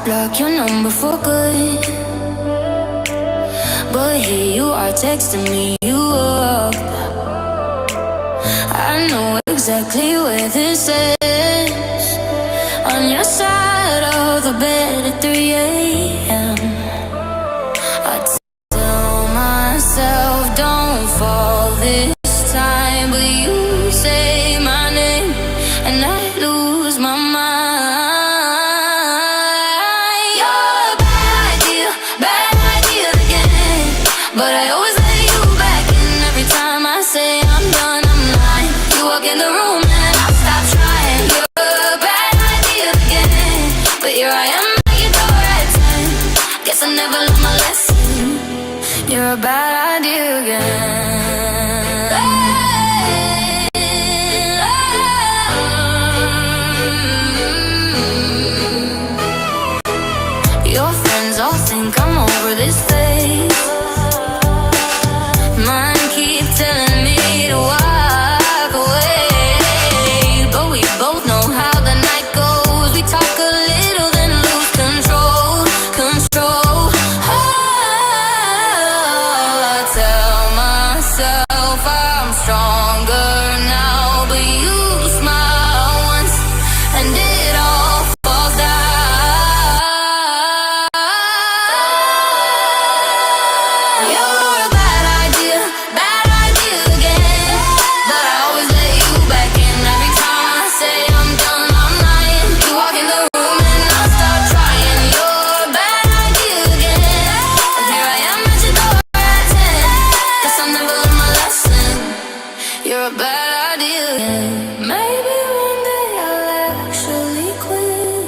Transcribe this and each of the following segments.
block your number for good, but here you are texting me you up. I know exactly where this is, on your side of the bed at 3 a.m. I tell myself don't fall this time, but you say my name and I lose my mind. You're a bad idea again, but I always let you back in. Every time I say I'm done, I'm lying. You walk in the room and I stop trying. You're a bad idea again, but here I am at your door at 10. Guess I never learned my lesson. You're a bad idea again. Your friends all think I'm over this phase. Mine keep telling me to walk away, but we both know how the night goes. We talk a little then lose control. I tell myself I'm stronger now, but you smile once and it all falls down. You're a bad idea again, but I always let you back in. Every time I say I'm done, I'm lying. You walk in the room and I stop trying. You're a bad idea again, and here I am at your door at 10. Guess I never learned my lesson. You're a bad idea again. Maybe one day I'll actually quit,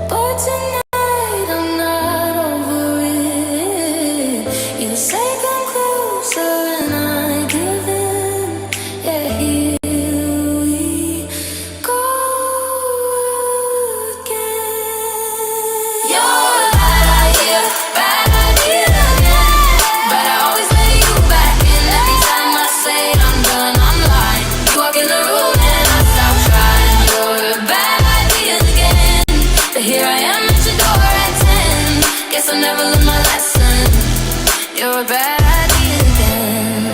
but tonight I'm not over it. You say come closer and I give in. Yeah, here we go again. You're a bad idea again, but I always let you back in. Every time I say I'm done, I'm lying. You walk in the room and I stop trying. You're a bad idea again, but here I am at your door at 10. Guess I never learned my lesson. You're a bad idea again.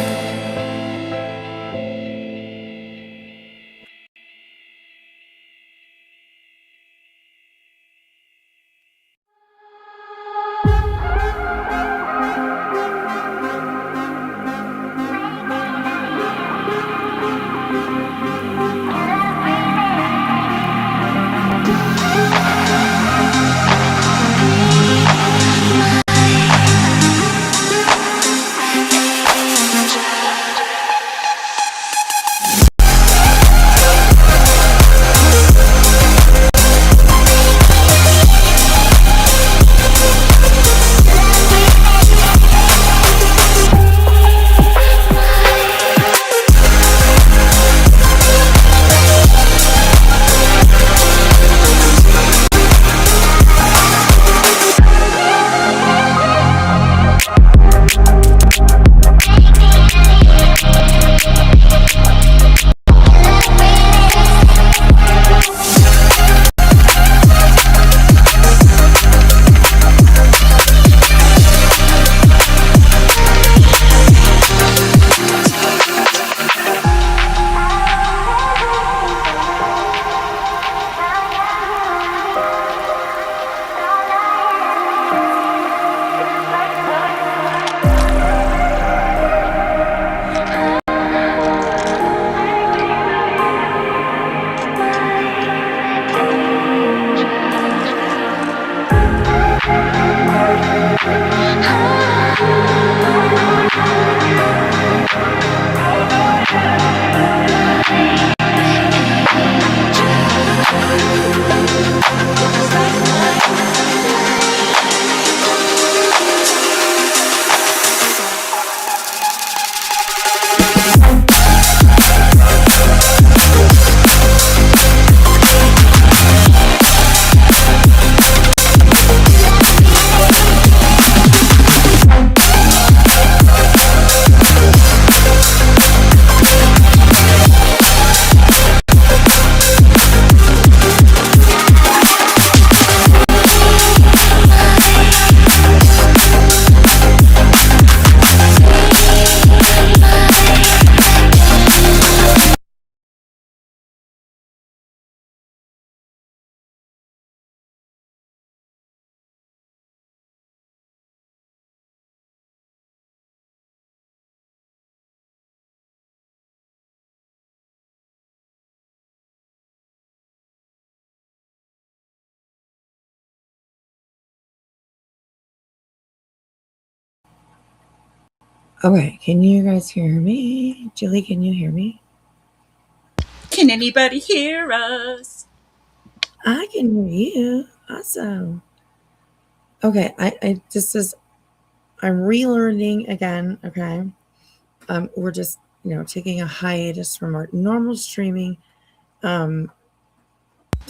Okay, can you guys hear me? Julie, can you hear me? Can anybody hear us? I can hear you. Awesome. Okay, I this is I'm relearning again. Okay, we're just taking a hiatus from our normal streaming um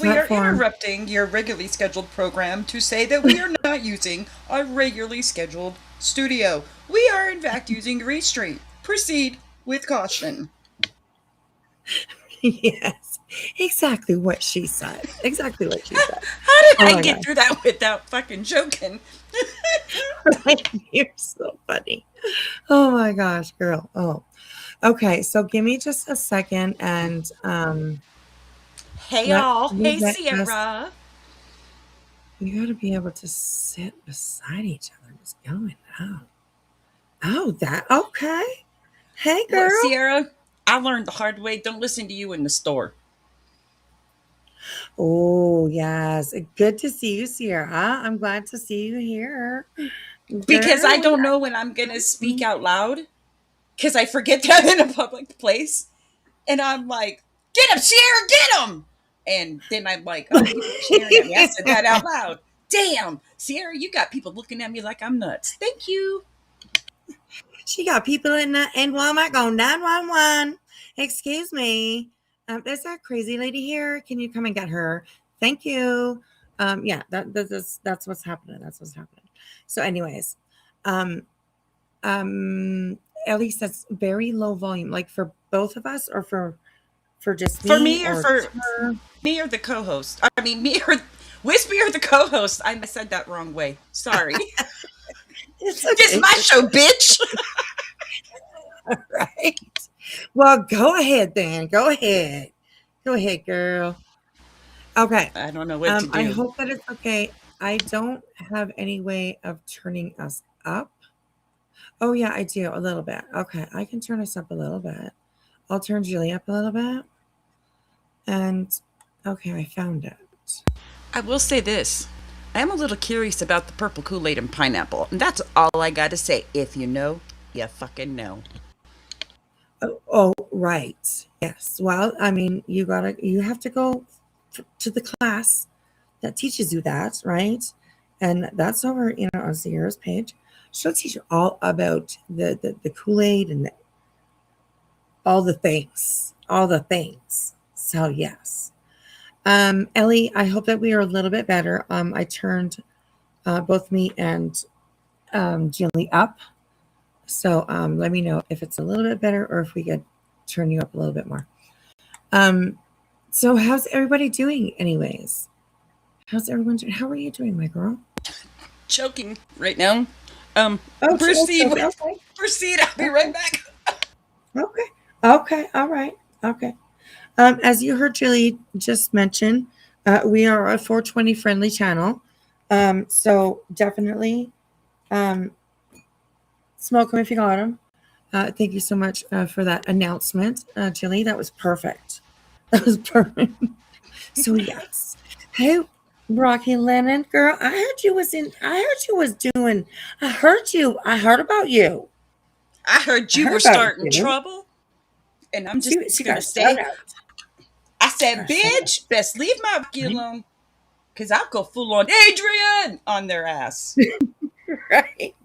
We are platform. interrupting your regularly scheduled program to say that we are not using our regularly scheduled studio. We are, in fact, using Restream. Proceed with caution. Yes, exactly what she said. Exactly what she said. How did Oh I my get gosh, through that without fucking joking? you're so funny. Oh my gosh, girl. Oh, okay. So give me just a second and Hey, let y'all. me Hey, get us. Sierra. You got to be able to sit beside each other. What's going on? Oh, that okay. Hey, Look, girl. Sierra, I learned the hard way. Don't listen to you in the store. Oh, yes. Good to see you, Sierra. I'm glad to see you here. Because I Girl, we don't got know when I'm going to speak out loud because I forget that I'm in a public place. And I'm like, get him, Sierra, get him. And then I'm like, oh, people are staring at me. I said that out loud. Damn, Sierra, you got people looking at me like I'm nuts. Thank you. She got people in the in Walmart going 911. Excuse me. There's that crazy lady here. Can you come and get her? Thank you. Yeah, that's what's happening. That's what's happening. So, anyways, um, um, Ellie says very low volume, like for both of us, or for just For me, me or or for her. me or the co-host. I mean, me or Wispy or the co-host. I said that wrong way. Sorry. It's This is okay. my It's show, bitch. all right. Well, go ahead then. Go ahead. Go ahead, girl. Okay. I don't know what to I do. hope that it's okay. I don't have any way of turning us up. Oh yeah, I do a little bit. Okay, I can turn us up a little bit. I'll turn Julie up a little bit. And okay, I found it. I will say this. I am a little curious about the purple Kool-Aid and pineapple. And that's all I got to say. If you know, you fucking know. Oh, right. Yes. Well, I mean, you have to go to the class that teaches you that, right? And that's over, on Sierra's page. She'll teach you all about the Kool-Aid and all the things, all the things. So yes. Ellie, I hope that we are a little bit better. I turned both me and Jilly up. So let me know if it's a little bit better or if we could turn you up a little bit more. Um, so how's everybody doing anyways? How's everyone doing? How are you doing, my girl? Choking right now. Oh, Proceed okay, with okay, proceed. I'll be right okay, back. okay, okay, all right, okay. As you heard Julie just mention, we are a 420 friendly channel. So definitely um, smoke them if you got them. Thank you so much for that announcement, Julie. That was perfect. That was perfect. So yes. Hey, Rocky Lennon, girl, I heard you was in. I heard you was doing. I heard you. I heard about you. I heard I you heard were about starting you. trouble, and I'm just She got gonna a shout say, out. I She got said, a shout out. bitch, best leave my Rocky alone, cause I'll go full on Adrian on their ass. Right.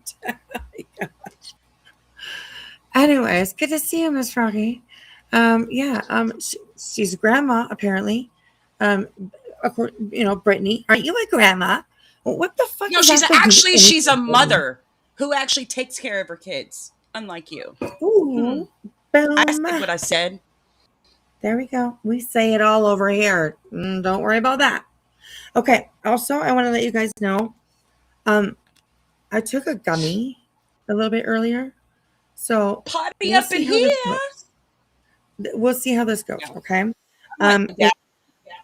Anyways, good to see you, Miss Froggy. Yeah, she's a grandma apparently. Um, Brittany, aren't you a grandma? Well, what the fuck No, does that have to do with she's a anything, Brittany? mother who actually takes care of her kids, unlike you. Hmm. Ooh, I boom. said what I said. There we go. We say it all over here. Don't worry about that. Okay. Also, I want to let you guys know. Um, I took a gummy a little bit earlier, so Potty we'll up in see how this here. goes. We'll see how this Yeah, goes. I'm Okay. not It that.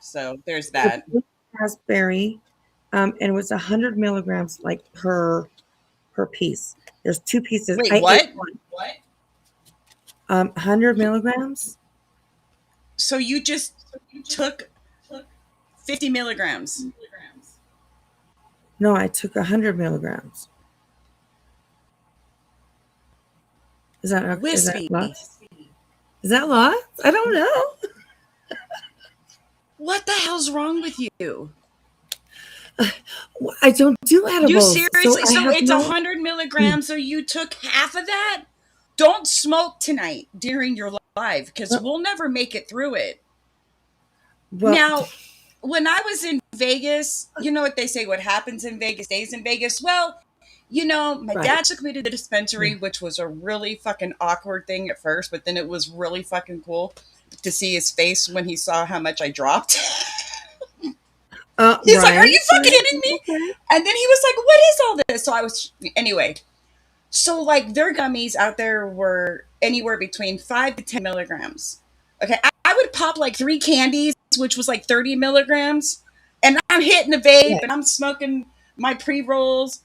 So there's was that. a raspberry, and it was 100 milligrams, like per piece. There's two pieces. Wait, I ate what? one. 100 milligrams. So you just took 50 milligrams. No, I took 100 milligrams. Is that Wispy. lots? Is that lots? I don't know. What the hell's wrong with you? I don't do You edibles, so seriously? I So have it's no. 100 milligrams. So you took half of that? Don't smoke tonight during your live because we'll never make it through it. Well, Now, when I was in Vegas, you know what they say, what happens in Vegas stays in Vegas. Well, my right. dad took me to the dispensary, which was a really fucking awkward thing at first, but then it was really fucking cool to see his face when he saw how much I dropped. He's like, "Are you fucking kidding me?" Okay. And then he was like, "What is all this?" So I was, anyway. So like their gummies out there were anywhere between 5 to 10 milligrams. Okay, I would pop like 3 candies, which was like 30 milligrams, and I'm hitting the vape Yeah. and I'm smoking my pre-rolls.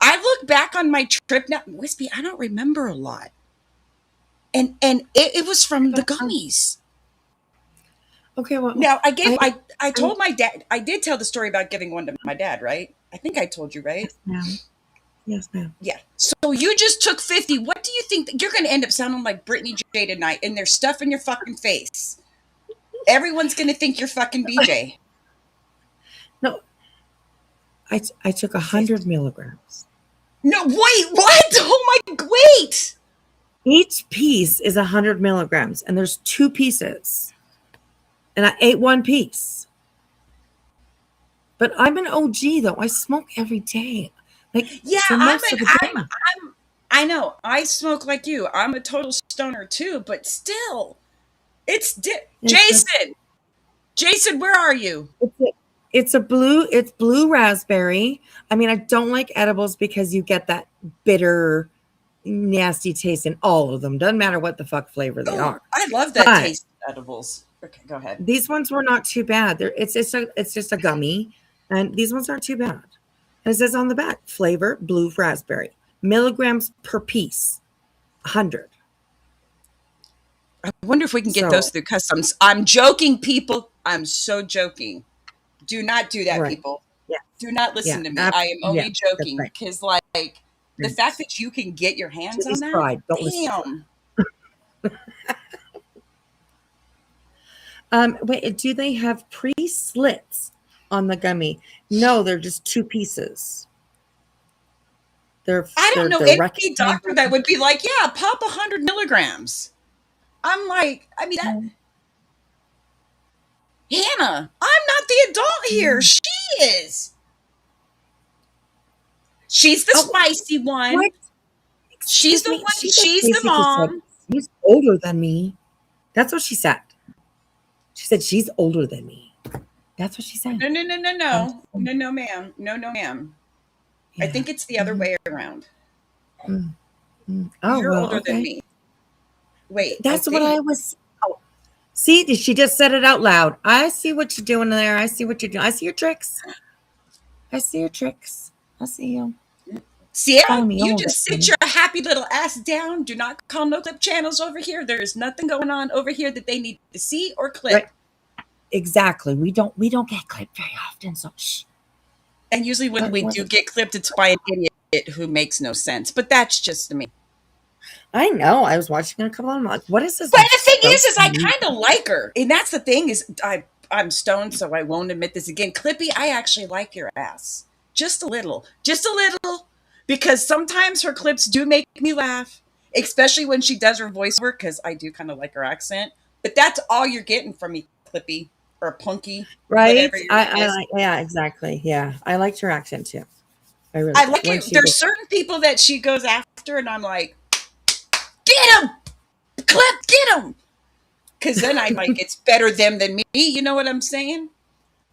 I look back on my trip now, Wispy, I don't remember a lot. And it was from the gummies. Okay, well, Now I told my dad, I did tell the story about giving one to my dad, right? I think I told you, right? Yes, ma'am. Yeah. So you just took 50. What do you think? You're going to end up sounding like Brittany J tonight, and there's stuff in your fucking face. Everyone's going to think you're fucking BJ. No, I took 100 milligrams. No, wait, what? Oh my, wait. Each piece is 100 milligrams, and there's 2 pieces. And I ate 1 piece. But I'm an OG, though. I smoke every day. Like, Yeah, for most of the day. I know. I smoke like you. I'm a total stoner too, but still, Jason. Jason, where are you? It's blue raspberry. I mean, I don't like edibles because you get that bitter, nasty taste in all of them. Doesn't matter what the fuck flavor they are. I love that taste of edibles. Okay, go ahead. These ones were not too bad. It's just a gummy, and these ones aren't too bad. And it says on the back, flavor blue raspberry, milligrams per piece, 100. I wonder if we can get those through customs. I'm joking, people. I'm so joking. Do not do that, people. Yeah. Do not listen to me. I am only joking because, like, the fact that you can get your hands on that, pride. damn. Wait, do they have pre-slits on the gummy? No, they're just 2 pieces. I don't know any doctor that would be like, yeah, pop 100 milligrams. I'm like, I mean, Hannah, I'm not the adult here. She is. She's the spicy one. What? She's the one. She's the mom. She's older than me. That's what she said. She said she's older than me. That's what she said. No, ma'am. No, ma'am. Yeah. I think it's the other way around. Oh, you're older than me. Wait, that's what I was. Oh, see, she just said it out loud. I see what you're doing there. I see what you're doing. I see your tricks. I see you. Sierra, you just sit your happy little ass down. Do not call no clip channels over here. There is nothing going on over here that they need to see or clip. Right. Exactly. We don't get clipped very often, so shh. And usually when we do get clipped, it's by an idiot who makes no sense. But that's just me. I know. I was watching a couple of them. Like, what is this? But the thing is I kind of like her. And that's the thing is I'm stoned, so I won't admit this again. Clippy, I actually like your ass. Just a little. Because sometimes her clips do make me laugh, especially when she does her voiceover, because I do kind of like her accent. But that's all you're getting from me, Clippy, or Punky. Right? I like, yeah, exactly. Yeah. I liked her accent too. I like it. There's certain people that she goes after, and I'm like, get him! Clip, get him! Because then I'm like, it's better them than me. You know what I'm saying?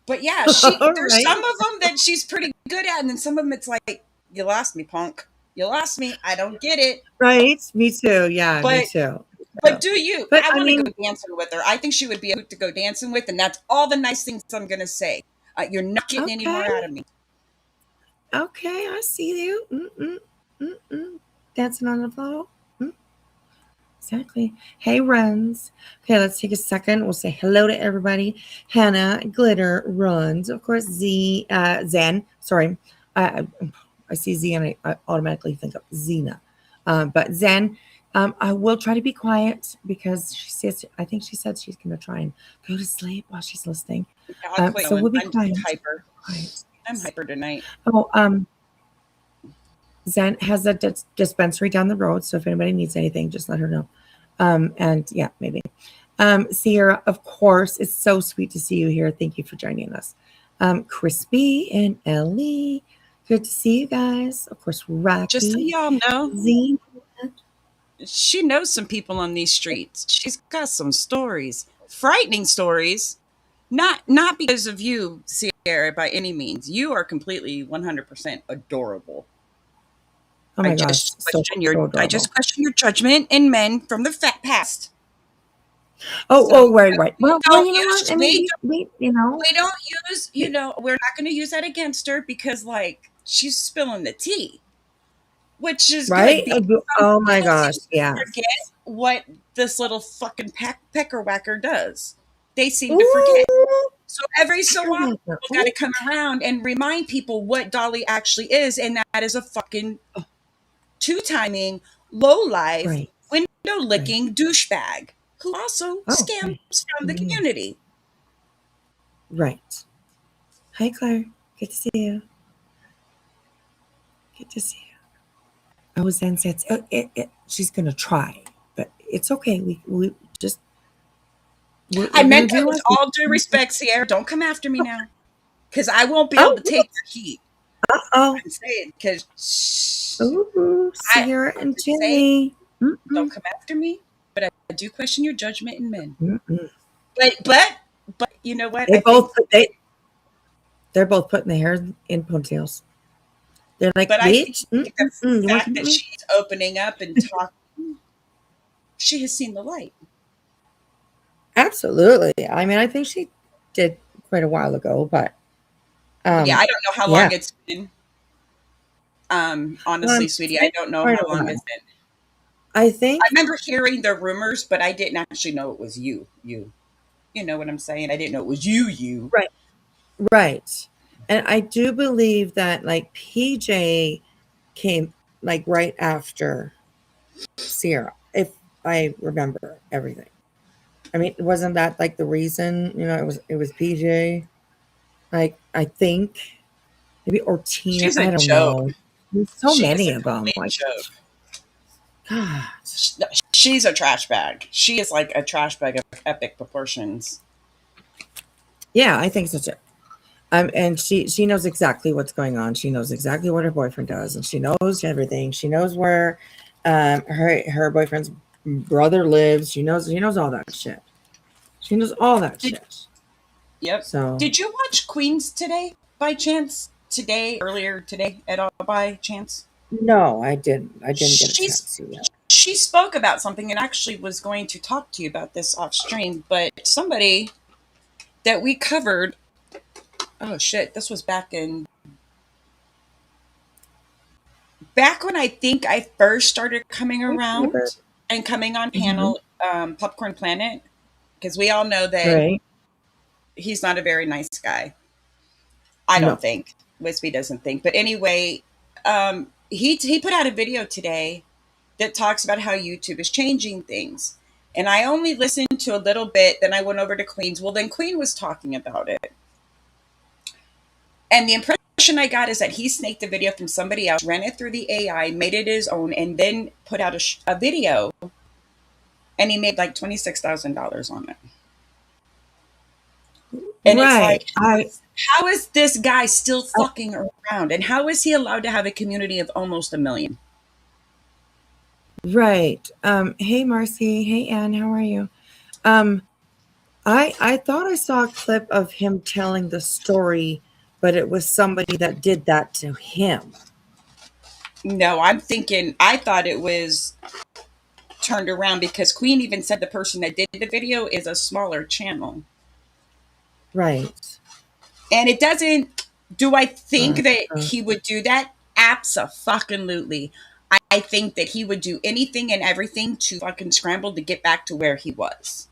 But yeah, there's some of them that she's pretty good at, and then some of them it's like, you lost me, punk. You lost me. I don't get it. Right? Me too. Yeah, me too. But do you? I want to go dancing with her. I think she would be able to go dancing with, and that's all the nice things I'm going to say. You're not getting any more out of me. Okay, I see you. Dancing on the floor. Exactly. Hey, Runs. Okay, let's take a second. We'll say hello to everybody. Hannah, Glitter, Runs. Of course, Zen. Sorry. I see Z and I automatically think of Zena. But Zen, I will try to be quiet because she says, I think she said she's going to try and go to sleep while she's listening. I'll quit So we'll be I'm just quiet. hyper. Quiet. I'm hyper tonight. Oh, Zen has a dispensary down the road, so if anybody needs anything, just let her know. And yeah, maybe. Sierra, of course, it's so sweet to see you here. Thank you for joining us. Crispy and Ellie, good to see you guys. Of course, Rocky. Just so y'all know, Z. she knows some people on these streets. She's got some stories, frightening stories. Not because of you, Sierra, by any means. You are completely 100% adorable. Oh my gosh, so I adorable. just question your judgment in men from the past. Right. Well, you know what? I mean, we we don't use, we're not going to use that against her because, like, she's spilling the tea, which is right. good. Oh my gosh, yeah. Forget what this little fucking pecker whacker does. They seem to forget. So every so often, we got to come around and remind people what Dolly actually is, and that is a fucking two-timing, low-life, right. window-licking douchebag who also scams from the community. Right. Hi, Claire. Good to see you. Good to see you. Oh, Zen said she's gonna try, but it's okay. We just. I meant that with all due respect, Sierra. Don't come after me now, because I won't be able to take the heat. Oh. I'm saying because. Sierra and Jenny. Don't come after me, but I do question your judgment in men. Mm-mm. But you know what? They're both putting their hair in ponytails. They're like, but bitch. I think the fact that she's opening up and talking, she has seen the light. Absolutely. I mean, I think she did quite a while ago, but yeah, I don't know how long it's been. Honestly, sweetie, I don't know how long it's been. I remember hearing the rumors, but I didn't actually know it was you. You know what I'm saying? I didn't know it was you. Right. And I do believe that like PJ came like right after Sierra, if I remember everything. I mean, wasn't that like the reason? It was PJ. Like I think maybe or Tina. She's a I don't joke. know. There's so many of them. Like, joke. God. She's a trash bag. She is like a trash bag of epic proportions. Yeah, I think so too. And she knows exactly what's going on. She knows exactly what her boyfriend does, and she knows everything. She knows where her boyfriend's brother lives. She knows all that shit. She knows all that shit. Yep. So did you watch Queens today by chance? Earlier today at all by chance? No, I didn't. I didn't get a chance to see that. She spoke about something and actually was going to talk to you about this off stream, but somebody that we covered. Oh shit! This was back when I think I first started coming around and coming on panel, Popcorn Planet, because we all know that he's not a very nice guy. I don't think. Wispy doesn't think. But anyway, he put out a video today that talks about how YouTube is changing things. And I only listened to a little bit, then I went over to Queen's. Well, then Queen was talking about it. And the impression I got is that he snaked the video from somebody else, ran it through the AI, made it his own, and then put out a video. And he made like $26,000 on it. And it's like, how is this guy still fucking around? And how is he allowed to have a community of almost 1 million? Right. Hey, Marcy. Hey, Ann. How are you? I thought I saw a clip of him telling the story, but it was somebody that did that to him. No, I thought it was turned around because Queen even said the person that did the video is a smaller channel. Right. And it doesn't, do I think that he would do that? Abso-fucking-lutely. I think that he would do anything and everything to fucking scramble to get back to where he was.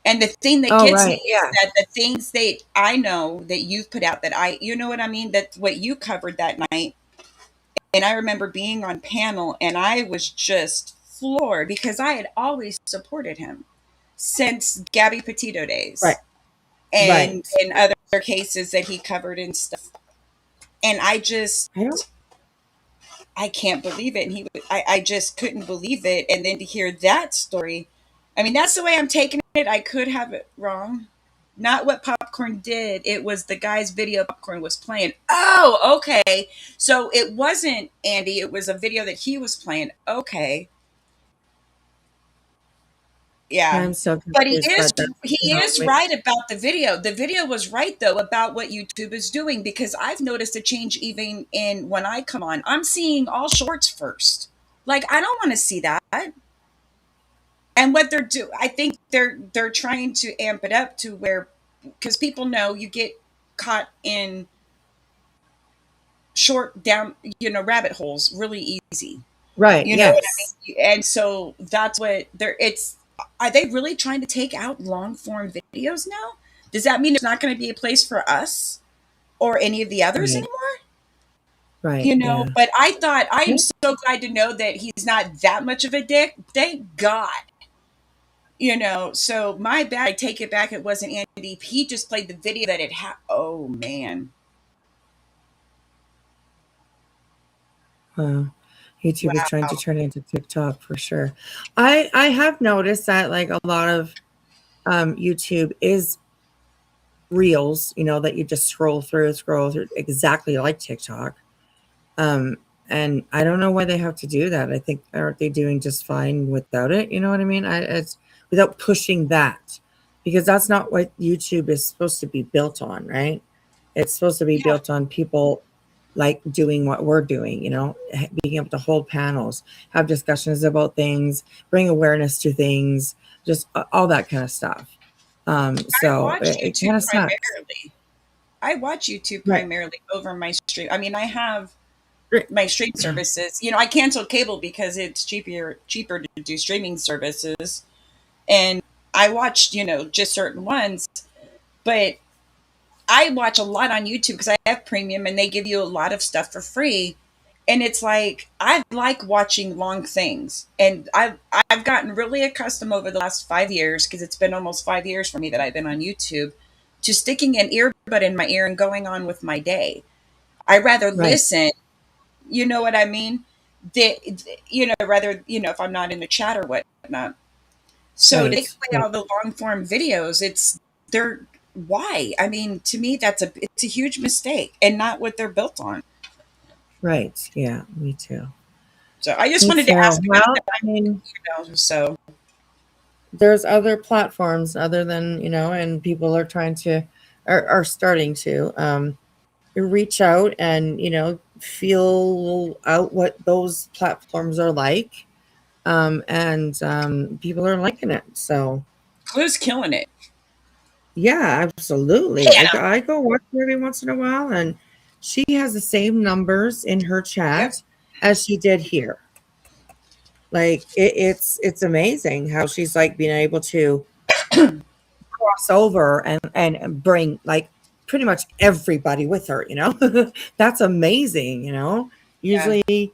And the thing that gets me is that the things that I know that you've put out you know what I mean? That's what you covered that night. And I remember being on panel and I was just floored because I had always supported him since Gabby Petito days Right. and Right. in other cases that he covered and stuff. And I don't. I can't believe it. And I just couldn't believe it. And then to hear that story, I mean, that's the way I'm taking it. I could have it wrong. Not what Popcorn did. It was the guy's video Popcorn was playing. Oh, okay. So it wasn't Andy. It was a video that he was playing. Okay. Yeah. I'm so But he confused, is but that's he is right about the video. The video was right though about what YouTube is doing because I've noticed a change even in when I come on. I'm seeing all shorts first. Like I don't want to see that. And what they're do I think they're trying to amp it up to where because people know you get caught in short down, rabbit holes really easy. right. You know what I Yes. mean? And so that's what are they really trying to take out long form videos now? Does that mean there's not going to be a place for us or any of the others Right. anymore? Right. Yeah. But I thought I am Yeah. so glad to know that he's not that much of a dick. Thank God. So my bad. I take it back. It wasn't Andy. He just played the video that it had. Oh man. Wow. YouTube is trying Wow. to turn into TikTok for sure. I have noticed that like a lot of YouTube is reels, that you just scroll through exactly like TikTok. Um, and I don't know why they have to do that. I think aren't they doing just fine without it? You know what I mean? It's without pushing that because that's not what YouTube is supposed to be built on, right? It's supposed to be Yeah. built on people like doing what we're doing, being able to hold panels, have discussions about things, bring awareness to things, just all that kind of stuff. I So watch it YouTube kind of sucks. primarily. I watch YouTube Right. primarily over my stream. I mean, I have Right. my stream services. I canceled cable because it's cheaper to do streaming services. And I watched, just certain ones, but I watch a lot on YouTube because I have premium and they give you a lot of stuff for free. And it's like I like watching long things. And I've gotten really accustomed over the last 5 years, because it's been almost 5 years for me that I've been on YouTube, to sticking an earbud in my ear and going on with my day. I rather Right. listen, you know what I mean? Rather, if I'm not in the chat or whatnot. So to take Right. away Right. all the long form videos, they're why? I mean, to me, it's a huge mistake and not what they're built on. Right. Yeah. Me too. So I just Me wanted to too. ask about Well, that. I mean, So there's other platforms other than, and people are trying to, are starting to reach out and, feel out what those platforms are like. And people are liking it. So, Clue's killing it. yeah, absolutely. I, Yeah. go- I go watch her every once in a while, and she has the same numbers in her Yep. chat as she did here. Like it's amazing how she's like being able to cross over and bring like pretty much everybody with her. That's amazing. Yeah. Usually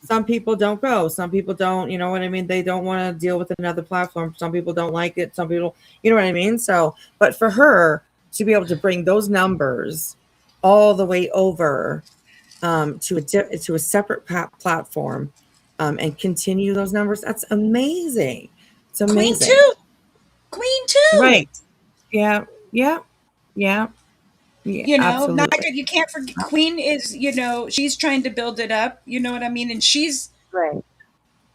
some people don't go, some people don't. You know what I mean? They don't want to deal with another platform. Some people don't like it. Some people, you know what I mean? So, but for her to be able to bring those numbers all the way over to a separate platform and continue those numbers. That's amazing. It's Queen amazing. too. Queen too. Right. Yeah. Yeah. Yeah. Yeah. Not Absolutely. good. You can't forget. Queen is, she's trying to build it up. You know what I mean? And Right.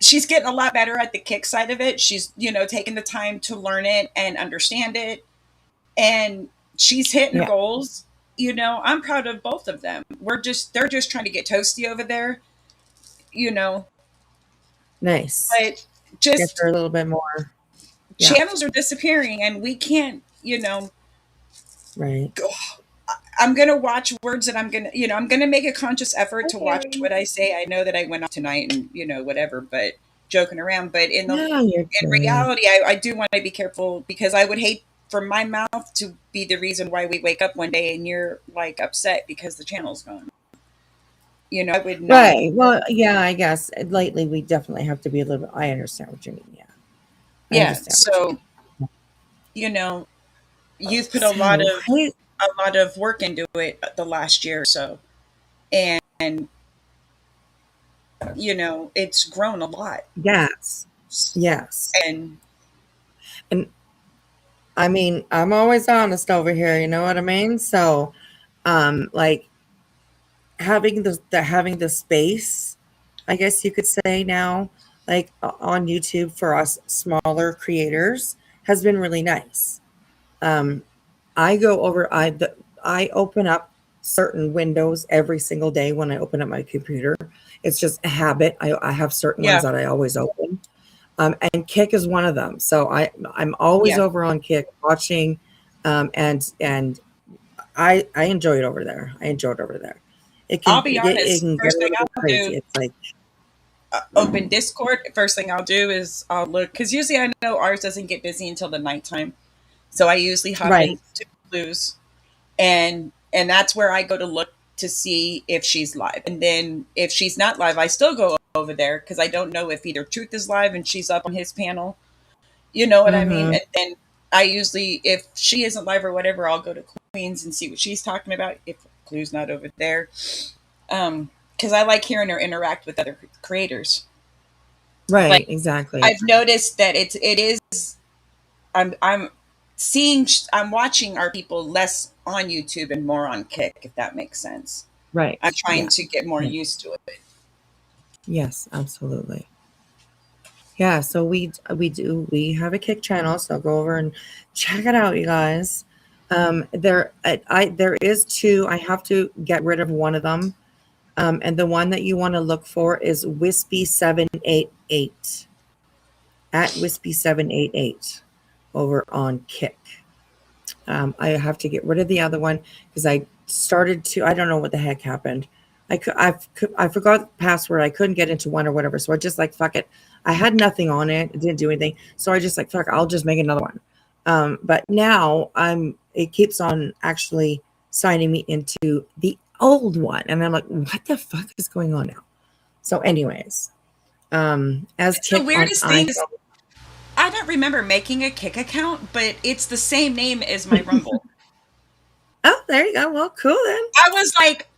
she's getting a lot better at the kick side of it. She's, taking the time to learn it and understand it. And she's hitting her Yeah. goals. I'm proud of both of them. They're just trying to get toasty over there, you know, Nice. but Get just her a little bit more. Yeah. channels are disappearing and we can't, Right. go. I'm going to watch words that I'm going to make a conscious effort to watch Okay. what I say. I know that I went off tonight and, whatever, but joking around, but Yeah, you're in good. reality, I do want to be careful because I would hate for my mouth to be the reason why we wake up one day and you're like upset because the channel's gone. I would not. Right. Well, yeah, I guess lately we definitely have to be a little bit. I understand what you mean. Yeah, I Yeah. understand what you So, mean. you know, you've put So, hey, a lot of work into it the last year or so. And it's grown a lot. yes, yes, And and I mean, I'm always honest over here. You know what I mean? So, like having the space, I guess you could say now, like on YouTube for us smaller creators has been really nice. Um, I go over I open up certain windows every single day when I open up my computer. It's just a habit. I have certain ones yeah, that I always open. And Kick is one of them. So I'm always yeah. over on Kick watching, and I enjoy it over there. I enjoy it over there. I'll be It honest. can get a First thing little bit I'll do, crazy. It's like open Discord. First thing I'll do is I'll look, because usually I know ours doesn't get busy until the nighttime. So I usually hop right, into Blues, and that's where I go to look to see if she's live. And then if she's not live, I still go over there because I don't know if either Truth is live and she's up on his panel. You know what I mean? mm-hmm, And then I usually, if she isn't live or whatever, I'll go to Queens and see what she's talking about if Clue's not over there. Because I like hearing her interact with other creators. But right, exactly, I've noticed that it is I'm I'm watching our people less on YouTube and more on Kick, if that makes sense. I'm right, trying yeah, to get more yeah, used to it. yes, absolutely. Yeah, so we have a Kick channel, so go over and check it out, you guys. There is two. I have to get rid of one of them, and the one that you want to look for is Wispy788 at Wispy788 over on Kick. I have to get rid of the other one because I started to. I don't know what the heck happened. I forgot the password. I couldn't get into one or whatever. So I just like fuck it. I had nothing on it. It didn't do anything. So I just like fuck. I'll just make another one. But now It keeps on actually signing me into the old one, and I'm like, what the fuck is going on now? So, anyways, as It's the Kick on weirdest thing is iPhone. I don't remember making a Kick account, but it's the same name as my Rumble. Oh, there you go. Well, cool then. I was like,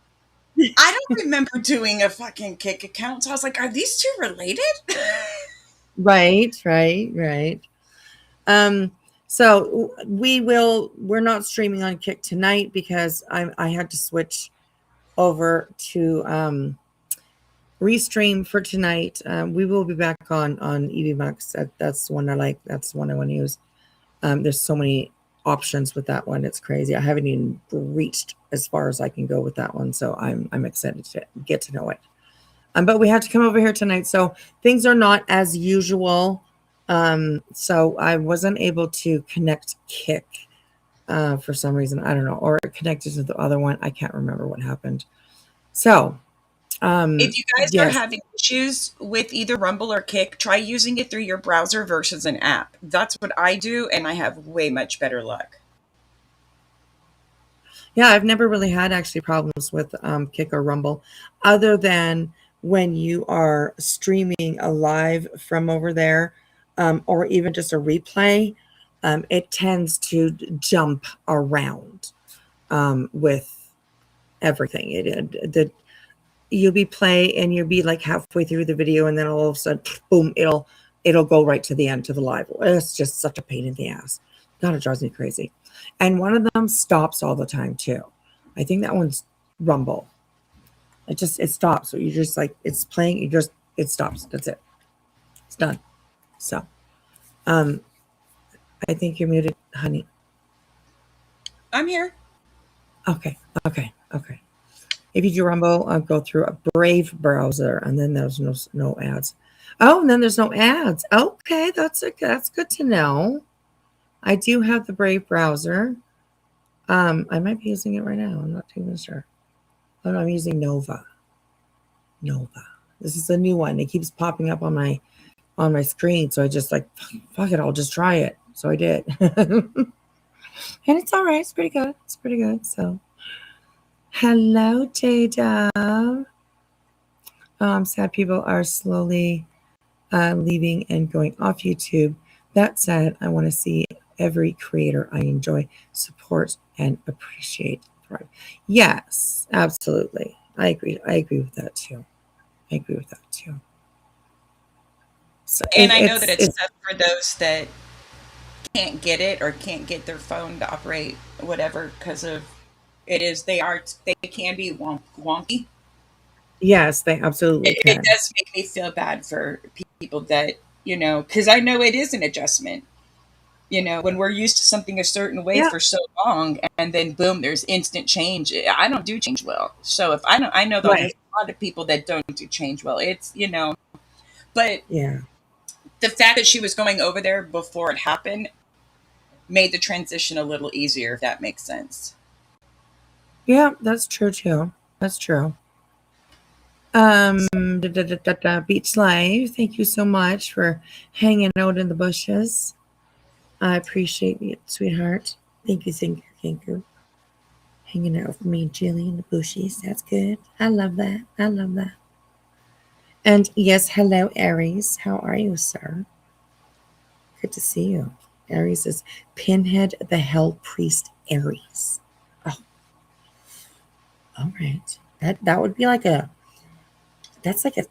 I don't remember doing a fucking Kick account. So I was like, are these two related? Right, right, right. Um, so we're not streaming on Kick tonight because I had to switch over to restream for tonight. We will be back on EVMux. That's the one I like. That's the one I want to use. There's so many options with that one. It's crazy. I haven't even reached as far as I can go with that one. So I'm excited to get to know it. But we had to come over here tonight. So things are not as usual. So I wasn't able to connect Kick for some reason. I don't know. Or it connected to the other one. I can't remember what happened. So, If you guys are yes. having issues with either Rumble or Kick, try using it through your browser versus an app. That's what I do, and I have way much better luck. Yeah, I've never really had actually problems with Kick or Rumble other than when you are streaming a live from over there or even just a replay. It tends to jump around with everything. You'll be play and you'll be like halfway through the video and then all of a sudden, boom, it'll go right to the end to the live. It's just such a pain in the ass. God, it drives me crazy. And one of them stops all the time too. I think that one's Rumble. It stops. So you just like it's playing, it stops. That's it. It's done. So um I think you're muted, honey. I'm here. Okay, okay. If you do Rumble, I'll go through a Brave browser and then there's no ads. Oh, and then there's no ads. Okay, that's good to know. I do have the Brave browser. I might be using it right now. I'm not even sure. Oh, no, I'm using Nova. Nova. This is a new one. It keeps popping up on my screen. So I just like, fuck it, I'll just try it. So I did. And it's all right. It's pretty good. It's pretty good. So hello, J Dub. Sad people are slowly leaving and going off YouTube. That said, I want to see every creator I enjoy, support, and appreciate thrive. Yes, absolutely. I agree. I agree with that too. I agree with that too. So And I know that it's tough for those that can't get it or can't get their phone to operate whatever because of they can be wonky. yes, they absolutely It can. does make me feel bad for people that because I know it is an adjustment. When we're used to something a certain way Yeah, for so long, and then boom, there's instant change. I don't do change well, so if I don't, I know there's right. a lot of people that don't do change well. But Yeah, the fact that she was going over there before it happened made the transition a little easier, if that makes sense. yeah, that's true too. That's true. Beach Live, thank you so much for hanging out in the bushes. I appreciate it, sweetheart. Thank you, thank you. Hanging out with me and Jilly in the bushes. That's good. I love that. I love that. And yes, hello, Aries. How are you, sir? Good to see you. Aries is Pinhead the Hell Priest Aries. Oh, all right. That would be like that's like a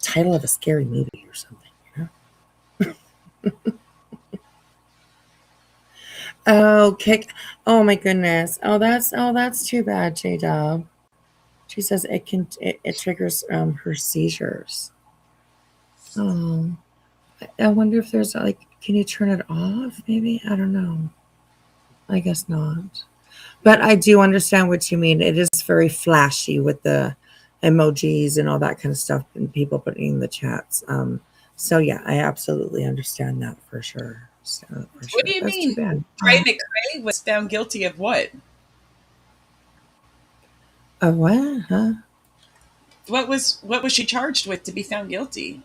title of a scary movie or something, you know? Oh, kick. Oh my goodness. Oh that's too bad, J Dub. She says it triggers her seizures. Oh. I wonder if there's like, can you turn it off? Maybe I don't know. I guess not. But I do understand what you mean. It is very flashy with the emojis and all that kind of stuff, and people putting in the chats. So yeah, I absolutely understand that for sure. For What do sure. you That's too mean? bad. Trey McCray was found guilty of what? What? Huh? What was she charged with to be found guilty?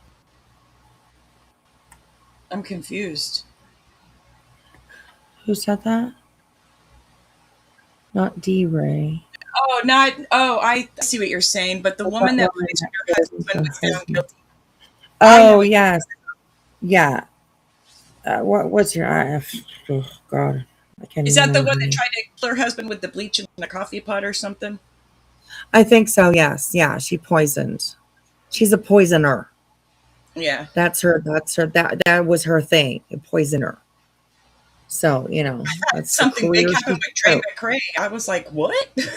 I'm confused. Who said that? Not D Ray. Oh, not. Oh, I see what you're saying. But the But that woman that woman poisoned that her poisoned husband her was found husband. guilty. I know Oh what you're. yes, yeah. What's your? Oh God, I can't Is even that the remember one her that name. tried to kill her husband with the bleach in a coffee pot or something? I think so. Yes, yeah. She poisoned. She's a poisoner. Yeah. That's her. That's her. That was her thing. A poisoner. So that's the Something big career happened she with Trey took. McCray. I was like, what? I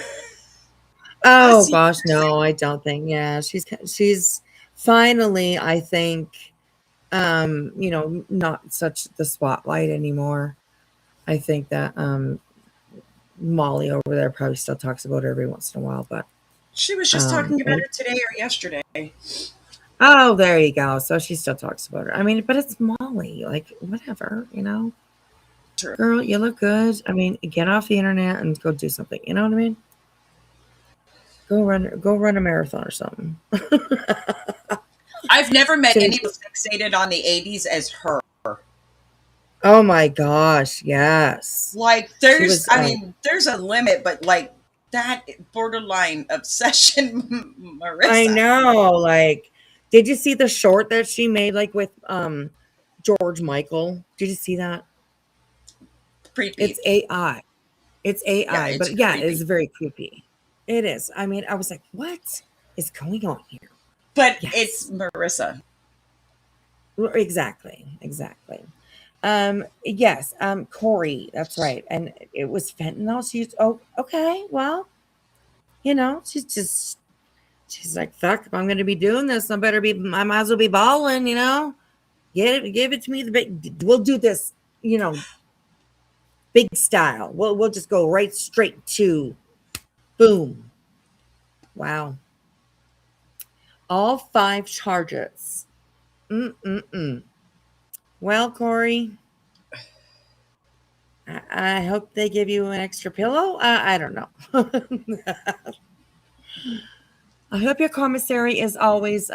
Oh see. gosh, no, I don't think. Yeah, she's finally, I think, not such the spotlight anymore. I think that Molly over there probably still talks about her every once in a while, but She was just talking about and her today or yesterday. oh, there you go. So she still talks about her. I mean, but it's Molly. Like, whatever. True. Girl, you look good. I mean, get off the internet and go do something. You know what I mean? Go run a marathon or something. I've never met Should've anyone just fixated on the 80s as her. Oh my gosh, yes. Like, She was there's a limit, but like that borderline obsession, I Marissa. know, like, did you see the short that she made like with George Michael? Did you see that? Creepy. It's AI. It's Yeah, AI, it's but yeah, it's creepy. very creepy. It is. I mean, I was like, what is going on here? But it's Yes. Marissa. Exactly. Exactly. Yes, Corey, that's right. And it was fentanyl. Oh, okay, well, she's like, fuck, if I'm gonna be doing this, I might as well be balling. Give it to me we'll do this, big style. We'll just go right straight to boom. Wow. All 5 charges. Mm-mm-mm. Well, Corey, I hope they give you an extra pillow. I don't know. I hope your commissary is always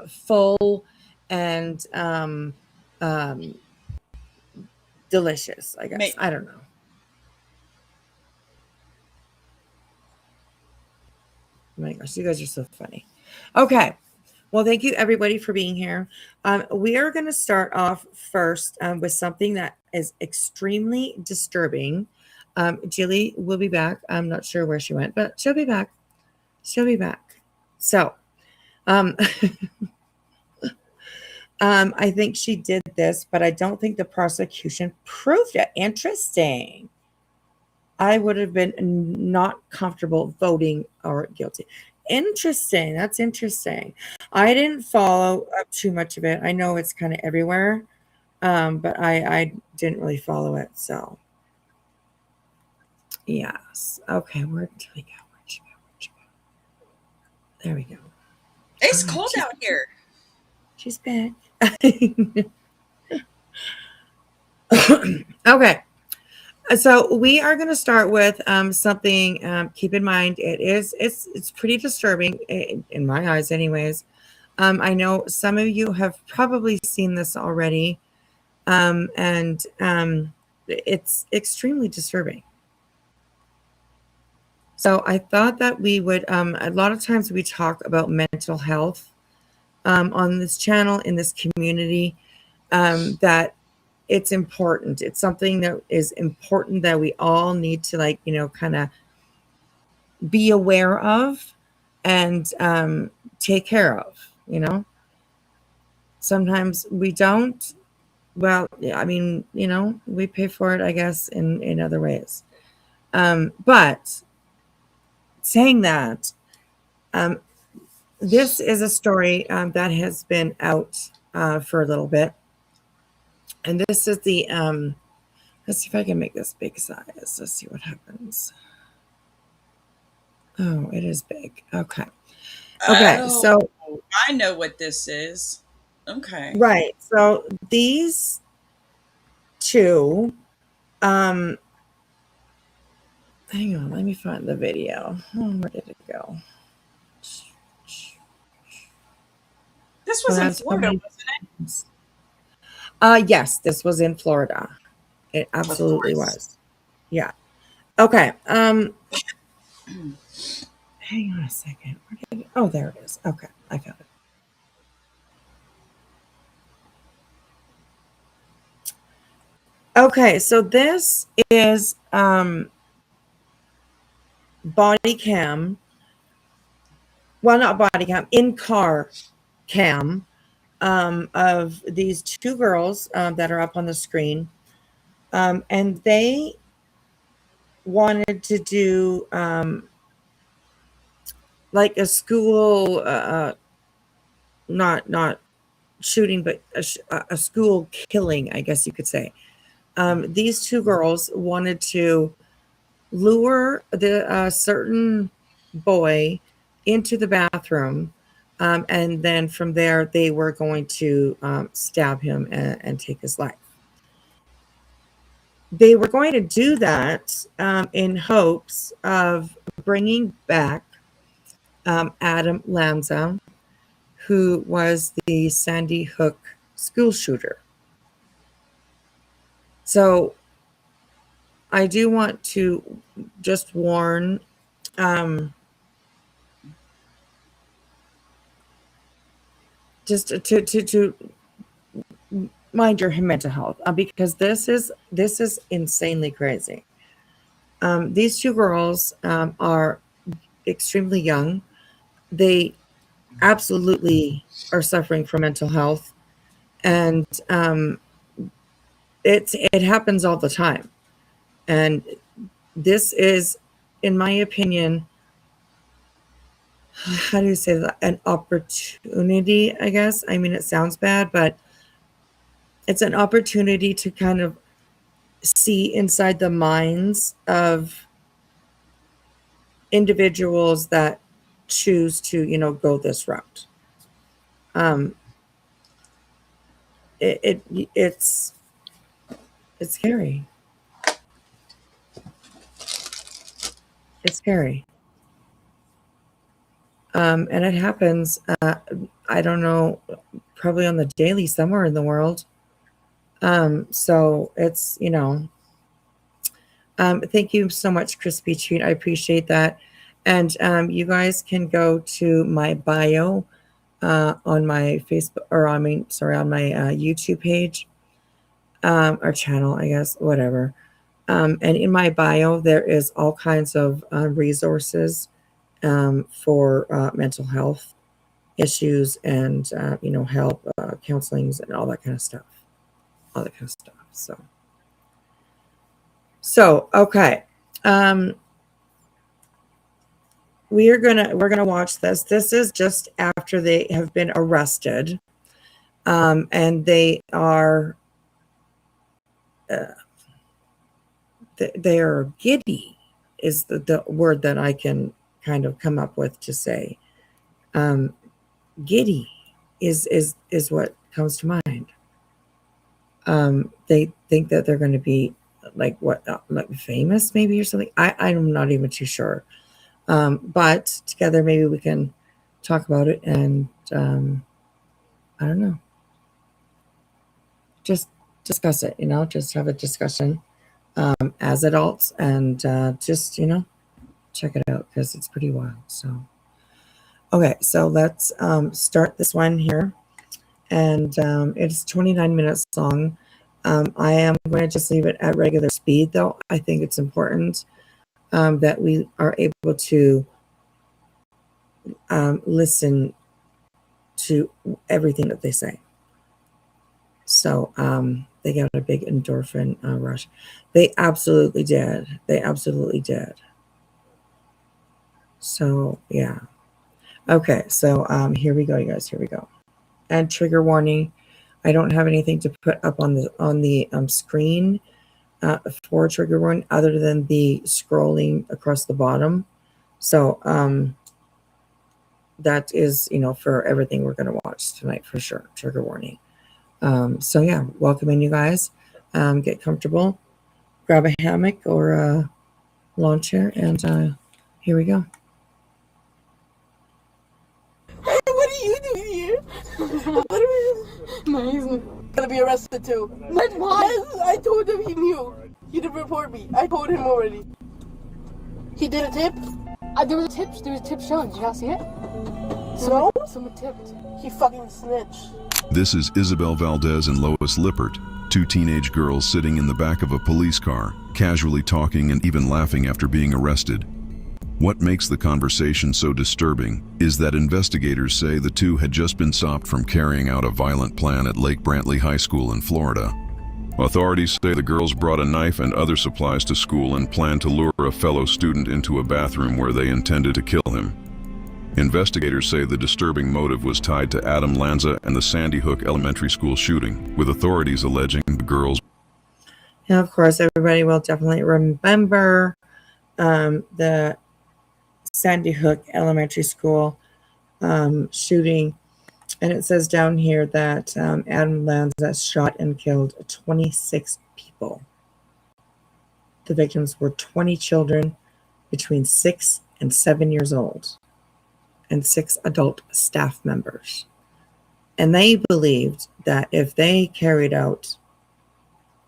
full and um, delicious, I guess. May- I don't know. Oh my gosh, you guys are so funny. Okay. Well, thank you everybody for being here. We are going to start off first with something that is extremely disturbing. Jilly will be back. I'm not sure where she went, but she'll be back. She'll be back. So, um, I think she did this, but I don't think the prosecution proved it. Interesting. I would have been not comfortable voting or guilty. Interesting. That's interesting. I didn't follow up too much of it. I know it's kind of everywhere, but I didn't really follow it. So, yes. Okay, where did we go? Where'd she go? Where'd she go? There we go. It's All right, cold out here. she's back. Okay. So we are going to start with something. Keep in mind, it's pretty disturbing in my eyes, anyways. I know some of you have probably seen this already, and it's extremely disturbing. So I thought that we would. A lot of times we talk about mental health on this channel in this community. That it's important. It's something that is important that we all need to, like, kind of be aware of and take care of. Sometimes we don't. Well, yeah, I mean, we pay for it, I guess, in other ways. But saying that, um, this is a story that has been out for a little bit. And this is the, let's see if I can make this big size. Let's see what happens. Oh, it is big. Okay. Okay. Oh, So, I know what this is. Okay. right. So these two, um, hang on, let me find the video. Oh, where did it go? This Well, was in that's Florida, probably. wasn't Yes, this was in Florida. It it? Of absolutely course. was. Yeah. Okay. Hang on a second. Where did it? Oh, there it is. Okay, I found it. Okay, so this is body cam. Well, not body cam, in car cam of these two girls that are up on the screen. And they wanted to do like a school, not shooting, but a school killing, I guess you could say. These two girls wanted to lure the certain boy into the bathroom, and then from there they were going to stab him and take his life. They were going to do that in hopes of bringing back Adam Lanza, who was the Sandy Hook school shooter. So I do want to just warn just to mind your mental health, because this is insanely crazy. These two girls are extremely young. They absolutely are suffering from mental health, and it happens all the time. And this is, in my opinion, how do you say that? An opportunity, I guess. I mean, it sounds bad, but it's an opportunity to kind of see inside the minds of individuals that choose to, go this route. Um, it's scary. It's scary. And it happens, I don't know, probably on the daily somewhere in the world. So it's, thank you so much, Crispy Treat. I appreciate that. And you guys can go to my bio on my Facebook, or on my YouTube page, or channel, I guess, whatever. And in my bio, there is all kinds of resources for mental health issues and help, counselings, and all that kind of stuff. All that kind of stuff. So okay. We're gonna watch this. This is just after they have been arrested, and they are they are giddy, is the word that I can kind of come up with to say. Giddy is what comes to mind. They think that they're going to be like famous, maybe, or something. I'm not even too sure. But together, maybe we can talk about it and, I don't know, just discuss it, just have a discussion as adults, and just, check it out, because it's pretty wild. So, okay, so let's start this one here. And it's 29 minutes long. I am going to just leave it at regular speed, though. I think it's important that we are able to listen to everything that they say. So they got a big endorphin rush. They absolutely did. They absolutely did. So, yeah. Okay, so here we go, you guys. Here we go. And trigger warning. I don't have anything to put up on the screen for trigger warning other than the scrolling across the bottom. So that is, for everything we're going to watch tonight, for sure. Trigger warning. So yeah, welcome in, you guys. Get comfortable, grab a hammock or a lawn chair, and here we go. What are you doing here? He's gonna be arrested too. But why? Yes, I told him he knew. He didn't report me. I told him already. He did a tip? There was a tip shown. Did you not see it? No? Someone tipped. He fucking snitched. This is Isabel Valdez and Lois Lippert, two teenage girls sitting in the back of a police car, casually talking and even laughing after being arrested. What makes the conversation so disturbing is that investigators say the two had just been stopped from carrying out a violent plan at Lake Brantley High School in Florida. Authorities say the girls brought a knife and other supplies to school and planned to lure a fellow student into a bathroom where they intended to kill him. Investigators say the disturbing motive was tied to Adam Lanza and the Sandy Hook Elementary School shooting, with authorities alleging the girls. Now, of course, everybody will definitely remember the Sandy Hook Elementary School shooting. And it says down here that Adam Lanza shot and killed 26 people. The victims were 20 children between 6 and 7 years old, and 6 adult staff members. And they believed that if they carried out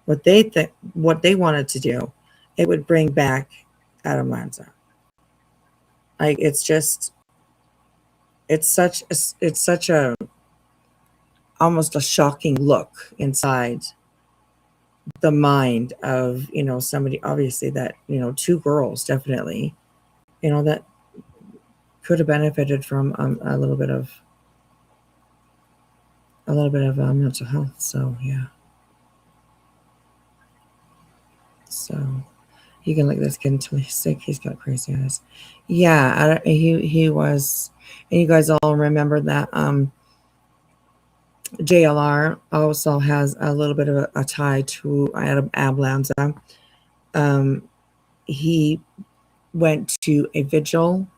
what they wanted to do, it would bring back Adam Lanza. It's such a almost a shocking look inside the mind of, somebody, obviously, that, 2 girls definitely, that could have benefited from a little bit of mental health. So yeah. So you can look at this kid until he's sick. He's got crazy eyes. Yeah, he was, and you guys all remember that JLR also has a little bit of a tie to Adam Lanza. He went to a vigil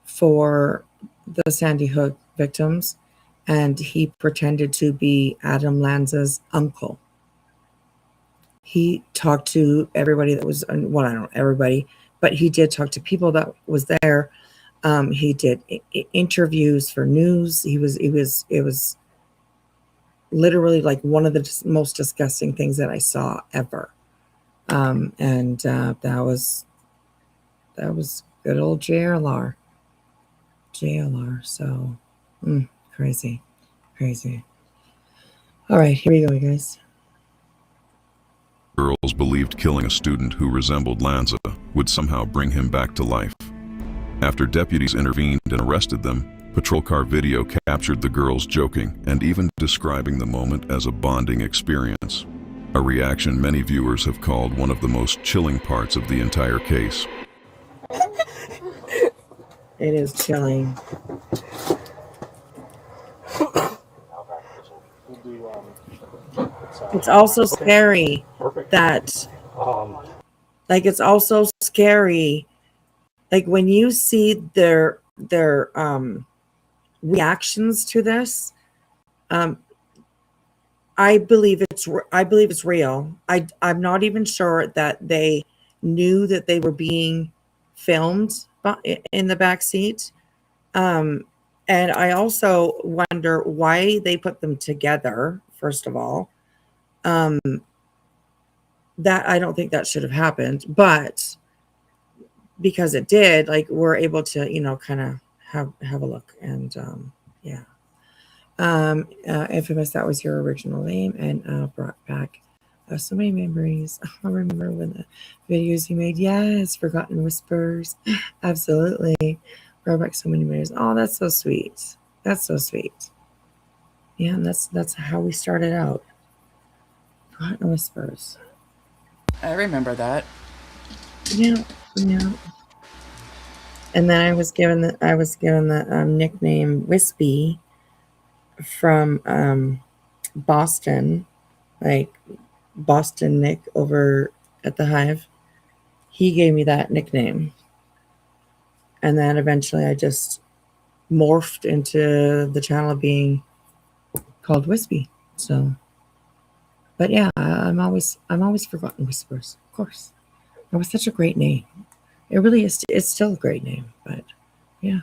for the Sandy Hook victims, and he pretended to be Adam Lanza's uncle. He talked to everybody that was, well, I don't know everybody, but he did talk to people that was there. He did interviews for news. It was literally like one of the most disgusting things that I saw ever. And that was good old JLR. So crazy. Crazy. All right, here we go, you guys. Girls believed killing a student who resembled Lanza would somehow bring him back to life. After deputies intervened and arrested them, patrol car video captured the girls joking and even describing the moment as a bonding experience. A reaction many viewers have called one of the most chilling parts of the entire case. It is chilling. It's also scary that, like, it's also scary, like, when you see their reactions to this. I believe it's real. I'm not even sure that they knew that they were being filmed in the back seat. And I also wonder why they put them together, first of all. That I don't think that should have happened, but because it did, like, we're able to, you know, kind of have a look. And yeah. Infamous, that was your original name, and brought back so many memories. I remember when the videos you made. Yes, Forgotten Whispers. Absolutely. Brought back so many memories. Oh, that's so sweet. That's so sweet. Yeah, and that's how we started out. Forgotten Whispers. I remember that. Yeah, yeah. And then I was given the nickname Wispy from Boston, like Boston Nick over at the Hive. He gave me that nickname, and then eventually I just morphed into the channel being called Wispy. So, but yeah, I'm always Forgotten Whispers, of course. That was such a great name. It really is. It's still a great name, but yeah.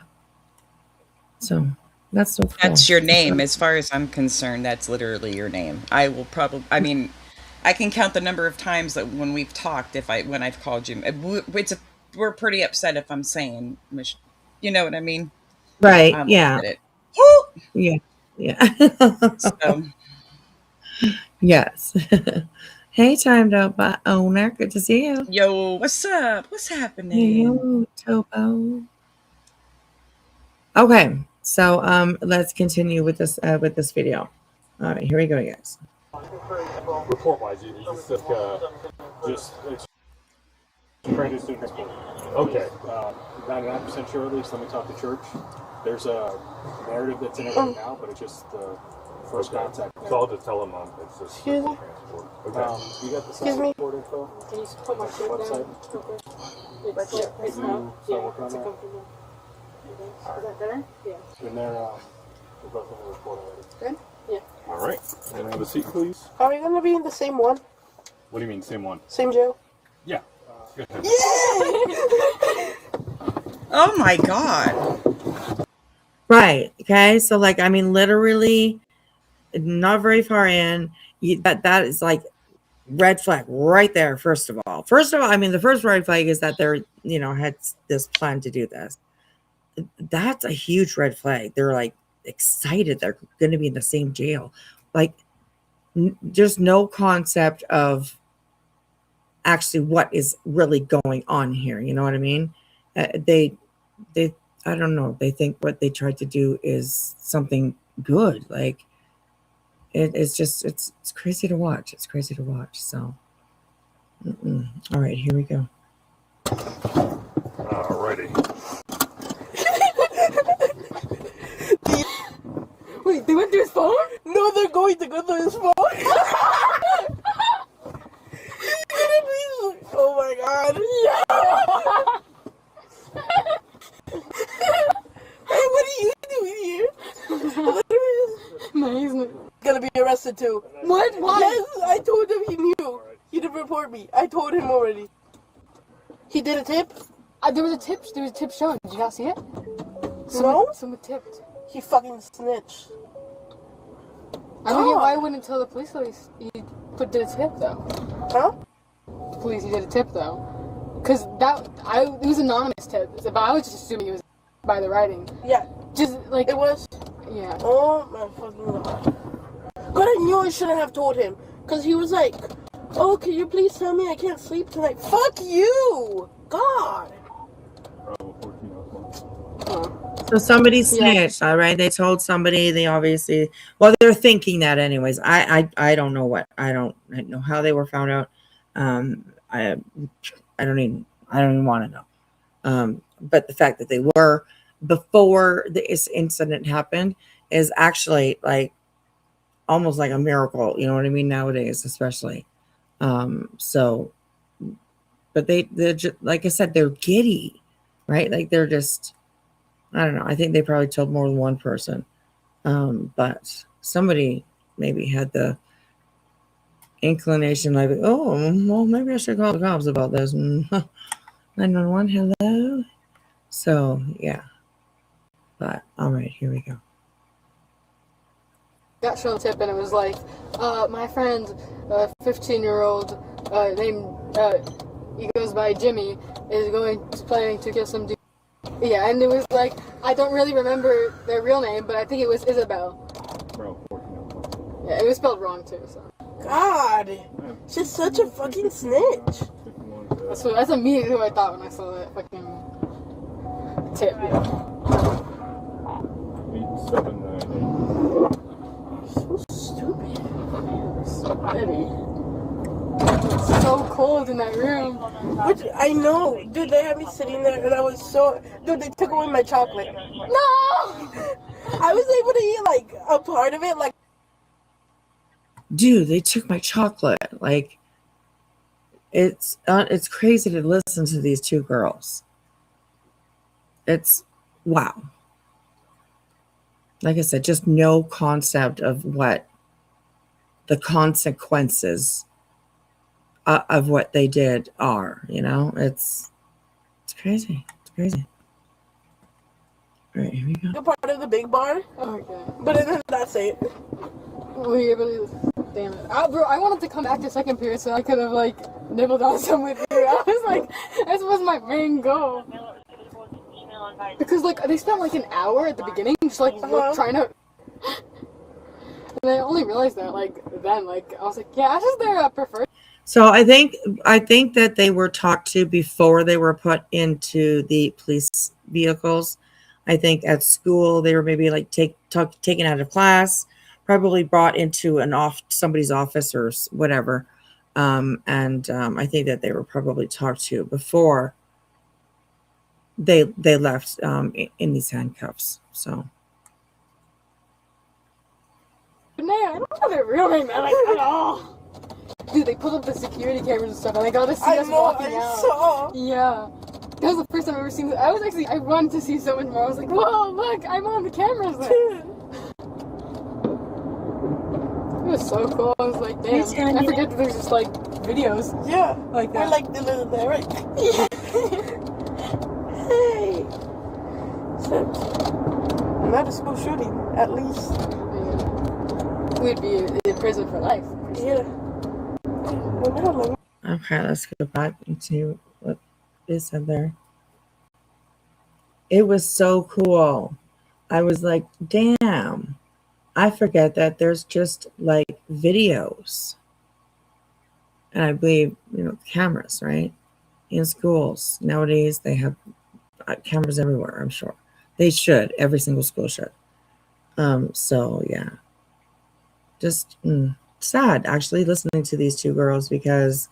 So that's so cool. That's your name. As far as I'm concerned, that's literally your name. I will probably, I mean, I can count the number of times that when we've talked, when I've called you, we're pretty upset if I'm saying, you know what I mean? Right. Yeah. Yeah. Yeah. So. Yes. Hey, Timed Out by Owner. Good to see you. Yo, what's up? What's happening? Yo, Topo. Okay, so let's continue with this video. All right, here we go, guys. Report-wise, is this just trying to do this? Okay, 99% sure at least. Let me talk to church. There's a narrative that's in it right now, but it's just the first contact. So I'll just tell them it's just Excuse me? You got the Excuse me? support info? Can you put my shirt Website? down? Right there, right now? Yeah, it's a comfortable. Is that better? Yeah. And they're both in the report already. Good? Yeah. all right. Can I have a seat, please? Are we gonna be in the same one? What do you mean, same one? Same jail? Yeah. Go ahead. Oh my God. Right. Okay. So, like, I mean, literally, not very far in. That is like red flag right there. First of all, I mean, the first red flag is that they're, you know, had this plan to do this. That's a huge red flag. They're like excited they're going to be in the same jail. Like, just no concept of actually what is really going on here. You know what I mean? They I don't know. They think what they tried to do is something good. Like, it's just, it's crazy to watch. It's crazy to watch. So, all right, here we go. Alrighty. Wait, they went to his phone? No, they're going to go to his phone. Oh my God. Yeah. Hey, what are you doing here? No, he's not. Gonna be arrested too. What? Why? Yes, I told him he knew. He didn't report me. I told him already. He did a tip? There was a tip shown. Did you guys see it? No? Someone tipped. He fucking snitched. I don't get why I wouldn't tell the police though. He did a tip though. Huh? Police, he did a tip though. Cause it was anonymous tip. But I was just assuming it was by the writing. Yeah. Just like It was. Yeah. Oh my fucking god. But I knew I shouldn't have told him. Because he was like, oh, can you please tell me I can't sleep tonight? Fuck you! God! So somebody snitched, all right? They told somebody. They obviously, well, they're thinking that anyways. I don't know what. I don't know how they were found out. I don't even want to know. But the fact that they were before this incident happened is actually like almost like a miracle. You know what I mean? Nowadays, especially. So, but they're just, like I said, they're giddy, right? Like they're just. I don't know. I think they probably told more than one person. But somebody maybe had the inclination like, oh, well, maybe I should call the cops about this. 911, hello? So, yeah. But, all right, here we go. Got shown a tip and it was like, my friend, 15-year-old, named, he goes by Jimmy, is planning to kill some dude. Yeah, and it was like, I don't really remember their real name, but I think it was Isabel. Yeah, it was spelled wrong too, so. God! She's such a fucking snitch. That's immediately who I thought when I saw that fucking tip, yeah. 8798. So stupid. Sweaty. It's so cold in that room. Which, I know. Dude, they had me sitting there and I was so... Dude, they took away my chocolate. No! I was able to eat, like, a part of it, like... Dude, they took my chocolate. Like, it's crazy to listen to these two girls. It's, wow. Like I said, just no concept of what the consequences of what they did are, you know? It's crazy. It's crazy. All right, here we go. A part of the big bar. Okay. But then that's it. Were you able to... Damn it. Bro, I wanted to come back to second period so I could have, like, nibbled on some with you. I was like, this was my main goal. Because, like, they spent, like, an hour at the beginning just, like, trying to... And I only realized that, like, then, like, I was like, yeah, Ash is their preferred. So I think that they were talked to before they were put into the police vehicles. I think at school they were maybe like taken out of class, probably brought into somebody's office or whatever, and I think that they were probably talked to before they left in these handcuffs. So. But no, I don't know their real name, like, at all. Dude, they pulled up the security cameras and stuff, and they got to see us walking out. Saw. Yeah. That was the first time I've ever seen this. I run to see so much more. I was like, whoa, look, I'm on the cameras there. It was so cool. I was like, damn. I forget that there's just, like, videos. Yeah. Like that. We're like the little there, right? Hey. So, not a school shooting, at least. Yeah. We'd be in prison for life. Yeah. Okay, let's go back and see what it said there. It was so cool. I was like, damn. I forget that there's just like videos. And I believe, cameras, right? In schools. Nowadays, they have cameras everywhere, I'm sure. They should. Every single school should. So, yeah. Just sad, actually, listening to these two girls because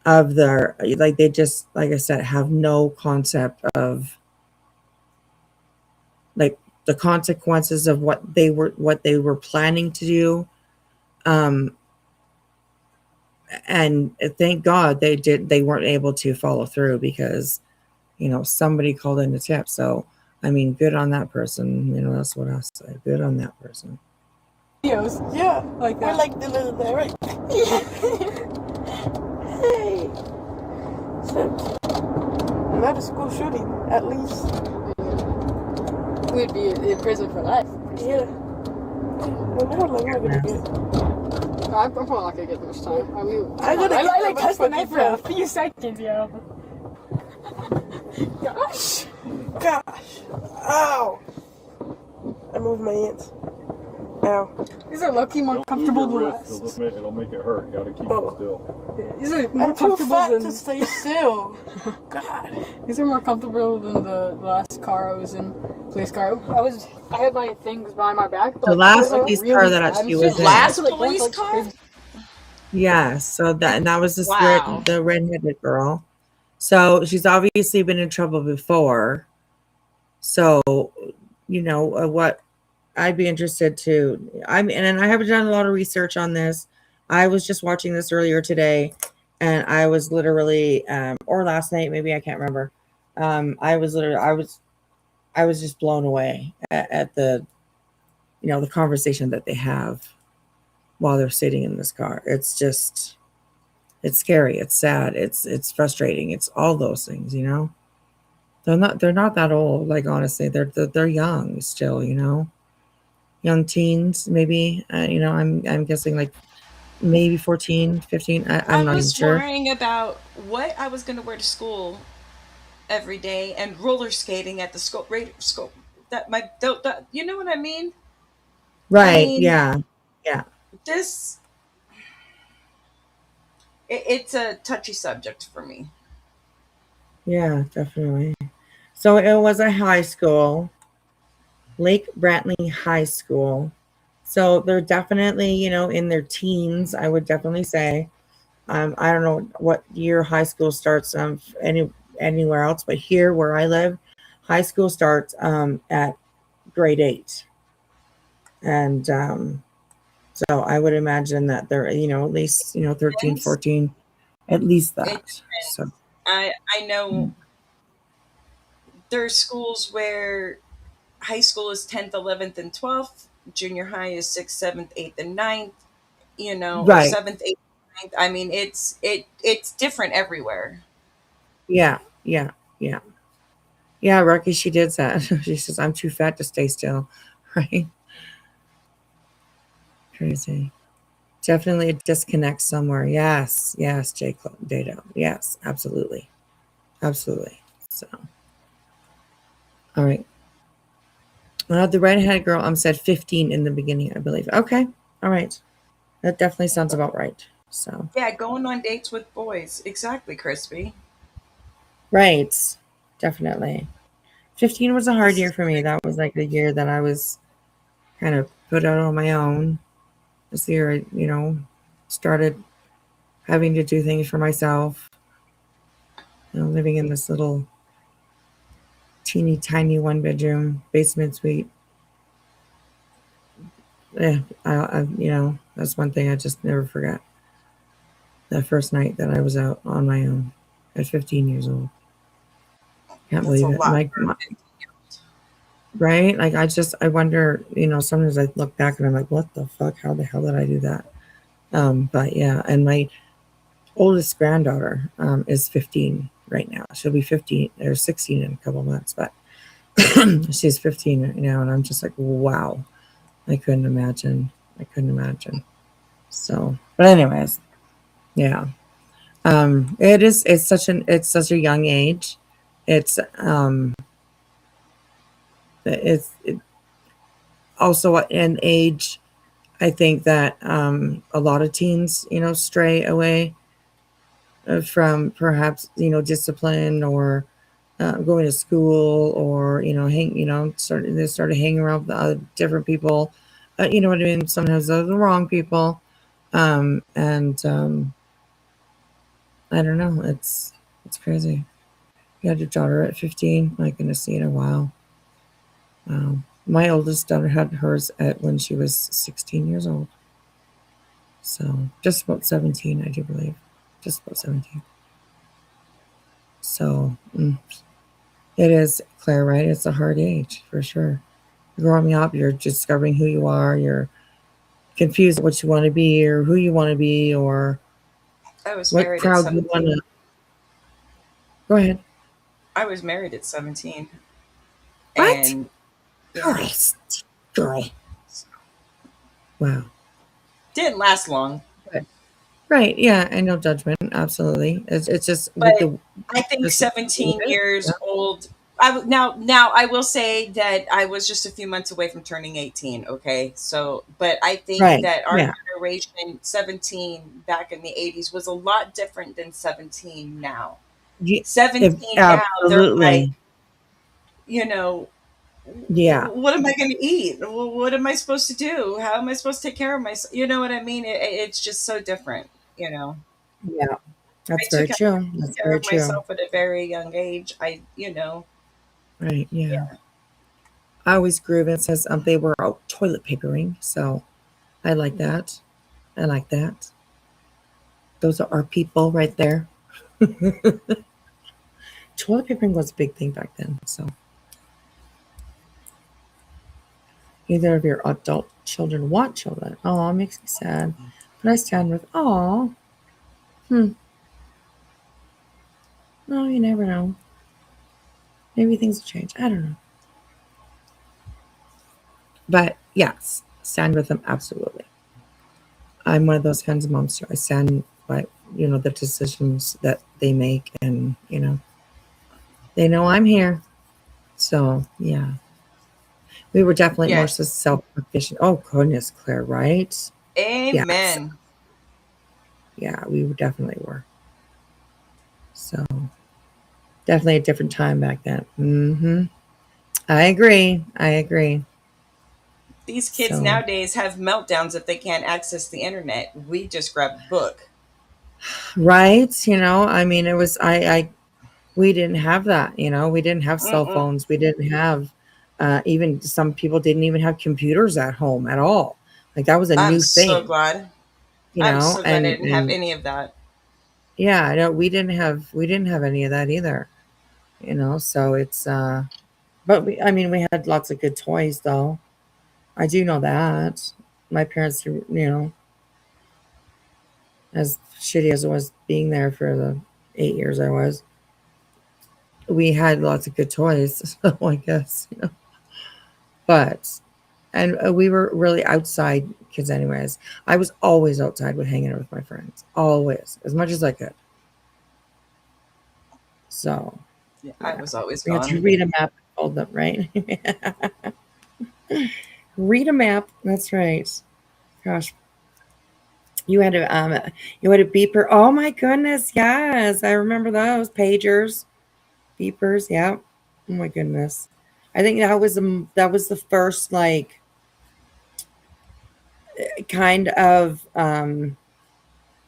of their, like, they just, like I said, have no concept of, like, the consequences of what they were planning to do. And thank God they weren't able to follow through because, somebody called in a tip. So, I mean, good on that person. That's what I say. Good on that person. Videos. Yeah. Like that. We're like the little there, right? Hey. So, not a school shooting, at least. We'd be in prison for life. Yeah. Well, how long am I gonna get? I'm probably not gonna get much time. I touched the knife for a few seconds, yo. Gosh. Ow. I moved my hands. Ow. These are lucky more Don't comfortable move your than wrist. last. It'll make it hurt. You gotta keep Oh. it still. These are more I'm too comfortable fat than to stay still. God. these are more comfortable than the last car I was in. Police car. I had my things behind my back. But The like, last it was, police really car that bad. she was in. Last So, like, going police to, like, car? crazy- Yeah, so that was this Wow. the redheaded girl. So she's obviously been in trouble before. So, what I'd be interested to, and I haven't done a lot of research on this. I was just watching this earlier today, and I was literally, or last night, maybe I can't remember. I was just blown away at the, the conversation that they have while they're sitting in this car. It's scary. It's sad. It's frustrating. It's all those things, They're not that old. Like, honestly, they're young still, young teens, maybe. I'm guessing like maybe 14, 15. I'm I not even was sure. worrying about what I was going to wear to school every day and roller skating at the school. You know what I mean? I Right. mean, Yeah. Yeah. this it's a touchy subject for me. Yeah, definitely. So it was a high school, Lake Brantley High School. So they're definitely, in their teens, I would definitely say. I don't know what year high school starts anywhere else, but here where I live, high school starts at grade 8. And so I would imagine that they're, at least, 13, 14, at least It that. So I know there's schools where high school is 10th, 11th, and 12th. Junior high is 6th, 7th, 8th, and 9th. Or right. 7th, 8th, 9th. I mean, it's different everywhere. Yeah. Yeah. Yeah. Yeah, Rocky, she did that. She says, I'm too fat to stay still. Right? Crazy. Definitely a disconnect somewhere. Yes. Yes, Dado. Yes, absolutely. Absolutely. So, all right. The redhead girl, said 15 in the beginning, I believe. Okay. All right. That definitely sounds about right. So, Yeah, going on dates with boys. Exactly, Crispy. right. Definitely. 15 was a hard This year is for me. That was like the year that I was kind of put out on my own. This year, I, started having to do things for myself. Living in this little teeny tiny 1-bedroom basement suite. Yeah, that's one thing I just never forgot. That first night that I was out on my own at 15 years old. Can't that's a believe it. lot. Right? Like, I wonder, sometimes I look back and I'm like, what the fuck? How the hell did I do that? But yeah, and my oldest granddaughter is 15 right now. She'll be 15 or 16 in a couple months, but she's 15 right now, and I'm just like, wow. I couldn't imagine. So, but anyways, yeah. It's such a young age. It's also an age, I think, that a lot of teens, stray away from perhaps, discipline, or going to school, or, they started hanging around with different people. You know what I mean? Sometimes they're the wrong people. And I don't know. It's crazy. You had your daughter at 15. My goodness, wow. My oldest daughter had hers when she was 16 years old. So just about 17, I do believe. Just about 17. So it is, Claire, right? It's a hard age for sure. Growing up, you're discovering who you are. You're confused what you want to be, or who you want to be, or I was what married at crowd you 17. want to. Go ahead. I was married at 17. What? And Christ. Girl. Wow. didn't last long. Right. Yeah. And no judgment. Absolutely. It's just But with I think 17 years old Now I will say that I was just a few months away from turning 18. Okay, so but I think Right. that our Yeah. generation, 17 back in the 80s, was a lot different than 17 now. Ye- 17 now, they're like, absolutely. you know, Yeah. what am I going to eat? What am I supposed to do? How am I supposed to take care of myself? You know what I mean? It's just so different. Yeah. I That's very took true. That's care very of true. myself at a very young age. Right. Yeah. I always grew up and says they were out toilet papering. So I like that. I like that. Those are our people right there. Toilet papering was a big thing back then. So either of your adult children want children. Oh, it makes me sad. But I stand with, oh, no, you never know. Maybe things will change. I don't know. But yes, stand with them absolutely. I'm one of those kinds of moms too. I stand by, the decisions that they make, and they know I'm here. So yeah, we were definitely more Yes. self-sufficient. Oh goodness, Claire, right? Yes, Amen. yeah, we definitely were. So definitely a different time back then. I agree. I agree. These kids So nowadays have meltdowns if they can't access the internet. We just grab a book. right, I mean, it was we didn't have that. We didn't have cell Mm-mm. phones. We didn't have even some people didn't even have computers at home at all. Like that was a I'm new so thing, glad. I'm so glad I didn't have and any of that. yeah, no, we didn't have any of that either. So it's but I mean, we had lots of good toys though. I do know that. My parents, as shitty as it was being there for the 8 years I was, we had lots of good toys. So I guess, but, and we were really outside kids anyways. I was always outside with hanging out with my friends, always, as much as I could. So Yeah, I yeah, was always we had to gone. read a map and fold them, right? Read a map. That's right. Gosh, you had a beeper. Oh my goodness, yes, I remember those pagers, beepers. Yeah. Oh my goodness. I think that was the first like kind of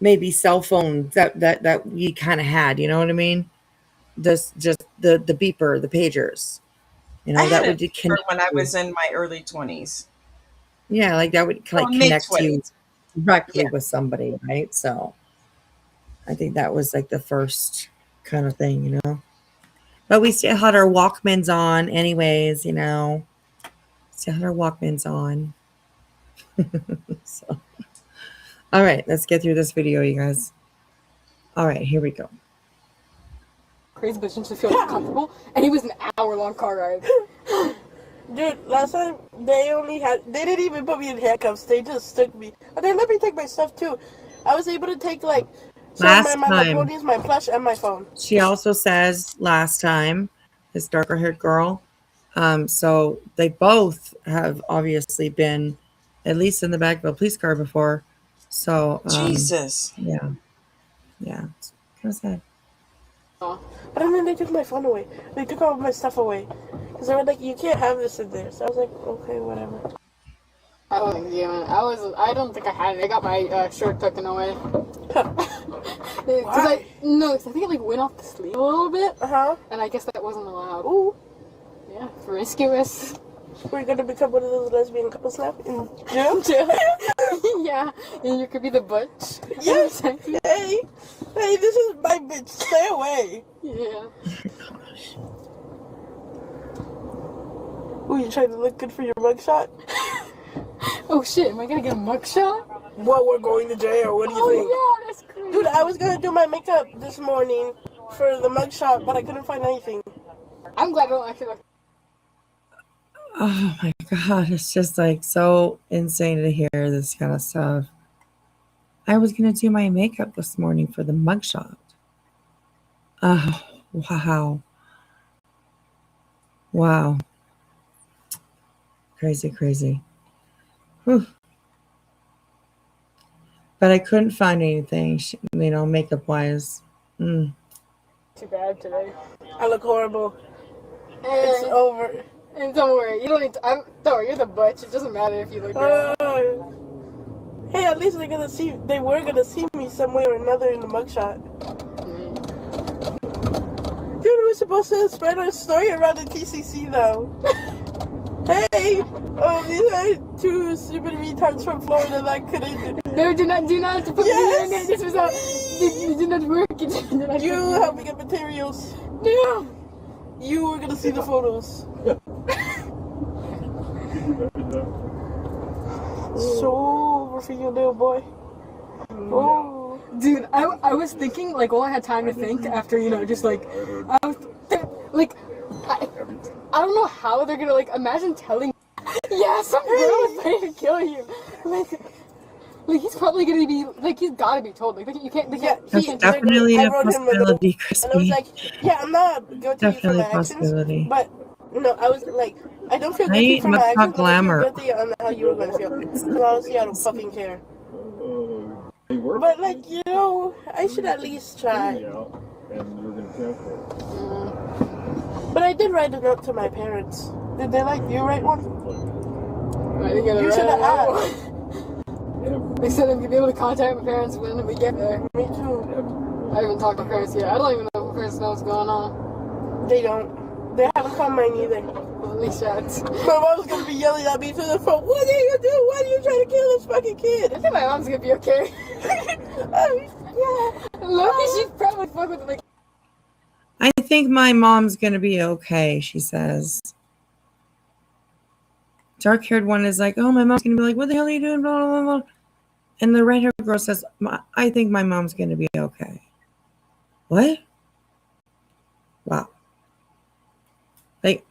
maybe cell phone that we kind of had. You know what I mean? Just the beeper, the pagers. I had That a would beeper connect when I you. was in my early 20s. Yeah, like that would Well, like mid connect you 20s. Yeah. directly with somebody, right? So I think that was like the first kind of thing. But we still had our Walkmans on, anyways. Still had our Walkmans on. So, all right, let's get through this video, you guys. All right, here we go. Crazy, but since I feel comfortable, and it was an hour-long car ride. Dude, last time they didn't even put me in handcuffs. They just stuck me. And they let me take my stuff too. I was able to take like some of Last my time, macaronis, my plush, and my phone. she also says last time, this darker haired girl. So they both have obviously been at least in the back of a police car before. So, Jesus. yeah, it's kind of sad. Oh. But then they took my phone away. They took all my stuff away. Because they were like, you can't have this in there. So I was like, okay, whatever. I wasn't doing. I don't think I had it. I got my shirt taken away. Why? Cause I think it like went off the sleeve a little bit, Uh-huh. and I guess that wasn't allowed. Ooh. Yeah, promiscuous. We're going to become one of those lesbian couples now in jail. Yeah, and you could be the butch. Yes. Hey, this is my bitch. Stay away. Yeah. Ooh, you trying to look good for your mugshot? Oh shit, am I gonna get a mugshot? Well, we're going to jail. What do you think? Oh yeah, that's crazy. Dude, I was going to do my makeup this morning for the mugshot, but I couldn't find anything. I'm glad I don't actually look. Oh my God, it's just like so insane to hear this kind of stuff. I was going to do my makeup this morning for the mugshot. Oh, wow. Wow. Crazy. Whew. But I couldn't find anything, makeup wise. Too bad today. I look horrible. It's over. And don't worry, you don't need to. Don't worry, you're the butch. It doesn't matter if you look bad. Hey, at least they were gonna see me some way or another in the mugshot. Dude, we're supposed to spread our story around the TCC though. Hey, these are two stupid retards from Florida that couldn't. No, do not put me in there. This was out. It did not work. You helped me get materials. No. You were gonna see the photos. So over for you, little boy. Oh, dude, I was thinking like all I had time to think after just like I was like I don't know how they're gonna like imagine telling. Yeah, some girl is ready to kill you. Like he's probably gonna be like he's gotta be told. Like you can't. That's definitely a possibility, Christy. And I was like, yeah, I'm not guilty for my possibility. actions, but no, I was like, I don't feel guilty for my actions, but I feel guilty on how you were gonna feel. Because honestly, I don't fucking care. But like, I should at least try. But I did write a note to my parents. Did they like you write one? I didn't get it. You should have asked. They said I'm gonna be able to contact my parents when we get there. Me too. I haven't talked to my parents yet. I don't even know if my parents know what's going on. They don't. They haven't called mine either. Well, at least that's. My mom's gonna be yelling at me through the phone. What are you doing? Why are you trying to kill this fucking kid? I think my mom's gonna be okay. Yeah. Loki, she'd probably fuck with like. I think my mom's gonna be okay, she says. Dark-haired one is like, oh, my mom's gonna be like, what the hell are you doing? Blah, blah, blah. And the red-haired girl says, I think my mom's gonna be okay. What? Wow. Like,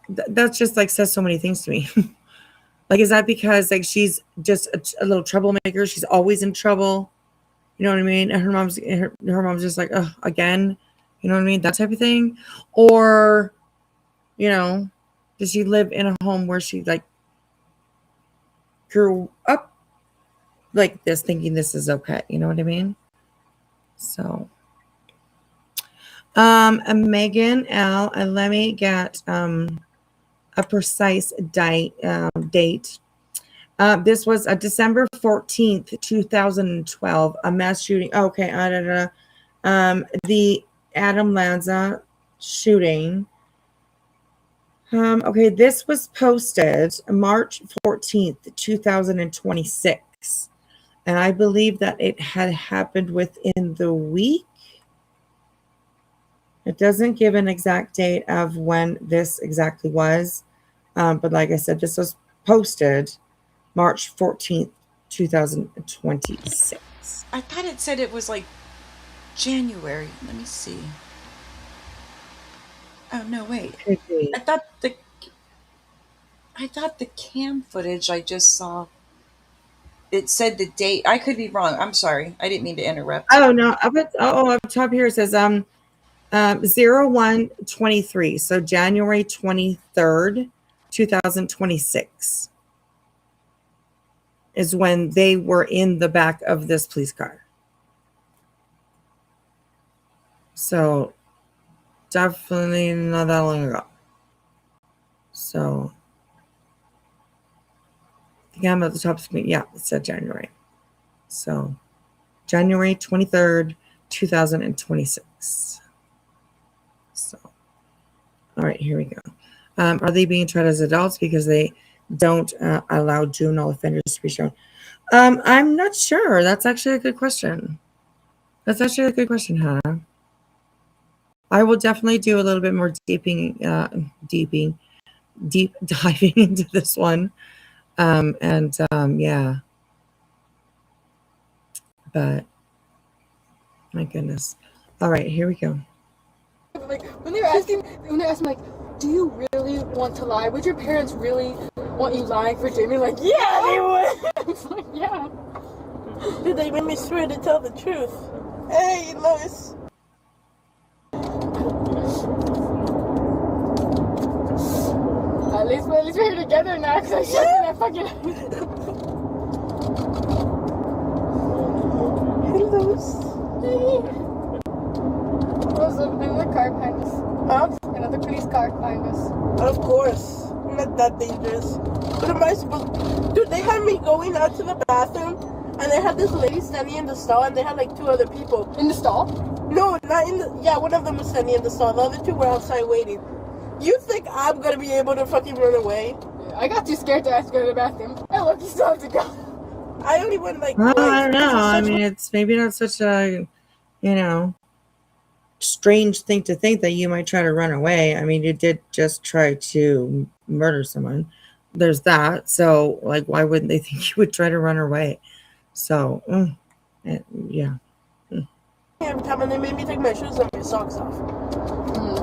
that's just like says so many things to me. Like, is that because like she's just a little troublemaker? She's always in trouble. You know what I mean? And her mom's just like, oh, again. You know what I mean? That type of thing. Or, does she live in a home where she like grew up like this, thinking this is okay? You know what I mean? So, Megan L. Let me get a precise date. This was December 14th, 2012, a mass shooting. Okay, the Adam Lanza shooting. Okay, this was posted March 14th, 2026. And I believe that it had happened within the week. It doesn't give an exact date of when this exactly was. But like I said, this was posted March 14th, 2026. I thought it said it was like January. Let me see. Oh no, wait. I thought the cam footage I just saw, it said the date. I could be wrong. I'm sorry. I didn't mean to interrupt. Oh no, up top here it says 01/23. So January 23rd, 2026 is when they were in the back of this police car. So definitely not that long ago. So I think I'm at the top screen. Yeah, it said January. So January 23rd, 2026. So, all right, here we go. Are they being tried as adults because they don't allow juvenile offenders to be shown? I'm not sure. That's actually a good question. Hannah. I will definitely do a little bit more deep diving into this one. Yeah. But my goodness. All right, here we go. Like when they're asking like, do you really want to lie? Would your parents really want you lying for Jamie? Like, yeah, they would. It's like, yeah. Did they make me swear to tell the truth? Hey, Lois. least we're here together now, because I shot in that fucking... There's another car behind us. Huh? Another police car behind us. Of course. I'm not that dangerous. What am I supposed to... Dude, they had me going out to the bathroom, and they had this lady standing in the stall, and they had like 2 other people. In the stall? No, not in the... Yeah, one of them was standing in the stall. The other 2 were outside waiting. You think I'm gonna be able to fucking run away? Yeah, I got too scared to ask to go to the bathroom. I look, you still have to go. I only went like... Well, twice. I don't know. I mean, it's maybe not such a, strange thing to think that you might try to run away. I mean, you did just try to murder someone. There's that. So, like, why wouldn't they think you would try to run away? So, yeah. Every time, and they made me take my shoes and my socks off.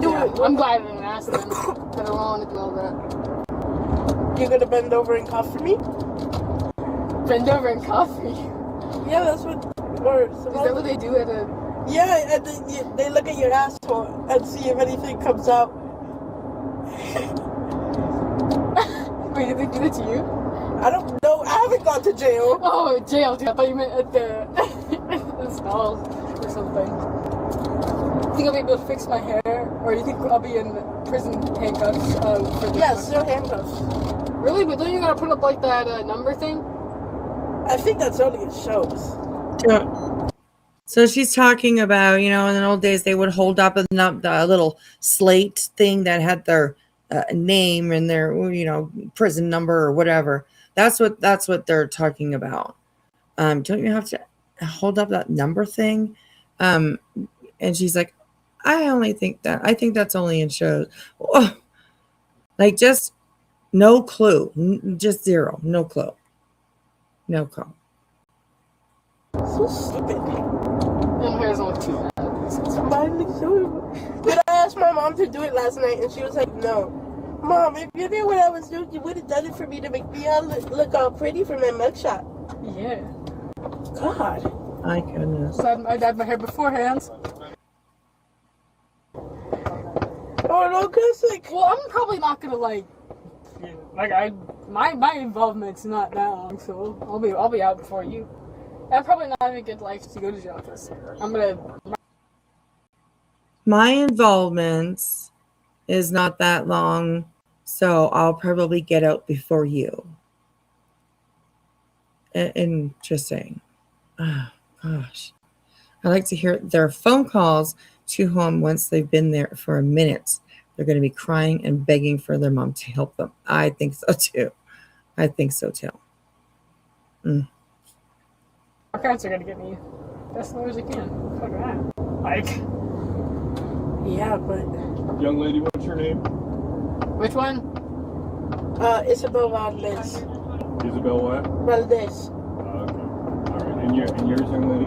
Dude, yeah, I'm glad I didn't ask them. Because I don't want to know that. You gonna bend over and cough for me? Bend over and coffee. Yeah, that's what... Or Is that what they do at a... Yeah, and then they look at your asshole and see if anything comes out. Wait, did they do that to you? I don't know. I haven't gone to jail. Oh, jail, dude. I thought you meant at the, the stalls or something. You think I'll be able to fix my hair? Or you think I'll be in prison handcuffs? For Yeah, still handcuffs. Really? But don't you gotta put up like that number thing? I think that's only in shows. So she's talking about, in the old days, they would hold up a little slate thing that had their name and their, prison number or whatever. That's what they're talking about. Don't you have to hold up that number thing? And she's like, I think that's only in shows. Oh, like, just no clue, just zero, no clue. No clue. So stupid. And hers look too bad. Mine looks so... But I asked my mom to do it last night, and she was like, no. Mom, if you knew what I was doing, you would have done it for me to make me look all pretty for my mugshot. Yeah. God. My goodness. So I dyed my hair beforehand. Oh, no, because, like... Well, I'm probably not gonna, my involvement's not that long, so I'll be out before you. I'm probably not having a good life to go to jail because I'm gonna... My involvement is not that long, so I'll probably get out before you. Interesting. Oh, gosh. I like to hear their phone calls to home once they've been there for a minute. They're going to be crying and begging for their mom to help them. I think so, too. My parents are gonna get me best lawyers they can. Fuck that. Like... Yeah, but... Young lady, what's your name? Which one? Isabel Valdez. Isabel what? Valdez. Okay. Alright, and yours, young lady?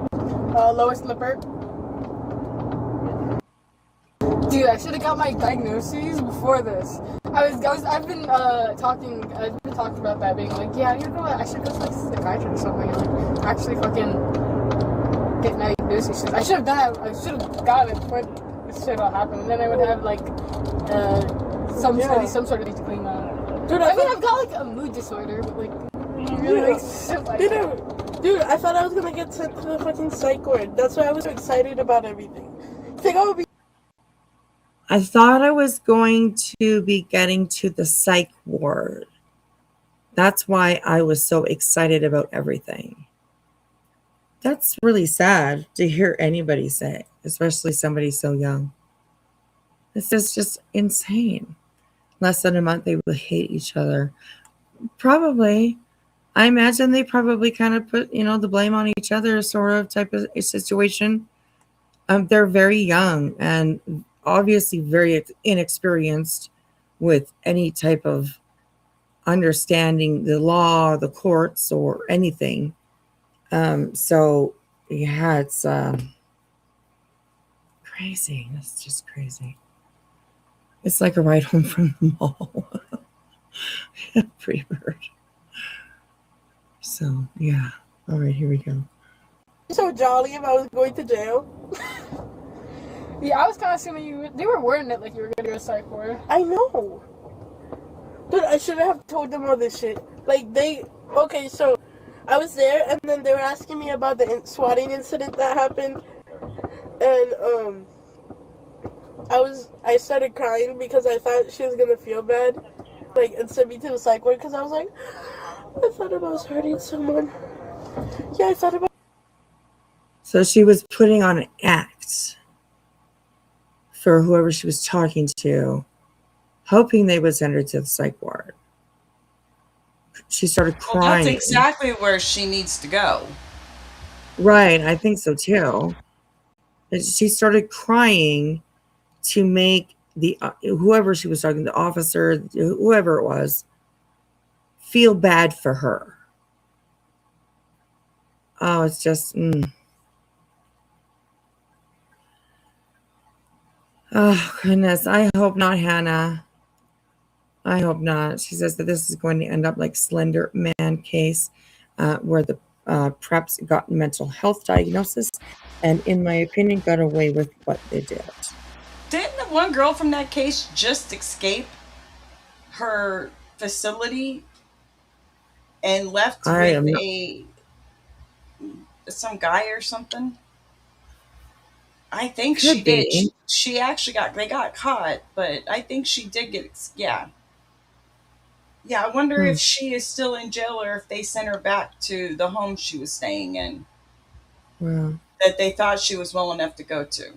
Lois Lippert. Dude, I should have got my diagnoses before this. I've been talking about that, being like, yeah, I should go to like a psychiatrist or something, and like actually fucking get my diagnoses. I should have done that. I should have got it before this shit all happened, and then I would have like some sort of need to clean that. Dude, I've got like a mood disorder, but like really like shit like that. Dude, I thought I was gonna get sent to the fucking psych ward. That's why I was so excited about everything. I thought I was going to be getting to the psych ward. That's why I was so excited about everything. That's really sad to hear anybody say, especially somebody so young. This is just insane. Less than a month, they would hate each other. Probably. I imagine they probably kind of put, the blame on each other, sort of type of a situation. They're very young and obviously very inexperienced with any type of understanding the law, the courts, or anything. So yeah, it's crazy. It's just crazy. It's like a ride home from the mall. Pretty bird. So yeah. All right, here we go. So jolly if I was going to jail. Yeah, I was kind of assuming they were wording it like you were going to go to psych ward. I know. But I shouldn't have told them all this shit. Like, okay, so I was there, and then they were asking me about the swatting incident that happened, and, I started crying because I thought she was gonna feel bad, like, and send me to the psych ward, because I was like, I thought about was hurting someone. Yeah, I thought about. So she was putting on an act for whoever she was talking to, hoping they would send her to the psych ward. She started Well, crying. that's exactly where she needs to go. Right, I think so too. She started crying to make the whoever she was talking, the officer, whoever it was, feel bad for her. Oh, it's just. Oh, goodness. I hope not, Hannah. I hope not. She says that this is going to end up like Slender Man case, where the preps got mental health diagnosis and, in my opinion, got away with what they did. Didn't the one girl from that case just escape her facility and left with some guy or something? I think she did. She actually they got caught, but I think she did yeah. Yeah, I wonder if she is still in jail or if they sent her back to the home she was staying in. Wow. That they thought she was well enough to go to.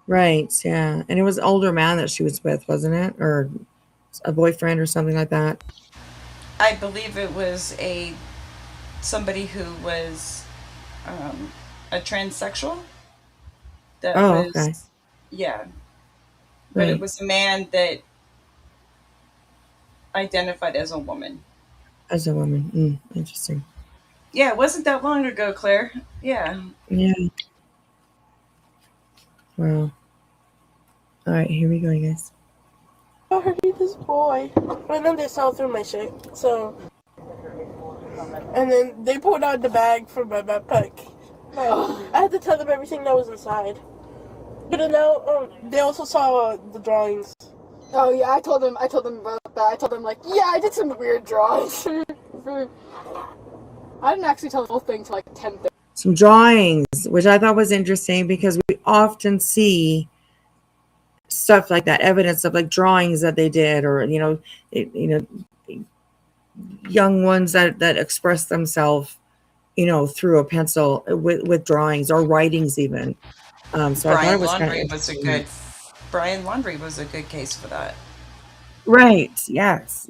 Right, yeah. And it was an older man that she was with, wasn't it? Or a boyfriend or something like that? I believe it was somebody who was a transsexual. Okay. Yeah. But it was a man that identified as a woman. As a woman. Interesting. Yeah, it wasn't that long ago, Claire. Yeah. Yeah. Wow. All right, here we go, you guys. I heard this boy. And then they saw through my shit. So. And then they pulled out the bag from my backpack. I had to tell them everything that was inside. But now, they also saw the drawings. Oh yeah, I told them about that. I told them like, yeah, I did some weird drawings. I didn't actually tell the whole thing till like 10:30. Some drawings, which I thought was interesting because we often see stuff like that, evidence of like drawings that they did, or young ones that express themselves, through a pencil with drawings or writings even. So I thought it was kind of interesting. Brian Laundrie was a good case for that. Right. Yes.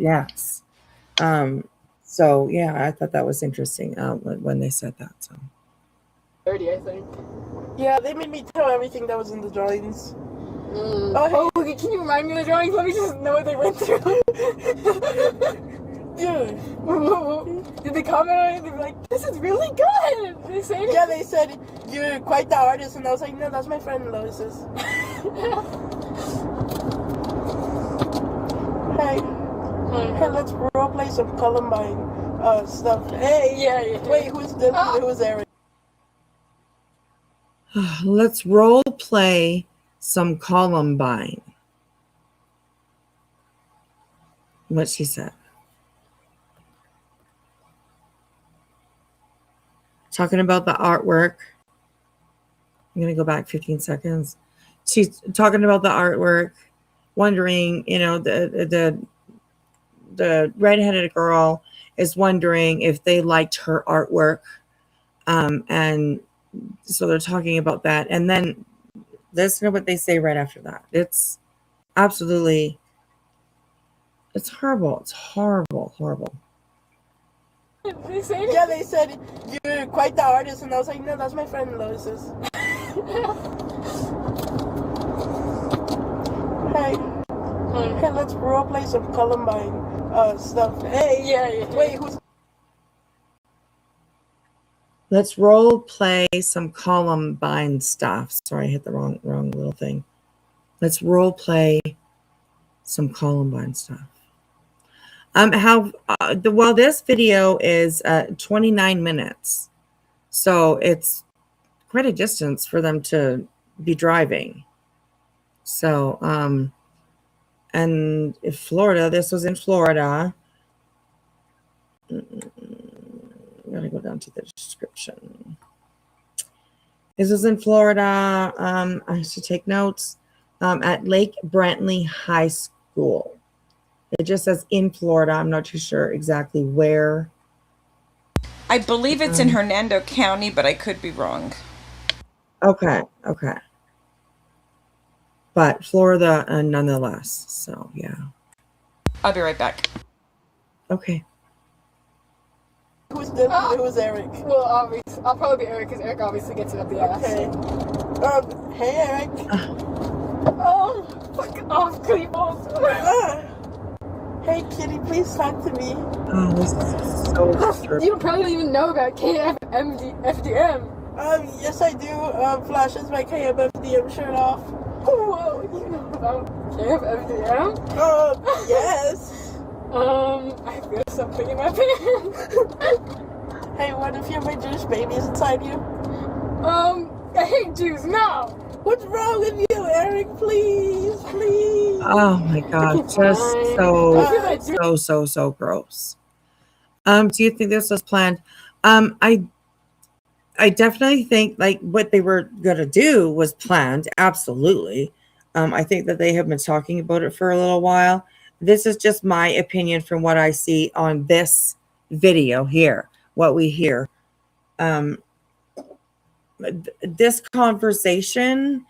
So yeah, I thought that was interesting when they said that. So 30, I think. Yeah, they made me tell everything that was in the drawings. Oh, can you remind me of the drawings? Let me just know what they went through. Dude. Did they comment on it? They were like, this is really good. Did they say anything? Yeah, they said, you're quite the artist. And I was like, no, that's my friend Lois's. Hey, let's roleplay some Columbine stuff. Hey, yeah. Wait, who's Eric? Let's role play some Columbine. What she said. Talking about the artwork. I'm going to go back 15 seconds. She's talking about the artwork, wondering, the redheaded girl is wondering if they liked her artwork. And so they're talking about that. And then listen to what they say right after that. It's absolutely, it's horrible. It's horrible. Did they say anything? Yeah, they said, you're quite the artist. And I was like, no, that's my friend Lois's. Hey, let's roleplay some Columbine stuff. Hey, yeah. Wait, who's... Let's role play some Columbine stuff. Sorry, I hit the wrong little thing. Let's role play some Columbine stuff. This video is 29 minutes, so it's quite a distance for them to be driving. So, And in Florida, this was in Florida. I'm going to go down to the description. This was in Florida. I should take notes. At Lake Brantley High School. It just says in Florida. I'm not too sure exactly where. I believe it's in Hernando County, but I could be wrong. Okay. But Florida, nonetheless. So, yeah. I'll be right back. Okay. Who's Dylan? Who's Eric? Well, obviously, I'll probably be Eric because Eric obviously gets it up the ass. Okay. Hey, Eric. Oh, fuck off, Cleveland. Hey, kitty, please talk to me. Oh, this is so disturbing. You probably don't even know about KFMDM. Yes, I do. Flash is my KFMDM shirt off. Whoa, you know about KFMDM? Yes. I feel something in my pants. Hey, what if you have my Jewish babies inside you? I hate Jews now. What's wrong with you, Eric? Please. Oh my God, just so gross. Do you think this was planned? I definitely think like what they were gonna do was planned. Absolutely. I think that they have been talking about it for a little while. This is just my opinion from what I see on this video here, what we hear. This conversation,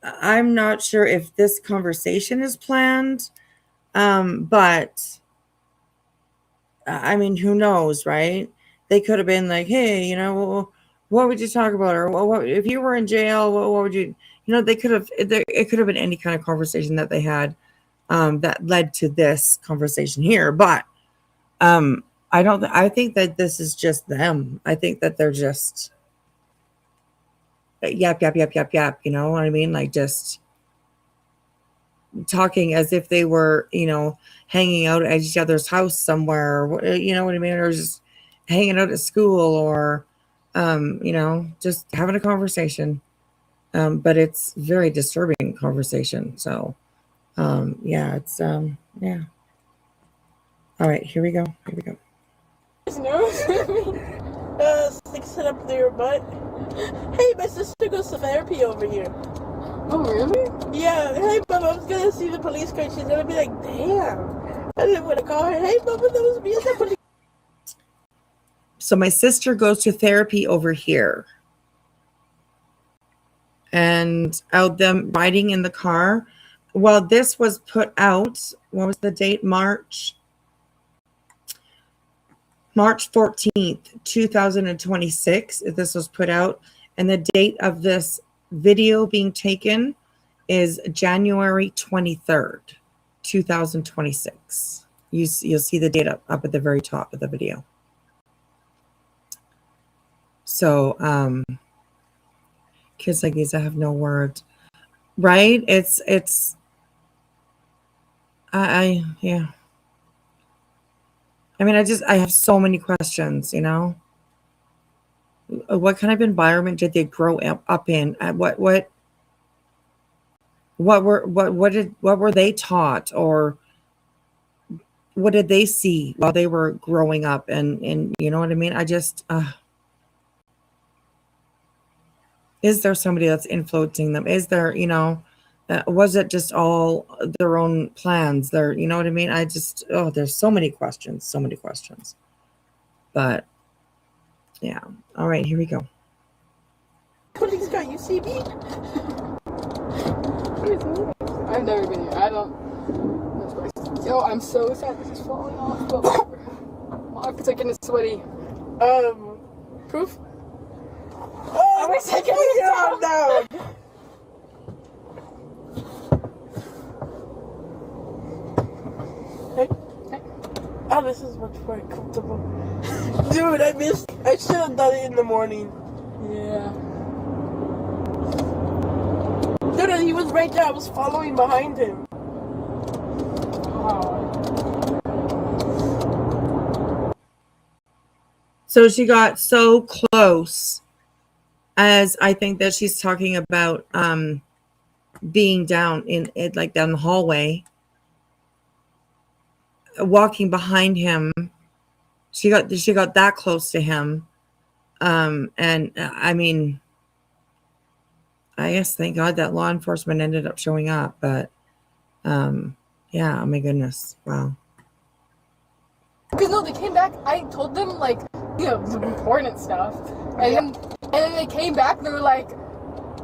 I'm not sure if this conversation is planned, but I mean, who knows, right? They could have been like, hey, you know, what would you talk about? Or what if you were in jail, what would you, you know, they could have, it could have been any kind of conversation that they had that led to this conversation here. But I think that this is just them. I think that they're just yap. You know what I mean? Like just talking as if they were, you know, hanging out at each other's house somewhere, you know what I mean? Or just hanging out at school or, you know, just having a conversation. But it's very disturbing conversation. So, yeah, it's, yeah. All right, here we go. Sticks it up to your butt. Hey, my sister goes to therapy over here. Oh, really? Yeah. Hey, Mama, I was gonna see the police car. She's gonna be like, damn. I didn't want to call her. Hey, Mama, that was me at the police. So my sister goes to therapy over here. And out them riding in the car. Well, this was put out. What was the date? March 14th, 2026. This was put out. And the date of this video being taken is January 23rd, 2026. You'll see the date up at the very top of the video. So, kids like these, I have no words, right? Yeah. I mean, I have so many questions, you know. What kind of environment did they grow up in? What were they taught, or what did they see while they were growing up? And you know what I mean? I just, is there somebody that's influencing them? Is there, you know, was it just all their own plans? You know what I mean? There's so many questions. But yeah. All right, here we go. Police car, you see me? I've never been here. I don't. Yo, I'm so sad this is falling off. But it's like getting sweaty. Proof? I wish I could down. Hey. Oh, this is much more comfortable. Dude, I should have done it in the morning. Yeah. Dude, he was right there. I was following behind him. So she got so close, as I think that she's talking about being down in it, like down the hallway, walking behind him. She got that close to him. And I mean, I guess thank God that law enforcement ended up showing up, but yeah, oh my goodness. Wow. Because no, they came back. I told them like, you know, the important stuff, and then they came back. And they were like,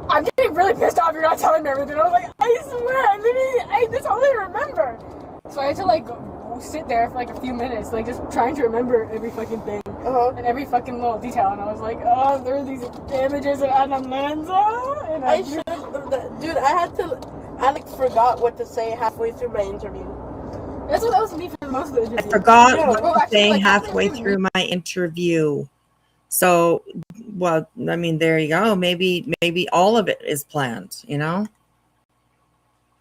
"I'm getting really pissed off. You're not telling me everything." I was like, "I swear, that's all I remember." So I had to like sit there for like a few minutes, like just trying to remember every fucking thing and every fucking little detail. And I was like, "Oh, there are these damages at Anamanza." And I should, dude. I like forgot what to say halfway through my interview. That was me for most of the interview. I forgot what to say halfway through my interview. So, well, I mean, there you go. Maybe all of it is planned, you know?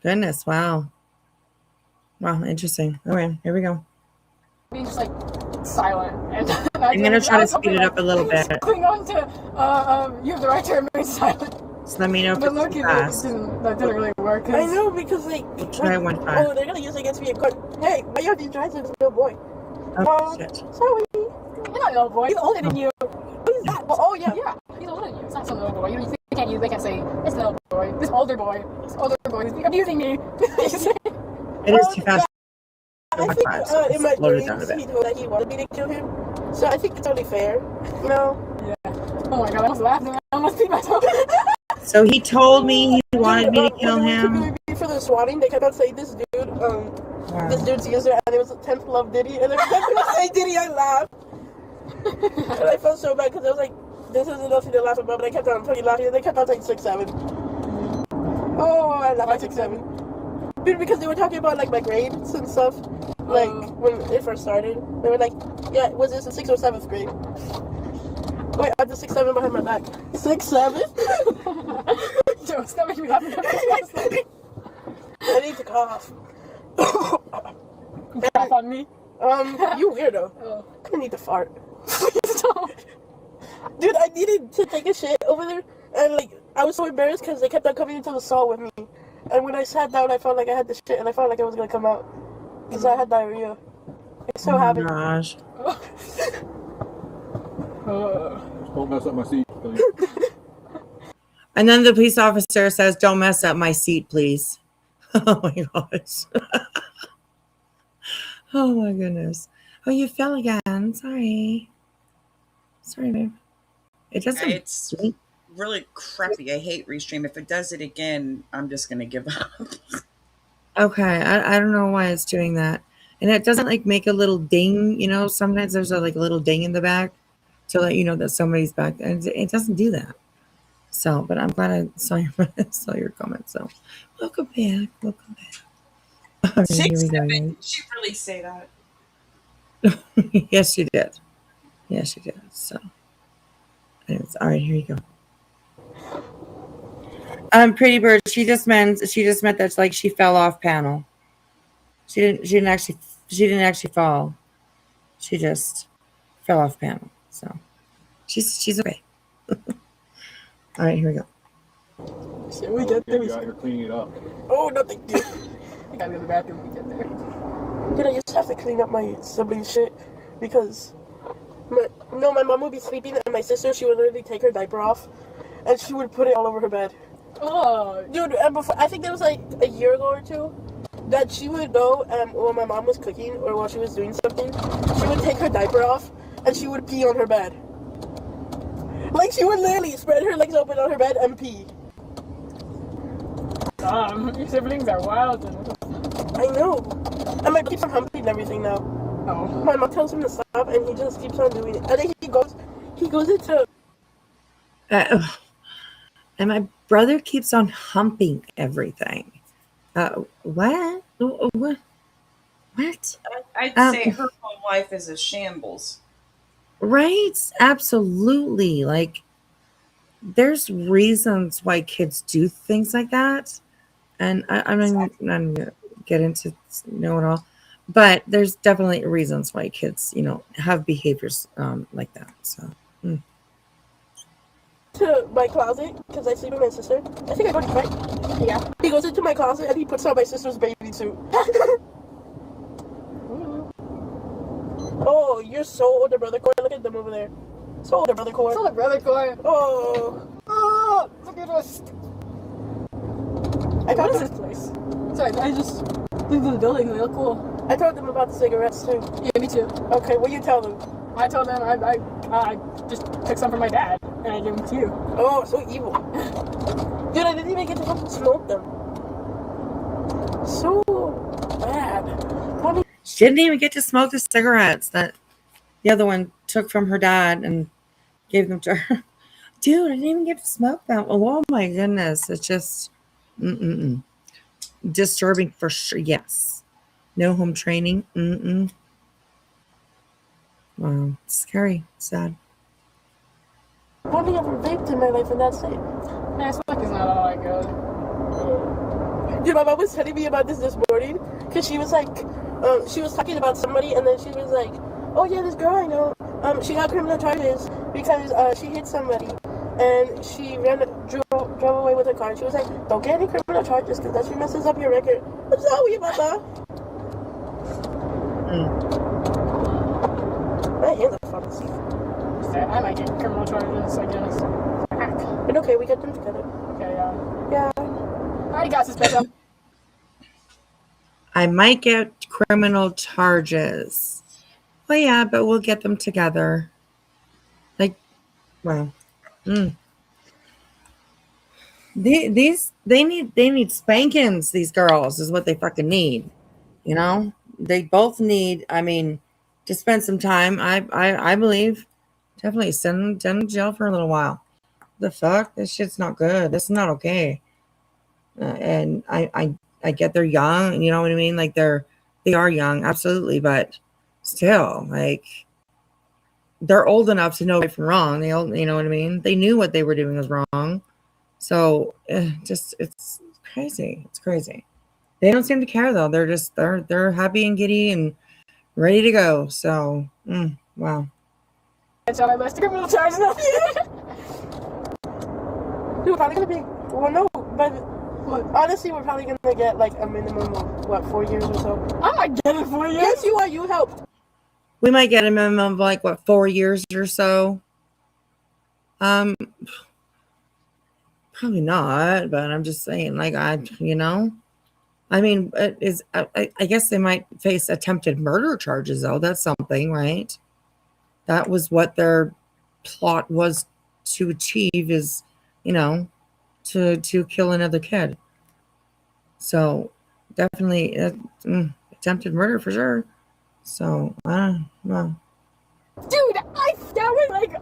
Goodness, wow. Wow, interesting. Okay, here we go. Being just like silent. And I'm going to try to speed it up a little bit. Cling on to, you have the right to remain silent. So let me know if But it's too fast. that didn't really work. I know, because like, Try one time. oh, they're gonna use it against me in court. Hey, why you have drive this little boy? Oh, shit. Sorry. You're not a little boy. He's older than you. What is that? Well, oh yeah. Yeah, he's older than you. It's not some little boy. You know, they can't say it's a little boy. This older boy is abusing me. It is too fast. I think in my dreams he told that he wanted me to kill him, so I think it's only fair, you know. Yeah. Oh my god, I was laughing. I almost beat myself. So he told me he wanted me to kill him. For the swatting, they kept on saying this dude, this dude's user, and it was 10th Love Diddy, and every time they say Diddy, I laughed. And I felt so bad because I was like, this isn't nothing to laugh about, but I kept on fucking laughing, and they kept on saying 6'7". Oh, I laughed at 6'7". Dude, because they were talking about like my grades and stuff, like when it first started. They were like, yeah, was this in 6th or 7th grade? Wait, I did 6'7" behind my back. 6'7"? Joe, stop making me laugh. I need to cough. Cough on me. You weirdo. Oh. I need to fart. Please don't. Dude, I needed to take a shit over there, and like, I was so embarrassed because they kept on coming into the stall with me. And when I sat down, I felt like I had the shit, and I felt like it was gonna come out. Because I had diarrhea. I'm so happy. Gosh. Don't mess up my seat, please. And then the police officer says, "Don't mess up my seat, please." Oh my gosh. Oh my goodness. Oh, you fell again. Sorry, babe. It doesn't. It's really crappy. I hate Restream. If it does it again, I'm just gonna give up. Okay, I don't know why it's doing that, and it doesn't like make a little ding. You know, sometimes there's a little ding in the back to let you know that somebody's back, and it doesn't do that. So, but I'm glad I saw your comment. So, welcome back. All right, 6'7". Did she really say that? Yes, she did. So, anyways, all right, here you go. Pretty Bird. She just meant that like she fell off panel. She didn't actually fall. She just fell off panel. So she's okay. All right, here we go. So we get there. You got her cleaning it up. Oh, nothing, dude. I gotta go to the bathroom when we get there. Dude, I just have to clean up my siblings' shit because my mom would be sleeping and my sister, she would literally take her diaper off and she would put it all over her bed. Oh, dude, and before, I think it was like a year ago or two that she would go when my mom was cooking or while she was doing something, she would take her diaper off and she would pee on her bed. Like she would literally spread her legs open on her bed and pee. your siblings are wild. I know. And my keeps on humping everything now. Oh. My mom tells him to stop and he just keeps on doing it. And then he goes into and my brother keeps on humping everything. What? What? I'd say her whole life is a shambles. Right? Absolutely. Like, there's reasons why kids do things like that. And I'm not going to get into it all. But there's definitely reasons why kids, have behaviors like that. So. To my closet because I sleep with my sister. I think I told you, right? Yeah. He goes into my closet and he puts on my sister's bathing suit. Oh, you're so older brother Corey. Look at them over there. So older brother Corey. So the brother Corey. Oh. Oh, look at us. I What told is them. this place? Sorry, I just looked at the building. They look cool. I told them about the cigarettes too. Yeah, me too. Okay, what you tell them? I told them I just took some from my dad and I gave them to you. Oh, so evil. Dude, I didn't even get to fucking smoke them. So bad. Mommy. She didn't even get to smoke the cigarettes that the other one took from her dad and gave them to her. Dude, I didn't even get to smoke them. Oh my goodness. It's just disturbing for sure. Yes. No home training. Wow. Scary. Sad. I've only ever vaped in my life, and that's it. Yeah, smoke is not all I go. Dude, my mom was telling me about this morning, because she was like, she was talking about somebody, and then she was like, oh yeah, this girl I know, she got criminal charges because she hit somebody, and she drove away with her car, and she was like, don't get any criminal charges, because that shit messes up your record. I'm sorry, mama. My hands are fucking sick. I might get criminal charges, I guess. But okay, we get them together. Okay, yeah. Yeah. I already got suspended. I might get criminal charges. Well, yeah, but we'll get them together. Like, wow. They need spankings. These girls is what they fucking need. You know, they both need. I mean, to spend some time. I believe definitely send them to jail for a little while. The fuck, this shit's not good. This is not okay. And I get they're young. You know what I mean? Like they are young, absolutely, but still, like they're old enough to know right from wrong. You know what I mean? They knew what they were doing was wrong. So it's crazy. It's crazy. They don't seem to care though. They're happy and giddy and ready to go. So wow. It's on my list of criminal charges now. Dude, we're probably gonna be. Well, no, but honestly, we're probably gonna get like a minimum of what, 4 years or so. I might get it 4 years. Yes, you are. You helped. We might get a minimum of like what 4 years or so. Probably not, but I'm just saying, like I mean, it is. I guess they might face attempted murder charges, though. That's something, right? That was what their plot was to achieve, is, to kill another kid. So definitely attempted murder for sure. So well. Dude, that was like,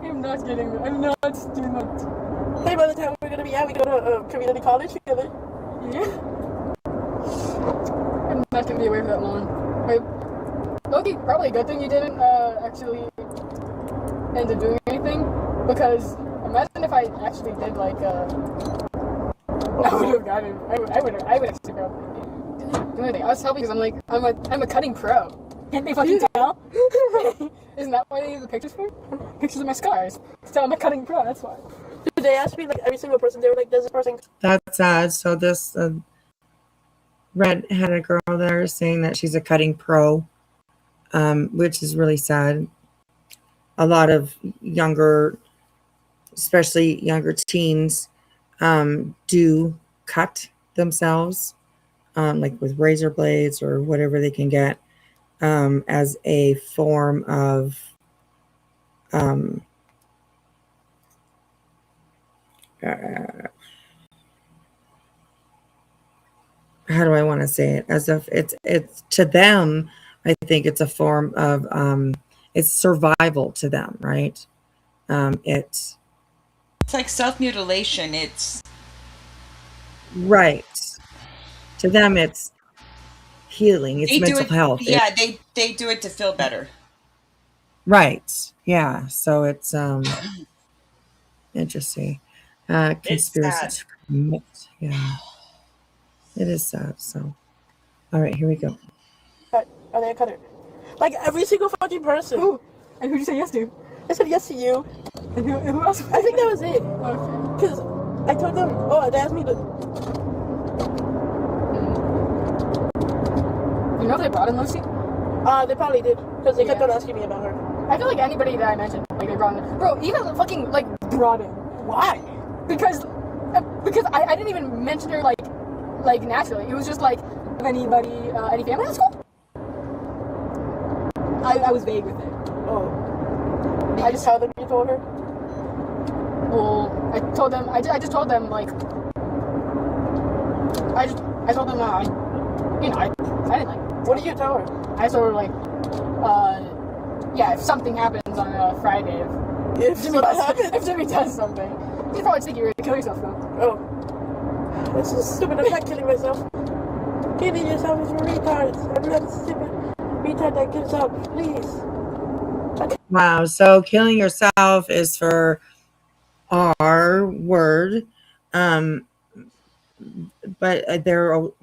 I'm not kidding. I'm not doing that. Hey, by the time we're gonna be out, we go to community college together. Yeah. I'm not gonna be away for that long. Wait, Loki, probably a good thing you didn't actually end up doing anything, because imagine if I actually did like I would have gotten. I would actually do anything. I was helping because I'm a cutting pro. Can't they fucking tell? Isn't that why they use the pictures for? Pictures of my scars. So I'm a cutting pro. That's why. Dude, they asked me like every single person. They were like, "Does this person?" That's sad. So this Red had a girl there saying that she's a cutting pro, which is really sad. A lot of younger, especially younger teens, do cut themselves, like with razor blades or whatever they can get, as a form of how do I want to say it? As if it's to them, I think it's a form of it's survival to them, right? It's like self-mutilation. It's right. To them, it's healing. It's mental health. Yeah, they do it to feel better. Right. Yeah. So it's interesting. Conspiracy. Yeah. It is sad. So, all right, here we go. Are they a cutter? Like every single fucking person. Ooh. And who'd you say yes to? I said yes to you. And who else? I think that was it. Okay. Because I told them, they asked me to. You know if they brought in Lucy? They probably did, because they kept on asking me about her. I feel like anybody that I mentioned, like, they brought in. Bro, even fucking, like, brought in. Why? Because I didn't even mention her, like naturally. It was just like, anybody, any family at school? I was vague with it. Oh. I just tell them you told her? Well, I told them, I just told them, like, I told them, I didn't like. What did you tell her? I told her, like, yeah, if something happens on a Friday, if Jimmy does something, he's probably thinking you're gonna kill yourself, though. Oh. This is stupid. I'm not killing myself. Killing yourself is for retards. I'm not a stupid retard that kills up. Please. Wow. So killing yourself is for our word. But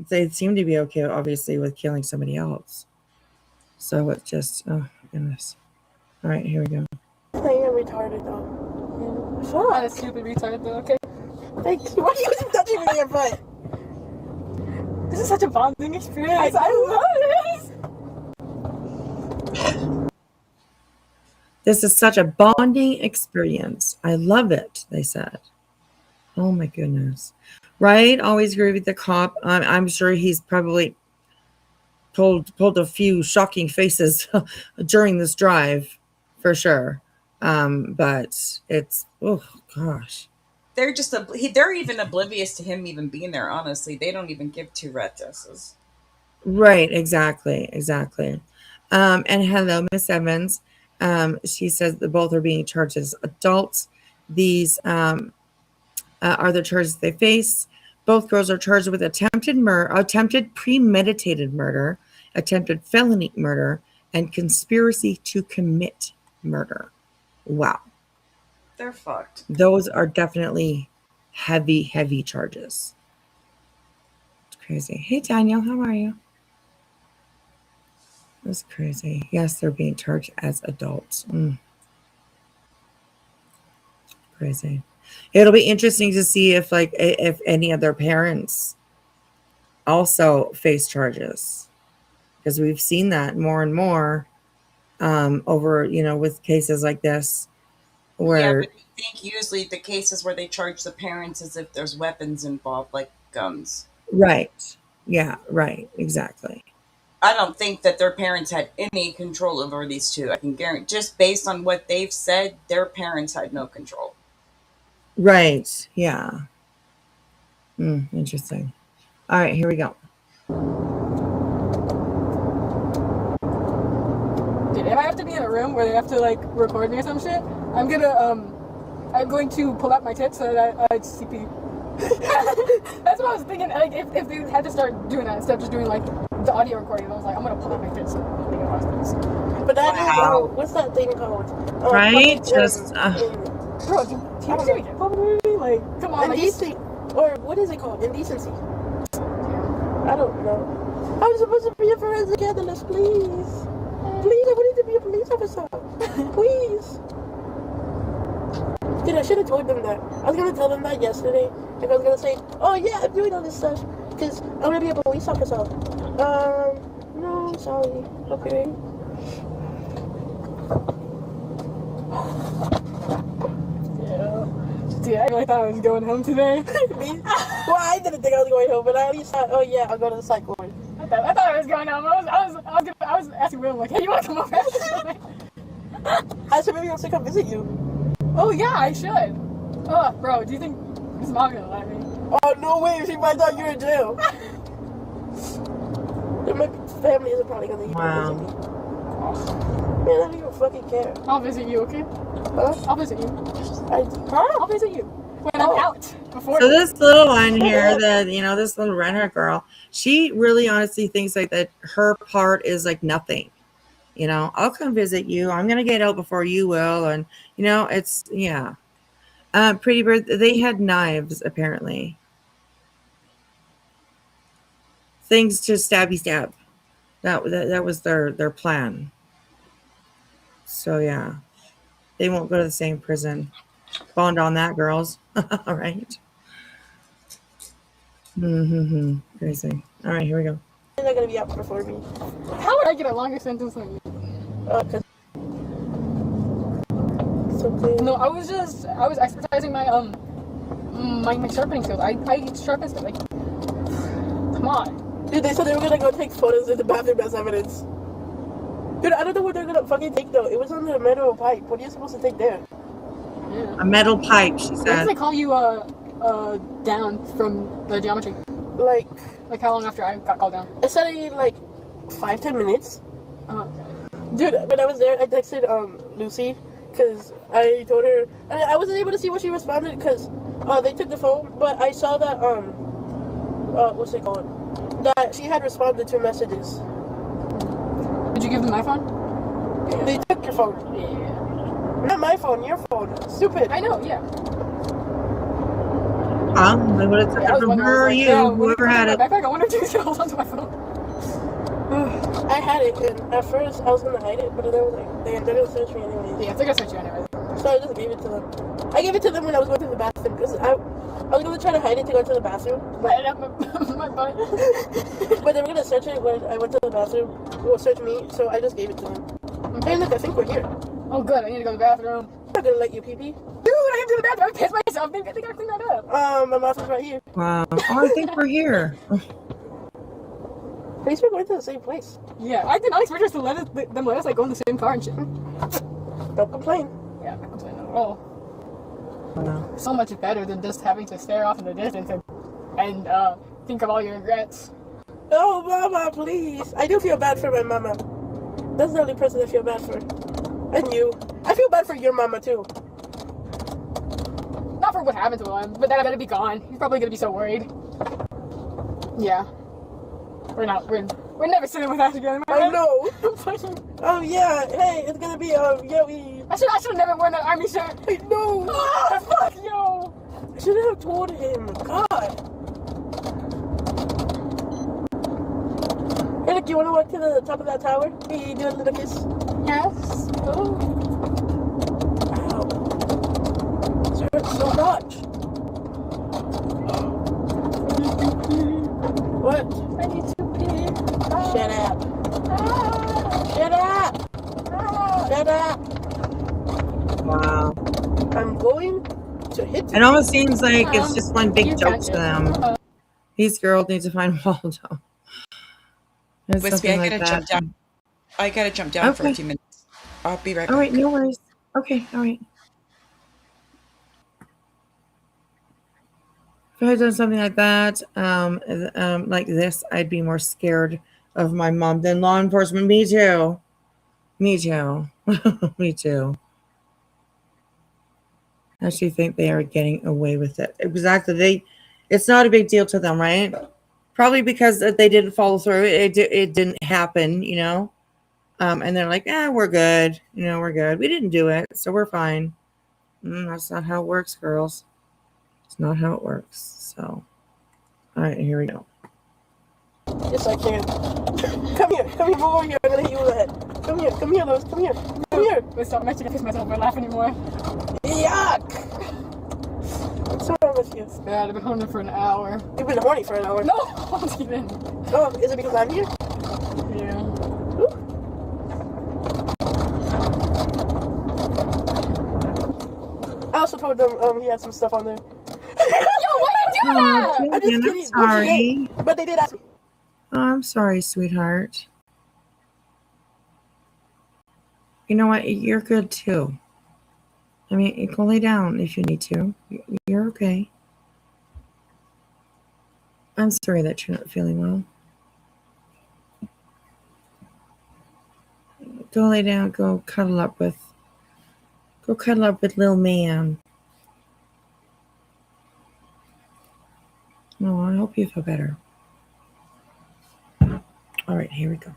they seem to be okay, obviously, with killing somebody else. So it's just, oh goodness. All right, here we go. I am retarded though. Sure. Not a stupid retard though, okay? Thank you. Why are you touching me in your butt? This is such a bonding experience. I love this. This is such a bonding experience. I love it, they said. Oh my goodness. Right? Always agree with the cop. I'm sure he's probably pulled a few shocking faces during this drive, for sure. But it's, oh gosh. They're just they're even oblivious to him even being there. Honestly, they don't even give two rats. Right, exactly. And hello, Miss Evans. She says that both are being charged as adults. These are the charges they face. Both girls are charged with attempted premeditated murder, attempted felony murder, and conspiracy to commit murder. Wow. They're fucked. Those are definitely heavy charges. It's crazy. Hey, Daniel, how are you? That's crazy. Yes, they're being charged as adults. Crazy. It'll be interesting to see if any of their parents also face charges, because we've seen that more and more over, with cases like this where. Yeah, but I think usually the cases where they charge the parents is if there's weapons involved, like guns. Right. Yeah, right. Exactly. I don't think that their parents had any control over these two. I can guarantee, just based on what they've said, their parents had no control. Right. Yeah. Interesting. All right, here we go. Dude, if I have to be in a room where they have to record me or some shit, I'm going to pull out my tits so that I'd CP. That's what I was thinking. Like, if they had to start doing that instead of just doing the audio recording, I was like, I'm gonna pull out my tits so they can watch this. But that is what's that thing called? Right? Just bro, do you see me? Come on, indecent, or what is it called? Indecency. I don't know. I'm supposed to be a forensic analyst, please. Please, I need to be a police officer. Please. Dude, I should have told them that. I was gonna tell them that yesterday. Like, I was gonna say, oh yeah, I'm doing all this stuff because I'm gonna be a police officer. No, I'm sorry. Okay. Dude, I really thought I was going home today. Well, I didn't think I was going home, but I at least thought, oh yeah, I'll go to the psych ward. I thought I was going home. I was asking Will, like, hey, you want to come over? I said maybe I'll still come visit you. Oh yeah, I should. Oh, bro, do you think his mom gonna let me? Oh no way! She might thought you were in jail. My family isn't probably gonna even visit me. Man, I don't even fucking care. I'll visit you, okay? Huh? I'll visit you. I'll visit you when I'm out. Before. So this little one here, this little redhead girl, she really honestly thinks that her part is nothing. I'll come visit you. I'm gonna get out before you will, and it's yeah. Pretty Bird, they had knives apparently. Things to stabby stab. That was their plan. So yeah, they won't go to the same prison. Bond on that, girls. All right. Crazy. All right, here we go. You're not gonna be out before me. How would I get a longer sentence than you? Cause something. No, I was exercising my my sharpening skills. I sharpen stuff. Like, come on. Dude, they said they were gonna go take photos in the bathroom as evidence. Dude, I don't know what they're gonna fucking take though. It was on the metal pipe. What are you supposed to take there? Yeah. A metal pipe, she What if said. they call you down from the geometry? Like how long after I got called down? I said it like 5-10 minutes. Okay. Dude, when I was there, I texted Lucy because I told her I wasn't able to see what she responded because they took the phone, but I saw that what's it called? That she had responded to messages. Did you give them my phone? Yeah. They took your phone. Yeah. Not my phone, your phone. Stupid. I know. Yeah. They would have took it from her or you, whoever had it. Backpack, I wonder if you should hold on to my phone. I had it, and at first I was gonna hide it, but then I was like, damn, they're gonna search me anyway. Yeah, they're gonna search you anyway. So I just gave it to them. I gave it to them when I was going to the bathroom because I was gonna try to hide it to go to the bathroom, Right up my butt. but they were gonna search it when I went to the bathroom. Well, search me, so I just gave it to them. Hey, look, I think we're here. Oh, good. I need to go to the bathroom. I'm not gonna let you pee-pee. Dude, I have to the bathroom. I pissed myself. I think I cleaned that up. My mouth is right here. Wow. Oh, I think we're here. At least we're going to the same place. Yeah, I did not expect us to let us like go in the same car and shit. Don't complain. Yeah, I complain at all. Wow. So much better than just having to stare off in the distance and think of all your regrets. Oh, mama, please. I do feel bad for my mama. That's the only person I feel bad for. And you. I feel bad for your mama, too. Not for what happened to him, but then I better be gone. He's probably gonna be so worried. Yeah. We're never sitting with that together. I know. Oh, yeah. Hey, it's gonna be, yeah, we... I should have never worn that army shirt. I know. Ah, fuck yo. I should have told him. God. Hey, look, you want to walk to the top of that tower? We do a little kiss. Yes. Oh. Ow. This hurts so much. What? I need to pee. Shut up. Shut up. Shut up. Wow. I'm going to hit you. It almost seems like it's just one big You joke catch to it. them. These girls need to find Waldo. There's Wispy, something I like gotta that. jump down. I gotta jump down for a Okay. few minutes. I'll be right back. All right, no worries. Okay, all right. If I had done something like that, like this, I'd be more scared of my mom than law enforcement. Me too. Me too. Me too. I actually think they are getting away with it. Exactly. It's not a big deal to them, right? Probably because they didn't follow through. It didn't happen, you know? And they're like, we're good. You know, we're good. We didn't do it, so we're fine. That's not how it works, girls. It's not how it works. So, all right, here we go. Yes, I can. Come here, move over here. I'm gonna hit you in the head. Come here, Lois. Come here. Let's stop. I'm actually gonna piss myself if I laugh anymore. Yuck! What's wrong with you? Yeah, I've been horny for an hour. You've been horny for an hour. No, not even. Oh, is it because I'm here? Yeah. I also told them he had some stuff on there. Yo, why you do that? I'm just kidding. I'm sorry. But they did ask me. Oh, I'm sorry, sweetheart. You know what? You're good too. I mean, you can lay down if you need to. You're okay. I'm sorry that you're not feeling well. Go lay down. Go cuddle up with little man. Oh, I hope you feel better. All right, here we go.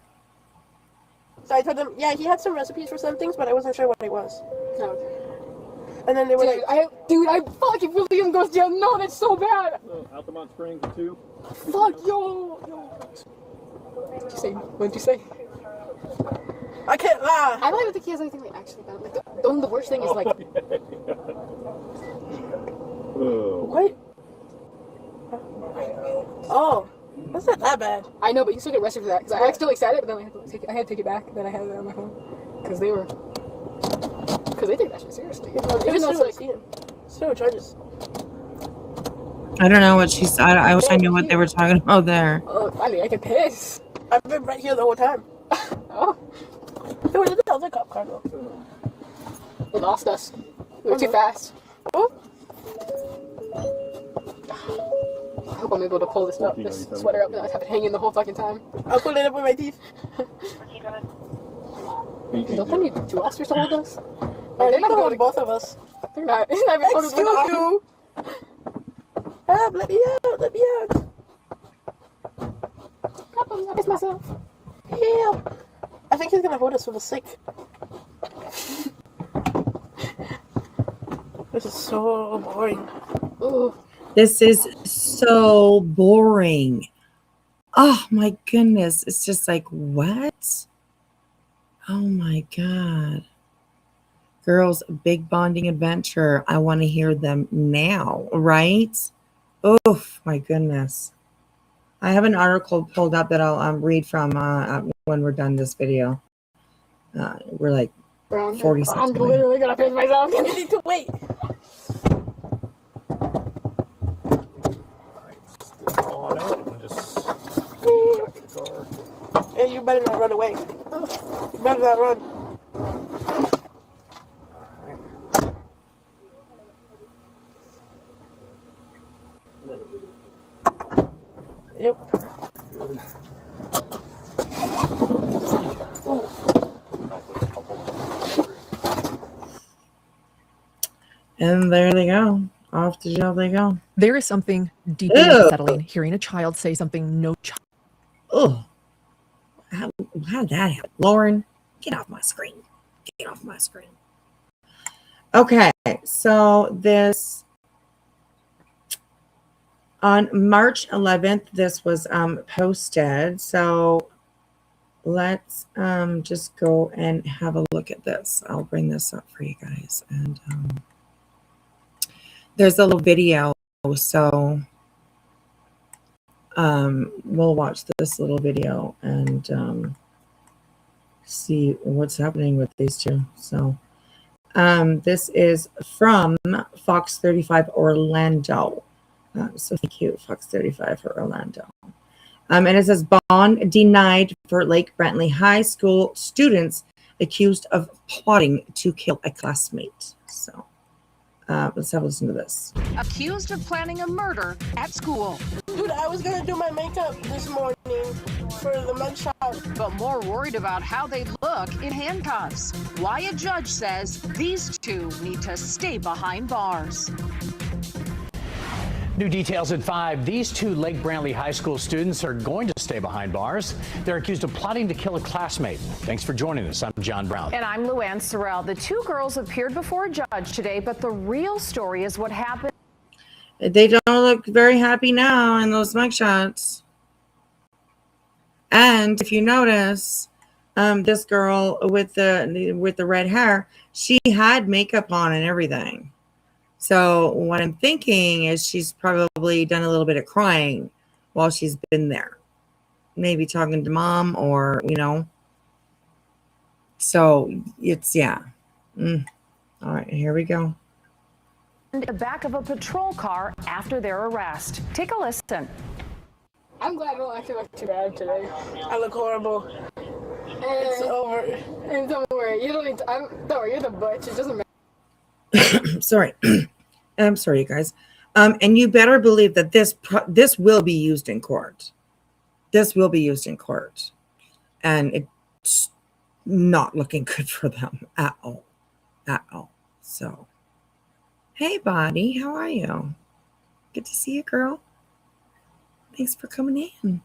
So I told them, yeah, he had some recipes for some things, but I wasn't sure what it was. No. And then they were Dude, like, I fucking William goes to jail. No, that's so bad. Altamont Springs, the two. Fuck yo. What did you say? I can't lie. I don't even think he has anything like actually bad. Like the worst thing is like Oh. What? Oh, That's not that bad. I know, but you still get arrested for that. Because I accidentally said it, but then I had to take it back. Then I had it on my phone. Because they take that shit seriously. Even though it's like... Still charges. I don't know what she said. I wish I knew what they were talking about there. Oh, I mean, I can piss. I've been right here the whole time. Oh. Hey, where did the other cop car go? They lost us. We were too fast. Oh. I hope I'm able to pull this sweater up and not have it hanging the whole fucking time. I'll pull it up with my teeth. Don't they need two officers to hold us? They're not holding both of us. They're not. It's not even holding Excuse you. Help, let me out, let me out. I piss myself. Help. I think he's gonna hold us for the sick. This is so boring. Ooh. This is so boring. Oh my goodness. It's just like, what? Oh my God. Girls, big bonding adventure. I want to hear them now, right? Oh my goodness. I have an article pulled up that I'll read from when we're done this video. We're like 40 seconds I'm away. literally gonna piss myself. I need to wait. On out and just Hey, you better not run away. You better not run. Yep. And there they go. Off to jail they go. There is something deeply unsettling hearing a child say something no child. Oh, how did that happen? Lauren, get off my screen. Get off my screen. Okay, so this on March 11th, this was posted. So let's just go and have a look at this. I'll bring this up for you guys. And there's a little video. So we'll watch this little video and see what's happening with these two. So this is from Fox 35 Orlando. So thank you, Fox 35 for Orlando. And it says bond denied for Lake Brantley High School students accused of plotting to kill a classmate. So let's have a listen to this. Accused of planning a murder at school. Dude, I was gonna do my makeup this morning for the mugshot. But more worried about how they look in handcuffs. Why a judge says these two need to stay behind bars. New details at 5. These two Lake Brantley High School students are going to stay behind bars. They're accused of plotting to kill a classmate. Thanks for joining us. I'm John Brown. And I'm Luann Sorrell. The two girls appeared before a judge today, but the real story is what happened. They don't look very happy now in those mugshots. And if you notice, this girl with the red hair, she had makeup on and everything. So what I'm thinking is she's probably done a little bit of crying while she's been there. Maybe talking to mom or, you know. So it's, yeah. All right, here we go. The back of a patrol car after their arrest. Take a listen. I'm glad I don't actually look too bad today. I look horrible. It's over. And don't worry, you don't need to, don't worry, you're the butch. It doesn't matter. Sorry. I'm sorry, you guys. And you better believe that this will be used in court. This will be used in court. And it's not looking good for them at all. At all. So, hey, Bonnie, how are you? Good to see you, girl. Thanks for coming in.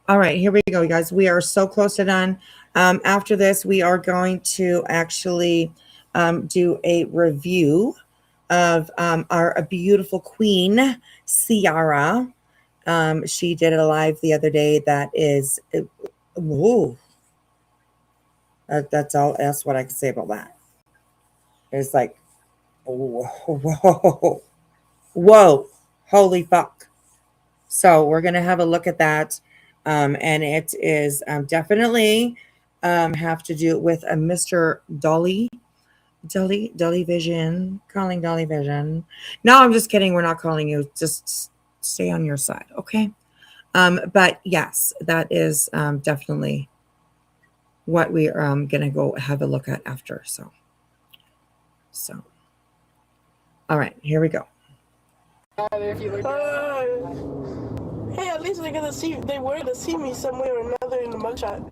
All right, here we go, you guys. We are so close to done. After this, we are going to actually do a review of our beautiful queen, Ciara. She did a live the other day that is, whoa. That's all. That's what I can say about that. It's like, whoa, whoa, holy fuck. So we're going to have a look at that. And it is definitely have to do with a Mr. Dolly Vision, calling Dolly Vision. No, I'm just kidding. We're not calling you. Just stay on your side. Okay. But yes, that is definitely what we are going to go have a look at after. So, all right, here we go. Hey, at least they were to see me somewhere or another in the mugshot.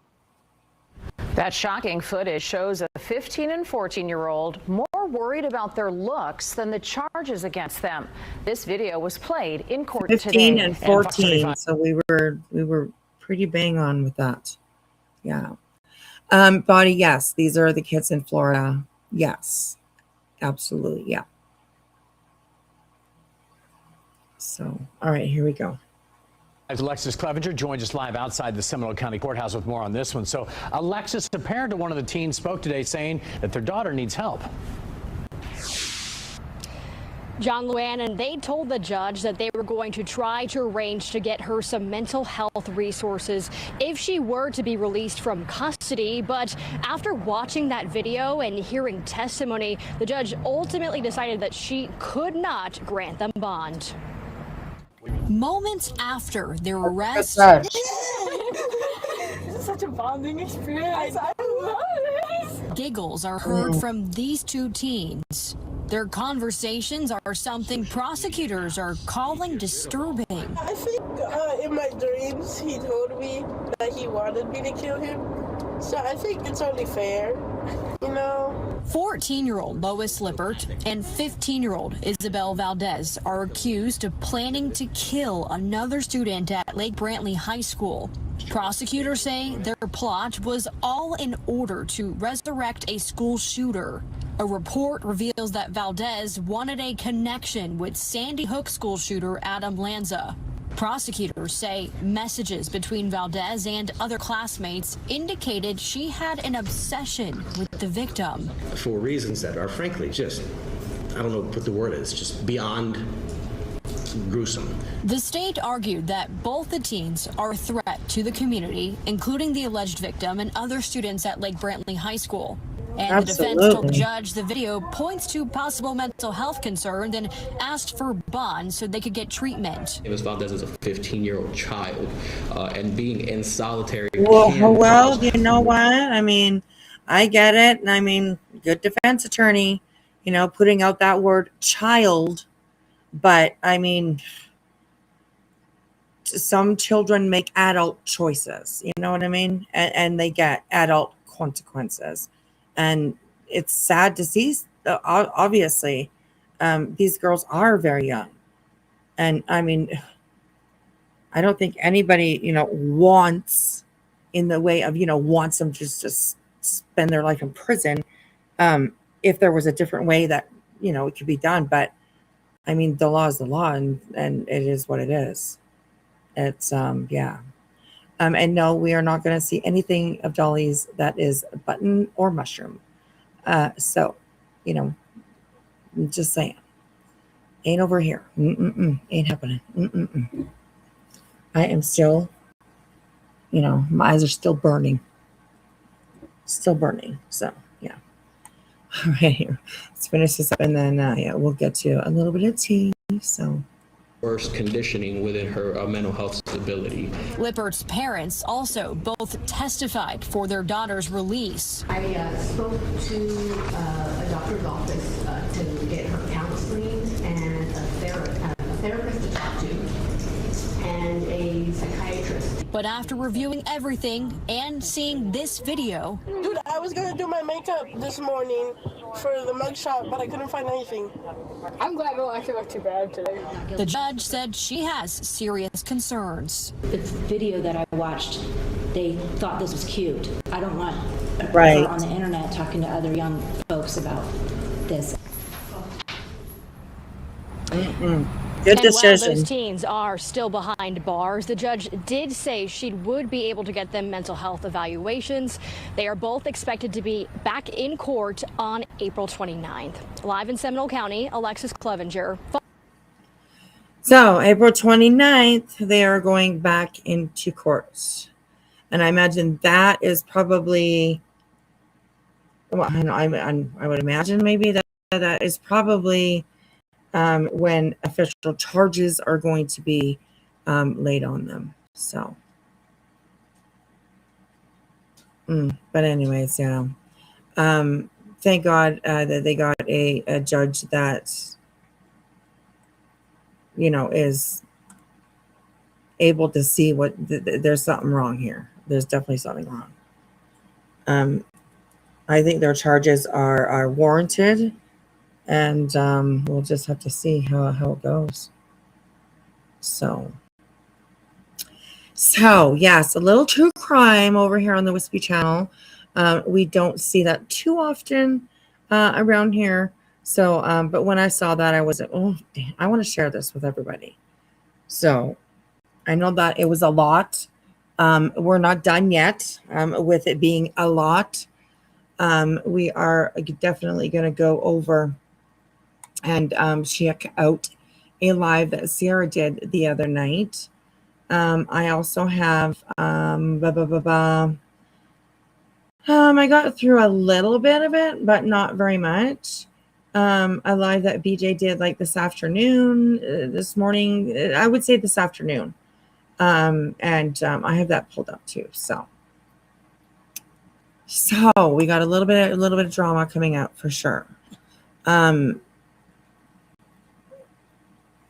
That shocking footage shows a 15 and 14-year-old more worried about their looks than the charges against them. This video was played in court 15 today. and 14. So we were pretty bang on with that. Yeah. Body, yes, these are the kids in Florida. Yes, absolutely. Yeah. So, all right, here we go. Alexis Clevenger joins us live outside the Seminole County Courthouse with more on this one. So, Alexis, a parent of one of the teens spoke today saying that their daughter needs help. John Luann, and they told the judge that they were going to try to arrange to get her some mental health resources if she were to be released from custody. But after watching that video and hearing testimony, the judge ultimately decided that she could not grant them bond. Moments after their arrest, This is such a bonding experience. I love this. giggles are heard from these two teens. Their conversations are something prosecutors are calling disturbing. I think in my dreams he told me that he wanted me to kill him. So I think it's only fair, you know. 14-year-old Lois Lippert and 15-year-old Isabel Valdez are accused of planning to kill another student at Lake Brantley High School. Prosecutors say their plot was all in order to resurrect a school shooter. A report reveals that Valdez wanted a connection with Sandy Hook school shooter Adam Lanza. Prosecutors say messages between Valdez and other classmates indicated she had an obsession with the victim. For reasons that are frankly just, I don't know what the word is, just beyond gruesome. The state argued that both the teens are a threat to the community, including the alleged victim and other students at Lake Brantley High School. And the defense told the judge the video points to possible mental health concerns and asked for bond so they could get treatment. Ms. Valdez is a 15-year-old child, and being in solitary. Well, you know what? I mean, I get it. I mean, good defense attorney, you know, putting out that word child. But I mean, some children make adult choices, you know what I mean? And they get adult consequences. And it's sad to see, obviously, these girls are very young. And I mean, I don't think anybody, you know, wants in the way of, you know, wants them to just spend their life in prison. If there was a different way that, you know, it could be done. But I mean, the law is the law, and it is what it is. It's, yeah. And no, we are not going to see anything of Dolly's that is button or mushroom. So, you know, I'm just saying, ain't over here. Ain't happening. I am still, you know, my eyes are still burning. So, yeah. All right, here. Let's finish this up, and then, yeah, we'll get to a little bit of tea. So. Worst conditioning within her mental health stability. Lippert's parents also both testified for their daughter's release. I spoke to a doctor's office to get her counseling and a therapist to talk to and a psychiatrist. But after reviewing everything and seeing this video, Dude, I was gonna do my makeup this morning for the mugshot, but I couldn't find anything. I'm glad it don't actually look too bad today. the judge said she has serious concerns. The video that I watched, they thought this was cute. I don't want Right. her on the internet talking to other young folks about this. Good and decision. while those teens are still behind bars, the judge did say she would be able to get them mental health evaluations. They are both expected to be back in court on April 29th. Live in Seminole County, Alexis Clevenger. So April 29th, they are going back into court. And I imagine that is probably, well, I would imagine maybe that is probably when official charges are going to be laid on them. So, but anyways, yeah. Thank God that they got a judge that, is able to see what there's something wrong here. There's definitely something wrong. I think their charges are warranted, and we'll just have to see how it goes. So yes, a little true crime over here on the Wispy Channel. We don't see that too often around here. So, but when I saw that, I was, oh, damn, I want to share this with everybody. So I know that it was a lot. We're not done yet with it being a lot. We are definitely going to go over and check out a live that Sierra did the other night. I also have I got through a little bit of it, but not very much. A live that BJ did like this afternoon, this morning, I would say this afternoon. And I have that pulled up too. So we got a little bit of drama coming out for sure.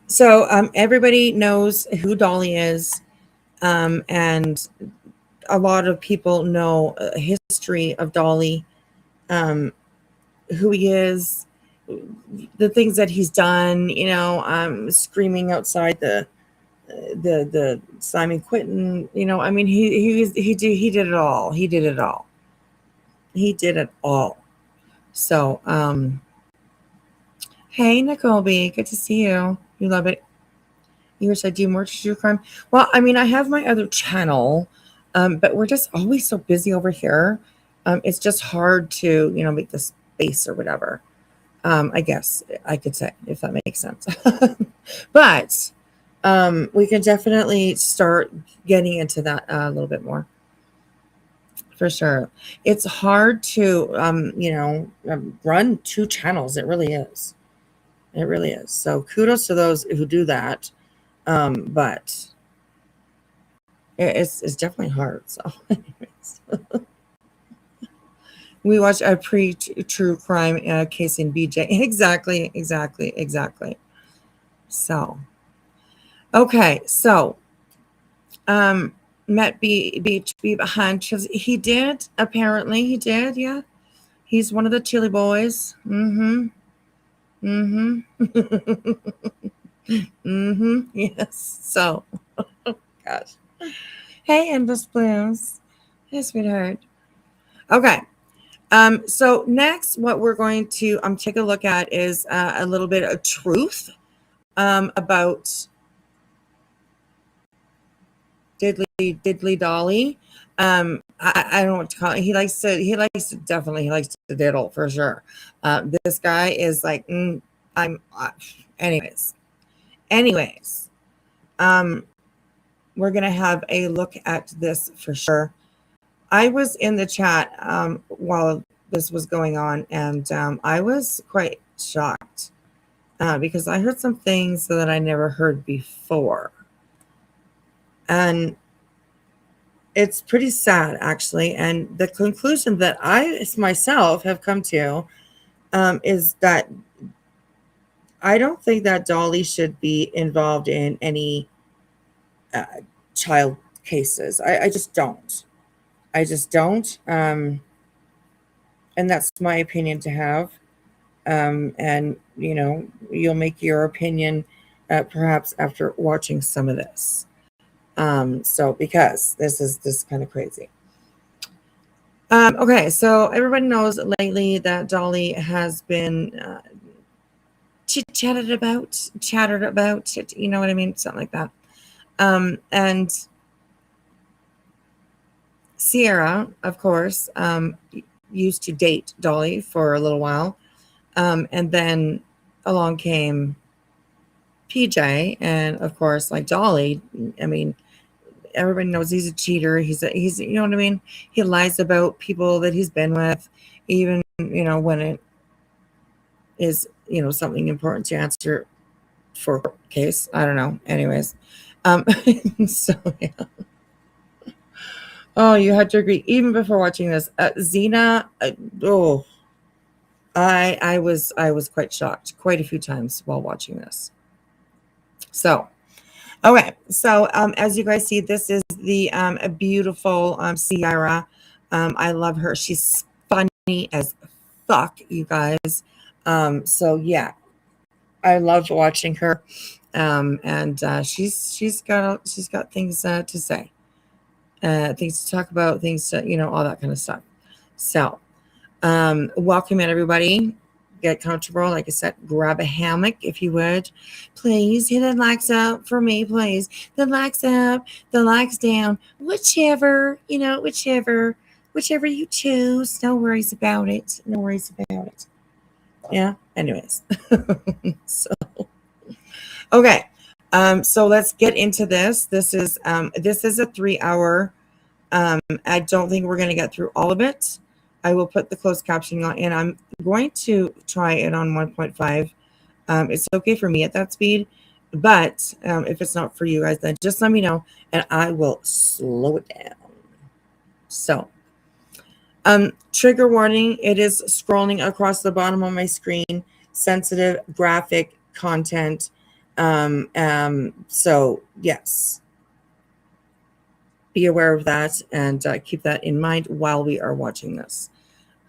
So everybody knows who Dolly is, and a lot of people know history of Dolly, who he is, the things that he's done. Screaming outside the Simon Quinton. I mean, he did it all. He did it all. He did it all. So, hey, Nicole B, good to see you. You love it. You wish I do more true crime. Well, I mean, I have my other channel, but we're just always so busy over here. It's just hard to, make the space or whatever. I guess I could say, if that makes sense. But we can definitely start getting into that a little bit more. For sure. It's hard to, run two channels. It really is. It really is. So kudos to those who do that. But it's definitely hard. So anyways. We watch a pre-true crime case in BJ. Exactly. So, okay. So, Matt Beach be behind. He did. Apparently he did. Yeah. He's one of the chili boys. Yes. So, oh gosh. Hey, Endless Blues. Hey, sweetheart. Okay. So next, what we're going to take a look at is a little bit of truth about Diddly Dolly. I don't know what to call it. He likes to diddle for sure. This guy is like, anyways, we're going to have a look at this for sure. I was in the chat while this was going on, and I was quite shocked because I heard some things that I never heard before. And it's pretty sad, actually. And the conclusion that I myself have come to is that I don't think that Dolly should be involved in any child cases. I just don't. And that's my opinion to have. And, you'll make your opinion perhaps after watching some of this. So because this is kind of crazy. Okay, so everybody knows lately that Dolly has been chattered about, you know what I mean? Something like that. And Sierra, of course, used to date Dolly for a little while. And then along came PJ, and of course, like Dolly. I mean, everybody knows he's a cheater. He's you know what I mean. He lies about people that he's been with, even when it is something important to answer for case. I don't know. Anyways, so yeah. Oh, you had to agree even before watching this. Xena, I was quite shocked quite a few times while watching this. So, okay. So, as you guys see, this is the a beautiful Sierra. I love her. She's funny as fuck, you guys. So yeah, I love watching her. And she's got things to say. Things to talk about, things to, all that kind of stuff. So, welcome in, everybody. Get comfortable. Like I said, grab a hammock if you would. Please hit the likes up for me, please. The likes up, the likes down, whichever you choose. No worries about it. No worries about it. Yeah. Anyways. So, okay. So let's get into this. This is a 3-hour. I don't think we're going to get through all of it. I will put the closed captioning on, and I'm going to try it on 1.5. It's okay for me at that speed, but if it's not for you guys, then just let me know, and I will slow it down. So, trigger warning: it is scrolling across the bottom of my screen. Sensitive, graphic content. So yes, be aware of that and keep that in mind while we are watching this.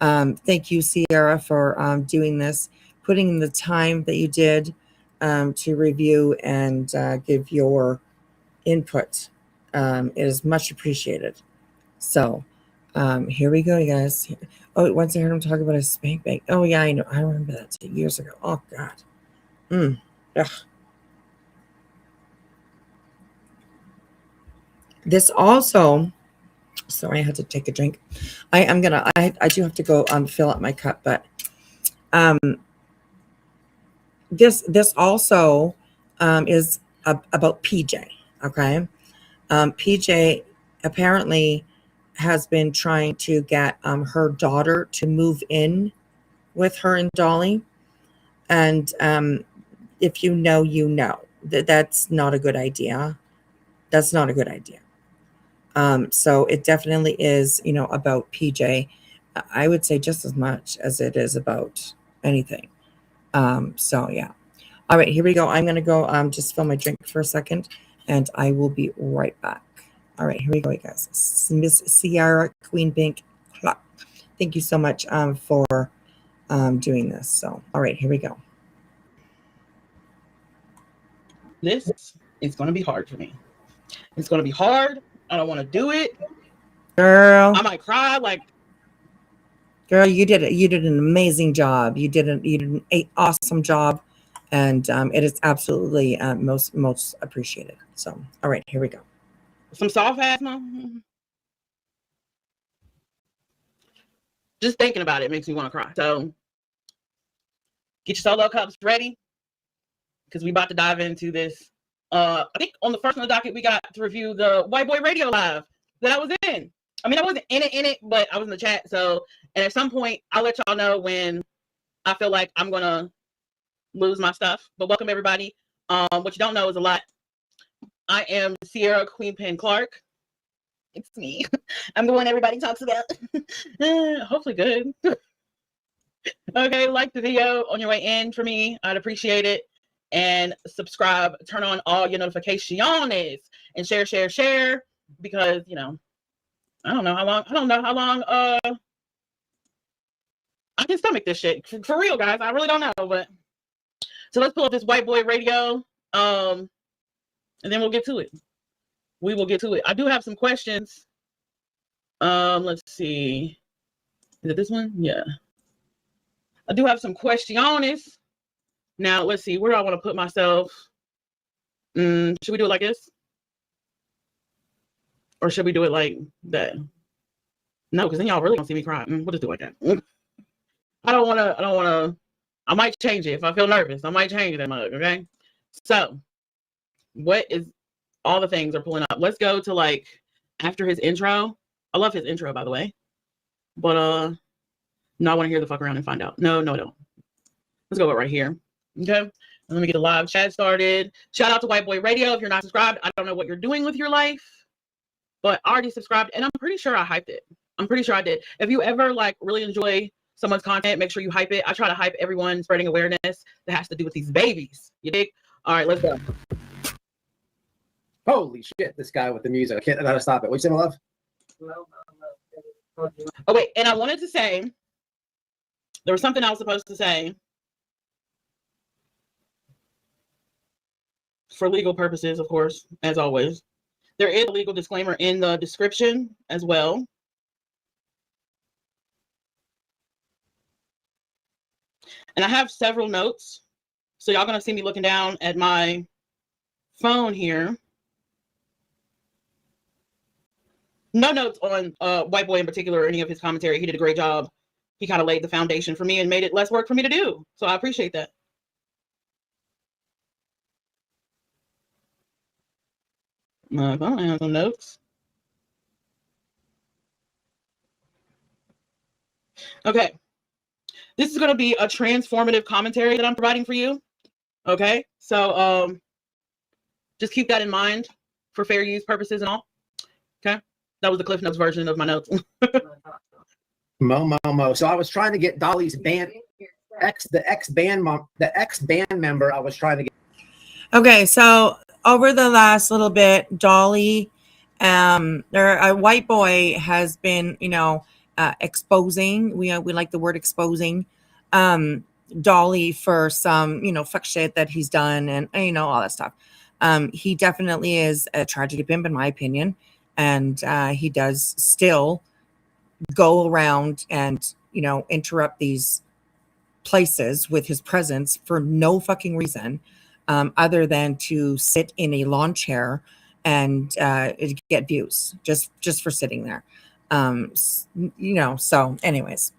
Thank you, Sierra, for doing this, putting in the time that you did to review and give your input. It is much appreciated. So here we go, you guys. Oh, once I heard him talk about a spank bank. Oh yeah, I know. I remember that 2 years ago. Oh God. Ugh. This also, sorry, I had to take a drink. I do have to go fill up my cup, but this also is about PJ. Okay, PJ apparently has been trying to get her daughter to move in with her and Dolly, and if you know, you know that's not a good idea. That's not a good idea. So it definitely is, about PJ. I would say just as much as it is about anything. So yeah. All right, here we go. I'm going to go just fill my drink for a second, and I will be right back. All right, here we go, you guys. Miss Sierra Queen Pink Clock. Thank you so much for doing this. So, all right, here we go. This is going to be hard for me. It's going to be hard. I don't want to do it. Girl. I might cry. Girl, you did it. You did an amazing job. You did an awesome job, and it is absolutely most appreciated. So, all right, here we go. Some soft ass, mom. Just thinking about it makes me want to cry. So, get your solo cups ready, because we about to dive into this. I think on the first on the docket, we got to review the White Boy Radio Live that I was in. I mean, I wasn't in it, but I was in the chat. So, and at some point, I'll let y'all know when I feel like I'm going to lose my stuff. But welcome, everybody. What you don't know is a lot. I am Sierra Queen Pen Clark. It's me. I'm the one everybody talks about. Hopefully good. Okay, like the video on your way in for me. I'd appreciate it. And subscribe, turn on all your notifications, and share, because, I don't know how long I can stomach this shit. For real, guys. I really don't know, but so let's pull up this White Boy Radio. And then we'll get to it. We will get to it. I do have some questions. Let's see. Is it this one? Yeah. I do have some questions. Now, let's see. Where do I want to put myself? Should we do it like this? Or should we do it like that? No, because then y'all really don't see me cry. We'll just do it like that. I don't want to. I might change it if I feel nervous. I might change that mug, okay? So what is all the things are pulling up? Let's go to like after his intro. I love his intro, by the way. But no, I want to hear the fuck around and find out. No, I don't. Let's go right here. Okay. And let me get a live chat started. Shout out to White Boy Radio. If you're not subscribed, I don't know what you're doing with your life, but I already subscribed and I'm pretty sure I hyped it. I'm pretty sure I did. If you ever like really enjoy someone's content, make sure you hype it. I try to hype everyone spreading awareness that has to do with these babies. You dig? All right, let's go. Holy shit, this guy with the music. I gotta stop it. What'd you say, my love? Oh, wait. And I wanted to say, there was something I was supposed to say for legal purposes, of course, as always. There is a legal disclaimer in the description as well. And I have several notes. So y'all gonna see me looking down at my phone here. No notes on White Boy in particular or any of his commentary. He did a great job. He kind of laid the foundation for me and made it less work for me to do. So I appreciate that. I have some notes. Okay. This is going to be a transformative commentary that I'm providing for you. Okay. So just keep that in mind for fair use purposes and all. Okay. That was the Cliff Notes version of my notes. Mo. So I was trying to get Dolly's band, the ex band member. I was trying to get. Okay, so over the last little bit, Dolly, a White Boy has been, exposing. We like the word exposing, Dolly for some, fuck shit that he's done and all that stuff. He definitely is a tragedy pimp, in my opinion. And he does still go around and, interrupt these places with his presence for no fucking reason other than to sit in a lawn chair and get views just for sitting there. So anyways.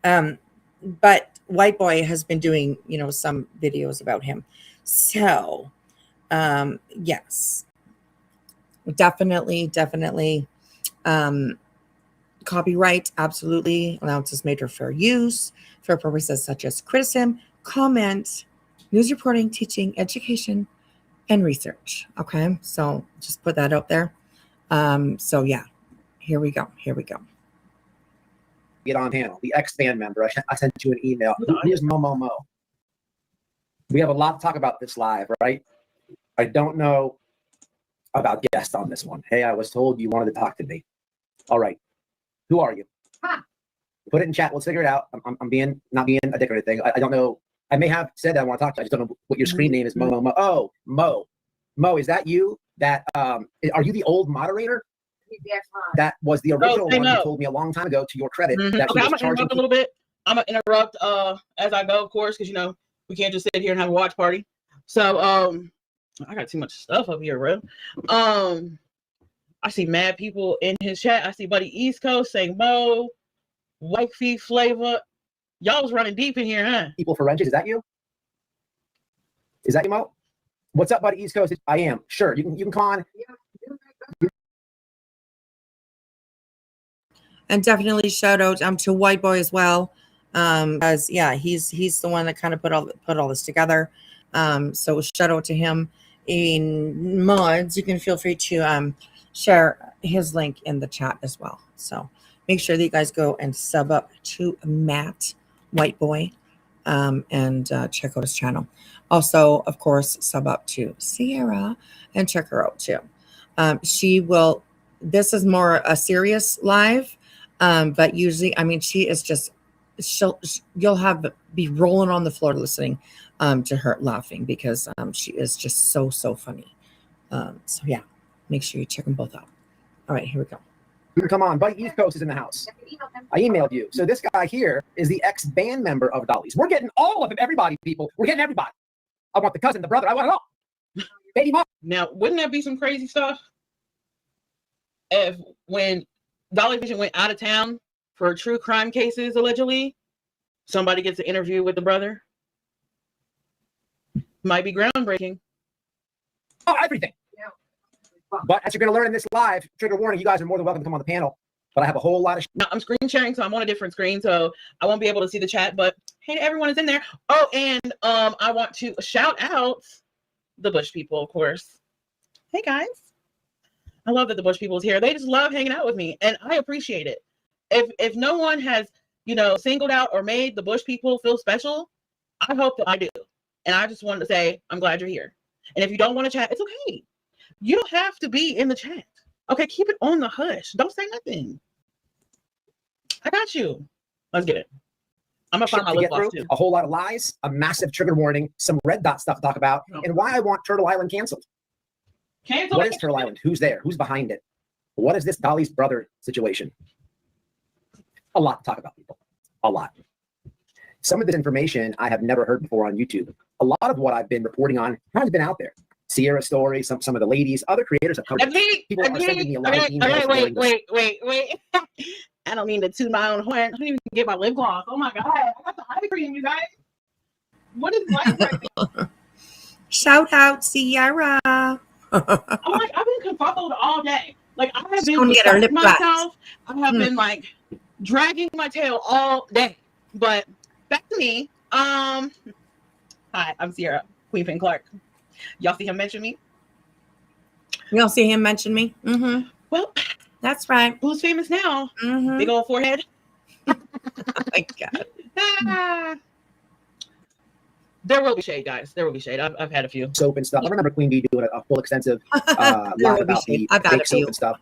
But White Boy has been doing, some videos about him. So, yes. Definitely. Copyright, absolutely. Allowances made for fair use for purposes such as criticism, comment, news reporting, teaching, education, and research. Okay, so just put that out there. So yeah, here we go. Get on panel. The ex-band member. I sent you an email. Who is Mo? We have a lot to talk about this live, right? I don't know about guests on this one. Hey, I was told you wanted to talk to me. All right. Who are you? Put it in chat. Let's figure it out. I'm not being a dick or anything. I don't know. I may have said that I want to talk to you. I just don't know what your screen name is. Mo. Oh, Mo, is that you? That are you the old moderator? That was the original one you told me a long time ago, to your credit. That Okay, I'm gonna interrupt a little bit. I'm gonna interrupt as I go, of course, because we can't just sit here and have a watch party. So I got too much stuff up here, bro. I see mad people in his chat. I see Buddy East Coast saying Mo, White Feet Flavor. Y'all was running deep in here, huh? People for wrenches. Is that you? Is that you, Mo? What's up, Buddy East Coast? I am. Sure, you can come on. And definitely shout out to White Boy as well. As yeah, he's the one that kind of put all this together. So shout out to him. In mods, you can feel free to share his link in the chat as well. So make sure that you guys go and sub up to Matt White Boy and check out his channel. Also, of course, sub up to Sierra and check her out too. She will. This is more a serious live, but usually, she is just. You'll be rolling on the floor listening to her laughing because she is just so funny. So yeah, make sure you check them both out. All right, here we go. Come on, Buddy East Coast is in the house. I emailed you. So this guy here is the ex-band member of Dolly's. We're getting all of it, everybody, people. We're getting everybody. I want the cousin, the brother. I want it all. Baby mom. Now, wouldn't that be some crazy stuff? If when Dolly Vision went out of town for true crime cases, allegedly, somebody gets an interview with the brother. Might be groundbreaking. Oh, everything. But as you're going to learn in this live, trigger warning, you guys are more than welcome to come on the panel. But I have a whole lot of... Now, I'm screen sharing, so I'm on a different screen, so I won't be able to see the chat. But hey, everyone is in there. Oh, and I want to shout out the Bush people, of course. Hey, guys. I love that the Bush people is here. They just love hanging out with me, and I appreciate it. If no one has, singled out or made the Bush people feel special, I hope that I do. And I just wanted to say, I'm glad you're here. And if you don't want to chat, it's okay. You don't have to be in the chat. Okay, keep it on the hush. Don't say nothing. I got you. Let's get it. I'm gonna find my lip gloss too. A whole lot of lies, a massive trigger warning, some red dot stuff to talk about, and why I want Turtle Island canceled. What is Turtle Island? Who's there? Who's behind it? What is this Dolly's brother situation? A lot to talk about, people. A lot. Some of this information I have never heard before on YouTube. A lot of what I've been reporting on has been out there. Sierra story, some of the ladies, other creators have covered. People are sending me a lot of emails. Wait. I don't mean to toot my own horn. I don't even get my lip gloss. Oh my God. I got the eye cream, you guys. What is life right now? Shout out Sierra. I'm like, I've been confuzzled all day. Like, I have been beside myself. I have been like dragging my tail all day. But back to me. Hi, I'm Sierra, Queen Finn Clark. Y'all see him mention me? Y'all see him mention me? Mm-hmm. Well, that's right. Who's famous now? Mm-hmm. Big old forehead. Oh my God. There will be shade, guys. There will be shade. I've had a few. Soap and stuff. I remember Queen Bee doing a full extensive live about the fake soap and stuff.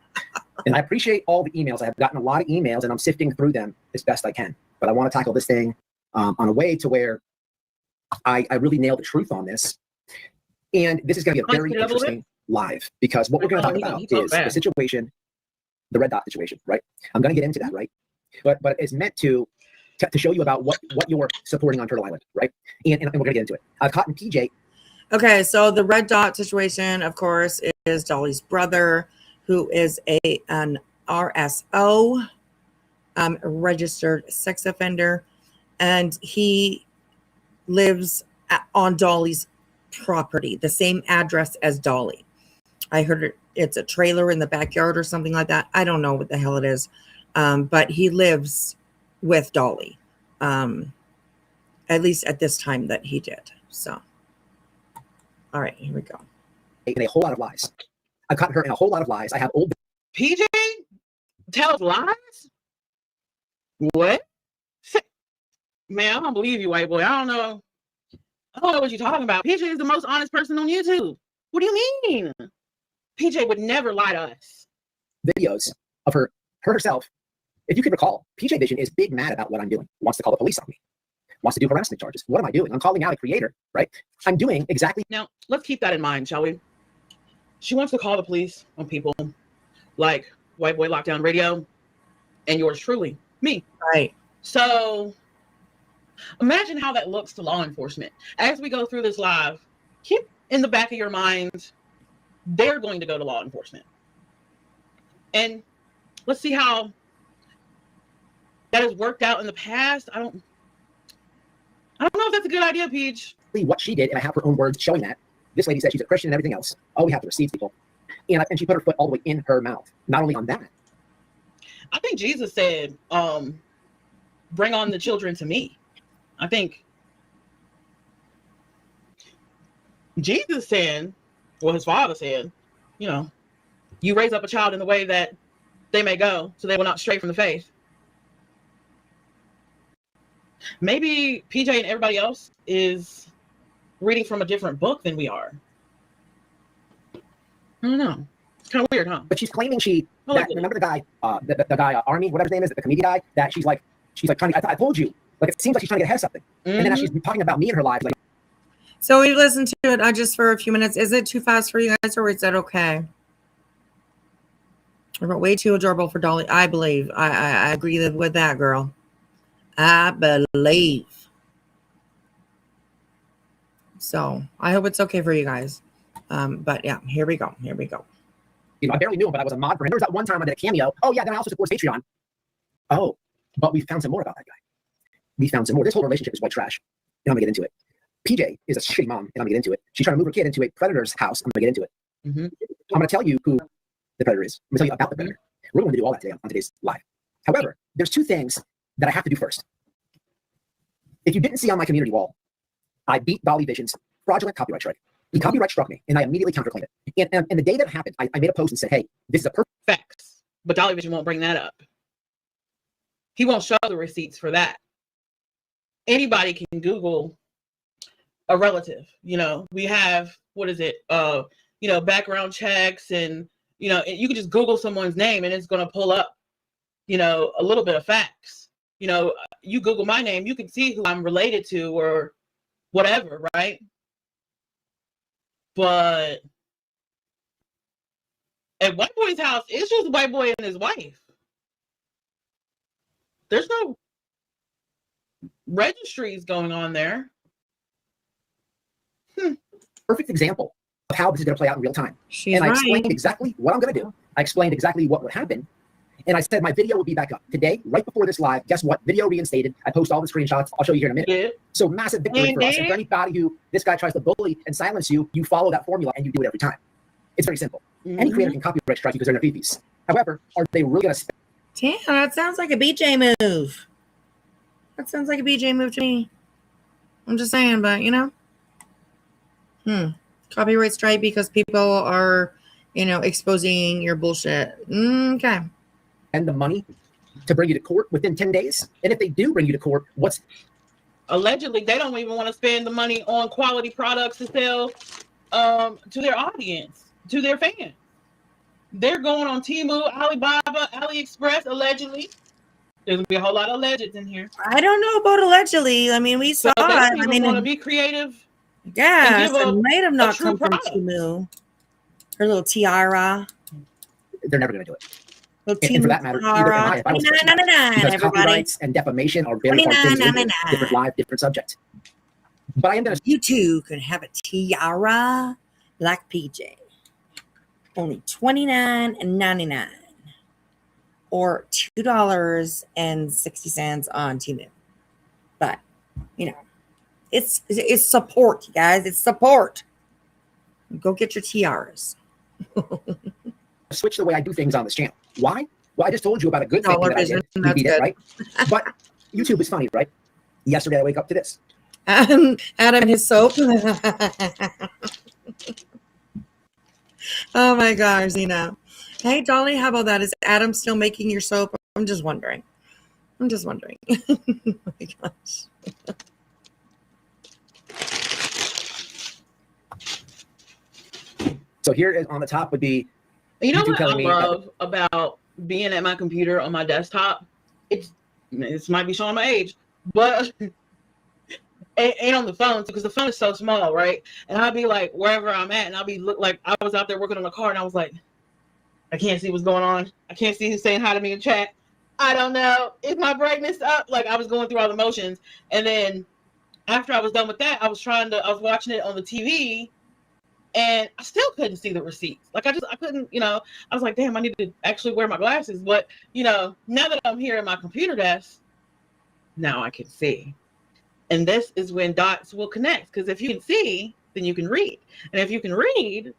And I appreciate all the emails. I have gotten a lot of emails, and I'm sifting through them as best I can. But I want to tackle this thing on a way to where I really nail the truth on this. And this is going to be a very interesting live, because what we're going to talk about is the situation, the red dot situation, right? I'm going to get into that, right? But it's meant to show you about what you're supporting on Turtle Island, right? And we're going to get into it. I've caught PJ. Okay, so the red dot situation, of course, is Dolly's brother, who is an RSO, registered sex offender, and he lives on Dolly's property, the same address as Dolly. I heard it's a trailer in the backyard or something like that. I don't know what the hell it is, but he lives with Dolly, at least at this time that he did. So, all right, here we go. In a whole lot of lies. I've caught her in a whole lot of lies. I have old PJ tells lies? What? Man, I don't believe you, white boy. I don't know what you're talking about. PJ is the most honest person on YouTube. What do you mean? PJ would never lie to us. Videos of her herself. If you can recall, PJ Vision is big mad about what I'm doing. Wants to call the police on me. Wants to do harassment charges. What am I doing? I'm calling out a creator, right? I'm doing exactly. Now, let's keep that in mind, shall we? She wants to call the police on people like White Boy Lockdown Radio and yours truly, me. Right. So imagine how that looks to law enforcement. As we go through this live, keep in the back of your mind, they're going to go to law enforcement. And let's see how that has worked out in the past. I don't know if that's a good idea, Peach. What she did, and I have her own words showing that. This lady said she's a Christian and everything else. Oh, we have to receive people. And she put her foot all the way in her mouth. Not only on that. I think Jesus said, bring on the children to me. I think Jesus said, well, his father said, you raise up a child in the way that they may go, so they will not stray from the faith. Maybe PJ and everybody else is reading from a different book than we are. I don't know. It's kind of weird, huh? But she's claiming remember the guy, the guy, Army, whatever his name is, the comedian guy, that she's like trying to, I told you, like, it seems like she's trying to get ahead of something. And then as she's talking about me in her life, like. So we listened to it just for a few minutes. Is it too fast for you guys, or is that okay? We're way too adorable for Dolly. I believe. I agree with that, girl. I believe. So I hope it's okay for you guys. But yeah, here we go. I barely knew him, but I was a mod for him. There was that one time I did a cameo. Oh yeah, then I also support Patreon. Oh, but we found some more about that guy. We found some more. This whole relationship is white trash. And I'm gonna get into it. PJ is a shitty mom, and I'm gonna get into it. She's trying to move her kid into a predator's house. I'm gonna get into it. I'm going to tell you who the predator is. I'm going to tell you about the predator. We're going to do all that today on today's live. However, there's two things that I have to do first. If you didn't see on my community wall, I beat Dolly Vision's fraudulent copyright strike. He copyright struck me, and I immediately counterclaimed it. And the day that happened, I made a post and said, hey, this is a perfect facts. But Dolly Vision won't bring that up. He won't show the receipts for that. Anybody can Google a relative. You know, we have, what is it? You know, background checks, and, you know, you can just Google someone's name and it's going to pull up, you know, a little bit of facts. You know, you Google my name, you can see who I'm related to or whatever, right? But at White Boy's house, it's just White Boy and his wife. There's no registries going on there. perfect example of how this is going to play out in real time. And I explained exactly what I'm going to do. I explained exactly what would happen. And I said my video will be back up today, right before this live. Guess what? Video reinstated. I post all the screenshots. I'll show you here in a minute. Yeah. So massive victory for us. And for anybody who this guy tries to bully and silence you, you follow that formula and you do it every time. It's very simple. Any creator can copyright strike you because they're in their fifis. However, are they really going to spend? Damn, that sounds like a BJ move. That sounds like a BJ move to me. I'm just saying, but you know. Copyright strike because people are, you know, exposing your bullshit. Okay. And the money to bring you to court within 10 days? And if they do bring you to court, what's... Allegedly, they don't even want to spend the money on quality products to sell to their audience, to their fans. They're going on Temu, Alibaba, AliExpress, allegedly. There's going to be a whole lot of allegeds in here. I don't know about allegedly. I mean, we saw it. I mean, want to be creative. Yeah, it might have not come from Temu. Her little tiara. They're never going to do it. Little and for that matter, either am I, if I was because copyrights and defamation are very hard things. Different live, different subject. But I am going to... You too can have a tiara like PJ. Only $29.99 or $2.60 on Temu. But, you know, it's support, you guys. It's support. Go get your tiaras. Switch the way I do things on this channel. Why? Well, I just told you about a good thing that I did. You beat it, right? But YouTube is funny, right? Yesterday I wake up to this. Adam and his soap. Oh my gosh, Zena. Hey, Dolly, how about that? Is Adam still making your soap? I'm just wondering. Oh my gosh. So here is on the top would be... You know what I love about being at my computer on my desktop? This might be showing my age, but... And on the phone, because the phone is so small, right? And I'll be like wherever I'm at, and I'll be like I was out there working on the car, and I was like, I can't see what's going on. I can't see who's saying hi to me in chat. I don't know. Is my brightness up? Like I was going through all the motions, and then after I was done with that, I was watching it on the TV, and I still couldn't see the receipts. Like I couldn't, you know. I was like, damn, I need to actually wear my glasses. But you know, now that I'm here at my computer desk, now I can see. And this is when dots will connect. Because if you can see, then you can read. And if you can read,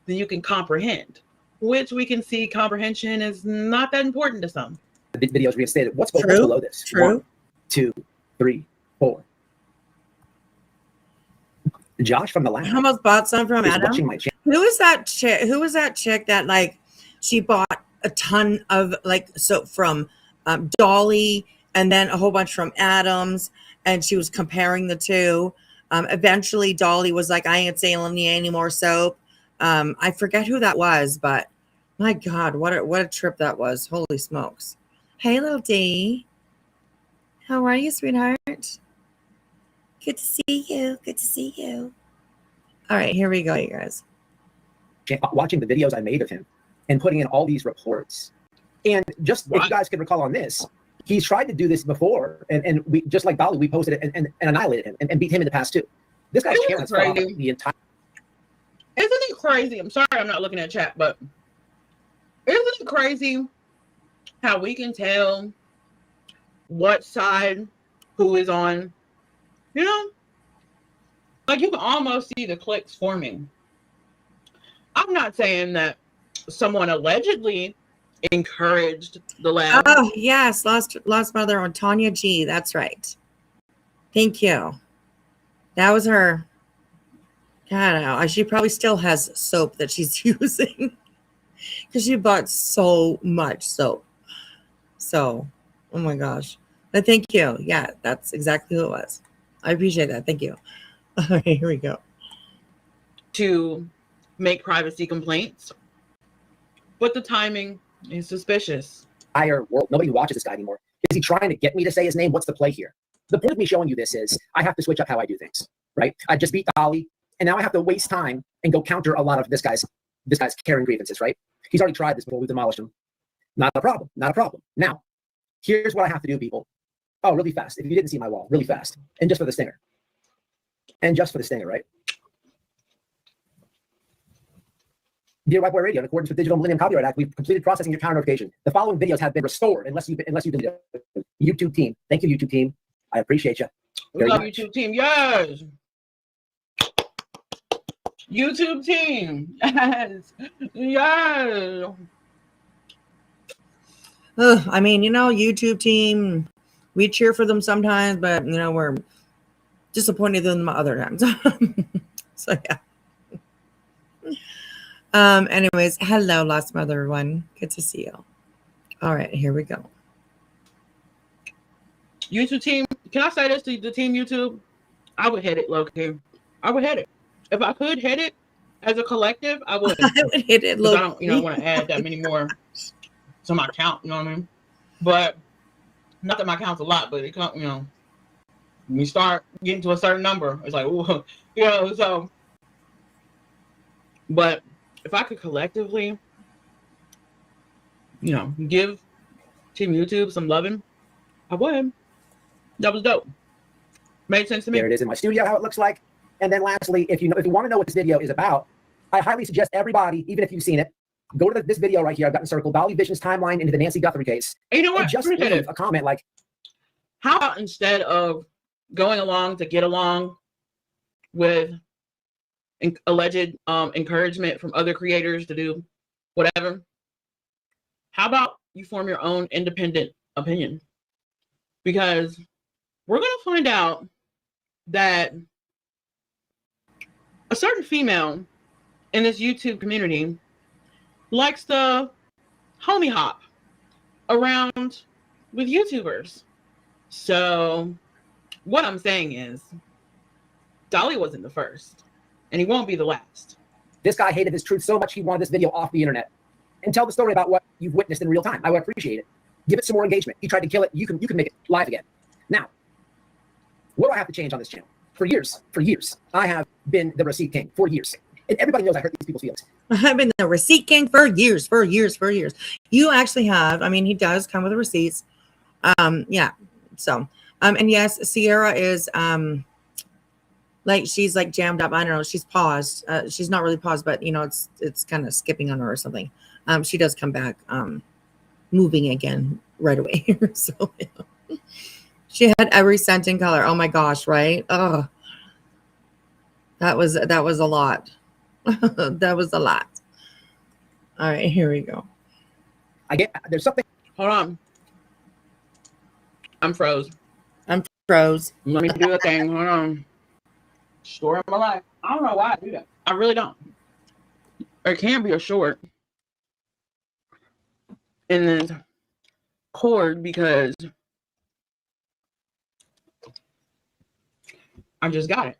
then you can comprehend. Which we can see comprehension is not that important to some. The videos reinstated. What's below this? True. 1, 2, 3, 4. Josh from the lab. I almost bought some from Adam. Who is that chick? Who was that chick that like she bought a ton of like soap from Dolly and then a whole bunch from Adams? And she was comparing the two. Eventually, Dolly was like, I ain't selling you any more soap. I forget who that was, but my God, what a trip that was. Holy smokes. Hey, little D. How are you, sweetheart? Good to see you. Good to see you. All right, here we go, you guys. Watching the videos I made of him and putting in all these reports. And just if you guys can recall on this, he's tried to do this before, and we just like Dolly, we posted it and annihilated him and beat him in the past too. This guy's channel is the entire. Isn't it crazy? I'm sorry, I'm not looking at chat, but isn't it crazy how we can tell what side who is on? You know, like you can almost see the clicks forming. I'm not saying that someone allegedly encouraged the lab. Oh yes, lost mother on Tanya G. That's right. Thank you. That was her. I don't know. She probably still has soap that she's using because she bought so much soap. So, oh my gosh. But thank you. Yeah, that's exactly who it was. I appreciate that. Thank you. All right, here we go. To make privacy complaints, but the timing is suspicious. Entire world, nobody watches this guy anymore. Is he trying to get me to say his name? What's the play here? The point of me showing you this is I have to switch up how I do things, right? I just beat Dolly, and now I have to waste time and go counter a lot of this guy's caring grievances, right? He's already tried this before. We demolished him. Not a problem. Not a problem. Now, here's what I have to do, people. Oh, really fast. If you didn't see my wall, really fast. And just for the stinger. And just for the stinger, right? Dear White Boy Radio, in accordance with Digital Millennium Copyright Act, we've completed processing your counter notification. The following videos have been restored unless you delete it. YouTube team. Thank you, YouTube team. I appreciate you. We love YouTube team. Yes. YouTube team. Yes. Yes. I mean, YouTube team, we cheer for them sometimes, but we're disappointed in them other times. So yeah. Anyways, hello, Lost Mother one. Good to see you. All right, here we go. YouTube team, can I say this to the team YouTube? I would head it, low-key. I would head it. If I could head it as a collective, I would. I would hit it, low. I don't, want to add that many more to my count, you know what I mean? But not that my count's a lot, but it comes, when you start getting to a certain number, it's like, ooh, so. But if I could collectively, give Team YouTube some loving, I would. That was dope. Made sense to me. There it is in my studio, how it looks like. And then lastly, if you want to know what this video is about, I highly suggest everybody, even if you've seen it, go to this video right here. I've got encircled Dolly Vision's timeline into the Nancy Guthrie case. And you know what? Just leave a comment like, how about instead of going along to get along with alleged encouragement from other creators to do whatever, how about you form your own independent opinion? Because we're going to find out that a certain female in this YouTube community likes to homie hop around with YouTubers. So what I'm saying is Dolly wasn't the first, and he won't be the last. This guy hated his truth so much he wanted this video off the internet. And tell the story about what you've witnessed in real time. I would appreciate it. Give it some more engagement. He tried to kill it. You can make it live again. Now, what do I have to change on this channel? For years, I have been the receipt king for years. And everybody knows I hurt these people's feelings. I've been the receipt king for years. You actually have. I mean, he does come with the receipts. Yeah. So, and yes, Sierra is, she's like jammed up. I don't know. She's paused. She's not really paused, but it's kind of skipping on her or something. She does come back, moving again right away. So yeah. She had every scent and color. Oh my gosh. Right. Oh, that was a lot. That was a lot. All right, here we go. There's something. Hold on. I'm froze. I'm froze. Let me do a thing. Hold on. Story of my life. I don't know why I do that. I really don't. It can be a short. And then cord because I just got it.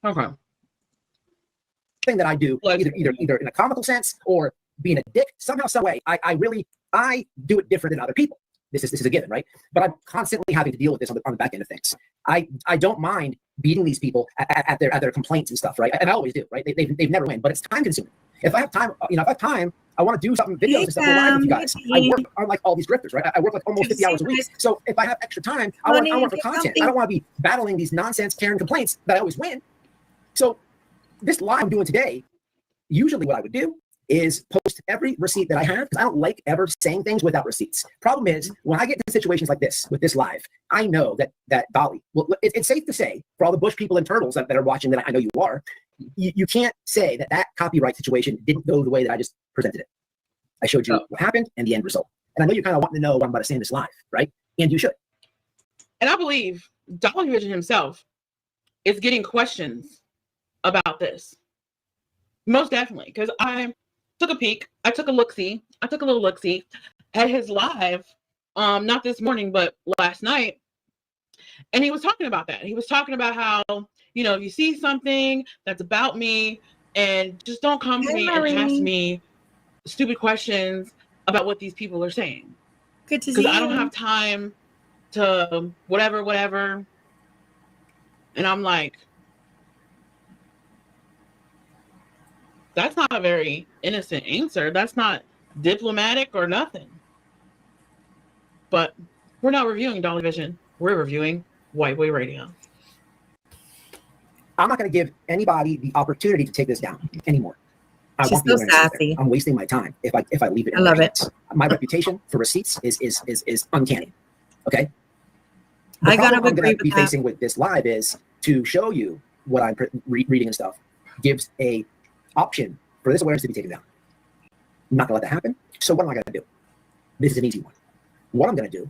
Okay. Thing that I do, either in a comical sense or being a dick, somehow, some way, I do it different than other people. This is a given, right? But I'm constantly having to deal with this on the back end of things. I don't mind beating these people at their complaints and stuff, right? And I always do, right? They've never win, but it's time consuming. If I have time, I want to do something, videos and stuff live with you guys. I work unlike all these grifters, right? I work like almost 50 hours a week. So if I have extra time, I want for content. I don't want to be battling these nonsense Karen complaints that I always win. So this live I'm doing today, usually what I would do is post every receipt that I have, because I don't like ever saying things without receipts. Problem is, when I get into situations like this, with this live, I know that Dolly, well, it's safe to say, for all the Bush people and turtles that are watching, that I know you are, you can't say that copyright situation didn't go the way that I just presented it. I showed you what happened and the end result. And I know you're kind of wanting to know what I'm about to say in this live, right? And you should. And I believe Dolly Vision himself is getting questions about this. Most definitely, because I took a peek. I took a look-see. I took a little look-see at his live, not this morning, but last night. And he was talking about that. He was talking about how, if you see something that's about me, and just don't come to me and ask me stupid questions about what these people are saying. Good to see you. Because I don't have time to whatever. And I'm like, that's not a very innocent answer. That's not diplomatic or nothing. But we're not reviewing Dolly Vision. We're reviewing White Boy Radio. I'm not going to give anybody the opportunity to take this down anymore. She's so sassy. I'm wasting my time if I leave it. I love it. My reputation for receipts is uncanny. Okay. I gotta agree I'm going to be with that. facing with this live is to show you what I'm reading and stuff gives a option for this awareness to be taken down. I'm not going to let that happen. So what am I going to do? This is an easy one. What I'm going to do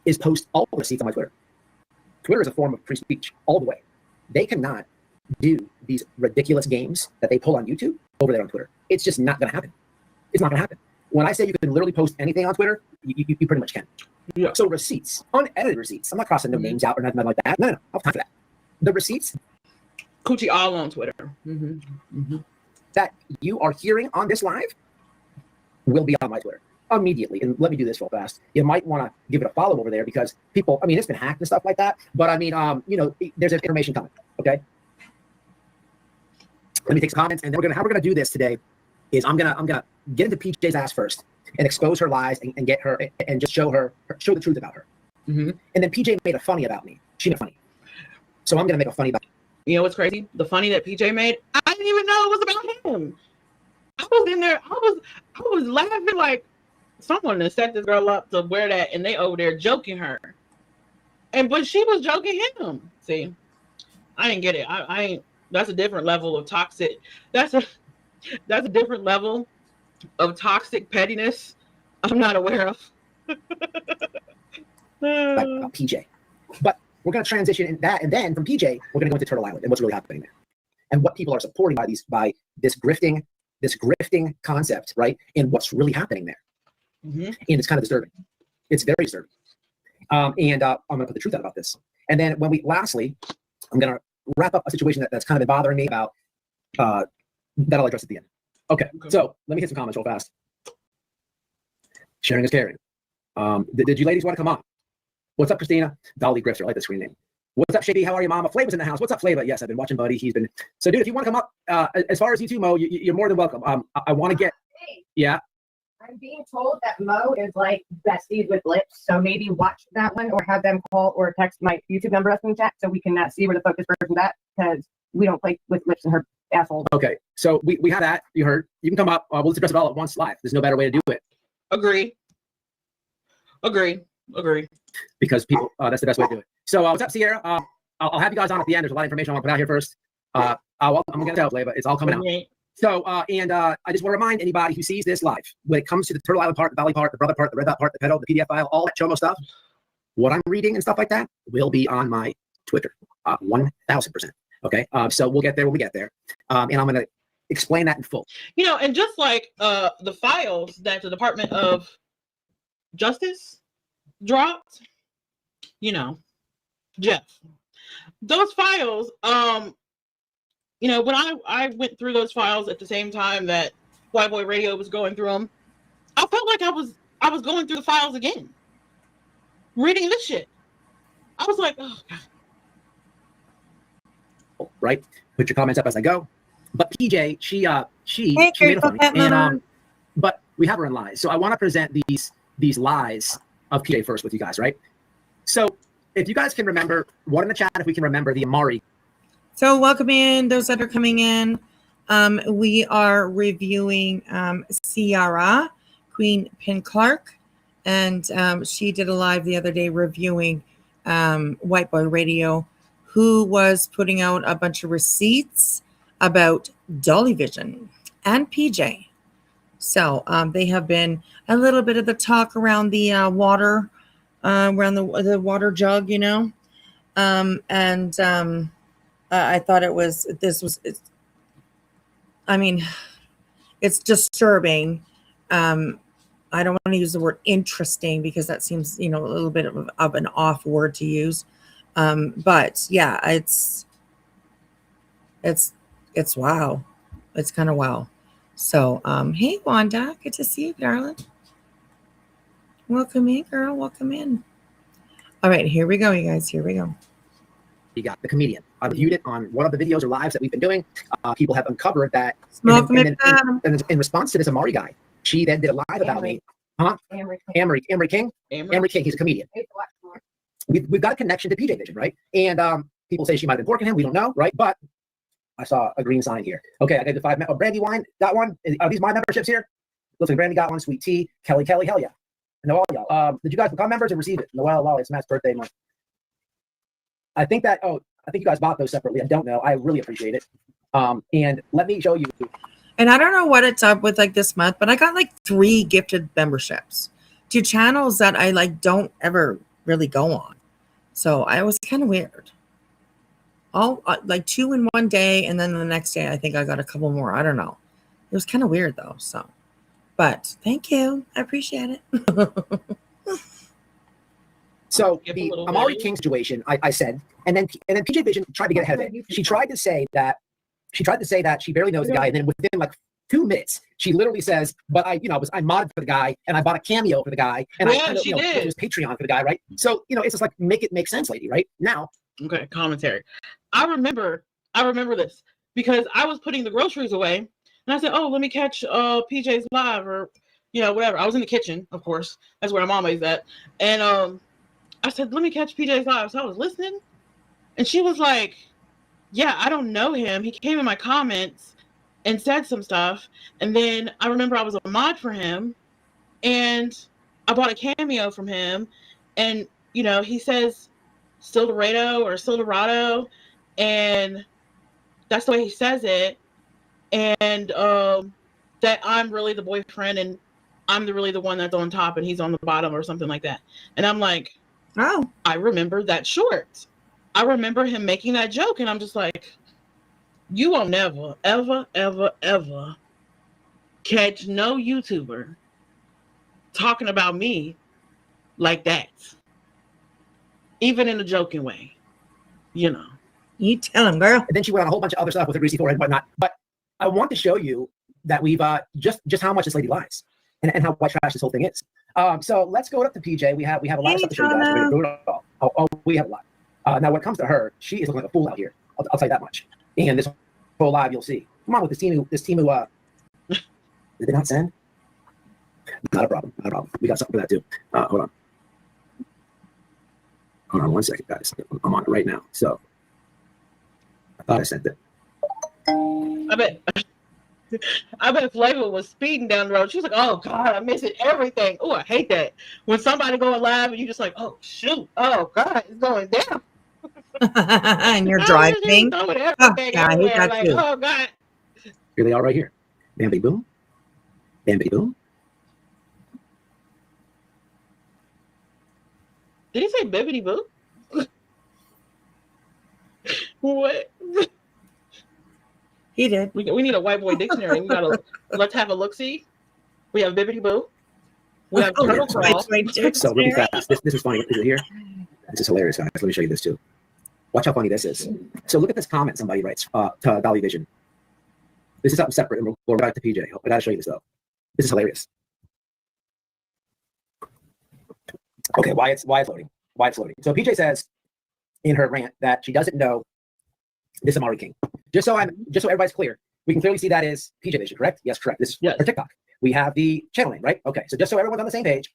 is post all the receipts on my Twitter. Twitter is a form of free speech all the way. They cannot do these ridiculous games that they pull on YouTube over there on Twitter. It's just not going to happen. It's not going to happen. When I say you can literally post anything on Twitter, you pretty much can. Yeah. So receipts, unedited receipts. I'm not crossing no names out or nothing like that. No, I don't have time for that. The receipts. Coochie all on Twitter. That you are hearing on this live will be on my Twitter immediately. And let me do this real fast. You might want to give it a follow over there because people, it's been hacked and stuff like that. But there's information coming. Okay. Let me take some comments, and then how we're gonna do this today is I'm gonna get into PJ's ass first and expose her lies and get her and just show the truth about her. And then PJ made a funny about me. She made a funny, so I'm gonna make a funny about. You know what's crazy? The funny that PJ made, I didn't even know it was about him. I was in there, I was laughing like someone that set this girl up to wear that, and they over there joking her, but she was joking him. See, I didn't get it. I ain't. That's a different level of toxic. That's a different level of toxic pettiness I'm not aware of. PJ. But we're going to transition in that, and then from PJ, we're going to go into Turtle Island and what's really happening there, and what people are supporting by this grifting concept, right? And what's really happening there. And it's kind of disturbing. It's very disturbing. I'm going to put the truth out about this, and then lastly, I'm going to wrap up a situation that's kind of been bothering me about that I'll address at the end. Okay. So let me hit some comments real fast. Sharing is caring. Did you ladies want to come on? What's up, Christina? Dolly Grifter, I like the screen name. What's up, Shady? How are you, Mama? Flavor's in the house. What's up, Flavor? Yes, I've been watching Buddy. He's been so, dude. If you want to come up, as far as you too, Mo, you're more than welcome. I want to get. Yeah. I'm being told that Mo is like besties with Lips, so maybe watch that one or have them call or text my YouTube number up in the chat so we can see where the focus person's at, because we don't play with Lips and her asshole. Okay, so we have that. You heard. You can come up. We'll just address it all at once live. There's no better way to do it. Agree. Because people, that's the best way to do it. So what's up, Sierra? I'll have you guys on at the end. There's a lot of information I want to put out here first. I'm going to tell you, but it's all coming out. So, I just want to remind anybody who sees this live, when it comes to the Turtle Island part, the Dolly part, the brother part, the red dot part, the pedal, the PDF file, all that chomo stuff, what I'm reading and stuff like that will be on my Twitter, 1000%. Okay. So we'll get there when we get there. And I'm going to explain that in full. And just like the files that the Department of Justice dropped, Jeff, those files, when I went through those files at the same time that White Boy Radio was going through them, I felt like I was going through the files again, reading this shit. I was like, oh God. Right? Put your comments up as I go. But PJ, she made a funny, and but we have her in lies. So I want to present these lies of PJ first with you guys, right? So if you guys can remember, one in the chat, if we can remember the Amari. So welcome in those that are coming in. We are reviewing Ciara, Queen Pin Clark, and she did a live the other day reviewing White Boy Radio, who was putting out a bunch of receipts about Dolly Vision and PJ. So they have been a little bit of the talk around the water, around the water jug, you know. I thought it's disturbing. I don't want to use the word interesting because that seems, a little bit of an off word to use. But yeah, it's wow. It's kind of wow. So, hey, Wanda, good to see you, darling. Welcome in, girl. Welcome in. All right, here we go, you guys. Here we go. You got the comedian. I reviewed it on one of the videos or lives that we've been doing. People have uncovered that. And in response to this Amari guy, she then did a live about me. Huh? Amory King. Amory King. He's a comedian. We've got a connection to PJ Vision, right? And people say she might have been working him. We don't know, right? But I saw a green sign here. Okay, I got the 5. Brandy Wine got one. Are these my memberships here? Looks like Brandy got one. Sweet Tea. Kelly. Hell yeah. No, all y'all. Did you guys become members or receive it? Noel, Lolly, it's Matt's birthday month. I think you guys bought those separately. I don't know. I really appreciate it. And let me show you. And I don't know what it's up with like this month, but I got like 3 gifted memberships to channels that I like don't ever really go on. So I was kind of weird. All like 2 in one day, and then the next day I think I got a couple more. I don't know. It was kind of weird though. So, but thank you. I appreciate it. So the Amari King situation, I said, and then PJ Vision tried to get ahead of it. She tried to say that she barely knows the guy, and then within like 2 minutes, she literally says, "But I modded for the guy, and I bought a cameo for the guy, and she did. It was Patreon for the guy, right?" So it's just like make it make sense, lady, right? Now, okay, commentary. I remember this because I was putting the groceries away, and I said, "Oh, let me catch PJ's live or whatever." I was in the kitchen, of course. That's where I'm always at, and I said, "Let me catch PJ's live." So I was listening, and she was like, "Yeah, I don't know him. He came in my comments and said some stuff." And then I remember I was a mod for him, and I bought a cameo from him, and he says Silverado or Silverado, and that's the way he says it, and that I'm really the boyfriend, and I'm really the one that's on top, and he's on the bottom, or something like that. And I'm like, oh, I remember that short. I remember him making that joke, and I'm just like, you will never, ever, ever, ever catch no YouTuber talking about me like that, even in a joking way, You tell him, girl. And then she went on a whole bunch of other stuff with her greasy forehead and whatnot. But I want to show you that we've just how much this lady lies and how white trash this whole thing is. So let's go up to PJ. We have a lot of stuff to show you guys. We're gonna do it all. Oh, we have a lot. Now, when it comes to her, she is looking like a fool out here. I'll tell you that much. And this whole live, you'll see. Come on with this team who did they not send? Not a problem. We got something for that too. Hold on 1 second, guys. I'm on it right now. So I thought I sent it. I bet Flavor was speeding down the road. She was like, "Oh God, I'm missing everything. Oh, I hate that when somebody going live and you just like, oh shoot, oh God, it's going down." And you're driving. Oh, yeah, I hate that like, too. Oh God. Here they are, right here. Bam, bam, boom. Bam, bam, boom. Did he say bibbity boo? What? He did. We need a white boy dictionary. Let's have a look see. We have bibbity boo. We have turtle crawl. So really fast. This is funny. Is it here? This is hilarious, guys. Let me show you this too. Watch how funny this is. So look at this comment somebody writes to Dolly Vision. This is something separate, and we'll go back to PJ. I gotta show you this though. This is hilarious. Okay, why it's loading? So PJ says in her rant that she doesn't know this Amari King. Just so everybody's clear, we can clearly see that is PJ Vision, correct? Yes, correct. This is her TikTok. We have the channel name, right? Okay, so just so everyone's on the same page.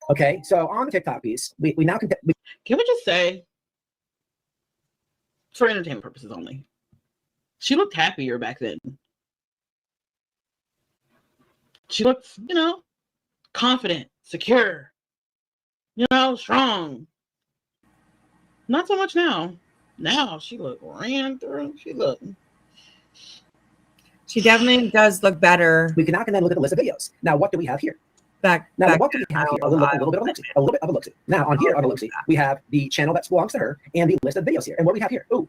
Okay, so on the TikTok piece, we now can we just say, for entertainment purposes only, she looked happier back then. she looks, confident, secure, strong. Not so much now. Now she ran through. She definitely does look better. We can now look at the list of videos. Now, what do we have here? Back what do we have here? A little bit of a look-see. Now, on here, on a look-see, we have the channel that belongs to her and the list of videos here. And what do we have here? Ooh,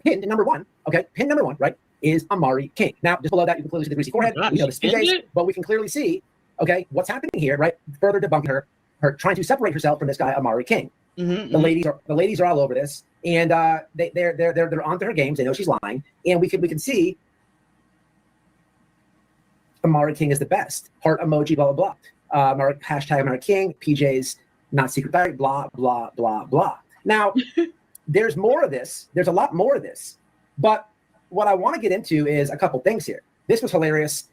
pinned number one. Okay, pinned number one, right, is Amari King. Now, just below that, you can clearly see the greasy forehead. We know the PJs, but we can clearly see, okay, what's happening here, right? Further debunking her trying to separate herself from this guy, Amari King. Mm-hmm. The ladies are all over this, and they're onto her games. They know she's lying, and we can see Amari King is the best. Heart emoji, blah blah blah. Hashtag Amari King. PJ's not secret diary. Blah blah blah blah. Now, there's more of this. There's a lot more of this, but what I want to get into is a couple things here. This was hilarious.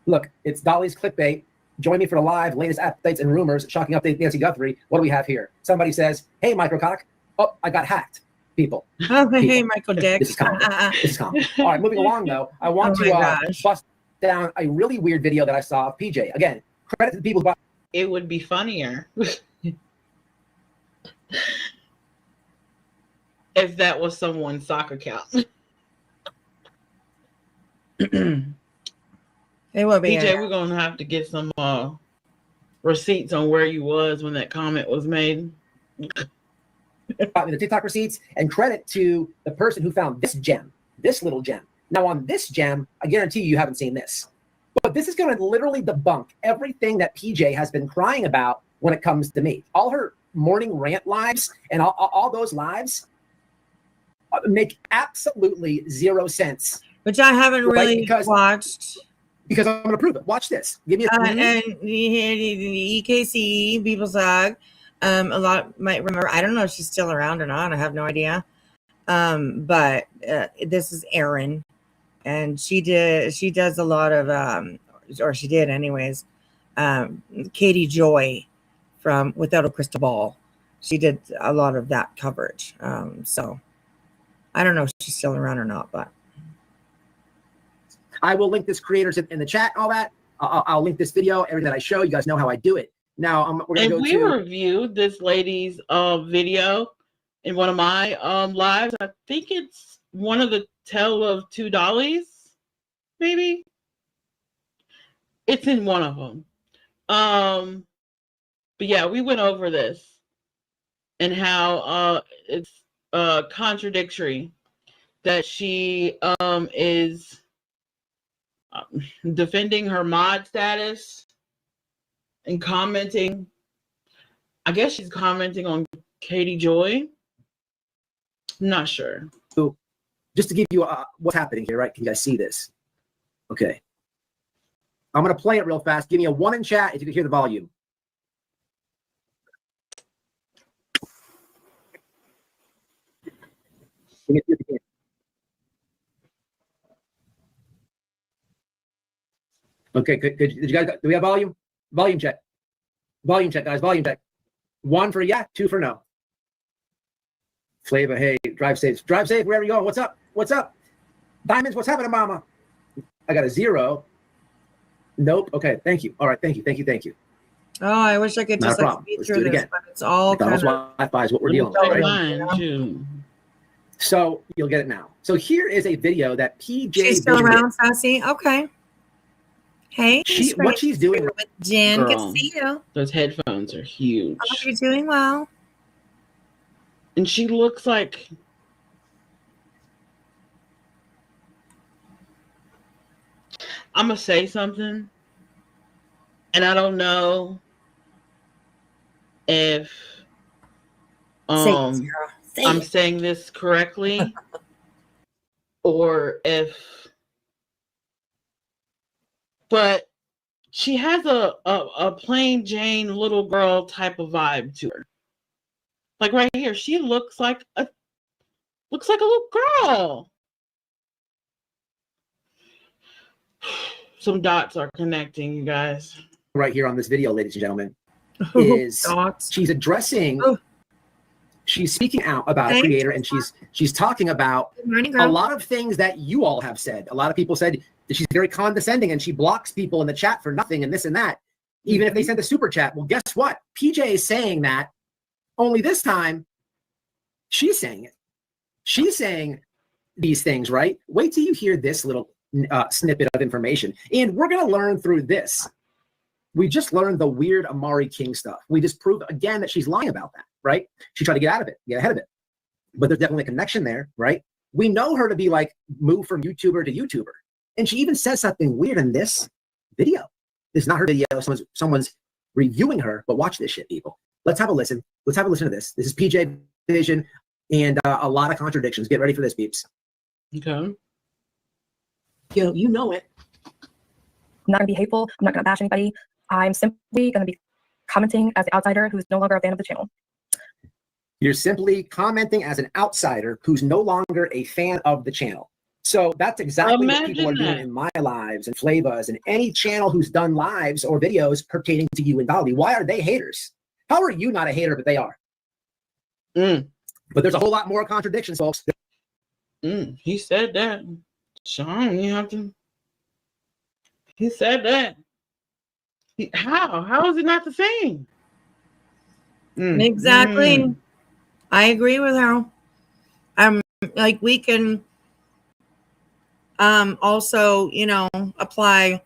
Look, it's Dolly's clickbait. Join me for the live latest updates and rumors. Shocking update, Nancy Guthrie. What do we have here? Somebody says, "Hey, Microcock. Oh, I got hacked." People. Hey, Michael Dick. This is common. This is common. All right, moving along though. I want to bust down a really weird video that I saw of PJ. Again, credit to the people who it would be funnier if that was someone's soccer account. It will be. PJ, we're gonna have to get some receipts on where you was when that comment was made. The TikTok receipts, and credit to the person who found this gem, this little gem. Now on this gem, I guarantee you haven't seen this, but this is going to literally debunk everything that PJ has been crying about when it comes to me. All her morning rant lives and all those lives make absolutely zero sense. Which I haven't really watched. Because I'm going to prove it. Watch this. Give me a and the EKC people suck. A lot might remember. I don't know if she's still around or not. I have no idea. But this is Erin, and she does a lot of or she did anyways. Katie Joy from Without a Crystal Ball. She did a lot of that coverage. So I don't know if she's still around or not, but I will link this creators in the chat, all that. I'll link this video, everything that I show. You guys know how I do it. Now, we're going to go we reviewed this lady's video in one of my lives. I think it's one of the Tale of Two Dollys, maybe. It's in one of them. But yeah, we went over this and how it's contradictory that she is defending her mod status and commenting. I guess she's commenting on Katie Joy. I'm not sure. So just to give you what's happening here, right? Can you guys see this? Okay. I'm going to play it real fast. Give me a 1 in chat if you can hear the volume. Give me a 2 if you can. Okay, good. Did you guys? Do we have volume? Volume check. Volume check, guys. Volume check. 1 for yeah, 2 for no. Flava, hey, drive safe. Drive safe wherever you go. What's up? What's up? Diamonds, what's happening, mama? I got a 0. Nope. Okay, thank you. All right, thank you. Oh, I wish I could just speed through this, but it's all kind of Wi-Fi is what we're dealing with, right? So you'll get it now. So here is a video that PJ. She's still around, Sassy. Okay. Hey, what she's doing with Jen. Good to see you. Those headphones are huge. I hope you're doing well. And she looks like I'm gonna say something, and I don't know if I'm saying this correctly or if. But she has a plain Jane little girl type of vibe to her. Like right here, she looks like a little girl. Some dots are connecting, you guys. Right here on this video, ladies and gentlemen, is she's addressing. She's speaking out about a creator, and she's talking about a lot of things that you all have said. A lot of people said She's very condescending and she blocks people in the chat for nothing and this and that, even if they send a super chat. Well, guess what? PJ is saying that, only this time she's saying it. She's saying these things, right? Wait till you hear this little snippet of information. And we're going to learn through this. We just learned the weird Amari King stuff. We just proved again that she's lying about that, right? She tried to get out of it, get ahead of it. But there's definitely a connection there, right? We know her to be like, move from YouTuber to YouTuber. And she even says something weird in this video. This is not her video. Someone's reviewing her, but watch this shit, people. Let's have a listen. Let's have a listen to this. This is PJ Vision and a lot of contradictions. Get ready for this, peeps. Okay. Yo, you know it. I'm not going to be hateful. I'm not going to bash anybody. I'm simply going to be commenting as the outsider who's no longer a fan of the channel. You're simply commenting as an outsider who's no longer a fan of the channel. So that's exactly what people are doing in my lives and Flava's and any channel who's done lives or videos pertaining to you and Dolly. Why are they haters? How are you not a hater, but they are? But there's a whole lot more contradictions, folks. He said that. Sean, you have to. He said that. How? How is it not the same? Exactly. I agree with her. Like we can also, you know, apply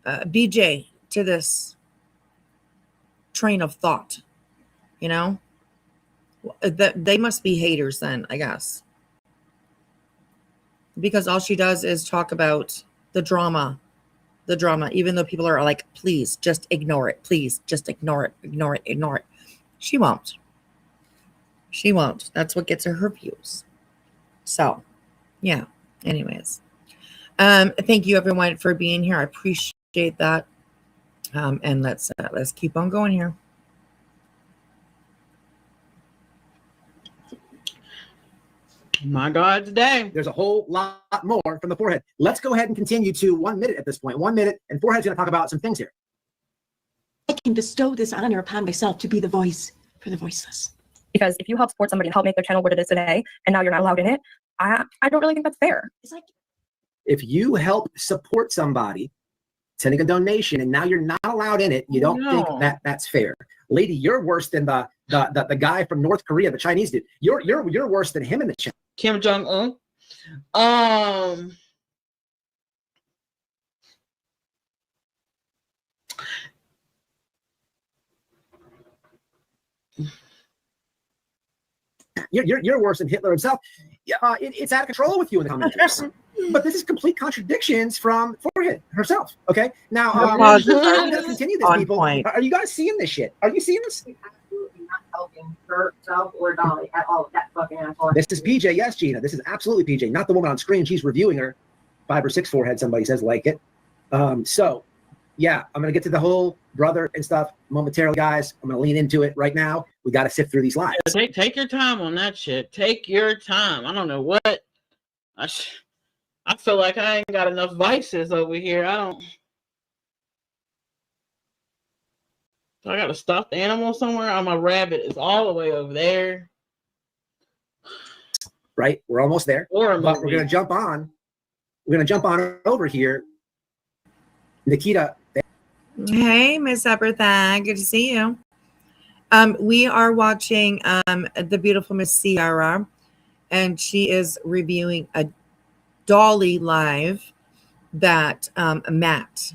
BJ to this train of thought, you know, that they must be haters then, I guess, because all she does is talk about the drama, even though people are like, please just ignore it. Please just ignore it. She won't. That's what gets her views. So yeah, anyways, thank you everyone for being here. I appreciate that. And let's keep on going here. My God, today. There's a whole lot more from the forehead. Let's go ahead and continue to 1 minute at this point. 1 minute, and forehead's going to talk about some things here. I can bestow this honor upon myself to be the voice for the voiceless. Because if you help support somebody and help make their channel what it is today, and now you're not allowed in it, I don't really think that's fair. It's like, if you help support somebody, sending a donation, and now you're not allowed in it, you don't think that that's fair. Lady, you're worse than the guy from North Korea, the Chinese dude. You're worse than him in the chat. Kim Jong-un. You're worse than Hitler himself. It's out of control with you in the comments. But this is complete contradictions from Forehead herself. Okay, now I'm going to continue this, people. Are you guys seeing this shit? Are you seeing this? Absolutely not helping herself or Dolly at all. That fucking asshole. This is PJ. Yes, Gina. This is absolutely PJ, not the woman on screen. She's reviewing her 5 or 6 Forehead. Somebody says like it. So yeah, I'm going to get to the whole brother and stuff momentarily, guys. I'm going to lean into it right now. We got to sift through these lives. Yeah, take your time on that shit. Take your time. I don't know what. I feel like I ain't got enough vices over here. I got a stuffed animal somewhere. My rabbit is all the way over there. Right, we're almost there. But we're going to jump on. We're going to jump on over here. Nikita. Hey, Miss Upperthag. Good to see you. We are watching the beautiful Miss Ciara, and she is reviewing a Dolly live that Matt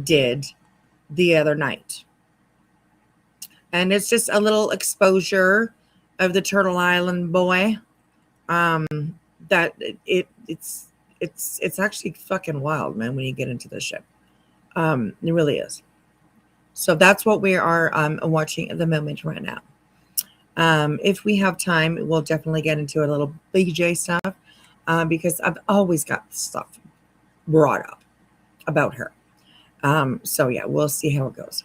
did the other night. And it's just a little exposure of the Turtle Island boy. That it's actually fucking wild, man, when you get into this shit. It really is. So that's what we are watching at the moment right now. If we have time, we'll definitely get into a little BJ stuff. Because I've always got stuff brought up about her. So yeah, we'll see how it goes.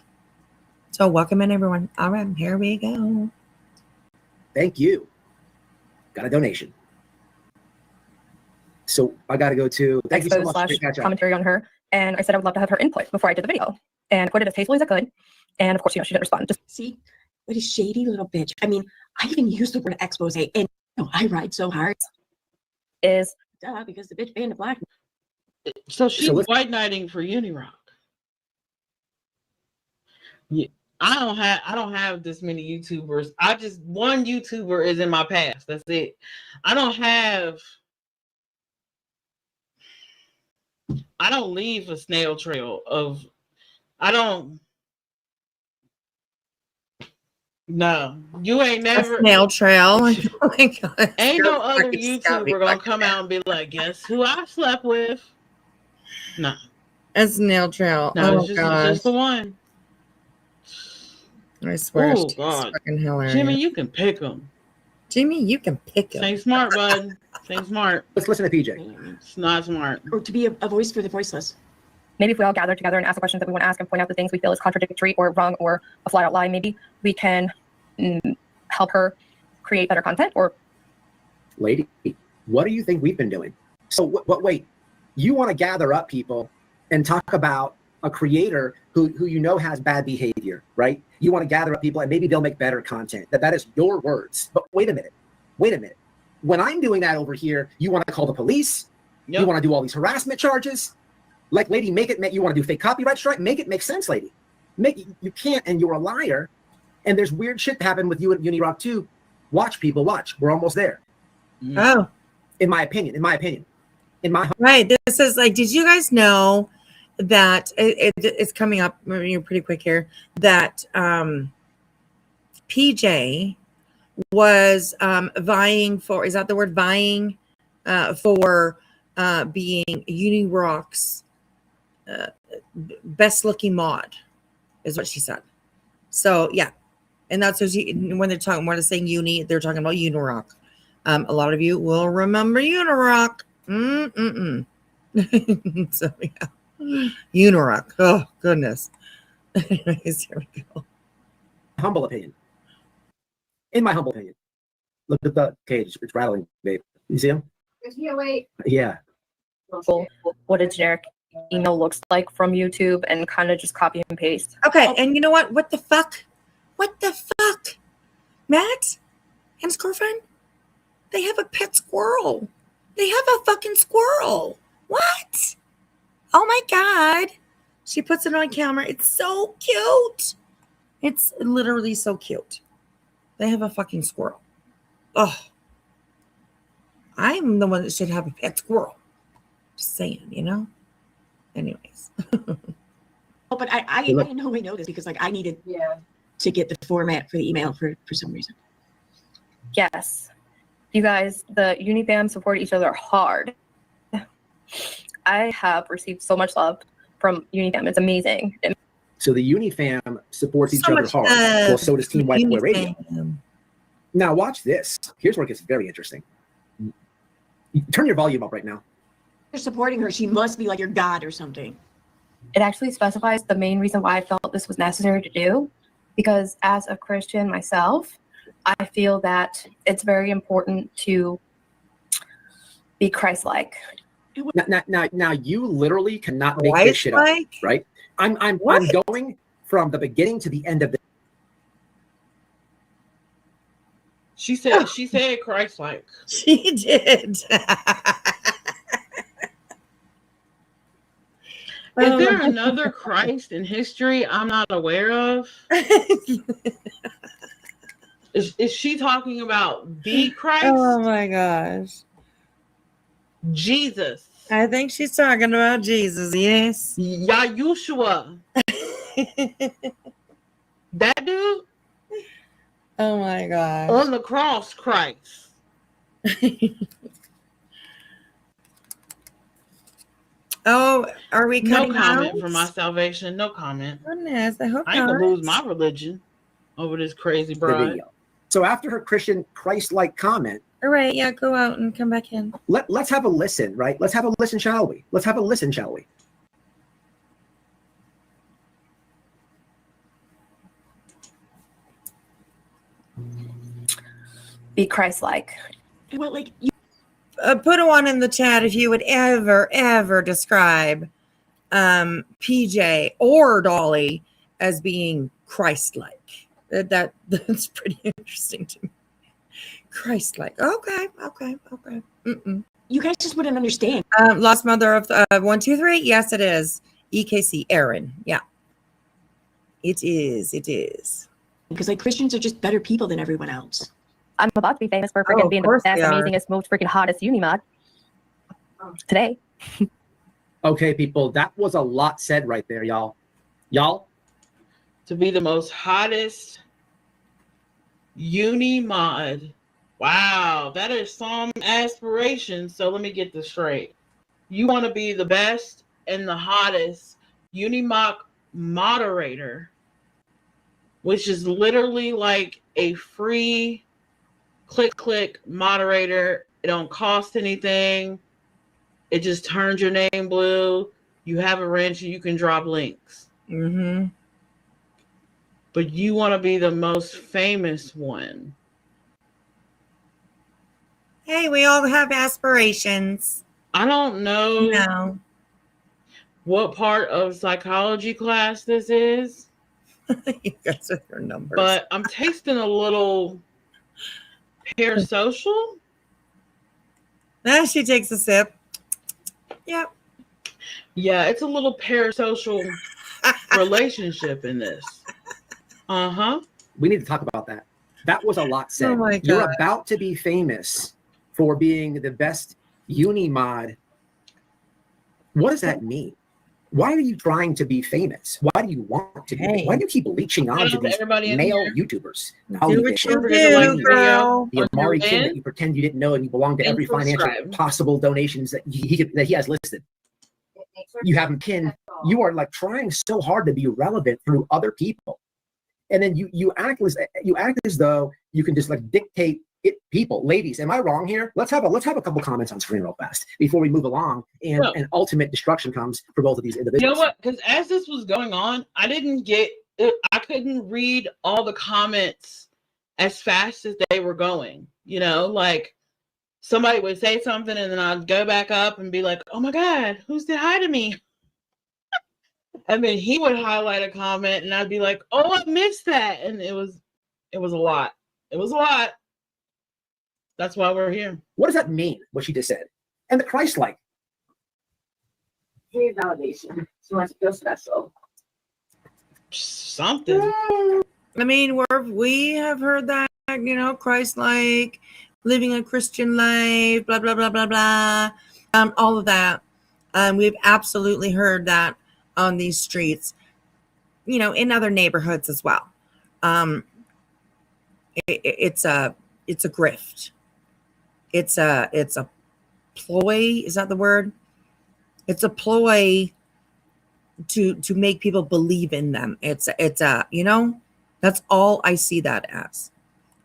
So welcome in, everyone. All right, here we go. Thank you. Got a donation. So I got to go to thank you so much. Commentary on her, and I said I would love to have her input before I did the video, and put it as tastefully as I could. And of course, she didn't respond. Just see what a shady little bitch. I mean, I even used the word expose, and I ride so hard. Is because the bitch banned the black. So she's white knighting for Unirock. Yeah, I don't have this many YouTubers. One YouTuber is in my past. That's it. I don't leave a snail trail of no, you ain't never a snail trail. Oh my God. Ain't no other YouTuber gonna come out and be like, guess who I slept with? No. A snail trail. No, Oh it's gosh. just the one. I swear. Oh God. Fucking hilarious. Jimmy, you can pick them. Jimmy, you can pick them. Stay smart, bud. Stay smart. Let's listen to PJ. It's not smart. Or to be a voice for the voiceless. Maybe if we all gather together and ask the questions that we want to ask and point out the things we feel is contradictory or wrong or a flat out lie, maybe we can help her create better content. Or lady, what do you think we've been doing? So wait, you want to gather up people and talk about a creator who you know has bad behavior, right? You want to gather up people and maybe they'll make better content. That is your words. But wait a minute. When I'm doing that over here, you want to call the police. Yep. You want to do all these harassment charges. Like, lady, you want to do fake copyright strike? Make it make sense, lady. You can't, and you're a liar. And there's weird shit happen with you at Unirock too. Watch, people, watch. We're almost there. Oh. In my opinion. Right. This is like, did you guys know that it's coming up pretty quick here that PJ was vying for, is that the word, vying for being Unirock's best looking mod is what she said. So yeah, and that's when they're saying uni, they're talking about Unirock. A lot of you will remember Unirock. So yeah, Unirock. Oh goodness. Anyways, here we go. Humble opinion. In my humble opinion, look at the cage. It's rattling, babe. You see him? Is he awake? Yeah. What a generic email looks like from YouTube and kind of just copy and paste. Okay, and you know what? What the fuck? Matt and his girlfriend, they have a pet squirrel. They have a fucking squirrel. What? Oh my God. She puts it on camera. It's so cute. It's literally so cute. They have a fucking squirrel. Oh. I'm the one that should have a pet squirrel. Just saying, you know? Anyways. But I didn't know we know this because like I needed to get the format for the email for some reason. Yes. You guys, the Unifam support each other hard. I have received so much love from Unifam. It's amazing. So the Unifam supports each other hard. Well, so does Team White Boy Radio. Now watch this. Here's where it gets very interesting. Turn your volume up right now. You're supporting her. She must be like your god or something. It actually specifies the main reason why I felt this was necessary to do, because as a Christian myself, I feel that it's very important to be Christ-like. Now you literally cannot make this shit up, right? I'm going from the beginning to the end of the. She said Christ-like. She did. Is there another Christ in history I'm not aware of? Is she talking about the Christ? Oh my gosh. Jesus. I think she's talking about Jesus, yes. Yahushua. That dude? Oh my gosh. On the cross, Christ. Oh, are we cutting No comment out? for my salvation. No comment. Goodness, I hope I ain't gonna not. lose my religion over this crazy bride. So after her Christian Christ-like comment, All right, yeah, go out and come back in. let's have a listen, right? Let's have a listen, shall we? Let's have a listen, shall we? Be Christ-like. Well, like Put a one in the chat if you would ever describe PJ or Dolly as being Christ-like. That's pretty interesting to me. Christ-like. Okay. You guys just wouldn't understand. Lost mother of 1, 2, 3. Yes, it is. EKC, Aaron. Yeah. It is. It is. Because like Christians are just better people than everyone else. I'm about to be famous for freaking being the best, amazingest, most freaking hottest Unimod today. Okay, people, that was a lot said right there, y'all. Y'all? To be the most hottest Unimod. Wow, that is some aspiration. So let me get this straight. You want to be the best and the hottest Unimod moderator, which is literally like a free click moderator. It don't cost anything. It just turns your name blue. You have a wrench and you can drop links. Mm-hmm. But you want to be the most famous one. Hey, we all have aspirations. I don't know No. what part of psychology class this is. You guys are your numbers. But I'm tasting a little parasocial. She takes a sip. Yep. Yeah, it's a little parasocial relationship in this. Uh-huh. We need to talk about that. That was a lot said. Oh my God. You're about to be famous for being the best Unimod. What does that mean? Why are you trying to be famous? Why do you want to be? Why do you keep leeching on to these male YouTubers? Do what you do, girl. The Amari King that you pretend you didn't know, and you belong to every financial possible donations that he has listed. You have him pinned. You are like trying so hard to be relevant through other people, and then you act as though you can just like dictate it. People, ladies, am I wrong here? Let's have a couple comments on screen real fast before we move along, and ultimate destruction comes for both of these individuals. You know what? Because as this was going on, I couldn't read all the comments as fast as they were going. You know, like somebody would say something and then I'd go back up and be like, oh my God, who said hi to me? And then he would highlight a comment and I'd be like, oh, I missed that. And it was a lot. It was a lot. That's why we're here. What does that mean, what she just said? And the Christ-like. Need validation. She wants to feel special. Something. I mean, we have heard that, you know, Christ-like, living a Christian life, blah, blah, blah, blah, blah. All of that. We've absolutely heard that on these streets, you know, in other neighborhoods as well. It's a grift. It's a ploy. Is that the word? It's a ploy to make people believe in them. It's a, you know, that's all I see that as.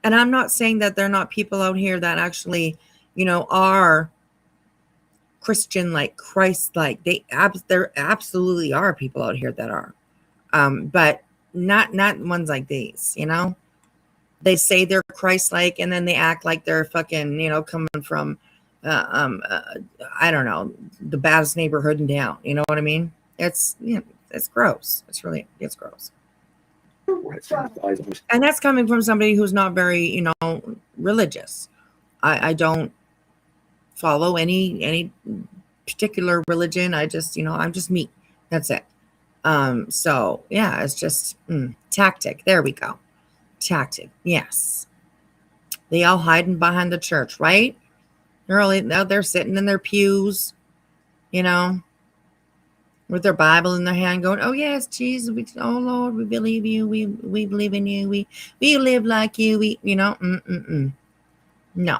And I'm not saying that there are not people out here that actually, you know, are Christian, like Christ-like. There absolutely are people out here that are, but not ones like these, you know. They say they're Christ-like, and then they act like they're fucking, you know, coming from, I don't know, the baddest neighborhood in town. You know what I mean? It's, you know, it's gross. It's gross. And that's coming from somebody who's not very, you know, religious. I don't follow any particular religion. I just, you know, I'm just me. That's it. So yeah, it's just tactic. There we go. Tactic. Yes. They all hiding behind the church, right? They're all out there sitting in their pews, you know, with their Bible in their hand, going, "Oh yes, Jesus, oh Lord, we believe you. We believe in you. We live like you. You know, no."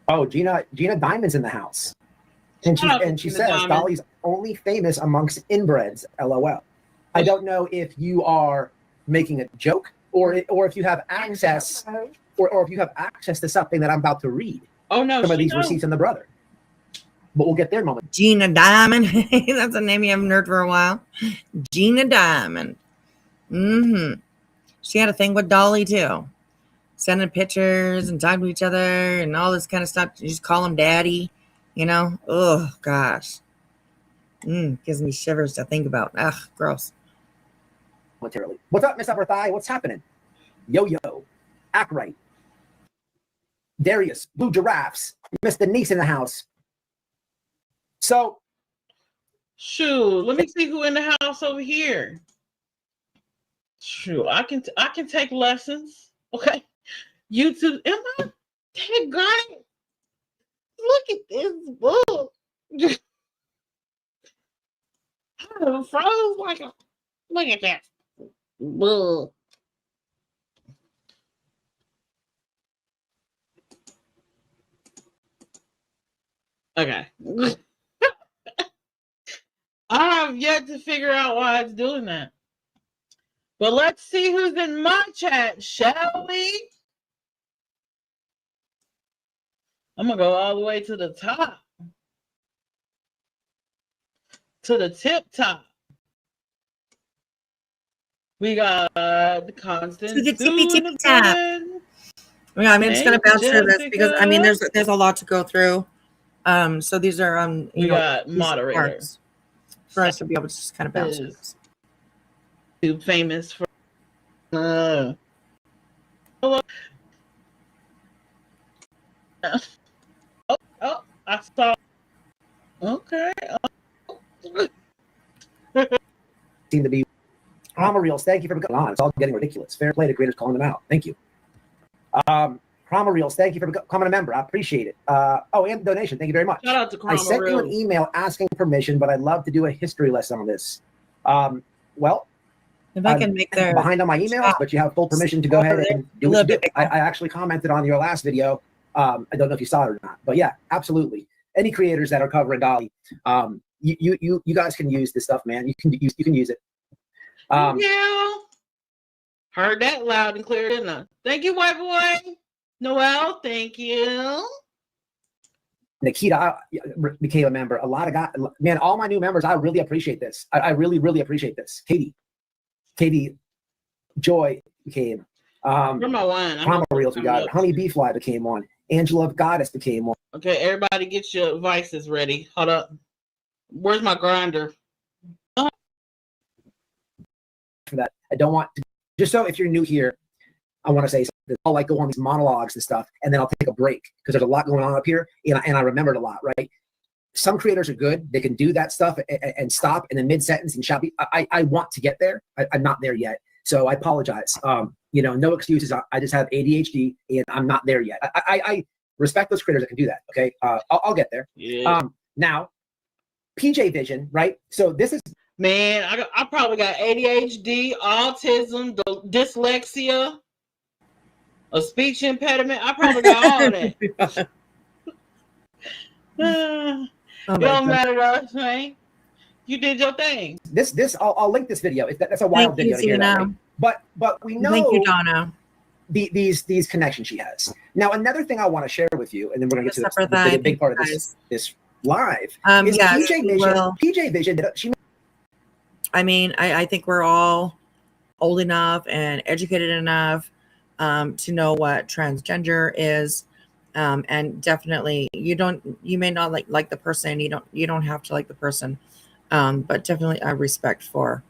Oh, Gina Diamond's in the house, and she says Dolly's only famous amongst inbreds. LOL. I don't know if you are making a joke or if you have access or if you have access to something that I'm about to read. Oh no, some of these receipts in the brother. But we'll get there in a moment. Gina Diamond. That's a name you haven't heard for a while. Gina Diamond. She had a thing with Dolly too. Sending pictures and talking to each other and all this kind of stuff. You just call him daddy, you know? Oh gosh. Gives me shivers to think about. Ugh, gross. Momentarily. What's up, Miss Upper Thigh? What's happening? Yo, act right. Darius, Blue Giraffes, Miss Denise in the house. So, shoot, let me see who in the house over here. Shoot, I can take lessons. Okay, YouTube. Am I? Hey, God, look at this book. I froze like a. Look at that book. Okay. I have yet to figure out why it's doing that. But let's see who's in my chat, shall we? I'm going to go all the way to the top. To the tip top. We got the constant. To the tippy tap. Yeah, I mean, I'm just going to bounce through this because, I mean, there's a lot to go through. So these are, we got moderator for us to be able to just kind of bounce through this. Too famous for. Oh, I saw. Okay. Seem to be Crama Reels. Thank you for coming on. It's all getting ridiculous. Fair play to creators calling them out. Thank you. Crama Reels, thank you for becoming a member. I appreciate it. Oh, and donation. Thank you very much. Shout out to Crama I sent you an Reels. email asking permission, but I'd love to do a history lesson on this. Well, if I can make their behind on my emails, but you have full permission to go ahead and do what you do. I actually commented on your last video. I don't know if you saw it or not, but yeah, absolutely. Any creators that are covering Dolly, you guys can use this stuff, man. You can use it. Yeah. Heard that loud and clear, didn't I? Thank you, white boy. Noel, thank you. Nikita became a member. A lot of guys, man, all my new members, I really appreciate this. I really, really appreciate this. Katie, Joy became. Where's my wine? Crama Reels, we got. Honey Beefly became one. Angela Goddess became one. Okay, everybody get your vices ready. Hold up. Where's my grinder? For that, I don't want to. Just so if you're new here, I want to say something. I'll like go on these monologues and stuff, and then I'll take a break because there's a lot going on up here, and I remembered a lot, right? Some creators are good. They can do that stuff and stop in the mid-sentence and shout. I want to get there. I'm not there yet. So I apologize. No excuses. I just have ADHD and I'm not there yet. I respect those creators that can do that. Okay. I'll get there. Yeah. Now, PJ Vision, right? So this is. Man, I probably got ADHD, autism, dyslexia, a speech impediment. I probably got all that. Don't matter us, man. You did your thing. I'll link this video. That's a wild video to hear that, right? But we know. Thank you, Donna. These connections she has. Now, another thing I want to share with you, and then we're gonna get to the big part of this live. Is PJ Vision. PJ Vision. I think we're all old enough and educated enough to know what transgender is, and definitely you may not like the person. You don't have to like the person, but definitely I respect for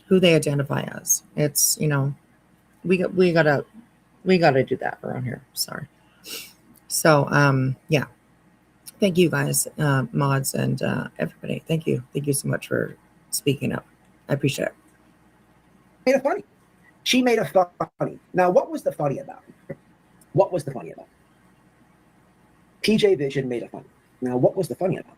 who they identify as. It's we gotta do that around here. Sorry. So yeah. Thank you guys, mods and everybody. Thank you so much for speaking up. I appreciate it. Made it funny. She made it funny. Now, what was the funny about? What was the funny about? PJ Vision made it funny. Now, what was the funny about?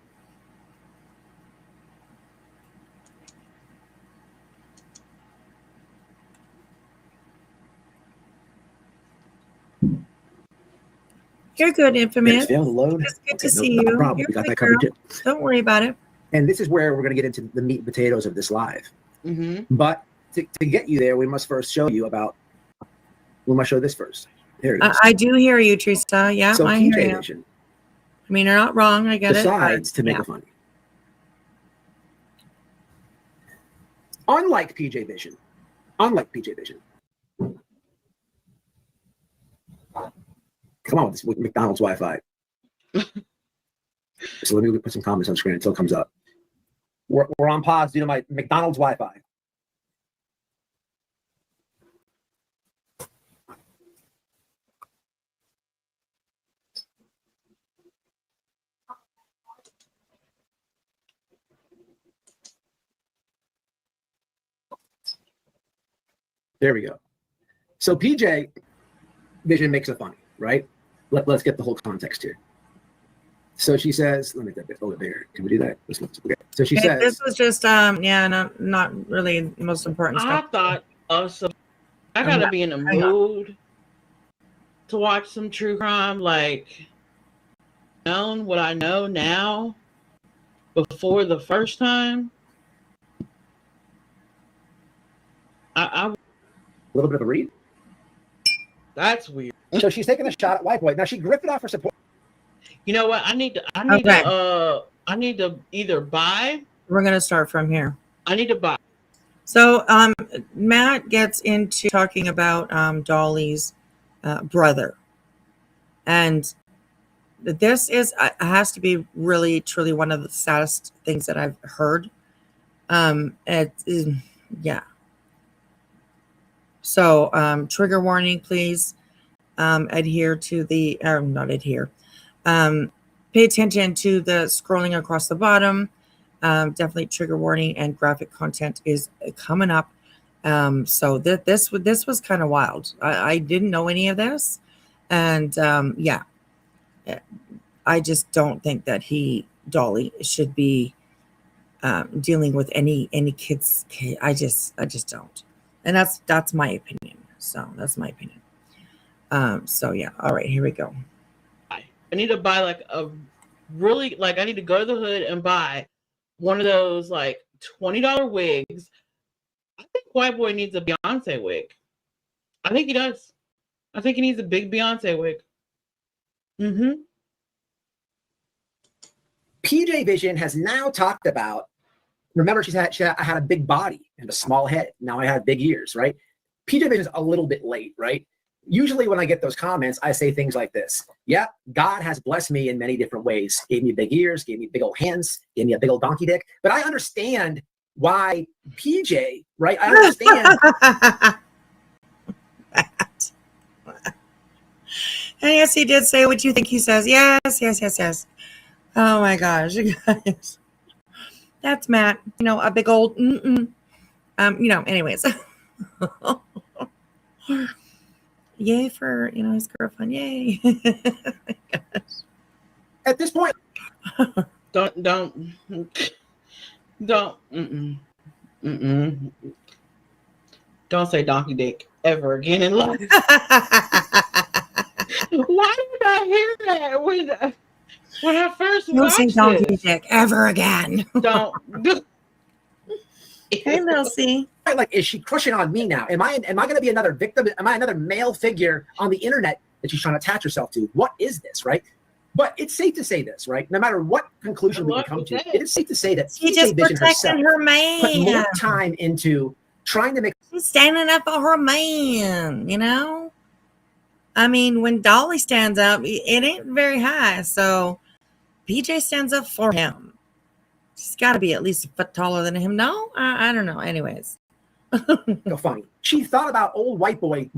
You're good, Infamous. Failed to load. It's good to see you. Problem. You're We got good, that covered girl. too. Don't worry about it. And this is where we're going to get into the meat and potatoes of this live. Mm-hmm. But to get you there, we must first show you we must show this first. There it is. I do hear you, Trista. Yeah, So I hear PJ you. Vision I mean, you're not wrong. I get decides it. to make it funny. Unlike PJ Vision. Come on with McDonald's Wi-Fi. So let me put some comments on screen until it comes up. We're on pause due to my McDonald's Wi-Fi. There we go. So PJ Vision makes it funny, right? Let's get the whole context here. So she says, let me get that bit a little bigger. Can we do that? Okay. So she says, this was just not really the most important stuff. I thought also I gotta be in the mood to watch some true crime, like knowing what I know now before the first time. A little bit of a read. That's weird. So she's taking a shot at white boy. Now she gripped it off her support. You know what? I need to either buy. We're gonna start from here. I need to buy. So Matt gets into talking about Dolly's brother, and this has to be really truly one of the saddest things that I've heard. Yeah. So trigger warning, please. Adhere to the not adhere. Pay attention to the scrolling across the bottom. Definitely trigger warning, and graphic content is coming up. So this was kind of wild. I didn't know any of this, and yeah, I just don't think that Dolly should be dealing with any kids. I just don't, and that's my opinion. So that's my opinion. So yeah, all right, here we go. I need to buy like a really I need to go to the hood and buy one of those like $20 wigs. I think white boy needs a Beyonce wig. I think he does. I think he needs a big Beyonce wig. PJ Vision has now talked about. Remember, I had a big body and a small head. Now I have big ears, right? PJ Vision is a little bit late, right? Usually when I get those comments, I say things like this. Yeah, God has blessed me in many different ways. Gave me big ears, gave me big old hands, gave me a big old donkey dick. But I understand why PJ, right? I understand. And yes, he did say what you think he says. Yes. Oh my gosh, you guys. That's Matt. You know, a big old anyways. Yay for his girlfriend. Yay. At this point, don't say donkey dick ever again in life. Why did I hear that when I first Don't watched say donkey this? dick ever again. Don't. Hey, Lil C. Like, is she crushing on me now? Am I going to be another victim? Am I another male figure on the internet that she's trying to attach herself to? What is this, right? But it's safe to say this, right? No matter what conclusion we can come to, it is safe to say that She's just Vision protecting herself her man. put more time into trying to make. She's standing up for her man, I mean, when Dolly stands up, it ain't very high. So PJ stands up for him. She's got to be at least a foot taller than him. No? I don't know. Anyways. So funny. She thought about old white boy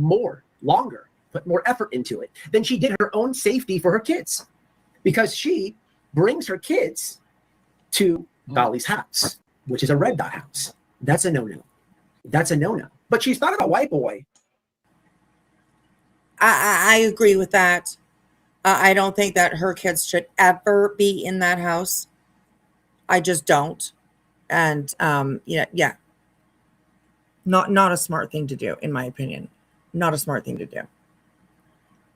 longer, put more effort into it than she did her own safety for her kids. Because she brings her kids to Dolly's house, which is a red dot house. That's a no-no. That's a no-no. But she's thought about white boy. I agree with that. I don't think that her kids should ever be in that house. I just don't. And yeah. Not a smart thing to do, in my opinion. Not a smart thing to do.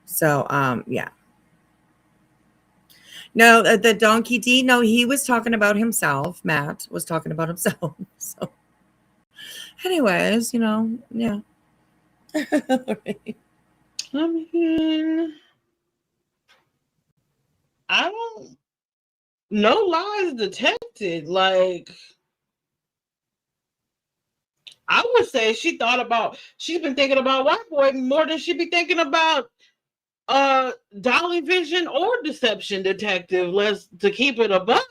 So yeah. No, the donkey D, no, he was talking about himself. Matt was talking about himself. So anyways, yeah. I mean, I don't. No lies detected. Like, I would say she's been thinking about white boy more than she'd be thinking about Dolly Vision or Deception Detective. To keep it a buck.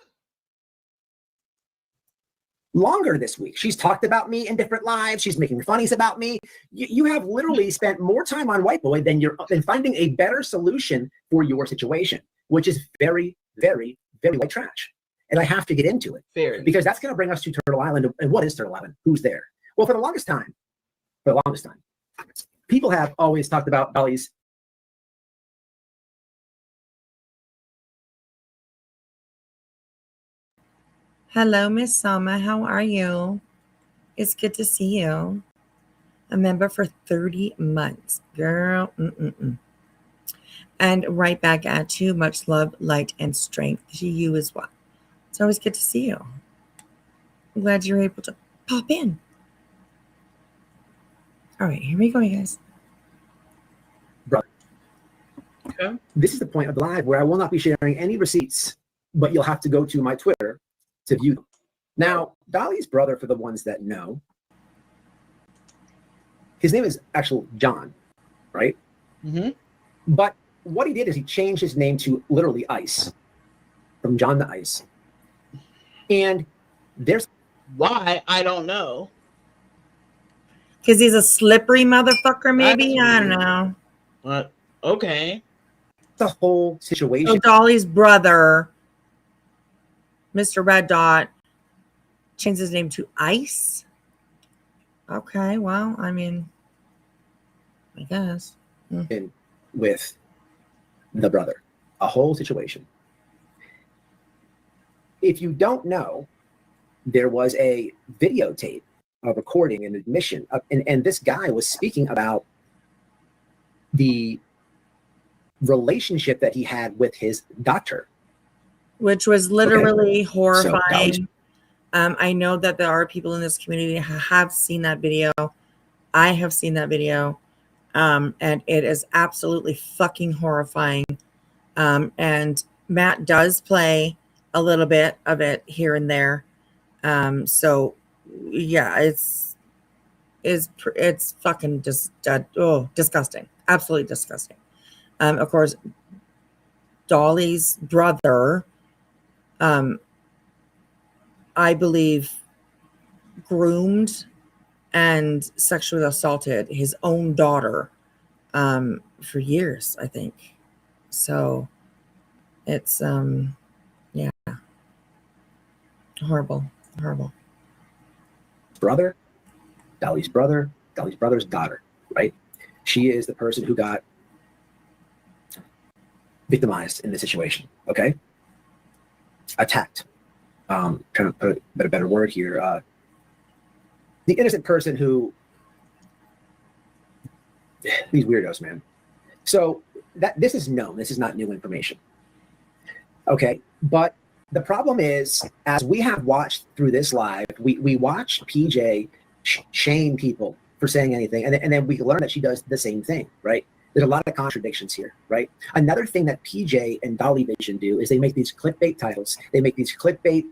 Longer this week. She's talked about me in different lives. She's making funnies about me. You have literally spent more time on white boy than finding a better solution for your situation, which is very, very, very white trash. And I have to get into it because that's going to bring us to Turtle Island. And what is Turtle Island? Who's there? Well, for the longest time, people have always talked about Dolly's. Hello, Miss Sama. How are you? It's good to see you. A member for 30 months. Girl. And right back at you. Much love, light, and strength to you as well. It's always good to see you. I'm glad you're able to pop in. All right, here we go, you guys. Brother. Okay. This is the point of the live where I will not be sharing any receipts, but you'll have to go to my Twitter to view them. Now, Dolly's brother, for the ones that know, his name is actually John, right? Mm-hmm. But what he did is he changed his name to literally Ice, from John to Ice. And there's why, I don't know. Because he's a slippery motherfucker, maybe? I don't know. Okay. The whole situation. So Dolly's brother, Mr. Red Dot, changed his name to Ice? Okay, well, I mean, I guess. With the brother. A whole situation. If you don't know, there was a videotape, a recording, an admission, and this guy was speaking about the relationship that he had with his doctor. Which was literally horrifying. So I know that there are people in this community who have seen that video. I have seen that video. And it is absolutely fucking horrifying. And Matt does play a little bit of it here and there. So yeah, it's fucking just disgusting. Absolutely disgusting. Of course, Dolly's brother, I believe, groomed and sexually assaulted his own daughter for years, I think. So it's yeah, horrible. Dolly's brother's daughter, right? She is the person who got victimized in this situation, okay? Attacked. Trying to put a better word here. The innocent person who, these weirdos, man. So this is known. This is not new information. Okay, but the problem is, as we have watched through this live, we watch PJ shame people for saying anything, and then we learn that she does the same thing, right? There's a lot of contradictions here, right? Another thing that PJ and Dolly Vision do is they make these clickbait titles. They make these clickbait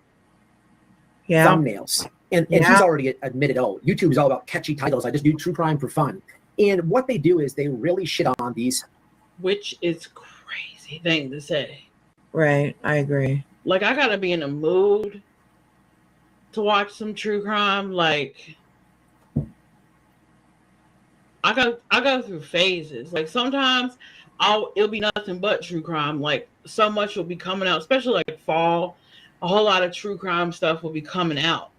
thumbnails. And he's already admitted, oh, YouTube is all about catchy titles. I just do true crime for fun. And what they do is they really shit on these. Which is crazy thing to say. Right, I agree. Like, I gotta be in a mood to watch some true crime. Like, I go through phases. Like, sometimes it'll be nothing but true crime. Like, so much will be coming out, especially like fall. A whole lot of true crime stuff will be coming out,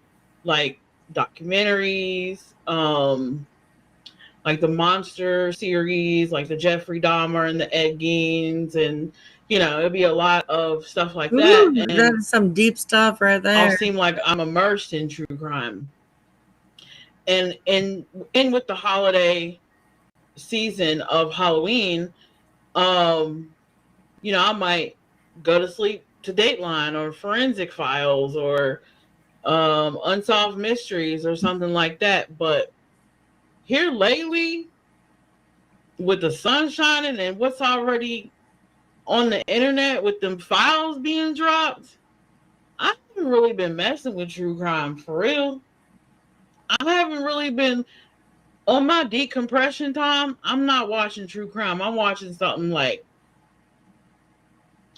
like documentaries, like the Monster series, like the Jeffrey Dahmer and the Ed Geins, and it'll be a lot of stuff like that. Ooh, and that's some deep stuff right there. I'll seem like I'm immersed in true crime. And with the holiday season of Halloween, I might go to sleep to Dateline or Forensic Files or Unsolved Mysteries or something like that. But here lately, with the sun shining and what's already on the internet with them files being dropped, I haven't really been messing with true crime for real. I haven't really been on my decompression time. I'm not watching true crime. I'm watching something like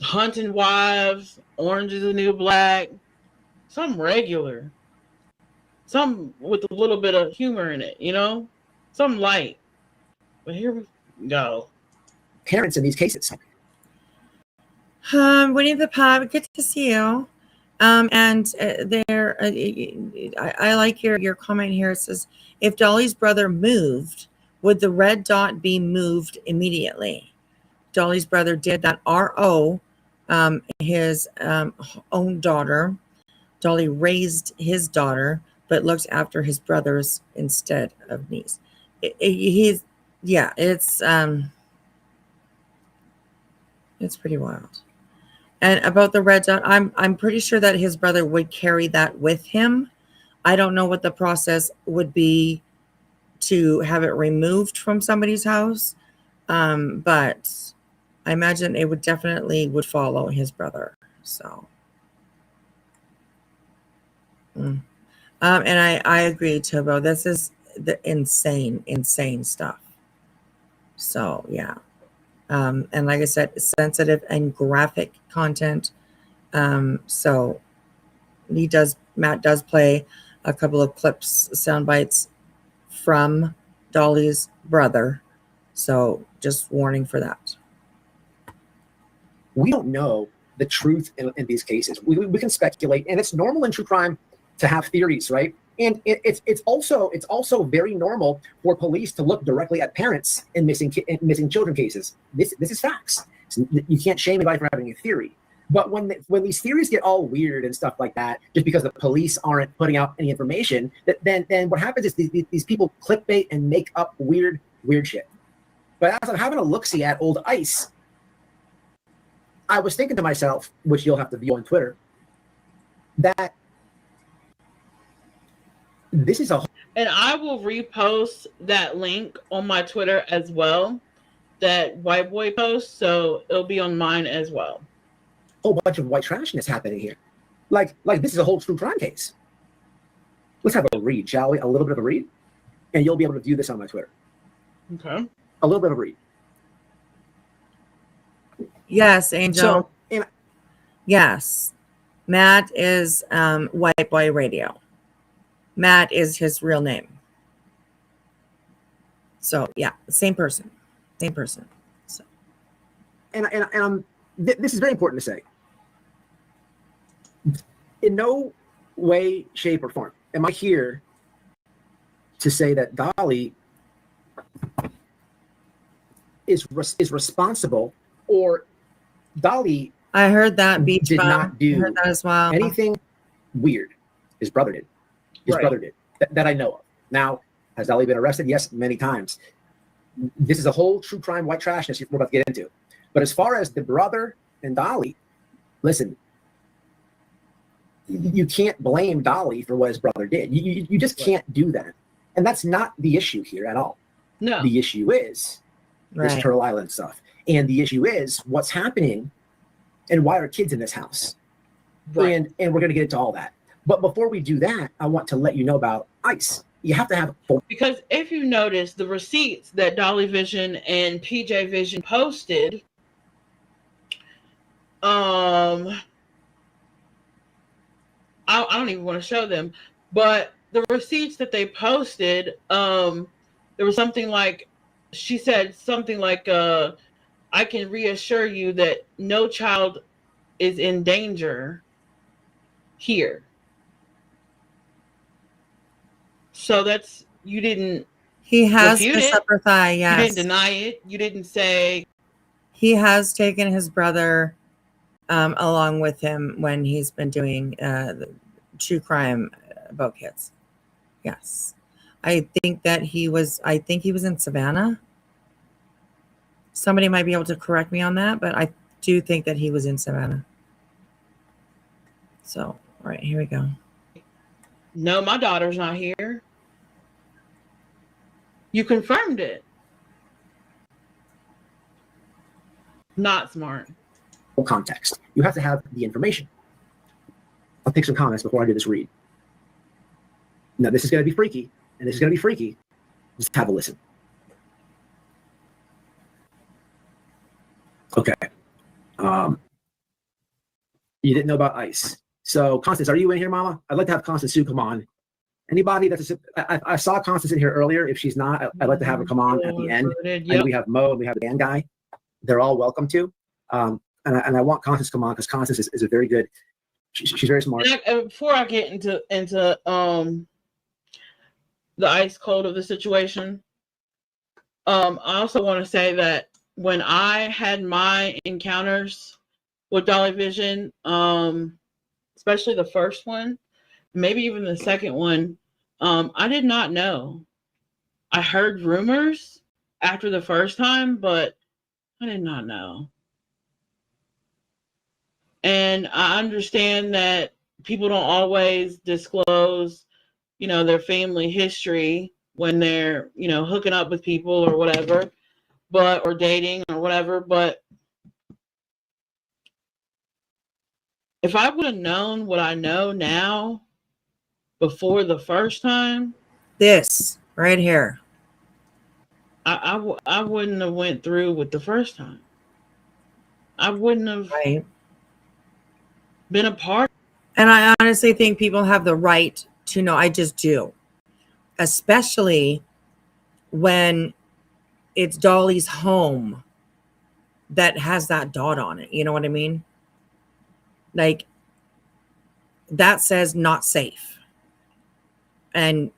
Hunting Wives, Orange is the New Black, something regular, something with a little bit of humor in it, something light. But here we go. Parents in these cases. Winnie the Pub, good to see you. And there, I like your comment here. It says, if Dolly's brother moved, Would the red dot be moved immediately? Dolly's brother did that. RO, his own daughter. Dolly raised his daughter, but looked after his brothers instead of niece. It's pretty wild. And about the red dot, I'm pretty sure that his brother would carry that with him. I don't know what the process would be to have it removed from somebody's house, but I imagine it would definitely would follow his brother. So, and I agree, Tobo. This is the insane stuff. So yeah. And like I said, sensitive and graphic content. So Matt does play a couple of clips, sound bites from Dolly's brother. So just warning for that. We don't know the truth in these cases. We can speculate, and it's normal in true crime to have theories, right? And it's also very normal for police to look directly at parents in missing children cases. This is facts. You can't shame anybody for having a theory. But when these theories get all weird and stuff like that, just because the police aren't putting out any information, then what happens is these people clickbait and make up weird shit. But as I'm having a look-see at old ICE, I was thinking to myself, which you'll have to view on Twitter, that this is a... And I will repost that link on my Twitter as well, that white boy post, so it'll be on mine as well. Whole bunch of white trashness happening here. Like this is a whole true crime case. Let's have a read, shall we? A little bit of a read, and you'll be able to view this on my Twitter. Okay. A little bit of a read. Yes, Angel. So, yes. Matt is White Boy Radio. Matt is his real name. So yeah, same person. So. And this is very important to say. In no way, shape, or form am I here to say that Dolly is responsible, or Dolly. I heard that Beach did not do I heard that as well. Anything weird. His brother did. His brother did that I know of. Now, has Dolly been arrested? Yes, many times. This is a whole true crime white trashness we're about to get into. But as far as the brother and Dolly, listen, you can't blame Dolly for what his brother did. You just can't do that. And that's not the issue here at all. No. The issue is this Turtle Island stuff. And the issue is what's happening and why are kids in this house? And we're going to get into all that. But before we do that, I want to let you know about ICE. You have to have... Because if you notice, the receipts that Dolly Vision and PJ Vision posted, I don't even want to show them, but the receipts that they posted, there was something like, she said something like, I can reassure you that no child is in danger here. So that's, you didn't... He has refute his it. upper thigh, yes. You didn't deny it. You didn't say... He has taken his brother along with him when he's been doing the true crime about kids. Yes. I think he was in Savannah. Somebody might be able to correct me on that, but I do think that he was in Savannah. So, all right, here we go. No, my daughter's not here. You confirmed it. Not smart. Context. You have to have the information. I'll take some comments before I do this read. Now, this is going to be freaky, and this is going to be freaky. Just have a listen. Okay. You didn't know about ICE. So, Constance, are you in here, Mama? I'd like to have Constance Sue come on. Anybody that's I saw Constance in here earlier. If she's not, I'd like to have her come on at the end. Yep. And we have Mo and we have the band guy. They're all welcome to. And I want Constance to come on because Constance is a very good. She's very smart. And before I get into the ice cold of the situation, I also want to say that when I had my encounters with Dolly Vision, especially the first one, maybe even the second one, I did not know. I heard rumors after the first time, but I did not know. And I understand that people don't always disclose, their family history when they're, hooking up with people or whatever, or dating or whatever. But if I would have known what I know now before the first time, this right here, I wouldn't have went through with the first time. I wouldn't have been a part. And I honestly think people have the right to know. I just do. Especially when it's Dolly's home that has that dot on it. You know what I mean? Like, that says not safe. And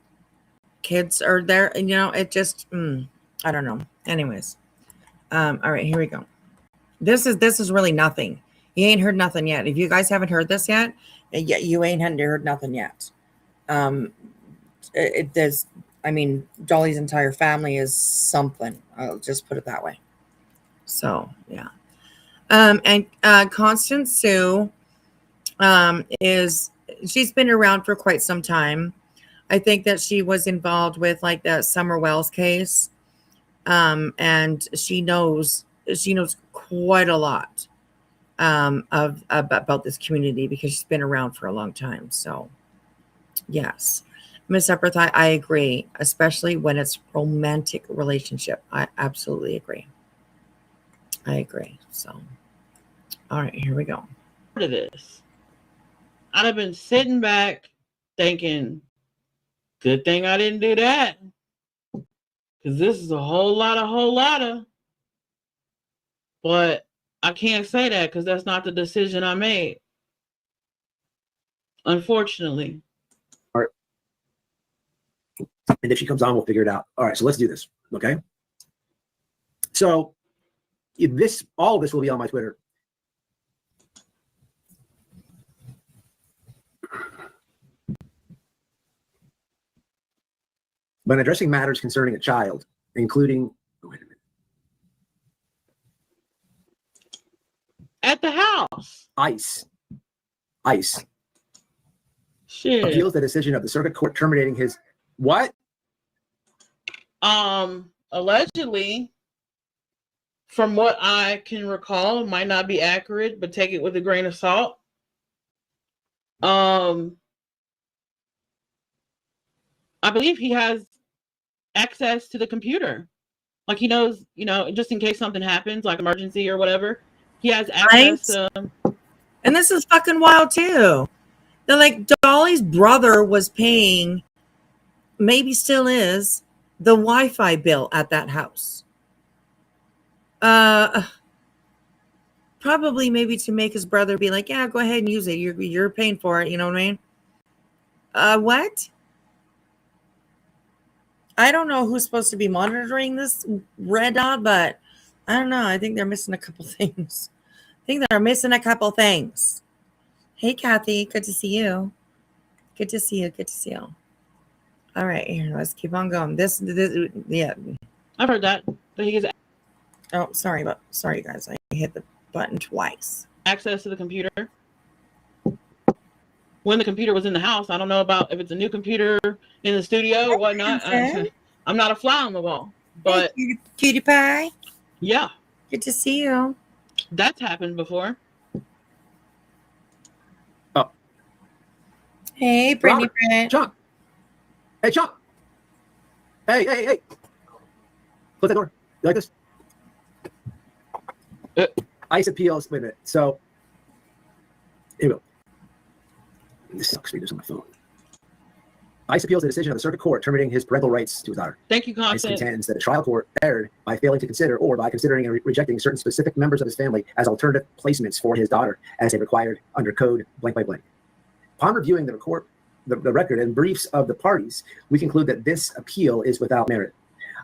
kids are there, and it just, I don't know. Anyways. All right, here we go. This is really nothing. You ain't heard nothing yet. If you guys haven't heard this yet, you ain't heard nothing yet. Dolly's entire family is something. I'll just put it that way. So, yeah. And Constance Sue she's been around for quite some time. I think that she was involved with like the Summer Wells case. And she knows quite a lot about this community because she's been around for a long time. So, yes. Miss Epworth, I agree, especially when it's romantic relationship. I absolutely agree. I agree. So, all right, here we go. To this, I'd have been sitting back thinking, good thing I didn't do that. Because this is a whole lot of. But I can't say that because that's not the decision I made. Unfortunately. All right. And if she comes on, we'll figure it out. All right, so let's do this, okay? So all of this will be on my Twitter. When addressing matters concerning a child, including... Oh, wait a minute. At the house. ICE. Shit. Appeals the decision of the circuit court terminating his... What? Allegedly, from what I can recall, it might not be accurate, but take it with a grain of salt. I believe he has access to the computer. Like he knows, just in case something happens, like emergency or whatever, he has access to. And this is fucking wild too. They're like, Dolly's brother was paying, maybe still is, the Wi-Fi bill at that house. Probably maybe to make his brother be like, yeah, go ahead and use it. You're paying for it. You know what I mean? What? I don't know who's supposed to be monitoring this red dot, but I don't know. I think they're missing a couple things. Hey, Kathy. Good to see you. Good to see you. All right, here, let's keep on going. This yeah. I've heard that. But he gets. Oh, sorry, guys. I hit the button twice. Access to the computer. When the computer was in the house, I don't know about if it's a new computer in the studio or whatnot. I'm not a fly on the wall, but hey, cutie pie. Yeah, good to see you. That's happened before. Oh, hey, Brittany, John. Hey, John. Hey. Close that door. You like this? ICE appeals. Wait a minute. So, here we go. This sucks. Read this on my phone. ICE appeals the decision of the circuit court terminating his parental rights to his daughter. Thank you, Constance. ICE contends that the trial court erred by failing to consider or by considering and rejecting certain specific members of his family as alternative placements for his daughter as they required under code blank by blank. Upon reviewing the record and briefs of the parties, we conclude that this appeal is without merit.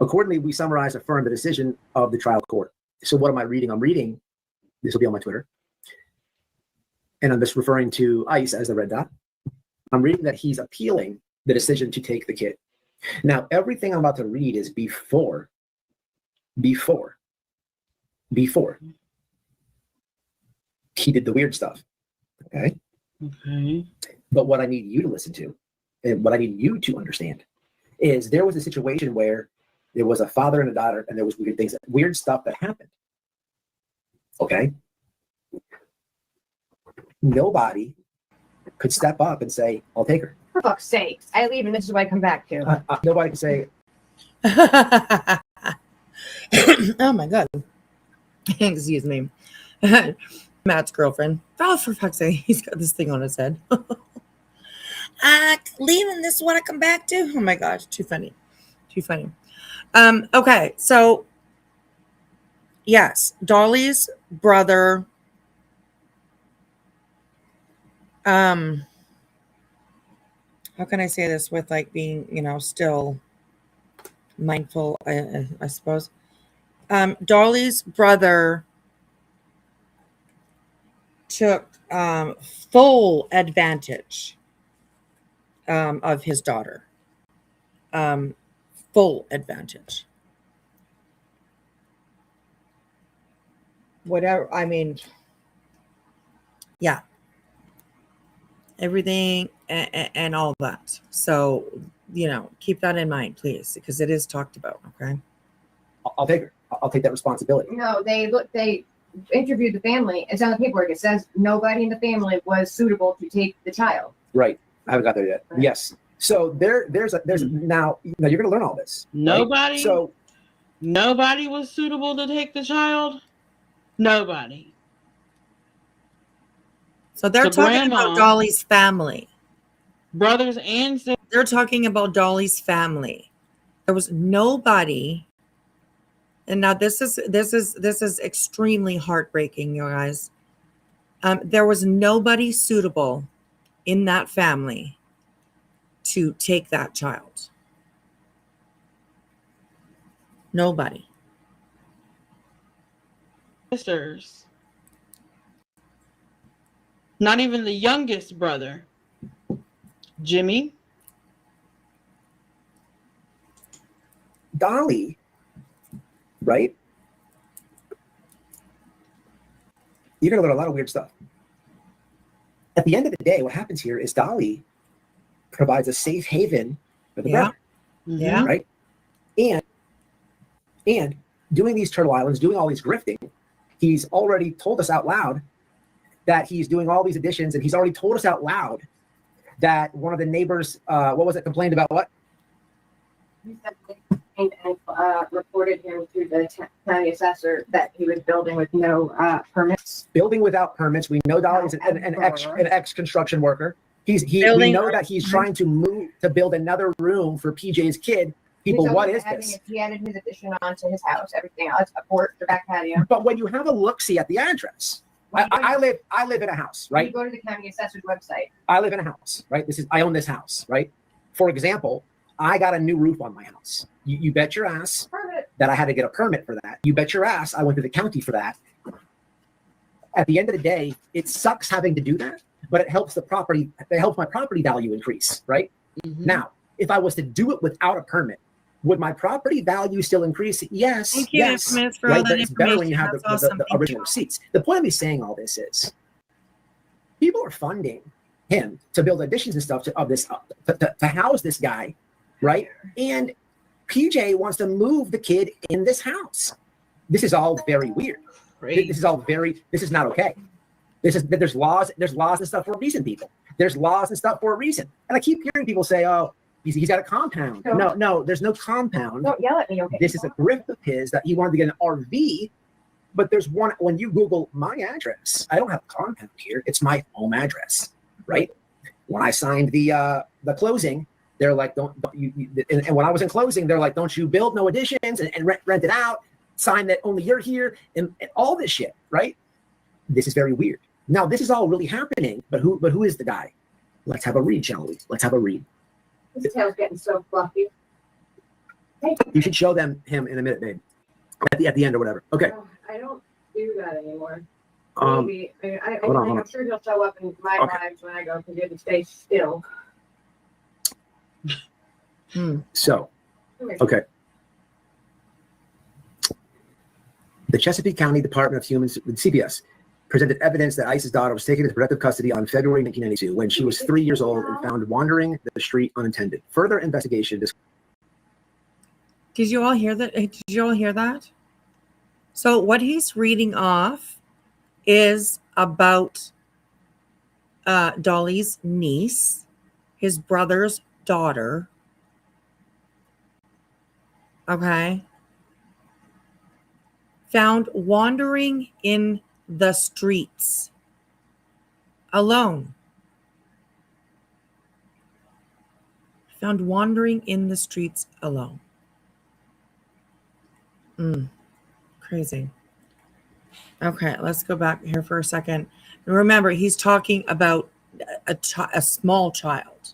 Accordingly, we summarize and affirm the decision of the trial court. So what am I reading? I'm reading, this will be on my Twitter, and I'm just referring to ICE as the red dot. I'm reading that he's appealing the decision to take the kid. Now, everything I'm about to read is before he did the weird stuff. Okay. But what I need you to listen to, and what I need you to understand, is there was a situation where there was a father and a daughter, and there was weird stuff that happened. Okay. Nobody could step up and say, "I'll take her." For fuck's sake, I leave and this is what I come back to. Nobody can say. Oh my God. Excuse me. Matt's girlfriend. Oh, for fuck's sake, he's got this thing on his head. Leaving, this is what I come back to. Oh my gosh, too funny. Too funny. Okay, so yes, Dolly's brother. How can I say this with like being, still mindful, I suppose. Dolly's brother took full advantage of his daughter. Full advantage. Whatever, I mean, yeah. Everything and all that. So, keep that in mind, please, because it is talked about. Okay. I'll take her. I'll take that responsibility. No, they interviewed the family. It's on the paperwork. It says nobody in the family was suitable to take the child. Right. I haven't got there yet. Right. Yes. So there's now you're going to learn all this. Nobody. Right? So nobody was suitable to take the child. Nobody. So they're talking about Dolly's family. Brothers and sisters. They're talking about Dolly's family. There was nobody. And now this is extremely heartbreaking, you guys. There was nobody suitable in that family to take that child. Nobody. Sisters. Not even the youngest brother, Jimmy. Dolly, right? You're going to learn a lot of weird stuff. At the end of the day, what happens here is Dolly provides a safe haven for the brother. Yeah. Right? And doing these Turtle Islands, doing all these grifting, he's already told us out loud that he's doing all these additions, and he's already told us out loud that one of the neighbors, complained about what? He said reported him to the county assessor that he was building with no permits. Building without permits. We know Dolly's an ex-construction worker. We know that he's trying to build another room for PJ's kid. People, what is this? He added his addition onto his house, everything else, a porch, the back patio. But when you have a look-see at the address, I live in a house, right? You go to the county assessor's website. I live in a house, right? I own this house, right? For example, I got a new roof on my house. You bet your ass that I had to get a permit for that. You bet your ass I went to the county for that. At the end of the day, it sucks having to do that, but it helps my property value increase, right? Mm-hmm. Now, if I was to do it without a permit, would my property value still increase? Yes. Thank you, yes. Smith, for right? all that But it's better when you have information. the original receipts. The point of me saying all this is people are funding him to build additions and stuff to house this guy, right? And PJ wants to move the kid in this house. This is all very weird. This is not okay. There's laws and stuff for a reason, people. There's laws and stuff for a reason. And I keep hearing people say, oh, he's got a compound. No, there's no compound. Don't yell at me, okay? This is a grift of his that he wanted to get an RV, but there's one, when you Google my address, I don't have a compound here. It's my home address, right? When I signed the closing, they're like, and when I was in closing, they're like, don't you build no additions and rent it out, sign that only you're here, and all this shit, right? This is very weird. Now, this is all really happening, but who is the guy? Let's have a read, shall we? Let's have a read. His tail's getting so fluffy. You should show them him in a minute, babe. At the end or whatever. Okay. I don't do that anymore. Maybe. Maybe. Hold on. I'm sure he'll show up in my lives when I go because you have to stay still. So, okay. The Chesapeake County Department of Human CPS presented evidence that Ice's daughter was taken into protective custody on February 1992 when she was 3 years old and found wandering the street unattended. Further investigation. Did you all hear that? Did you all hear that? So what he's reading off is about Dolly's niece, his brother's daughter. Okay. Found wandering in the streets alone. Found wandering in the streets alone. Crazy. Okay, let's go back here for a second. And remember, he's talking about a small child.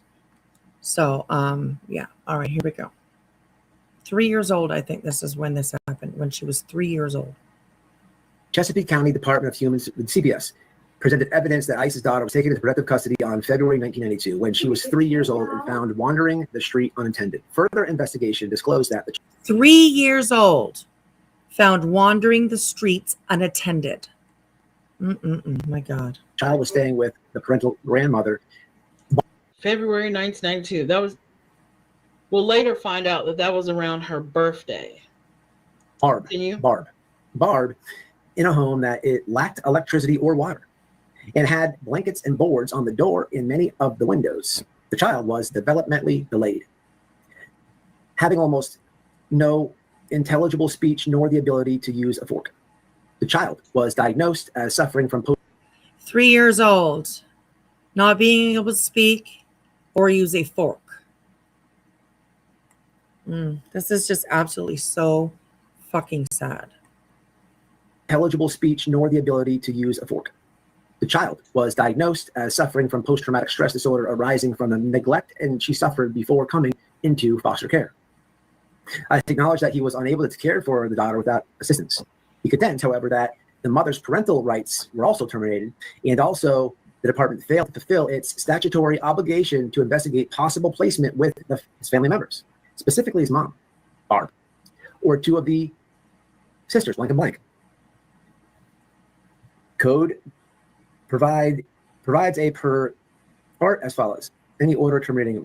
So, yeah. All right, here we go. 3 years old, I think this is when this happened, when she was 3 years old. Chesapeake County Department of Human CPS presented evidence that Ice's daughter was taken into protective custody on February 1992 when she was 3 years old and found wandering the street unattended. Further investigation disclosed that the 3 years old, found wandering the streets unattended. My God. Child was staying with the parental grandmother. February 1992. That was. We'll later find out that was around her birthday. Barb, in a home that it lacked electricity or water and had blankets and boards on the door in many of the windows. The child was developmentally delayed, having almost no intelligible speech nor the ability to use a fork. The child was diagnosed as suffering from 3 years old, not being able to speak or use a fork. This is just absolutely so fucking sad. Intelligible speech nor the ability to use a fork. The child was diagnosed as suffering from post-traumatic stress disorder arising from the neglect and she suffered before coming into foster care. I acknowledge that he was unable to care for the daughter without assistance. He contends, however, that the mother's parental rights were also terminated, and also the department failed to fulfill its statutory obligation to investigate possible placement with his family members, specifically his mom, Barb, or two of the sisters, blank and blank. Code provides a part as follows: any order terminating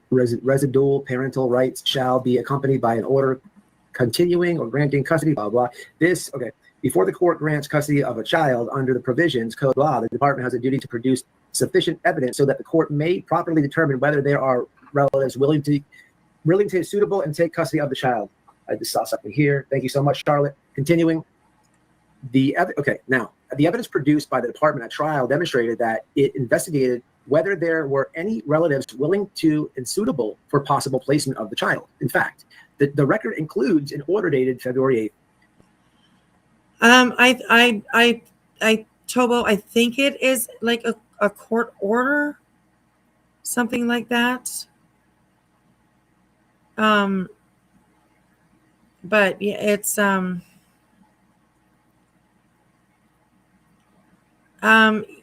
residual parental rights shall be accompanied by an order continuing or granting custody, blah, blah. Before the court grants custody of a child under the provisions, code law, the department has a duty to produce sufficient evidence so that the court may properly determine whether there are relatives willing to suitable and take custody of the child. I just saw something here. Thank you so much, Charlotte. Continuing. The evidence produced by the department at trial demonstrated that it investigated whether there were any relatives willing to and suitable for possible placement of the child. In fact, the record includes an order dated February 8th. Tobo, I think it is like a court order, something like that. But yeah, it's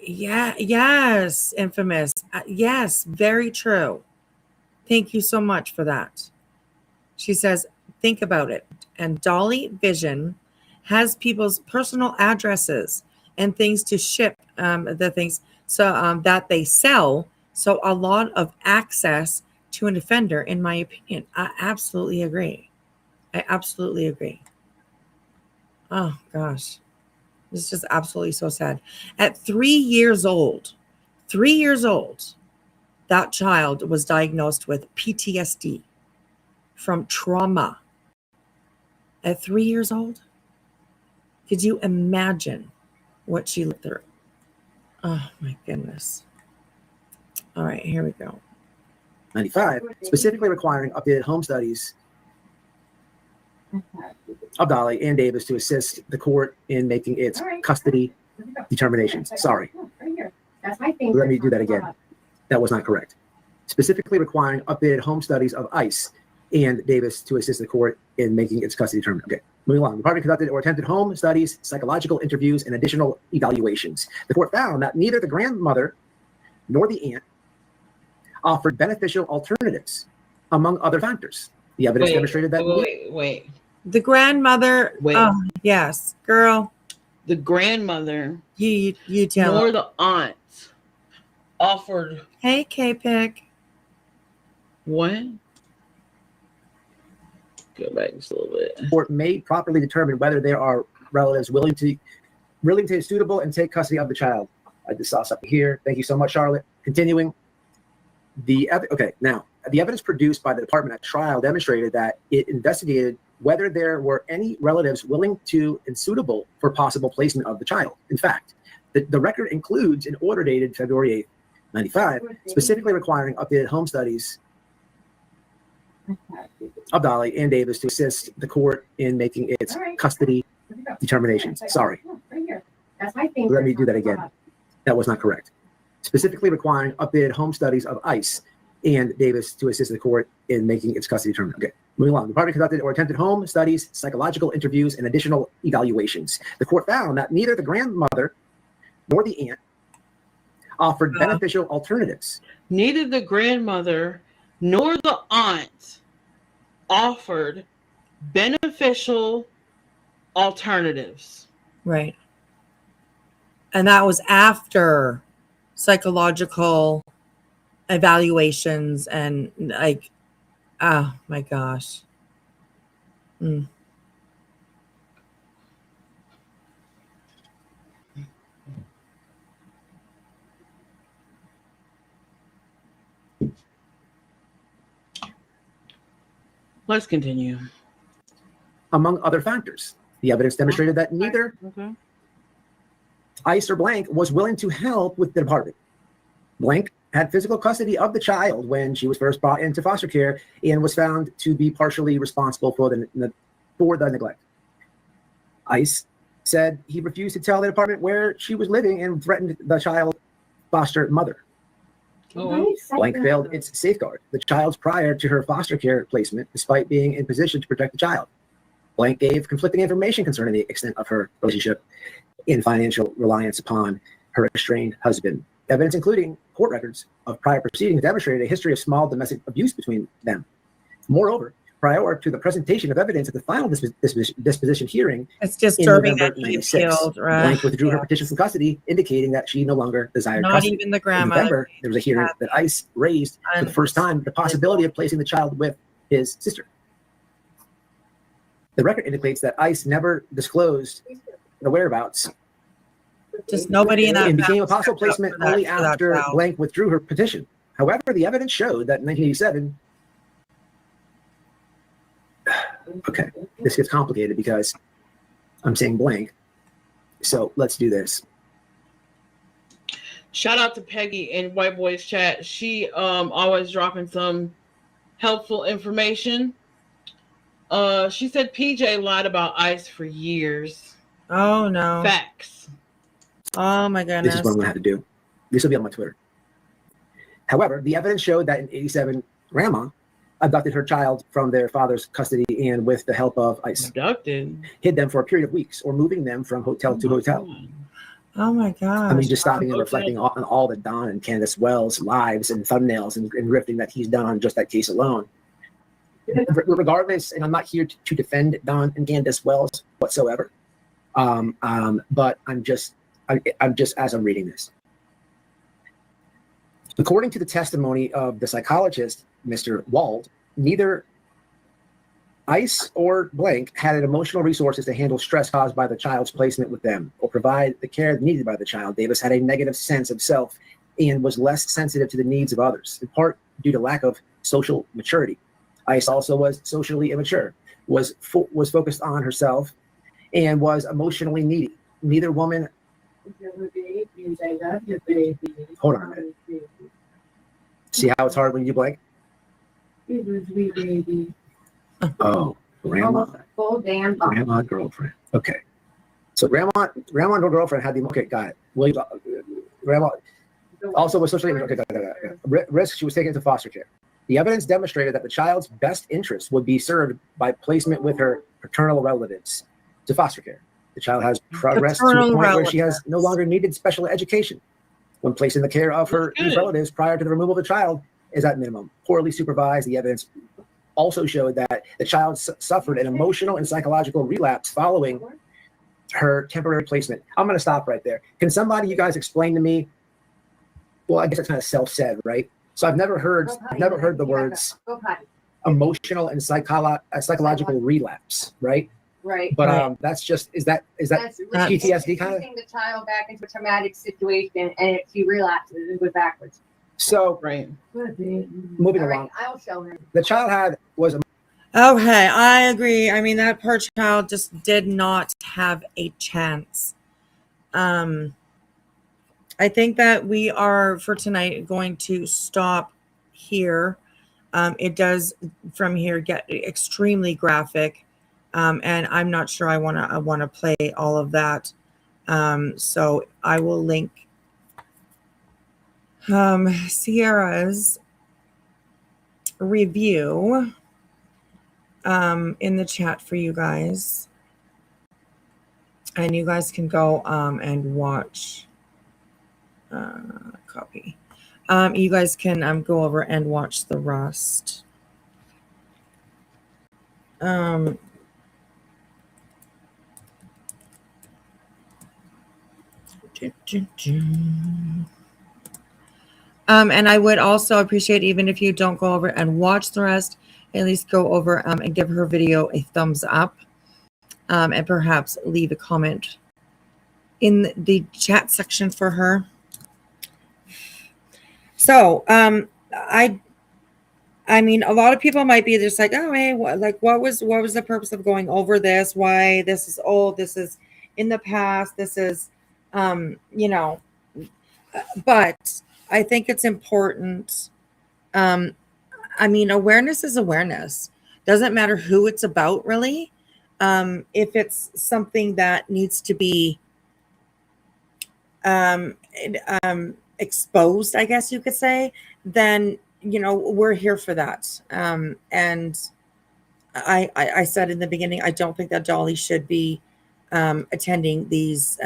yes, infamous. Yes, very true. Thank you so much for that. She says, think about it. And Dolly Vision has people's personal addresses and things to ship the things so that they sell. So a lot of access to an offender, in my opinion. I absolutely agree. Oh gosh. This is just absolutely so sad. At 3 years old, that child was diagnosed with PTSD from trauma. At 3 years old? Could you imagine what she lived through? Oh my goodness. All right, here we go. 95, specifically requiring updated home studies of Dolly and Davis to assist the court in making its custody determinations. Sorry. That's my thing. Let me do that again. That was not correct. specifically requiring updated home studies of ICE and Davis to assist the court in making its custody determined. Okay, moving along. The department conducted or attempted home studies, psychological interviews, and additional evaluations. The court found that neither the grandmother nor the aunt offered beneficial alternatives, among other factors. The evidence demonstrated that. Wait. The grandmother. Wait. Oh, yes, girl. The grandmother. You tell. Nor the aunt offered. Hey, K-Pick. What? Go back just a little bit. The court may properly determine whether there are relatives willing to suitable and take custody of the child. I just saw something here. Thank you so much, Charlotte. Continuing. Now the evidence produced by the department at trial demonstrated that it investigated whether there were any relatives willing to and suitable for possible placement of the child. In fact, the record includes an order dated February 8th, 1995, specifically requiring updated home studies of Dolly and Davis to assist the court in making its custody determinations. Sorry. Let me do that again. That was not correct. Specifically requiring updated home studies of ICE and Davis to assist the court in making its custody determined. Okay, moving along. The department conducted or attempted home studies, psychological interviews, and additional evaluations. The court found that neither the grandmother nor the aunt offered beneficial alternatives. Neither the grandmother nor the aunt offered beneficial alternatives. Right. And that was after psychological evaluations and like, oh my gosh. Let's continue. Among other factors, the evidence demonstrated that neither ICE or Blank was willing to help with the department. Blank had physical custody of the child when she was first brought into foster care and was found to be partially responsible for the neglect. ICE said he refused to tell the department where she was living and threatened the child's foster mother. Blank failed its safeguard the child's prior to her foster care placement, despite being in position to protect the child. Blank gave conflicting information concerning the extent of her relationship in financial reliance upon her estranged husband. Evidence including court records of prior proceedings demonstrated a history of small domestic abuse between them. Moreover, prior to the presentation of evidence at the final disposition hearing, it's disturbing in November that he 96, appealed, right? Blank withdrew her petition from custody, indicating that she no longer desired Not custody. even the In grandmother. November, there was a hearing that ICE raised for the first time the possibility of placing the child with his sister. The record indicates that ICE never disclosed the whereabouts. Just nobody in that and became a family possible stepped up placement for that- only for that after child. Blank withdrew her petition. However, the evidence showed that in 1987, okay, this gets complicated because I'm saying Blank. So let's do this. Shout out to Peggy in White Boys Chat. She always dropping some helpful information. She said PJ lied about ICE for years. Oh no. Facts. Oh my goodness. This is what I'm going to have to do. This will be on my Twitter. However, the evidence showed that in 87, Grandma abducted her child from their father's custody and with the help of ICE. Hid them for a period of weeks or moving them from hotel to hotel. Oh my gosh. I mean, just stopping and reflecting on all that Don and Candace Wells' lives and thumbnails and riffing that he's done on just that case alone. Regardless, and I'm not here to defend Don and Candace Wells whatsoever, but I'm just as I'm reading this. According to the testimony of the psychologist, Mr. Wald, neither ICE or Blank had emotional resources to handle stress caused by the child's placement with them or provide the care needed by the child. Davis had a negative sense of self and was less sensitive to the needs of others, in part due to lack of social maturity. ICE also was socially immature, was focused on herself, and was emotionally needy. Neither woman. Hold on a minute. See how it's hard when you Blank? Oh, grandma. Full damn box. Grandma girlfriend. Okay. So grandma and her girlfriend had the okay, got it. Well, grandma Also, was socially risk. She was taken into foster care. The evidence demonstrated that the child's best interest would be served by placement with her paternal relatives to foster care. The child has progressed to the point where she has no longer needed special education. When placed in the care of these relatives prior to the removal of the child is at minimum poorly supervised. The evidence also showed that the child suffered an emotional and psychological relapse following her temporary placement. I'm going to stop right there. Can somebody, you guys, explain to me? Well, I guess it's kind of self-said, right? So I've never heard the words emotional and psychological relapse, right? Right. But that's just is that PTSD kind of the child back into a traumatic situation, and if she relapses, it goes backwards. So moving along. I'll show her. The child was Okay, I agree. I mean, that poor child just did not have a chance. I think that we are, for tonight, going to stop here. It does, from here, get extremely graphic, and I'm not sure I want to play all of that. So I will link Sierra's review in the chat for you guys, and you guys can go and watch. Copy. You guys can go over and watch the rest. And I would also appreciate, even if you don't go over and watch the rest, at least go over and give her video a thumbs up, and perhaps leave a comment in the chat section for her. So I mean, a lot of people might be just like, oh, hey, what was the purpose of going over this? Why this is old? This is in the past. This is, you know. But I think it's important. I mean, awareness is awareness. Doesn't matter who it's about, really. If it's something that needs to be exposed, I guess you could say, then, you know, we're here for that. And I said in the beginning, I don't think that Dolly should be attending these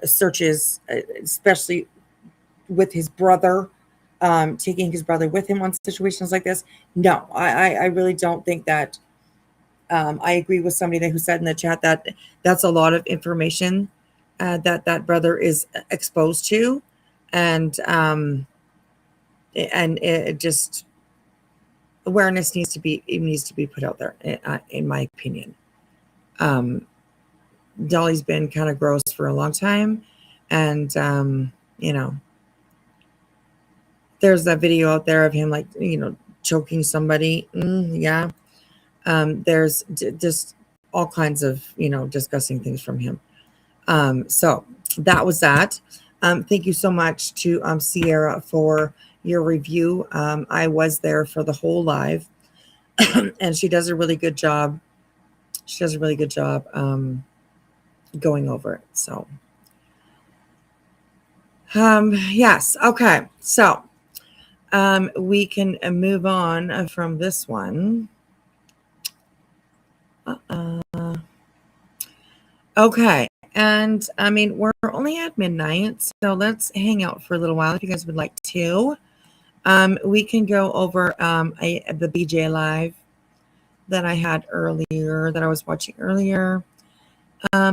searches, especially with his brother, taking his brother with him on situations like this. No, I really don't think that. I agree with somebody who said in the chat that that's a lot of information that brother is exposed to, and it just, awareness needs to be put out there, in my opinion. Dolly's been kind of gross for a long time, and you know, there's that video out there of him, like, you know, choking somebody. Yeah. There's just all kinds of, you know, disgusting things from him. So that was that. Thank you so much to Sierra for your review. I was there for the whole live, and she does a really good job. She does a really good job going over it. So yes. Okay. So we can move on from this one. Okay. And I mean, we're only at midnight, so let's hang out for a little while if you guys would like to. We can go over the BJ Live that I had earlier, that I was watching earlier. I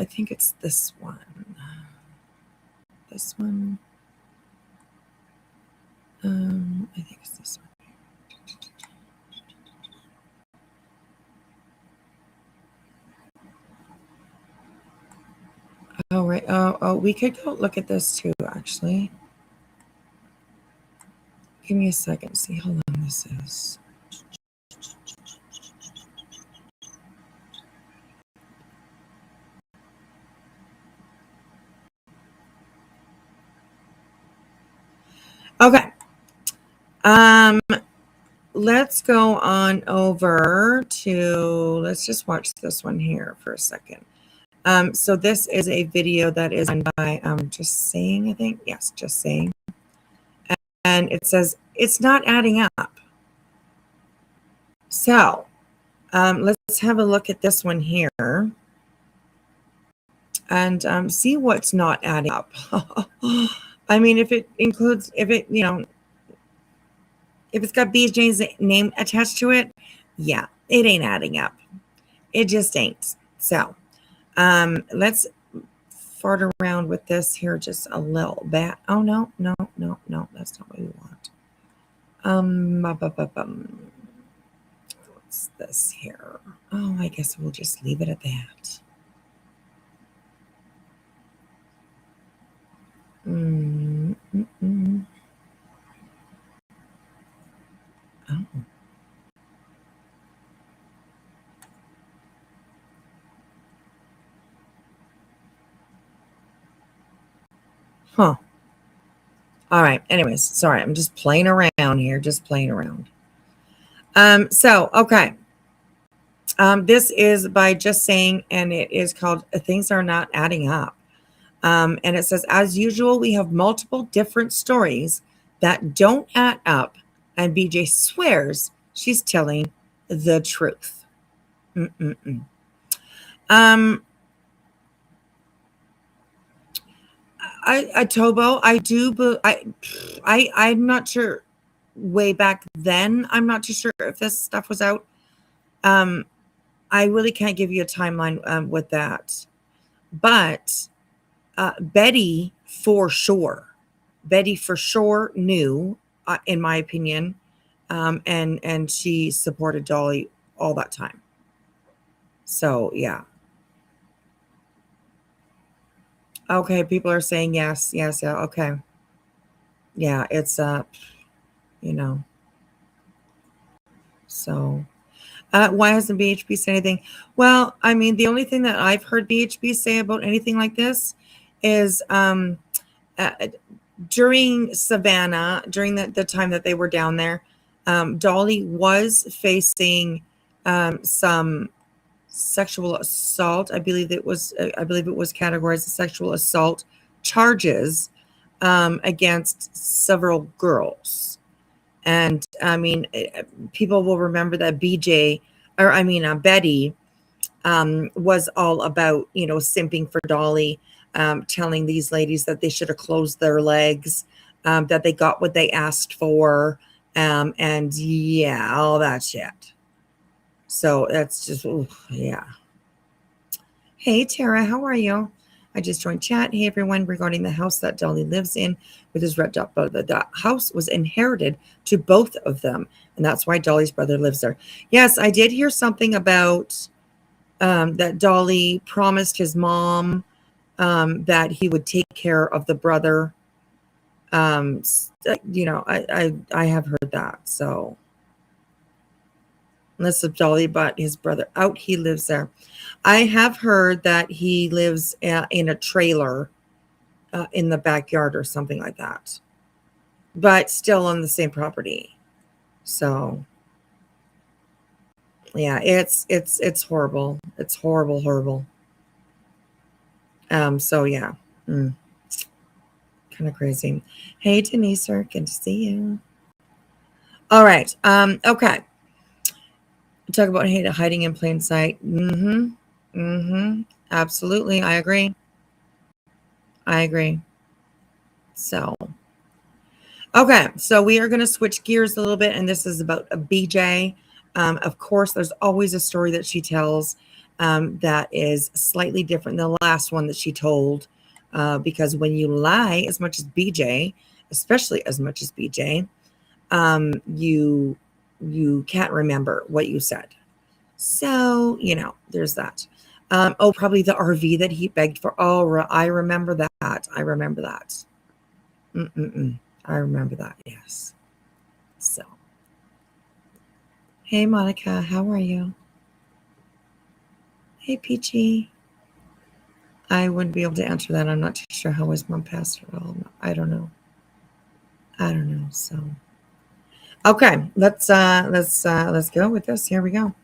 think it's this one. This one. I think it's this one. Oh, right. Oh, we could go look at this too, actually. Give me a second. See how long this is. Okay. Let's go on over to, let's just watch this one here for a second. So this is a video that is done by Just Saying, I think. Yes, Just Saying. And it says, it's not adding up. So let's have a look at this one here and see what's not adding up. I mean, if it includes, if it, you know, if it's got BJ's name attached to it, yeah, it ain't adding up. It just ain't. So let's fart around with this here just a little bit. Oh, no, that's not what we want. What's this here? Oh, I guess we'll just leave it at that. Oh. Huh. All right. Anyways, sorry. I'm just playing around here. Just playing around. So, okay. This is by Just Saying, and it is called Things Are Not Adding Up. And it says, as usual, we have multiple different stories that don't add up, and BJ swears she's telling the truth. Tobo, I do, but I'm not sure. Way back then, I'm not too sure if this stuff was out. I really can't give you a timeline with that. But Betty for sure knew, in my opinion, and she supported Dolly all that time. So yeah. Okay, people are saying yes, yeah. Okay, yeah, it's you know. So, why hasn't BHP said anything? Well, I mean, the only thing that I've heard BHP say about anything like this is during Savannah, during the time that they were down there, Dolly was facing some sexual assault. I believe it was categorized as sexual assault charges against several girls. And I mean, people will remember that Betty was all about, you know, simping for Dolly, telling these ladies that they should have closed their legs, that they got what they asked for, and yeah, all that shit. So that's just, yeah. Hey, Tara, how are you? I just joined chat. Hey, everyone, regarding the house that Dolly lives in with his red dot brother. The house was inherited to both of them, and that's why Dolly's brother lives there. Yes, I did hear something about that Dolly promised his mom that he would take care of the brother. You know, I have heard that. So unless if Dolly bought his brother out, he lives there. I have heard that he lives in a trailer in the backyard or something like that, but still on the same property. So yeah, it's horrible. It's horrible. So yeah, kind of crazy. Hey, Denise, good to see you. All right. Okay. Talk about hiding in plain sight. Absolutely. I agree. So, okay. So we are going to switch gears a little bit. And this is about a BJ. Of course, there's always a story that she tells that is slightly different than the last one that she told. Because when you lie as much as BJ, especially as much as BJ, you can't remember what you said. So, you know, there's that. Probably the RV that he begged for. Oh, I remember that. I remember that. Yes. So, hey, Monica, how are you? Hey, Peachy. I wouldn't be able to answer that. I'm not too sure how his mom passed at all. I don't know. So, okay, let's go with this. Here we go.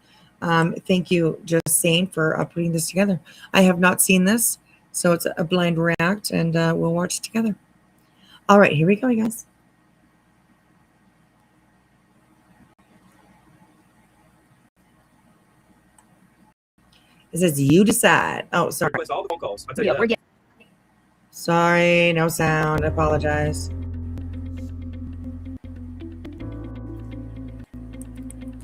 Thank you, Justine, for putting this together. I have not seen this, so it's a blind react, and we'll watch it together. All right, here we go, you guys. It says you decide. Oh, sorry. All the phone calls. Sorry, no sound. I apologize.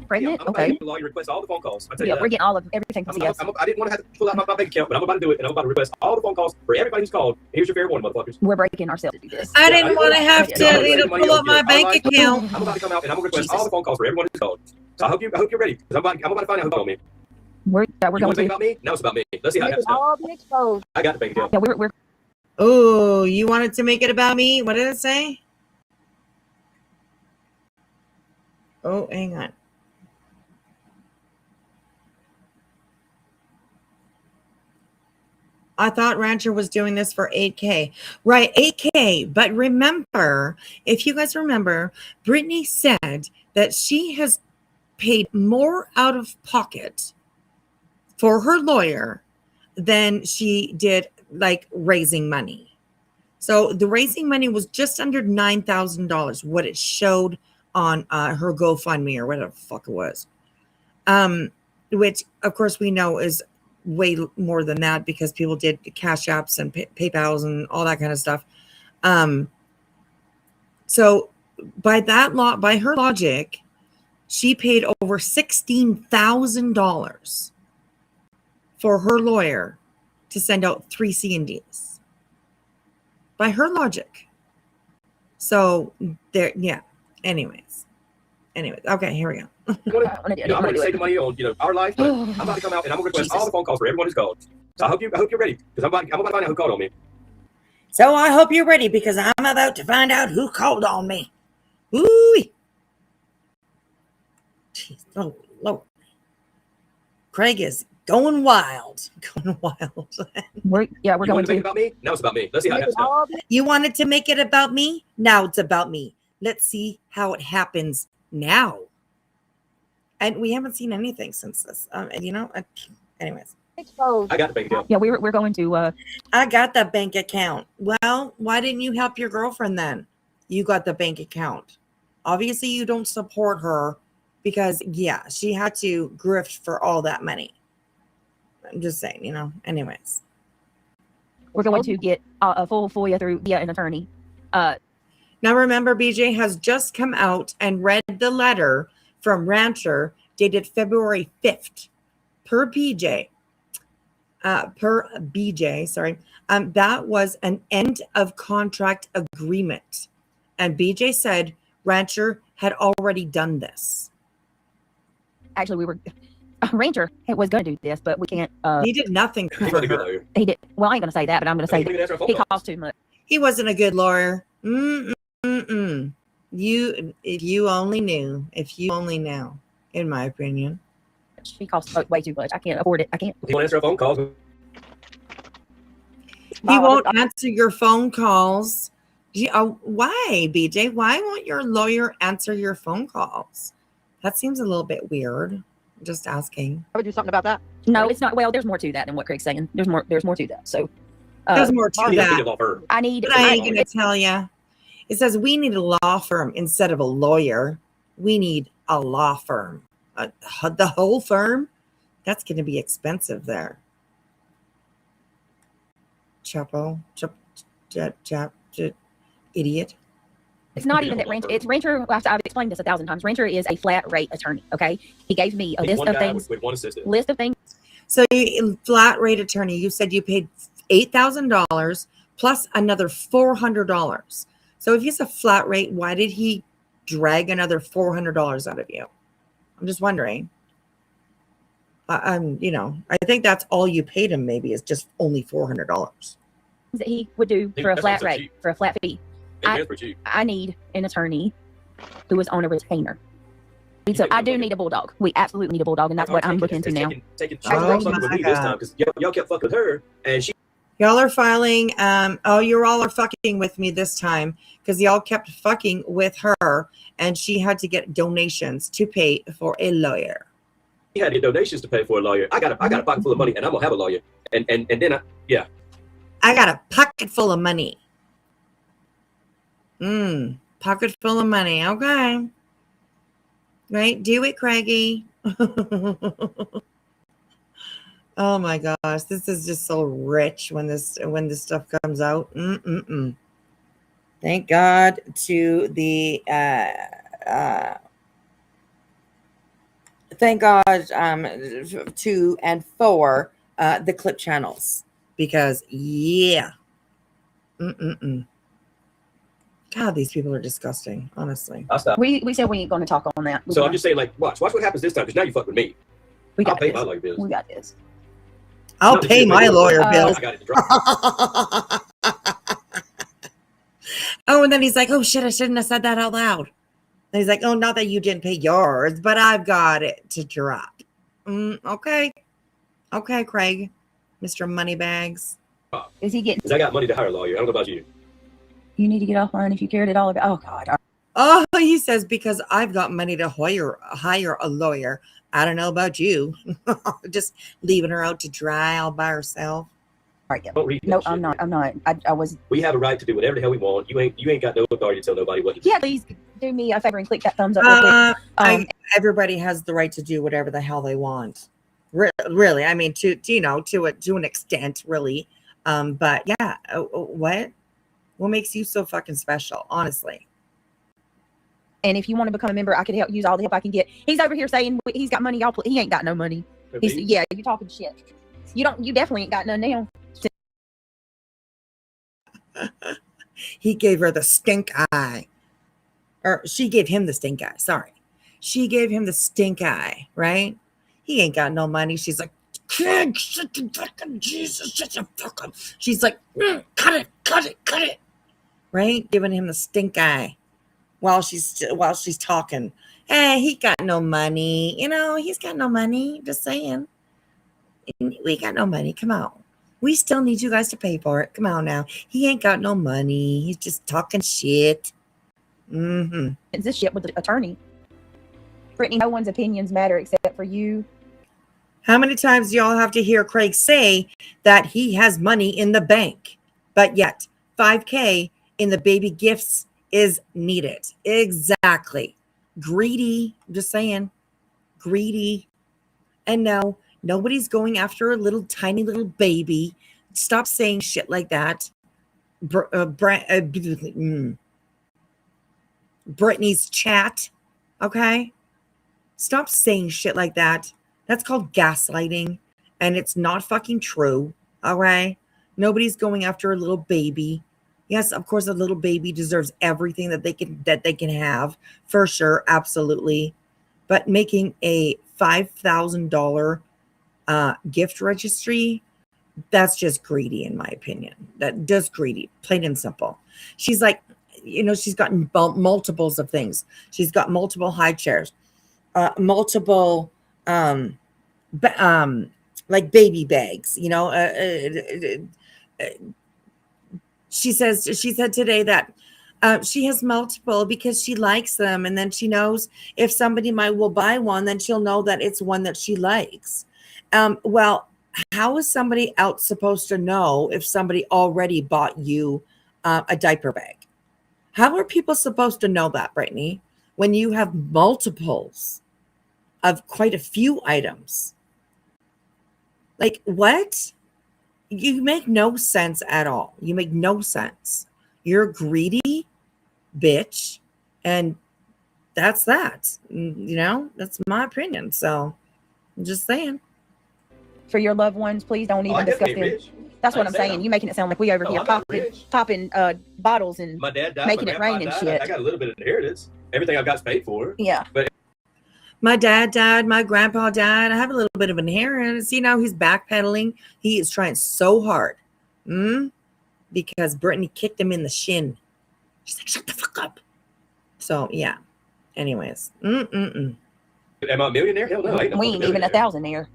Pregnant? Okay. Lawyer request all the phone calls. We're getting all of everything from CS. I didn't want to have to pull out my bank account, but I'm about to do it, and I'm about to request all the phone calls for everybody who's called. Here's your fair one, motherfuckers. We're breaking ourselves to do this. I didn't want to have to pull up my bank account. I'm about to come out and I'm gonna request all the phone calls for everyone who's called. So I hope you're ready, because I'm about to find out who called me. We're going to about me. Now it's about me. Let's see how that's all be exposed. I got the bank account. Yeah, we're. Oh, you wanted to make it about me? What did it say? Oh, hang on. I thought Rancher was doing this for 8K. Right, 8K. But remember, if you guys remember, Brittany said that she has paid more out of pocket for her lawyer than she did like raising money. So the raising money was just under $9,000, what it showed on her GoFundMe or whatever the fuck it was. Which of course we know is way more than that because people did cash apps and PayPals and all that kind of stuff. So by her logic, she paid over $16,000 for her lawyer to send out 3 C&Ds. By her logic. So there, yeah. Anyways, okay, here we go. I'm ready to save the money on our life, but I'm about to come out and I'm gonna request all the phone calls for everyone who's called. So I hope you're ready, because I'm about to find out who called on me. So I hope you're ready because I'm about to find out who called on me. Ooh. Jeez, oh Lord. Craig is going wild. We're going to make it about me? Now it's about me. Let's see how that's done. You wanted to make it about me? Now it's about me. Let's see how it happens now. And we haven't seen anything since this. Anyways. Exposed. I got the bank account. Yeah, we're going to. I got the bank account. Well, why didn't you help your girlfriend then? You got the bank account. Obviously, you don't support her because, yeah, she had to grift for all that money. I'm just saying, anyways. We're going to get a full FOIA through an attorney. Now, remember, BJ has just come out and read the letter from Rancher dated February 5th per BJ. That was an end of contract agreement. And BJ said Rancher had already done this. Actually, Ranger was going to do this, but we can't. He did nothing for her. He did. Well, I ain't going to say that, but I'm going to say that he cost too much. He wasn't a good lawyer. If you only knew. If you only knew, in my opinion. She costs way too much. I can't afford it. I can't. He won't answer a phone call. He won't answer your phone calls. Why, BJ? Why won't your lawyer answer your phone calls? That seems a little bit weird. Just asking. I would do something about that. No, it's not. Well, there's more to that than what Craig's saying. There's more to that. So there's more to that. I ain't going to tell you. It says we need a law firm instead of a lawyer. We need a law firm. The whole firm? That's going to be expensive there. Idiot. It's not even that Rancher. It's Rancher. I've explained this 1,000 times. Rancher is a flat rate attorney. Okay, he gave me a list of things. List of things. So, flat rate attorney. You said you paid $8,000 plus another $400. So, if he's a flat rate, why did he drag another $400 out of you? I'm just wondering. I think that's all you paid him. Maybe is just only $400. That he would do for a flat rate, for a flat fee. I need an attorney who is on a retainer. So I do need a bulldog. We absolutely need a bulldog, and that's what I'm looking into now. Y'all kept fucking with her, and she. Y'all are filing. You all are fucking with me this time because y'all kept fucking with her, and she had to get donations to pay for a lawyer. had to get donations to pay for a lawyer. I got a pocket full of money, and I'm gonna have a lawyer. And then I got a pocket full of money. Pocket full of money. Okay. Right? Do it, Craigie. Oh my gosh, this is just so rich when this stuff comes out. Thank God to the thank God to and for the clip channels, because yeah. God, these people are disgusting, honestly. I'll stop. We said we ain't going to talk on that. So I'm just saying, like, watch what happens this time, because now you fuck with me. I'll pay my lawyer bills. We got this. I'll pay my lawyer bills. I got it. Oh, and then he's like, oh shit, I shouldn't have said that out loud. And he's like, oh, not that you didn't pay yours, but I've got it to drop. Okay, Craig, Mr. Moneybags. Is he getting? Because I got money to hire a lawyer. I don't know about you. You need to get offline if you cared at all about. Oh God. Oh, he says, because I've got money to hire a lawyer. I don't know about you. Just leaving her out to dry all by herself. All right, yeah. No, I'm not. I was. We have a right to do whatever the hell we want. You ain't got no authority to tell nobody what to do. Yeah, please do me a favor and click that thumbs up real quick. Everybody has the right to do whatever the hell they want. Really, I mean, to an extent, really. But yeah, what makes you so fucking special, honestly? And if you want to become a member, I can use all the help I can get. He's over here saying he's got money. Y'all, he ain't got no money. Yeah, you talking shit. You definitely ain't got none now. He gave her the stink eye, or she gave him the stink eye. Sorry, she gave him the stink eye. Right? He ain't got no money. She's like, kid, shut the fucking Jesus, shut the fuck up. She's like, cut it. Right? Giving him the stink eye while she's talking. Hey, he got no money. He's got no money. Just saying. We got no money. Come on. We still need you guys to pay for it. Come on now. He ain't got no money. He's just talking shit. It's this shit with the attorney. Brittany, no one's opinions matter except for you. How many times do y'all have to hear Craig say that he has money in the bank, but yet $5,000 in the baby gifts is needed? Exactly. Greedy. I'm just saying. Greedy. And no, nobody's going after a little tiny little baby. Stop saying shit like that. Brittany's chat. Okay? Stop saying shit like that. That's called gaslighting, and it's not fucking true. All right? Nobody's going after a little baby. Yes, of course, a little baby deserves everything that they can have, for sure, absolutely. But making a $5,000 gift registry, that's just greedy, in my opinion. That just greedy, plain and simple. She's like, she's gotten multiples of things. She's got multiple high chairs, multiple like baby bags. She said today that she has multiple because she likes them, and then she knows if somebody will buy one, then she'll know that it's one that she likes. Well, how is somebody else supposed to know if somebody already bought you a diaper bag? How are people supposed to know that, Brittany, when you have multiples of quite a few items? Like, what? You make no sense at all. You make no sense. You're a greedy bitch, and that's that. That's my opinion. So I'm just saying. For your loved ones, please don't even discuss them. That's what I'm saying. You're making it sound like we over here popping bottles and my dad died, making it rain and shit. I got a little bit of inheritance. Everything I've got's paid for. Yeah. But my dad died. My grandpa died. I have a little bit of inheritance. He's backpedaling. He is trying so hard. Because Brittany kicked him in the shin. She's like, shut the fuck up. So, yeah. Anyways. Am I a millionaire? Hell no. We ain't even a thousandaire.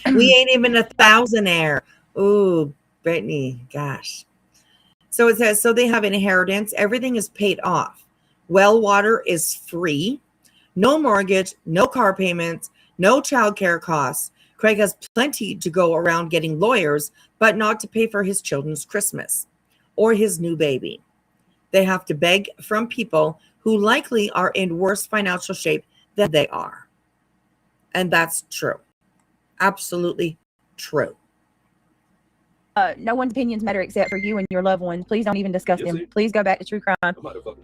We ain't even a thousandaire. Ooh, Brittany, gosh. So it says, so they have inheritance. Everything is paid off. Well water is free. No mortgage, no car payments, no childcare costs. Craig has plenty to go around getting lawyers, but not to pay for his children's Christmas or his new baby. They have to beg from people who likely are in worse financial shape than they are. And that's true. Absolutely true. No one's opinions matter except for you and your loved ones. Please don't even discuss them. Please go back to true crime.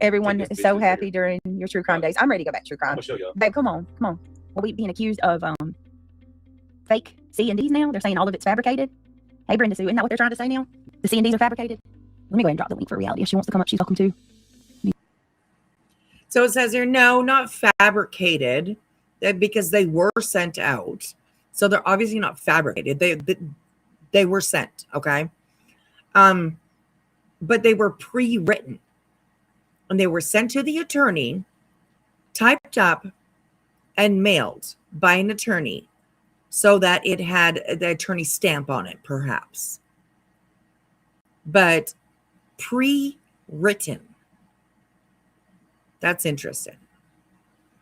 Everyone is so happy during your true crime days. I'm ready to go back to true crime. Babe, come on. Are we being accused of fake C&Ds now? They're saying all of it's fabricated. Hey, Brenda Sue, isn't that what they're trying to say now? The C&Ds are fabricated? Let me go ahead and drop the link for reality. If she wants to come up, she's welcome to. So it says here, no, not fabricated, because they were sent out. So they're obviously not fabricated. They were sent, okay? But they were pre-written. And they were sent to the attorney, typed up, and mailed by an attorney so that it had the attorney stamp on it, perhaps. But pre-written. That's interesting.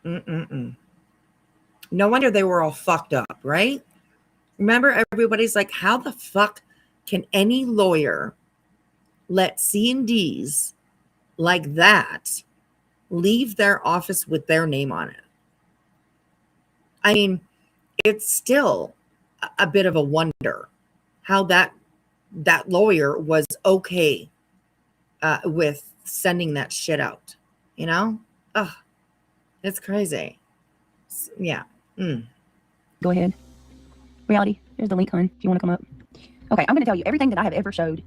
No wonder they were all fucked up, right? Remember, everybody's like, how the fuck can any lawyer let C&Ds like that leave their office with their name on it? I mean, it's still a bit of a wonder how that lawyer was okay with sending that shit out, you know? Ugh, it's crazy. Yeah. Go ahead. Reality, there's the link, hun, if you want to come up. Okay, I'm going to tell you, everything that I have ever showed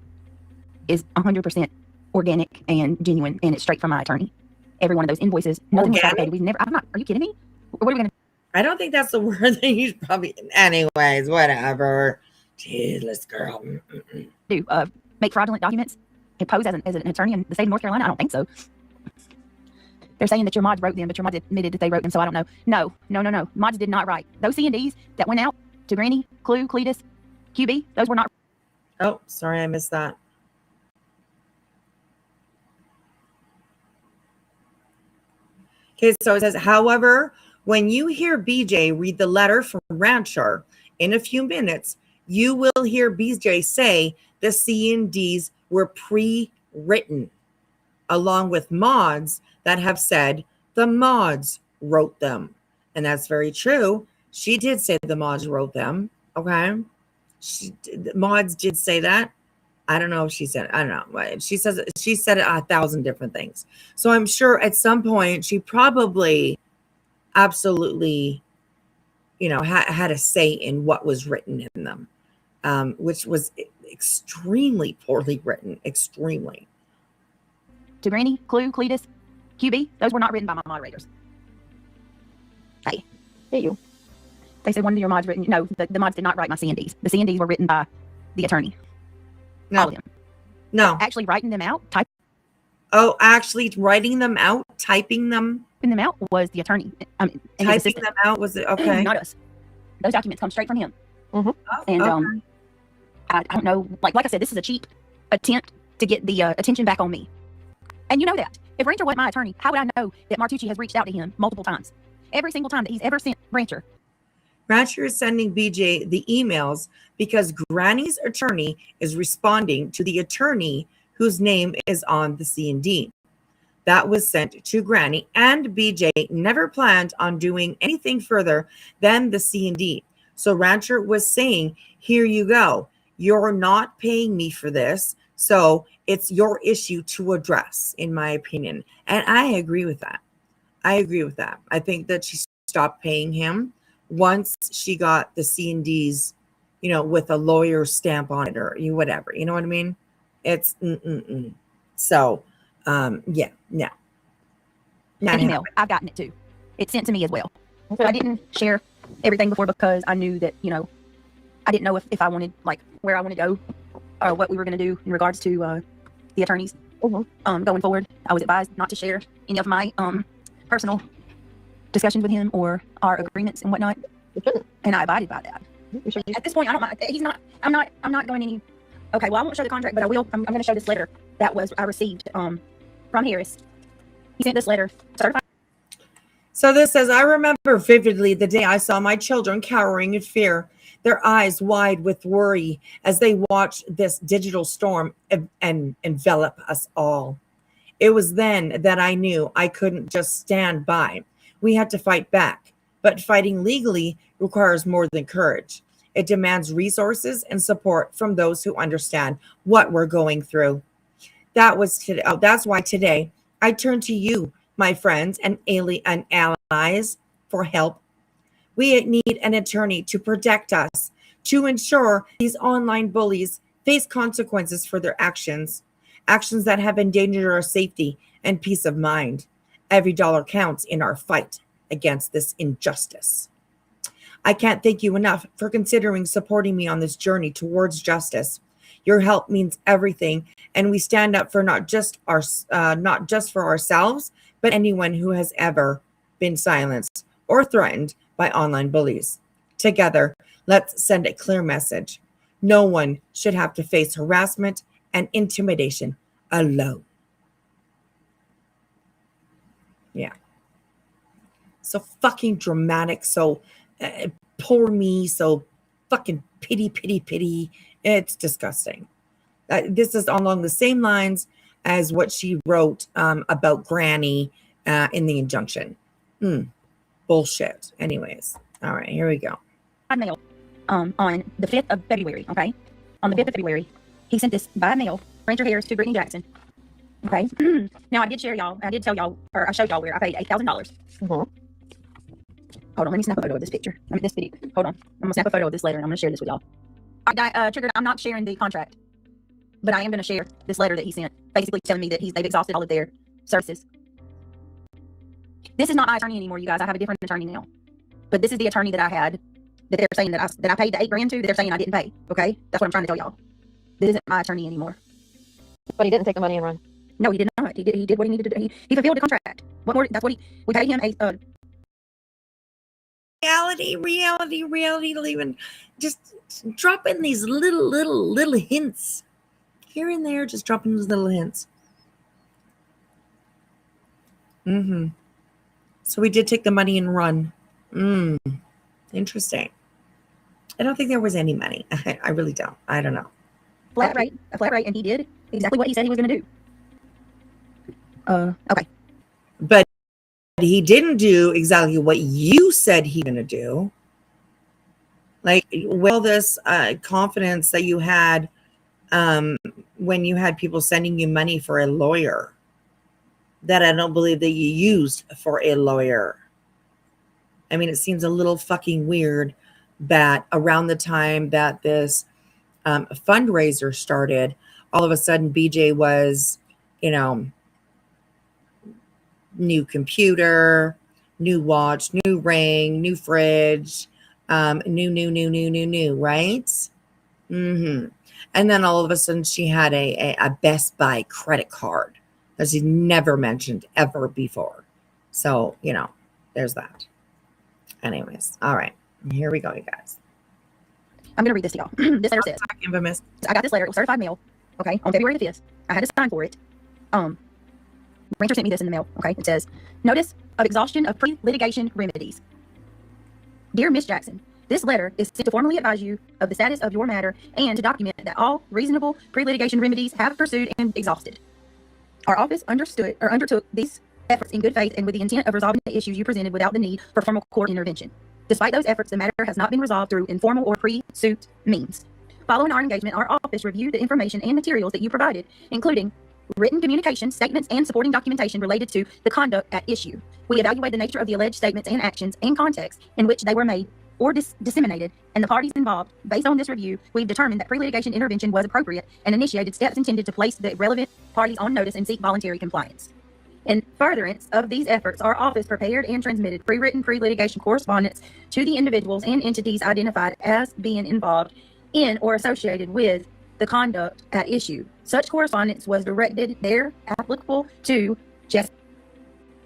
is 100% organic and genuine, and it's straight from my attorney. Every one of those invoices, nothing was fabricated. We've never, are you kidding me? What are we going to I don't think that's the word that he's probably, anyways, whatever. Jeez, girl. do? Make fraudulent documents and pose as an attorney in the state of North Carolina? I don't think so. They're saying that your mods wrote them, but your mods admitted that they wrote them, so I don't know. No. Mods did not write. Those C&Ds that went out to Granny, Clue, Cletus, QB, those were not. Oh, sorry, I missed that. Okay, so it says, however, when you hear BJ read the letter from Rancher in a few minutes, you will hear BJ say the C&Ds were pre-written, along with mods that have said the mods wrote them. And that's very true. She did say the mods wrote them. Okay. Mods did say that. I don't know if she said, I don't know. She said it 1,000 different things. So I'm sure at some point she probably absolutely, had a say in what was written in them, which was extremely poorly written, extremely. To Granny, Clue, Cletus, QB, those were not written by my moderators. Hey, you. They said one of your mods written. No, the mods did not write my C&Ds. The C&Ds were written by the attorney. No. All of them. No. Actually writing them out, actually writing them out, typing them out was the attorney. Typing them out was it? Okay. Not us. Those documents come straight from him. Mm-hmm. And okay. I don't know. Like I said, this is a cheap attempt to get the attention back on me. And you know that. If Rancher wasn't my attorney, how would I know that Martucci has reached out to him multiple times? Every single time that he's ever sent Rancher. Rancher is sending BJ the emails because Granny's attorney is responding to the attorney whose name is on the C&D. That was sent to Granny, and BJ never planned on doing anything further than the C&D. So Rancher was saying, here you go. You're not paying me for this, so it's your issue to address, in my opinion. And I agree with that. I think that she stopped paying him once she got the C&Ds, with a lawyer stamp on it or whatever. You know what I mean? It's So, yeah, no. An email. I've gotten it too. It's sent to me as well. Okay. I didn't share everything before because I knew that, I didn't know if I wanted, where I wanted to go or what we were going to do in regards to the attorneys going forward. I was advised not to share any of my personal discussions with him or our agreements and whatnot. And I abided by that. At this point, I don't mind. I'm not going any. Okay, well, I won't show the contract, but I will. I'm going to show this letter that I received from Harris. He sent this letter certified. So this says, I remember vividly the day I saw my children cowering in fear, their eyes wide with worry as they watched this digital storm and envelop us all. It was then that I knew I couldn't just stand by. We had to fight back. But fighting legally requires more than courage. It demands resources and support from those who understand what we're going through. That's why today I turn to you, my friends and allies, for help. We need an attorney to protect us, to ensure these online bullies face consequences for their actions that have endangered our safety and peace of mind. Every dollar counts in our fight against this injustice. I can't thank you enough for considering supporting me on this journey towards justice. Your help means everything, and we stand up for not just for ourselves, but anyone who has ever been silenced or threatened by online bullies. Together, let's send a clear message. No one should have to face harassment and intimidation alone. Yeah. So fucking dramatic, so poor me, so fucking pity. It's disgusting. This is along the same lines as what she wrote about Granny in the injunction. Bullshit. Anyways, all right, here we go. Mail on the 5th of February, okay? On the 5th of February, he sent this by mail, Ranger Harris to Brittany Jackson, okay? Now, I did tell y'all, or I showed y'all where I paid $8,000. Hold on, let me snap a photo of this picture. This video. Hold on. I'm going to snap a photo of this letter, and I'm going to share this with y'all. Triggered, I'm not sharing the contract, but I am going to share this letter that he sent, basically telling me that they've exhausted all of their services. This is not my attorney anymore, you guys. I have a different attorney now. But this is the attorney that I had, that they're saying that I paid the $8,000 to, that they're saying I didn't pay. Okay? That's what I'm trying to tell y'all. This isn't my attorney anymore. But he didn't take the money and run. No, he did not. He did what he needed to do. He fulfilled the contract. What more? That's what we paid him a reality, leaving, just dropping these little hints here and there, just dropping those little hints. So we did take the money and run. Interesting. I don't think there was any money. I really don't. I don't know. a flat rate, and he did exactly what he said he was going to do. Okay. But he didn't do exactly what you said he was going to do. Like, all this confidence that you had when you had people sending you money for a lawyer, that I don't believe that you used for a lawyer. I mean, it seems a little fucking weird that around the time that this fundraiser started, all of a sudden BJ was, new computer, new watch, new ring, new fridge, new, right? And then all of a sudden she had a Best Buy credit card that she never mentioned ever before. So, there's that. Anyways, all right. Here we go, you guys. I'm going to read this to y'all. This letter says, infamous. I got this letter. It was certified mail, okay, on February the 5th. I had to sign for it. Rancher sent me this in the mail, okay? It says, Notice of exhaustion of pre-litigation remedies. Dear Miss Jackson, this letter is sent to formally advise you of the status of your matter and to document that all reasonable pre-litigation remedies have pursued and exhausted. Our office undertook these efforts in good faith and with the intent of resolving the issues you presented without the need for formal court intervention. Despite those efforts, the matter has not been resolved through informal or pre-suit means. Following our engagement, our office reviewed the information and materials that you provided, including written communication, statements, and supporting documentation related to the conduct at issue. We evaluate the nature of the alleged statements and actions and context in which they were made or disseminated, and the parties involved. Based on this review, we've determined that pre-litigation intervention was appropriate and initiated steps intended to place the relevant parties on notice and seek voluntary compliance. In furtherance of these efforts, our office prepared and transmitted pre-written pre-litigation correspondence to the individuals and entities identified as being involved in or associated with the conduct at issue. Such correspondence was directed there applicable to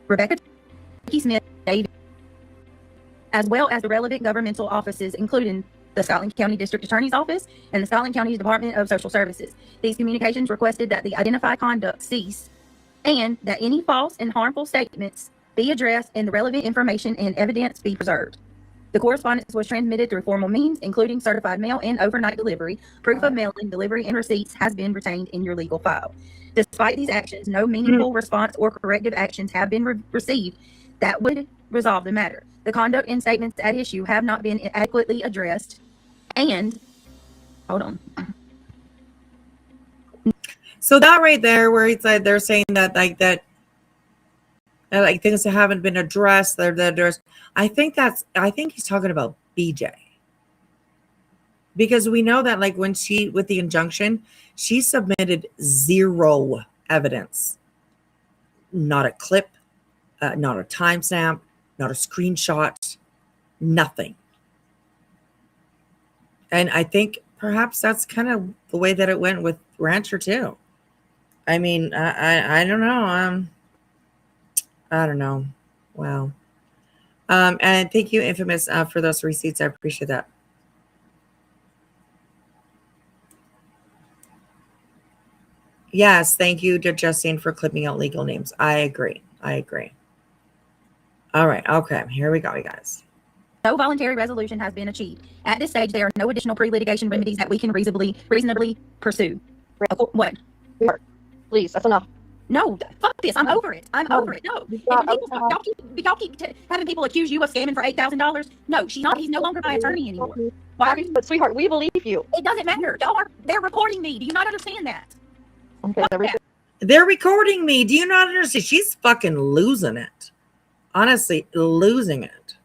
Rebecca Smith, David, as well as the relevant governmental offices, including the Scotland County District Attorney's Office and the Scotland County Department of Social Services. These communications requested that the identified conduct cease and that any false and harmful statements be addressed and the relevant information and evidence be preserved. The correspondence was transmitted through formal means, including certified mail and overnight delivery. Proof of mailing, delivery, and receipts has been retained in your legal file. Despite these actions, no meaningful response or corrective actions have been received that would resolve the matter. The conduct and statements at issue have not been adequately addressed. And, hold on. So that right there, where it's like they're saying that like things that haven't been addressed, they're addressed. I think he's talking about BJ, because we know that like when she with the injunction, she submitted zero evidence, not a clip, not a timestamp, not a screenshot, nothing. And I think perhaps that's kind of the way that it went with Rancher too. I mean, I don't know. I don't know. Wow. And thank you, Infamous, for those receipts. I appreciate that. Yes, thank you to Justine for clipping out legal names. I agree. All right. Okay. Here we go, you guys. No voluntary resolution has been achieved. At this stage, there are no additional pre-litigation remedies that we can reasonably pursue. What? Please, that's enough. No, fuck this. I'm over it. Over it. No. Y'all keep having people accuse you of scamming for $8,000. No, she's not. He's no longer my attorney anymore. Why? But sweetheart, we believe you. It doesn't matter. They're reporting me. Do you not understand that? Okay, they're recording me. Do you not understand? She's fucking losing it. Honestly, losing it.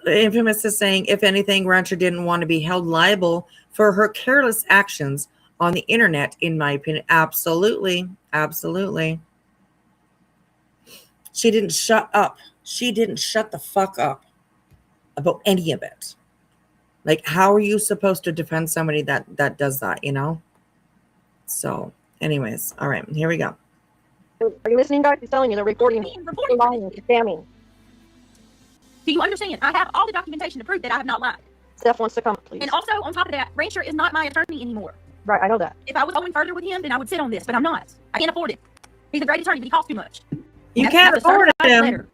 Infamous is saying, if anything, Rancher didn't want to be held liable for her careless actions on the internet, in my opinion. Absolutely. She didn't shut up. She didn't shut the fuck up about any of it. Like, how are you supposed to defend somebody that does that, you know? So, anyways, all right, here we go. Are you listening, guys? He's telling you they're recording me. Lying, spamming. Do you understand? I have all the documentation to prove that I have not lied. Steph wants to come, please. And also, on top of that, Rancher is not my attorney anymore. Right, I know that. If I was going further with him, then I would sit on this, but I'm not. I can't afford it. He's a great attorney, but he costs too much. You can't afford him.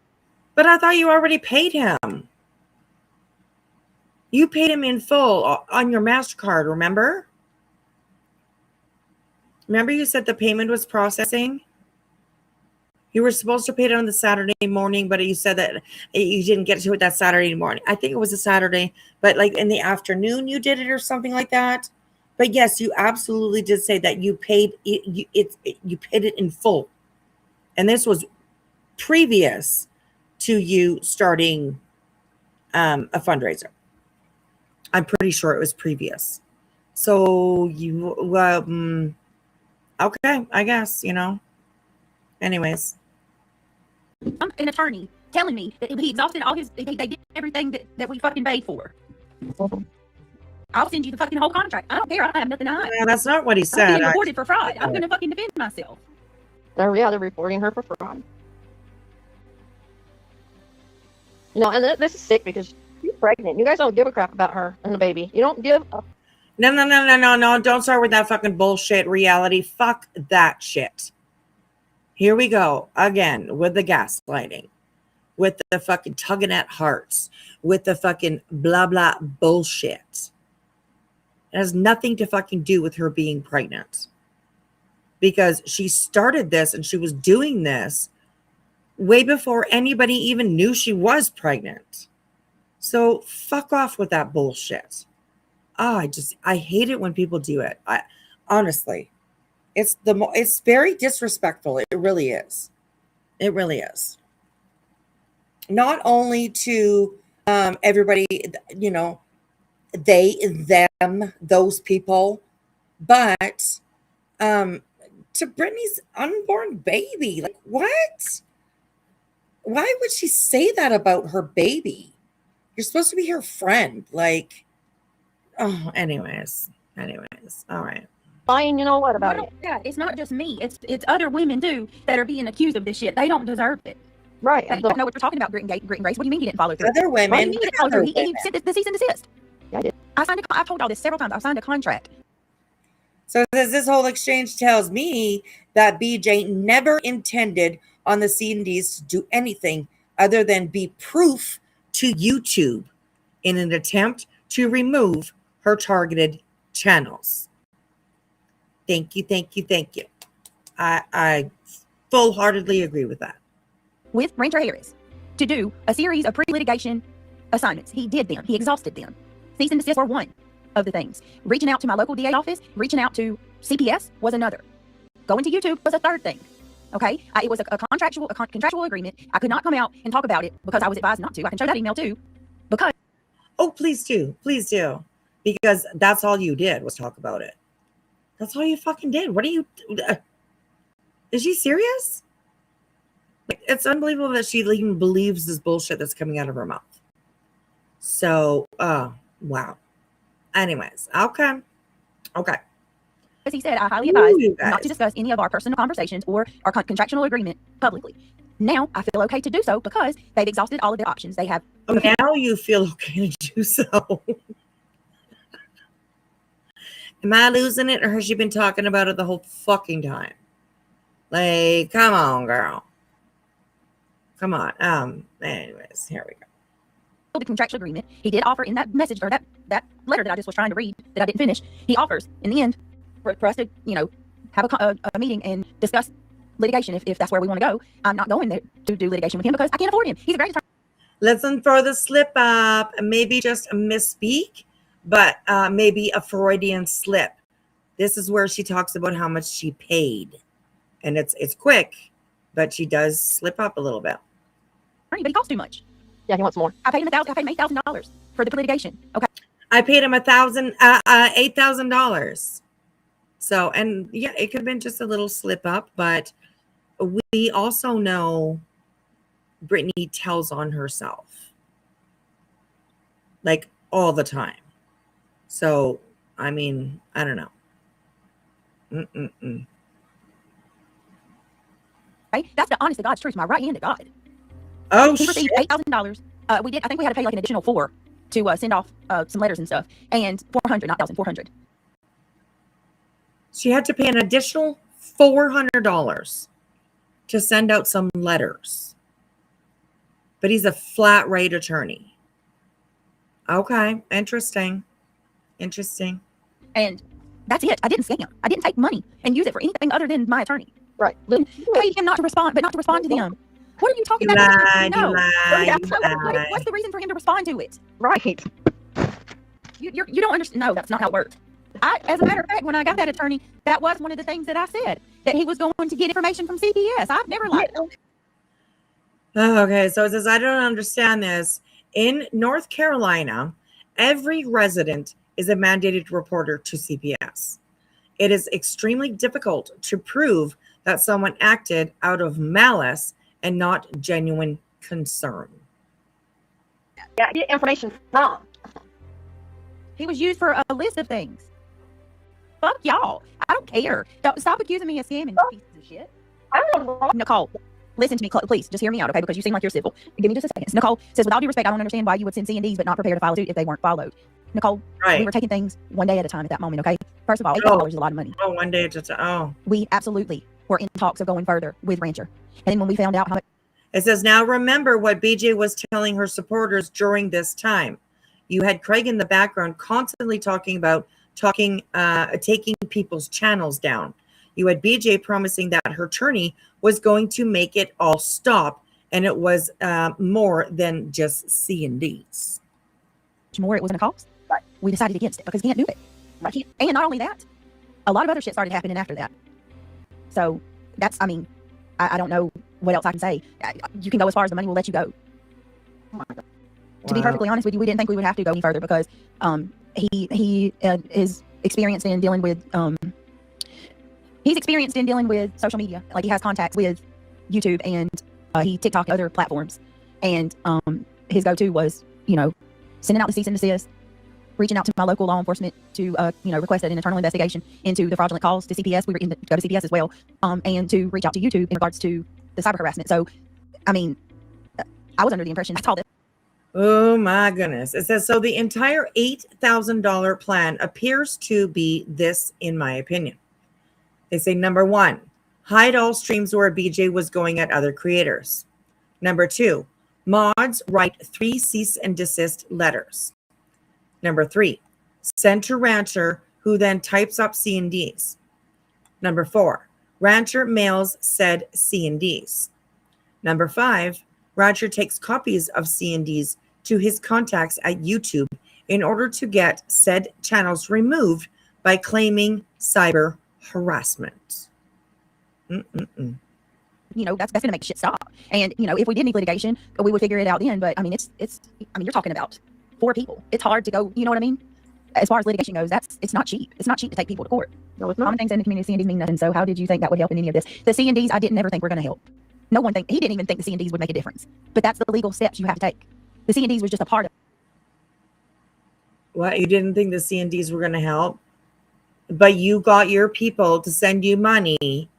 But I thought you already paid him. You paid him in full on your MasterCard, remember? Remember you said the payment was processing? You were supposed to pay it on the Saturday morning, but you said that you didn't get to it that Saturday morning. I think it was a Saturday, but like in the afternoon you did it or something like that. But yes, you absolutely did say that you paid it. You paid it in full, and this was previous to you starting a fundraiser. I'm pretty sure it was previous. So you, okay, I guess, you know. Anyways. I'm an attorney telling me that he exhausted all his, they did everything that we fucking paid for. I'll send you the fucking whole contract. I don't care. I have nothing to hide. No, that's not what he said. I'm being reported for fraud. I'm going to fucking defend myself. They're reporting her for fraud. You know, and this is sick because she's pregnant. You guys don't give a crap about her and the baby. You don't give a... No. Don't start with that fucking bullshit reality. Fuck that shit. Here we go again with the gaslighting, with the fucking tugging at hearts, with the fucking blah, blah bullshit. It has nothing to fucking do with her being pregnant, because she started this and she was doing this way before anybody even knew she was pregnant. So fuck off with that bullshit. I hate it when people do it. Honestly, it's very disrespectful. It really is. It really is. Not only to everybody, you know, they, them, those people, but to Brittany's unborn baby. Like, what? Why would she say that about her baby? You're supposed to be her friend. Like, oh, anyways. All right. Fine, you know what about it? Yeah, it's not just me. It's other women too that are being accused of this shit. They don't deserve it. Right. I don't know what you're talking about, Grit and Grace. What do you mean he didn't follow through? Other women. What do you mean he didn't follow through? He sent the cease and desist. Yeah, I did. I've told y'all this several times. I signed a contract. So this whole exchange tells me that BJ never intended on the C&Ds to do anything other than be proof to YouTube in an attempt to remove her targeted channels. Thank you, thank you, thank you. I full-heartedly agree with that. With Rancher Harris to do a series of pre-litigation assignments. He did them. He exhausted them. Cease and desist were one of the things. Reaching out to my local DA office, reaching out to CPS was another. Going to YouTube was a third thing. Okay? It was a contractual agreement. I could not come out and talk about it because I was advised not to. I can show that email too. Because please do. Please do. Because that's all you did was talk about it. That's all you fucking did. What are you... Is she serious? It's unbelievable that she even believes this bullshit that's coming out of her mouth. So, wow. Anyways, okay. as he said, I highly advise not to discuss any of our personal conversations or our contractual agreement publicly. Now I feel okay to do so because they've exhausted all of their options. They have. Now you feel okay to do so. Am I losing it, or has she been talking about it the whole fucking time? Like, come on, girl. Come on. Anyways, here we go. The contractual agreement. He did offer in that message, or that letter that I just was trying to read that I didn't finish. He offers in the end for us to, have a meeting and discuss litigation if that's where we want to go. I'm not going there to do litigation with him because I can't afford him. He's a great attorney. Listen for the slip up. Maybe just a misspeak, but maybe a Freudian slip. This is where she talks about how much she paid, and it's quick, but she does slip up a little bit. But he costs too much. Yeah, he wants more. I paid him $8,000 for the litigation. Okay. I paid him $8,000. So, and yeah, it could have been just a little slip up, but we also know Brittany tells on herself, like, all the time. So, I mean, I don't know. Right? That's the honest to God's truth. My right hand to God. Oh, he received $8,000. I think we had to pay like an additional $4 to send off some letters and stuff, and $400. She had to pay an additional $400 to send out some letters. But he's a flat rate attorney. Okay, interesting. And that's it. I didn't scam. I didn't take money and use it for anything other than my attorney. Right. I paid him not to respond to them. What are you talking about? What's the reason for him to respond to it? Right. You don't understand. No, that's not how it works. As a matter of fact, when I got that attorney, that was one of the things that I said, that he was going to get information from CPS. I've never lied. Okay, so it says, I don't understand this. In North Carolina, every resident is a mandated reporter to CPS. It is extremely difficult to prove that someone acted out of malice and not genuine concern. Yeah, get information from. He was used for a list of things. Fuck y'all. I don't care. Stop accusing me of scamming, pieces of shit. Nicole, listen to me, please. Just hear me out, okay? Because you seem like you're civil. Give me just a second. Nicole says, with all due respect, I don't understand why you would send C&Ds but not prepare to file suit if they weren't followed. Nicole, we were taking things one day at a time at that moment, okay? First of all, $8,000 is a lot of money. Oh, one day at a time. Oh. We absolutely were in talks of going further with Rancher. And then when we found out how much... It says, now remember what BJ was telling her supporters during this time. You had Craig in the background constantly taking people's channels down. You had BJ promising that her attorney was going to make it all stop, and it was more than just C&Ds. More it was going to cost. Right. We decided against it because we can't do it. Right. And not only that, a lot of other shit started happening after that. So that's, I mean, I don't know what else I can say. You can go as far as the money will let you go. Oh my God. To be perfectly honest with you, we didn't think we would have to go any further because he is experienced in dealing with social media. Like, he has contacts with YouTube and TikTok and other platforms. And his go-to was, sending out the cease and desist, reaching out to my local law enforcement to request an internal investigation into the fraudulent calls to CPS. We were to go to CPS as well, and to reach out to YouTube in regards to the cyber harassment. So, I mean, I was under the impression that's all this. Oh my goodness. It says, so the entire $8,000 plan appears to be this, in my opinion. They say, number one, hide all streams where BJ was going at other creators. Number two, mods write 3 cease and desist letters. Number three, send to Rancher, who then types up C&Ds. Number four, Rancher mails said C&Ds. Number five, Rancher takes copies of C&Ds to his contacts at YouTube in order to get said channels removed by claiming cyber harassment. Mm-mm-mm. You know, that's going to make shit stop. And, you know, if we did need litigation, we would figure it out then. But I mean, you're talking about 4 people. It's hard to go, you know what I mean? As far as litigation goes, it's not cheap. It's not cheap to take people to court. No, it's not. Common things in the community, C&Ds mean nothing. So how did you think that would help in any of this? The C&Ds, I didn't ever think were going to help. He didn't even think the C&Ds would make a difference. But that's the legal steps you have to take. The C&Ds was just a part of it. What? You didn't think the C&Ds were going to help? But you got your people to send you money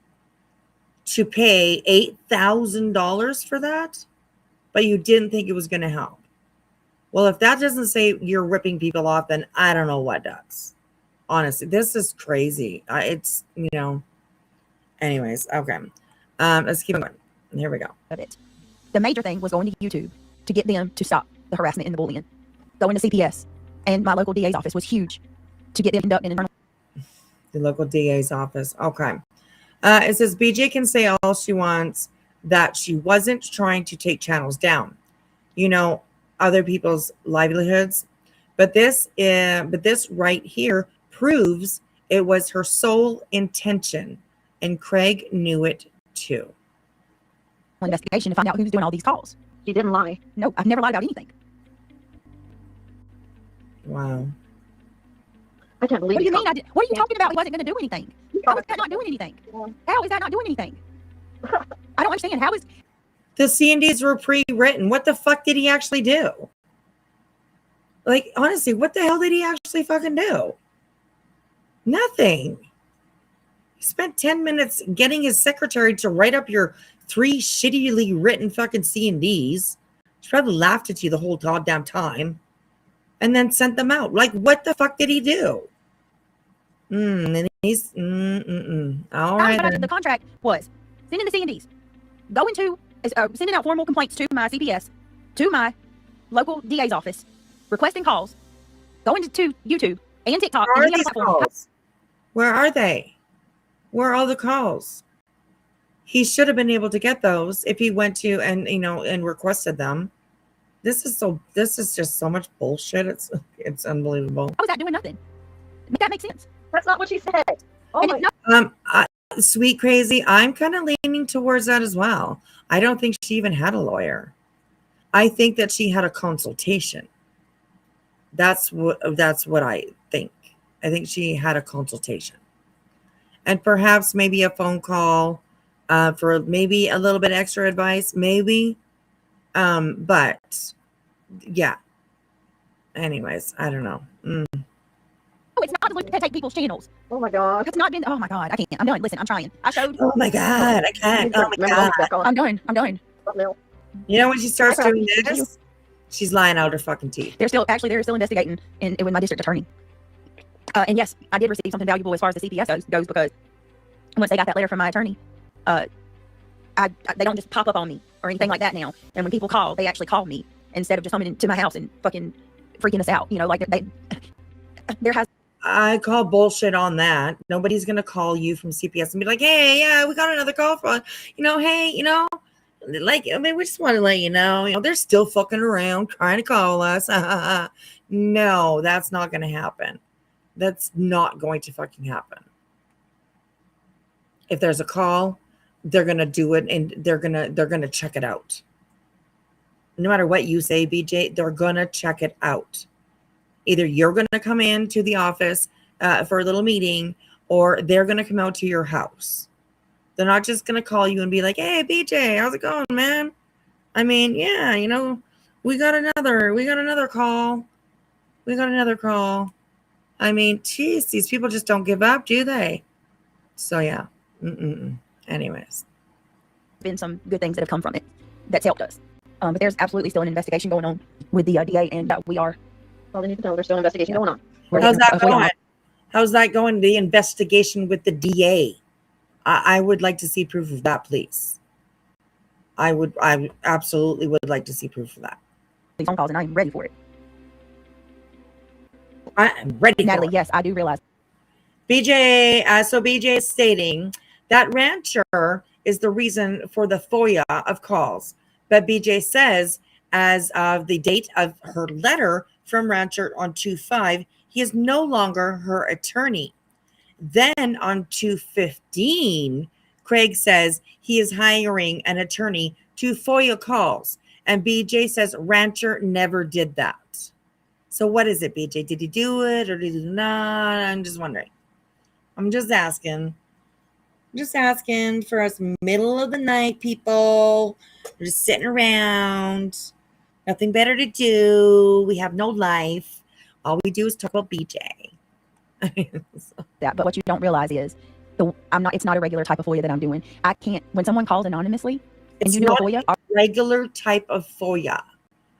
to pay $8,000 for that? But you didn't think it was going to help. Well, if that doesn't say you're ripping people off, then I don't know what does. Honestly, this is crazy. It's, you know, anyways, okay. Let's keep going. Here we go. Of it. The major thing was going to YouTube to get them to stop the harassment and the bullying. Going to CPS and my local DA's office was huge to get them to conduct an internal. The local DA's office. Okay. It says BJ can say all she wants, that she wasn't trying to take channels down, you know, other people's livelihoods. But this right here proves it was her sole intention, and Craig knew it too. Investigation to find out who's doing all these calls. She didn't lie. No, I've never lied about anything. Wow. I can't believe What do you mean? What are you talking about? He wasn't going to do anything. How is that not doing anything? How is that not doing anything? I don't understand. How is the C&Ds were pre-written? What the fuck did he actually do? Like, honestly, what the hell did he actually fucking do? Nothing. He spent 10 minutes getting his secretary to write up your 3 shittily written fucking C&Ds. She probably laughed at you the whole goddamn time. And then sent them out. Like, what the fuck did he do? And he's all right. The contract was sending the C&Ds, going to sending out formal complaints to my CPS, to my local DA's office, requesting calls, going to YouTube and TikTok. Where are these calls? Where are they? Where are all the calls? He should have been able to get those if he went to and requested them. This is just so much bullshit. It's unbelievable. How is that doing nothing? Make that make sense? That's not what she said. Oh my. Sweet crazy. I'm kind of leaning towards that as well. I don't think she even had a lawyer. I think that she had a consultation. That's what I think. I think she had a consultation, and perhaps maybe a phone call for maybe a little bit extra advice, maybe. But yeah. Anyways, I don't know. Oh, it's not to take people's channels. Oh my god. It's not been. Oh my god. I can't. I'm done. Listen, I'm trying. I showed. Oh my god. I can't. Oh my god. I'm done. You know when she starts doing this, she's lying out her fucking teeth. They're still investigating with my district attorney. And yes, I did receive something valuable as far as the CPS goes because once they got that letter from my attorney, they don't just pop up on me or anything like that now. And when people call, they actually call me instead of just coming into my house and fucking freaking us out. You know, like there has. I call bullshit on that. Nobody's gonna call you from CPS and be like, "Hey, yeah, we got another call from, hey, like, I mean, we just want to let you know, they're still fucking around trying to call us." No, that's not gonna happen. That's not going to fucking happen. If there's a call, they're gonna do it and they're gonna check it out. No matter what you say, BJ, they're gonna check it out. Either you're going to come in to the office for a little meeting, or they're going to come out to your house. They're not just going to call you and be like, "Hey, BJ, how's it going, man? I mean, yeah, we got another call. We got another call." I mean, geez, these people just don't give up, do they? So yeah. Anyways, been some good things that have come from it that's helped us. But there's absolutely still an investigation going on with the DA, and we are. Well, they need to know there's still an investigation going on. How's that going? How's that going? The investigation with the DA. I would like to see proof of that, please. I absolutely would like to see proof of that. These phone calls, and I'm ready for it. I am ready, Natalie. for it. Yes, I do realize. BJ, so BJ is stating that rancher is the reason for the FOIA of calls. But BJ says, as of the date of her letter from rancher on 2/5, he is no longer her attorney. Then on 2/15, Craig says he is hiring an attorney to FOIA calls. And BJ says rancher never did that. So what is it, BJ? Did he do it or did he not? I'm just wondering. I'm just asking. I'm just asking for us middle of the night people. We're just sitting around. Nothing better to do. We have no life. All we do is talk about BJ. That, but what you don't realize is it's not a regular type of FOIA that I'm doing. I can't, when someone calls anonymously and It's you do a not FOIA. a regular type of FOIA.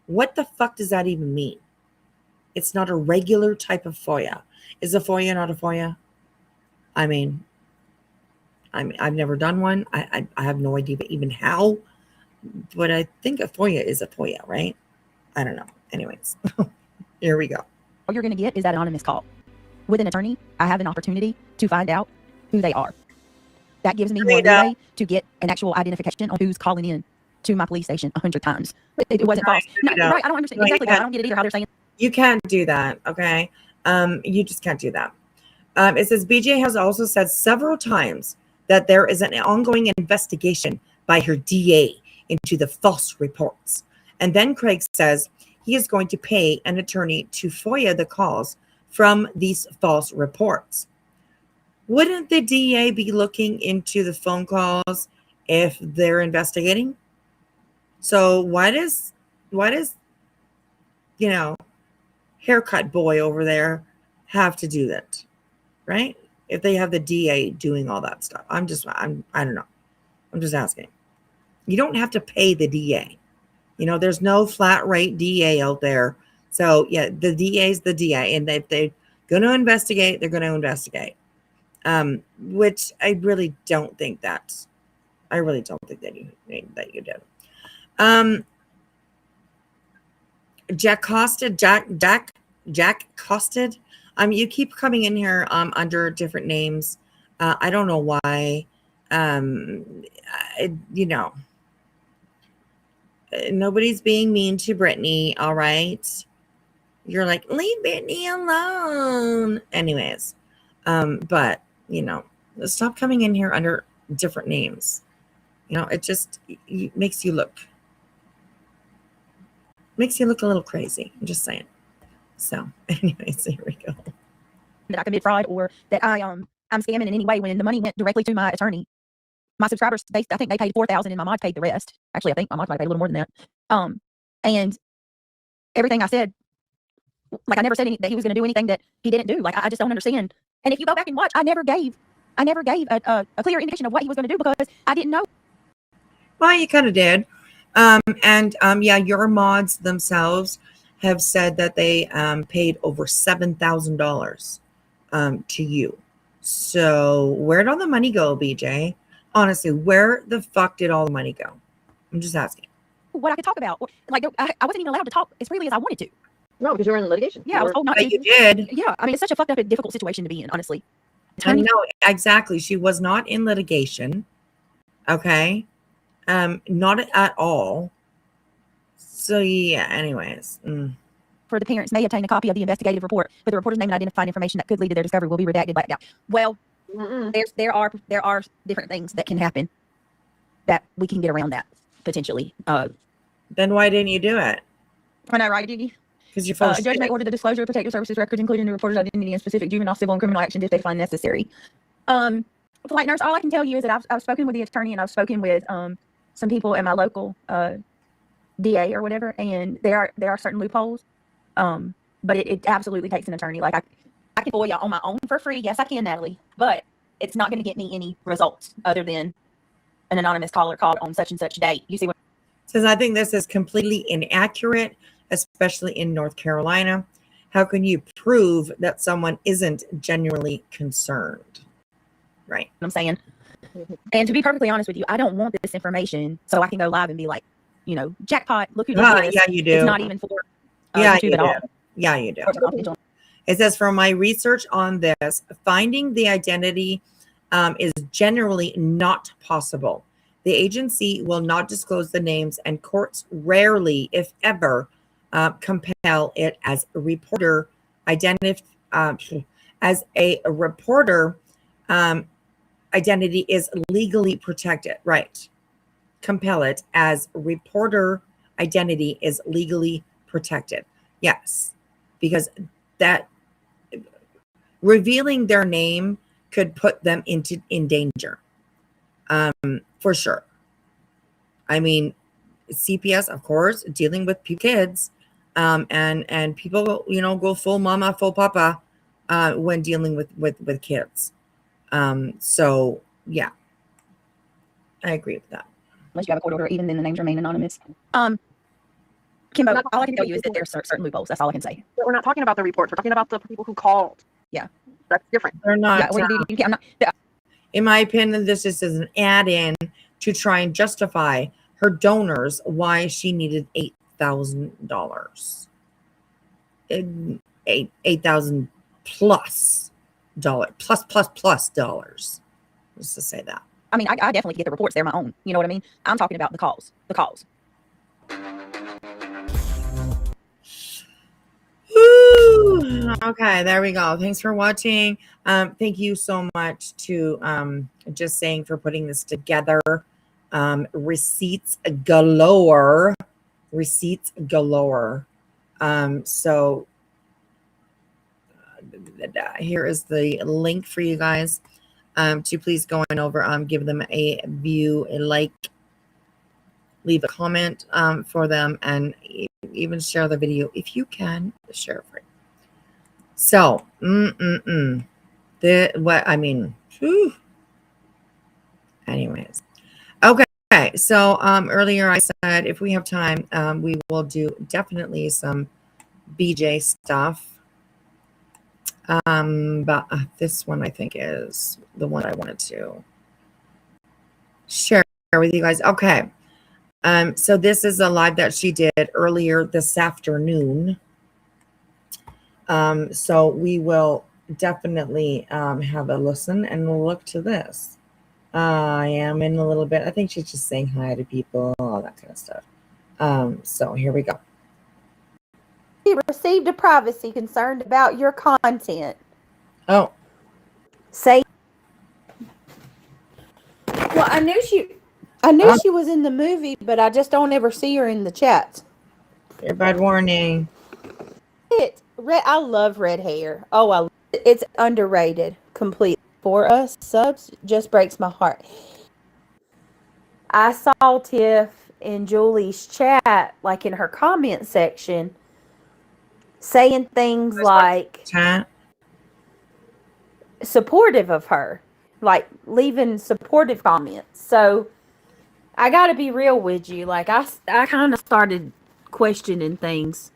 What the fuck does that even mean? It's not a regular type of FOIA. Is a FOIA not a FOIA? I mean, I've never done one. I have no idea even how, but I think a FOIA is a FOIA, right? I don't know. Anyways, here we go. All you're going to get is that anonymous call. With an attorney, I have an opportunity to find out who they are. That gives me more leeway to get an actual identification on who's calling in to my police station 100 times. It wasn't false. No, right, I don't understand exactly that. I don't get it either how they're saying. You can't do that, okay? You just can't do that. It says BJ has also said several times that there is an ongoing investigation by her DA into the false reports. And then Craig says he is going to pay an attorney to FOIA the calls from these false reports. Wouldn't the DA be looking into the phone calls if they're investigating? So why does haircut boy over there have to do that, right? If they have the DA doing all that stuff. I don't know. I'm just asking. You don't have to pay the DA. There's no flat rate DA out there. So yeah, the DA is the DA, and if they're going to investigate, they're going to investigate. Which I really don't think that. I really don't think that you do. Jack Costed. You keep coming in here under different names. I don't know why. Nobody's being mean to Brittany. All right. You're like, leave Brittany alone. Anyways, but stop coming in here under different names. It just makes you look a little crazy. I'm just saying. So, anyways, here we go. That I commit fraud or that I'm scamming in any way when the money went directly to my attorney. My subscribers, I think they paid $4,000 and my mod paid the rest. Actually, I think my mod might have paid a little more than that. And everything I said, like I never said that he was going to do anything that he didn't do. Like I just don't understand. And if you go back and watch, I never gave a clear indication of what he was going to do because I didn't know. Well, you kind of did. Yeah, your mods themselves have said that they paid over $7,000 to you. So where did all the money go, BJ? Honestly, where the fuck did all the money go? I'm just asking. What I could talk about. Like I wasn't even allowed to talk as freely as I wanted to. No, because you were in litigation. Yeah, I was told not to. You did. Yeah, I mean, it's such a fucked up and difficult situation to be in, honestly. I know, exactly. She was not in litigation. Okay. Not at all. So yeah, anyways. For the parents may obtain a copy of the investigative report with the reporter's name and identified information that could lead to their discovery will be redacted by out. Well, there are different things that can happen that we can get around that potentially. Then why didn't you do it? When I write it, because you a judge may order the disclosure of protective services records, including the reporter's identity and specific juvenile, civil, and criminal actions if they find necessary. Flight nurse, all I can tell you is that I've spoken with the attorney and I've spoken with some people at my local DA or whatever, and there are certain loopholes. But it absolutely takes an attorney. Like I can FOIA on my own for free. Yes, I can, Natalie, but it's not going to get me any results other than an anonymous caller called on such and such date. You see what? Says, I think this is completely inaccurate, especially in North Carolina. How can you prove that someone isn't genuinely concerned? Right. I'm saying. And to be perfectly honest with you, I don't want this information so I can go live and be like, you know, jackpot, look who did this. Yeah, you do. It's not even for Yeah, YouTube you at do. all. Yeah, you do. It says, from my research on this, finding the identity is generally not possible. The agency will not disclose the names, and courts rarely, if ever, compel it as a reporter identity. As a reporter, identity is legally protected. Right. Compel it as reporter identity is legally protected. Yes, because that revealing their name could put them in danger. For sure. I mean, CPS, of course, dealing with kids, and people, you know, go full mama, full papa, when dealing with kids. So yeah, I agree with that. Unless you have a court order, even then the names remain anonymous. Kimbo, all I can tell you is that there are certain loopholes. That's all I can say. But we're not talking about the reports. We're talking about the people who called. Yeah. That's different. They're not. Yeah, well, I'm not. Yeah. In my opinion, this just is an add-in to try and justify her donors why she needed $8,000. $8,000 plus dollars. Just to say that. I mean, I definitely get the reports. They're my own. You know what I mean? I'm talking about the calls. The calls. Woo! Okay, there we go. Thanks for watching. Thank you so much to Just Saying for putting this together. Receipts galore. So here is the link for you guys to please go on over, give them a view, a like, leave a comment for them, and even share the video if you can. Share it free. So, anyways, okay. So, earlier I said if we have time, we will do definitely some BJ stuff. But this one I think is the one I wanted to share with you guys. Okay. So this is a live that she did earlier this afternoon. So we will definitely have a listen and look to this. I am in a little bit. I think she's just saying hi to people, all that kind of stuff. So here we go. She received a privacy concern about your content. Oh. Say. Well, I knew she was in the movie, but I just don't ever see her in the chats. Bad warning. I love red hair. Oh, it's underrated completely. For us subs, just breaks my heart. I saw Tiff in Julie's chat, like in her comment section, saying things like supportive of her, like leaving supportive comments. So I got to be real with you. Like I kind of started questioning things.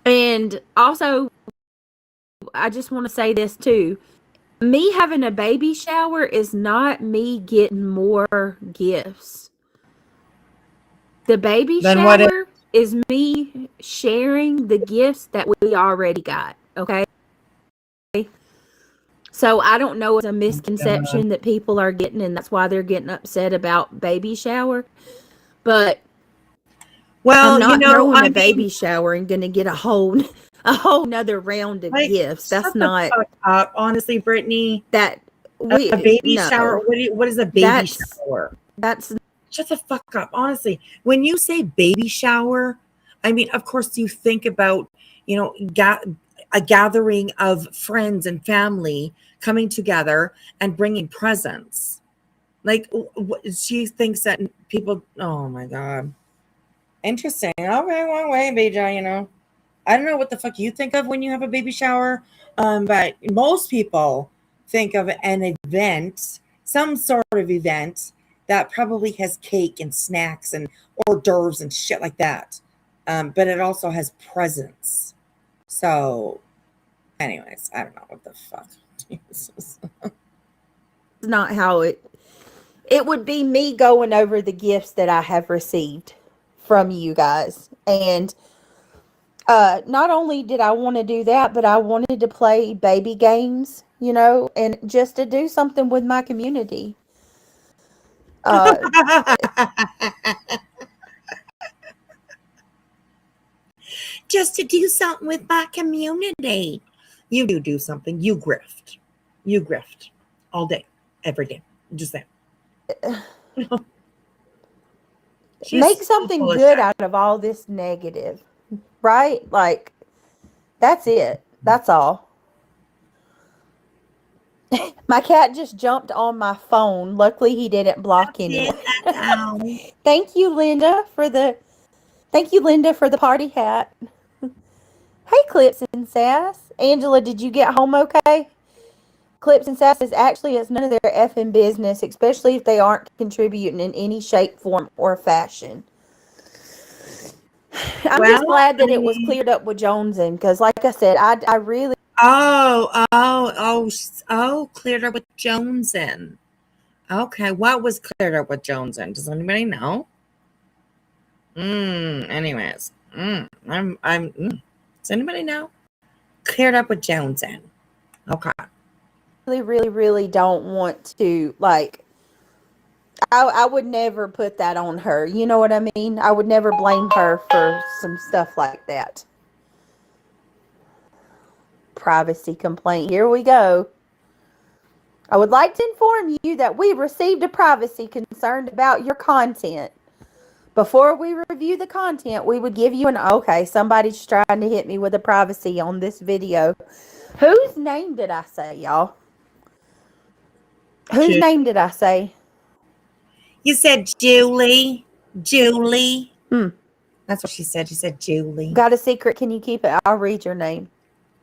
And also, I just want to say this too. Me having a baby shower is not me getting more gifts. The baby shower is me sharing the gifts that we already got. Okay. So I don't know, it's a misconception that people are getting, and that's why they're getting upset about baby shower. But I'm not throwing a baby shower and going to get a whole nother round of gifts. That's not the fuck up, honestly, Brittany. A baby shower. What is a baby shower? That's shut the fuck up. Honestly, when you say baby shower, I mean, of course, you think about, you know, a gathering of friends and family coming together and bringing presents. Like, she thinks that people. Oh my god. Interesting. Okay, one way, BJ. You know, I don't know what the fuck you think of when you have a baby shower, but most people think of an event, some sort of event that probably has cake and snacks and hors d'oeuvres and shit like that. But it also has presents. So, anyways, I don't know what the fuck. Jesus. Not how it would be me going over the gifts that I have received from you guys. And not only did I want to do that, but I wanted to play baby games, you know, and just to do something with my community. Just to do something with my community. You do something. You grift. You grift all day, every day. Just that. Make something good out of all this negative, right? Like, that's it. That's all. My cat just jumped on my phone. Luckily, he didn't block anyone. Thank you, Linda, for the party hat. Hey, Clips and Sass. Angela, did you get home okay? Clips and Sass is actually, it's none of their effing business, especially if they aren't contributing in any shape, form, or fashion. I'm just glad that it was cleared up with Joneson, because like I said, I really... Cleared up with Joneson. Okay, what was cleared up with Joneson? Does anybody know? Anyways. Does anybody know? Cleared up with Joneson. Okay. Really don't want to, like, I would never put that on her. You know what I mean? I would never blame her for some stuff like that. Privacy complaint. Here we go. I would like to inform you that we received a privacy concern about your content. Before we review the content, we would give you an... Okay, somebody's trying to hit me with a privacy on this video. Whose name did I say, y'all? Whose name did I say? You said Julie. Julie. That's what she said. She said Julie. Got a secret? Can you keep it? I'll read your name.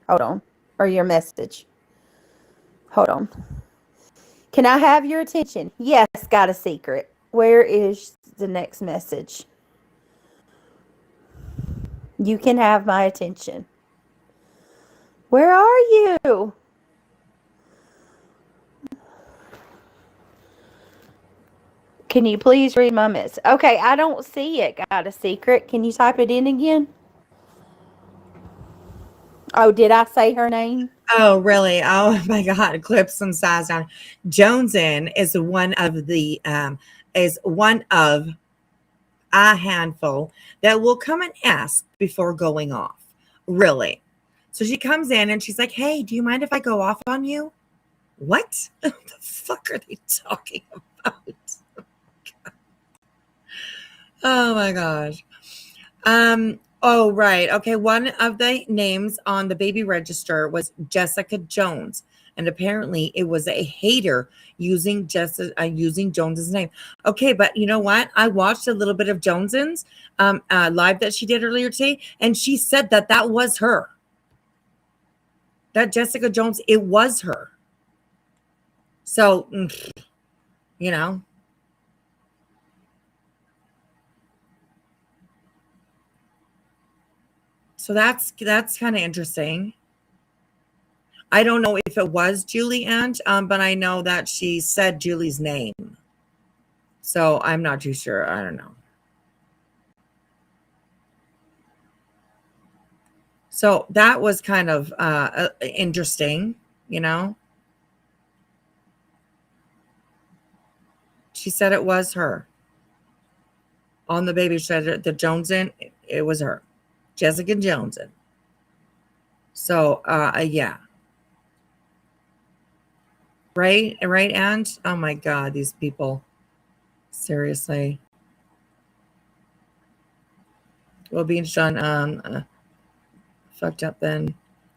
Hold on. Or your message. Hold on. Can I have your attention? Yes, got a secret. Where is the next message? You can have my attention. Where are you? Can you please read my message? Okay, I don't see it. Got a secret. Can you type it in again? Oh, did I say her name? Oh, really? Oh my God! Clips and size down. Joneson is one of a handful that will come and ask before going off. Really? So she comes in and she's like, "Hey, do you mind if I go off on you?" What? What the fuck are they talking about? Oh my gosh. Oh, right. Okay. One of the names on the baby register was Jessica Jones. And apparently it was a hater using Jones's name. Okay. But you know what? I watched a little bit of Jones's live that she did earlier today. And she said that was her. That Jessica Jones, it was her. So, you know. So that's kind of interesting. I don't know if it was Julie Ann, but I know that she said Julie's name. So I'm not too sure. I don't know. So that was kind of interesting, you know. She said it was her. On the baby shredder, the Joneson, it was her. Jessica Joneson. So, yeah. Right, and oh my God, these people. Seriously. Well, being Sean fucked up then.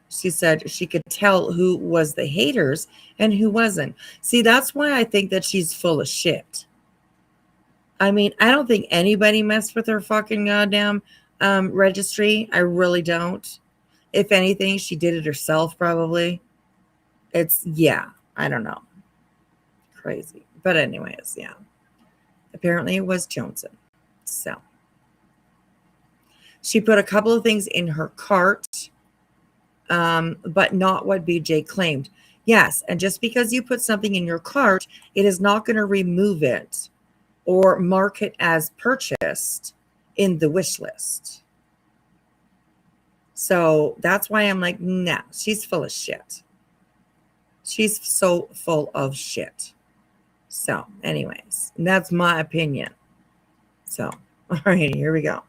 She said she could tell who was the haters and who wasn't. See, that's why I think that she's full of shit. I mean, I don't think anybody messed with her fucking goddamn registry. I really don't. If anything, she did it herself, probably. I don't know. Crazy. But anyways, yeah. Apparently it was Johnson. So she put a couple of things in her cart, but not what BJ claimed. Yes, and just because you put something in your cart, it is not going to remove it or mark it as purchased in the wish list. So that's why I'm like, nah, she's full of shit. She's so full of shit. So anyways, that's my opinion. So, all right, here we go.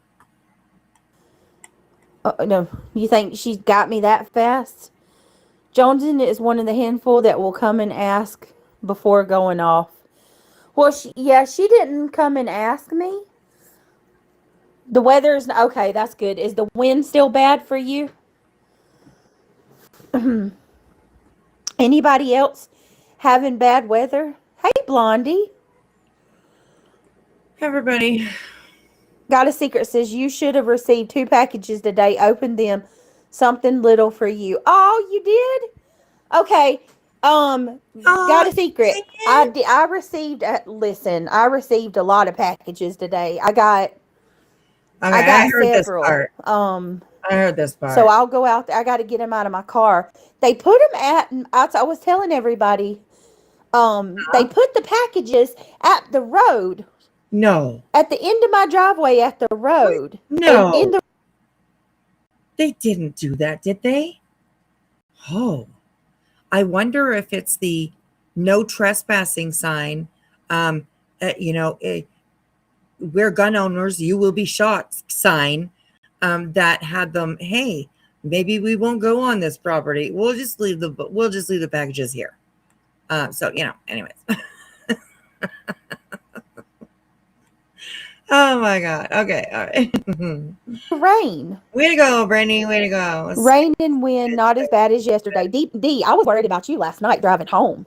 No, you think she's got me that fast? Johnson is one of the handful that will come and ask before going off. Well, she didn't come and ask me. The weather's okay. That's good. Is the wind still bad for you? Anybody else having bad weather? Hey, Blondie. Everybody. Got a secret. Says you should have received 2 packages today. Opened them. Something little for you. Oh, you did? Okay. Got a secret. I received. Listen, I received a lot of packages today. I got several. I heard this part. So I'll go out there. I got to get them out of my car. They put them I was telling everybody. They put the packages at the road. No. At the end of my driveway at the road. No. They didn't do that, did they? Oh. I wonder if it's the no trespassing sign. We're gun owners, you will be shot sign that had them, hey, maybe we won't go on this property. We'll just leave the packages here. Anyways. Oh my God. Okay. All right. Rain. Way to go, Brandy. Way to go. Rain and wind, not as bad as yesterday. D, I was worried about you last night driving home.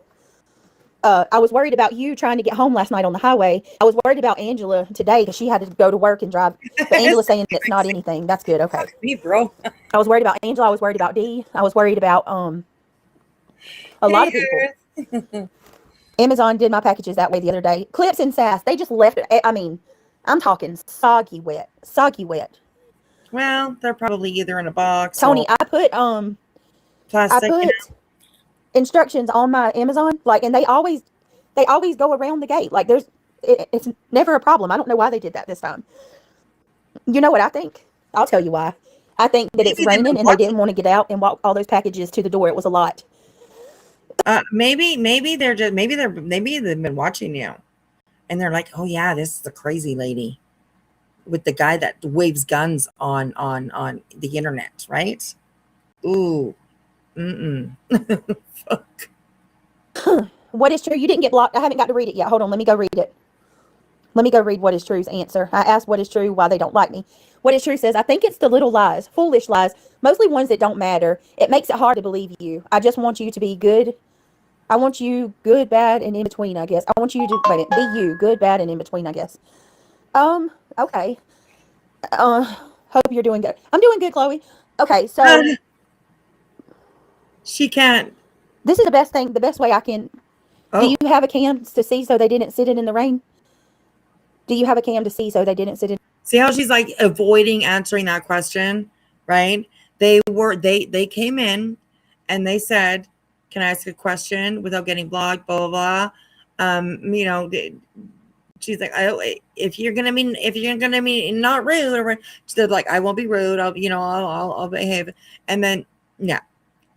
I was worried about you trying to get home last night on the highway. I was worried about Angela today because she had to go to work and drive. But Angela's saying it's not anything. That's good. Okay. Me, bro. I was worried about Angela. I was worried about D. I was worried about a lot of people. Amazon did my packages that way the other day. Clips and Sass, they just left it. I mean, I'm talking soggy wet. Well, they're probably either in a box. Tony, I put plastic. Instructions on my Amazon, and they always go around the gate. Like it's never a problem. I don't know why they did that this time. You know what I think? I'll tell you why. I think that it's raining and they didn't want to get out and walk all those packages to the door. It was a lot. Maybe they've been watching you. And they're like, oh yeah, this is a crazy lady with the guy that waves guns on the internet, right? Ooh. Fuck. What is true? You didn't get blocked. I haven't got to read it yet. Hold on. Let me go read it. Let me go read What is True's answer. I asked what is true, why they don't like me. What is true says, I think it's the little lies, foolish lies, mostly ones that don't matter. It makes it hard to believe you. I just want you to be good. I want you good, bad, and in between, I guess. I want you to be you, good, bad, and in between, I guess. Okay. Hope you're doing good. I'm doing good, Chloe. Okay, so she can't. This is the best way I can. Oh. Do you have a cam to see so they didn't sit in the rain? Do you have a cam to see so they didn't sit in? See how she's like avoiding answering that question, right? They came in and they said, can I ask a question without getting blocked? Blah blah blah. She's like, if you're gonna be not rude, or she's like, I won't be rude. I'll behave. And then yeah,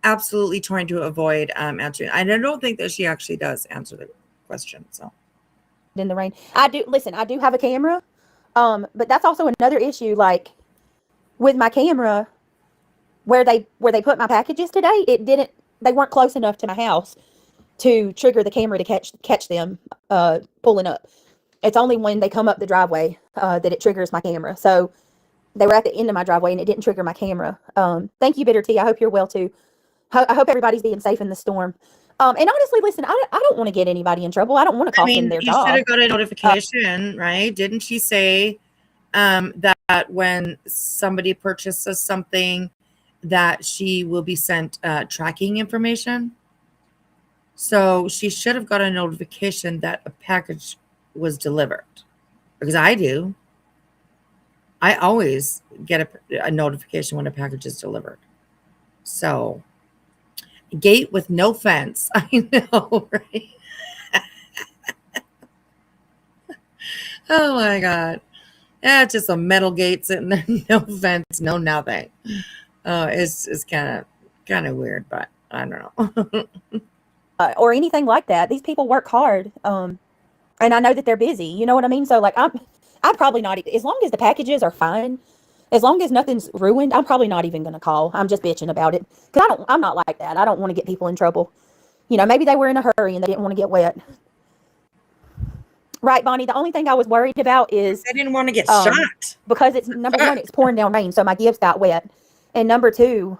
absolutely trying to avoid answering. I don't think that she actually does answer the question. So in the rain, I do have a camera, but that's also another issue. Like with my camera, where they put my packages today, they weren't close enough to my house to trigger the camera to catch them pulling up. It's only when they come up the driveway that it triggers my camera. So they were at the end of my driveway and it didn't trigger my camera. Thank you, Bitter Tea. I hope you're well too. I hope everybody's being safe in the storm. And honestly, listen, I don't want to get anybody in trouble. I don't want to cost them their job. You should have got a notification, right? Didn't she say that when somebody purchases something that she will be sent tracking information? So she should have got a notification that a package was delivered. because I do. I always get a notification when a package is delivered. So, gate with no fence. I know, right? Oh my God. Yeah, it's just a metal gate sitting there, no fence, no nothing. It's kind of weird, but I don't know. Or anything like that. These people work hard. And I know that they're busy. You know what I mean? So like I'm probably not, as long as the packages are fine, as long as nothing's ruined, I'm probably not even going to call. I'm just bitching about it. Because I'm not like that. I don't want to get people in trouble. You know, maybe they were in a hurry and they didn't want to get wet. Right, Bonnie. The only thing I was worried about is I didn't want to get shot. Because it's number one, it's pouring down rain, so my gifts got wet. And number two,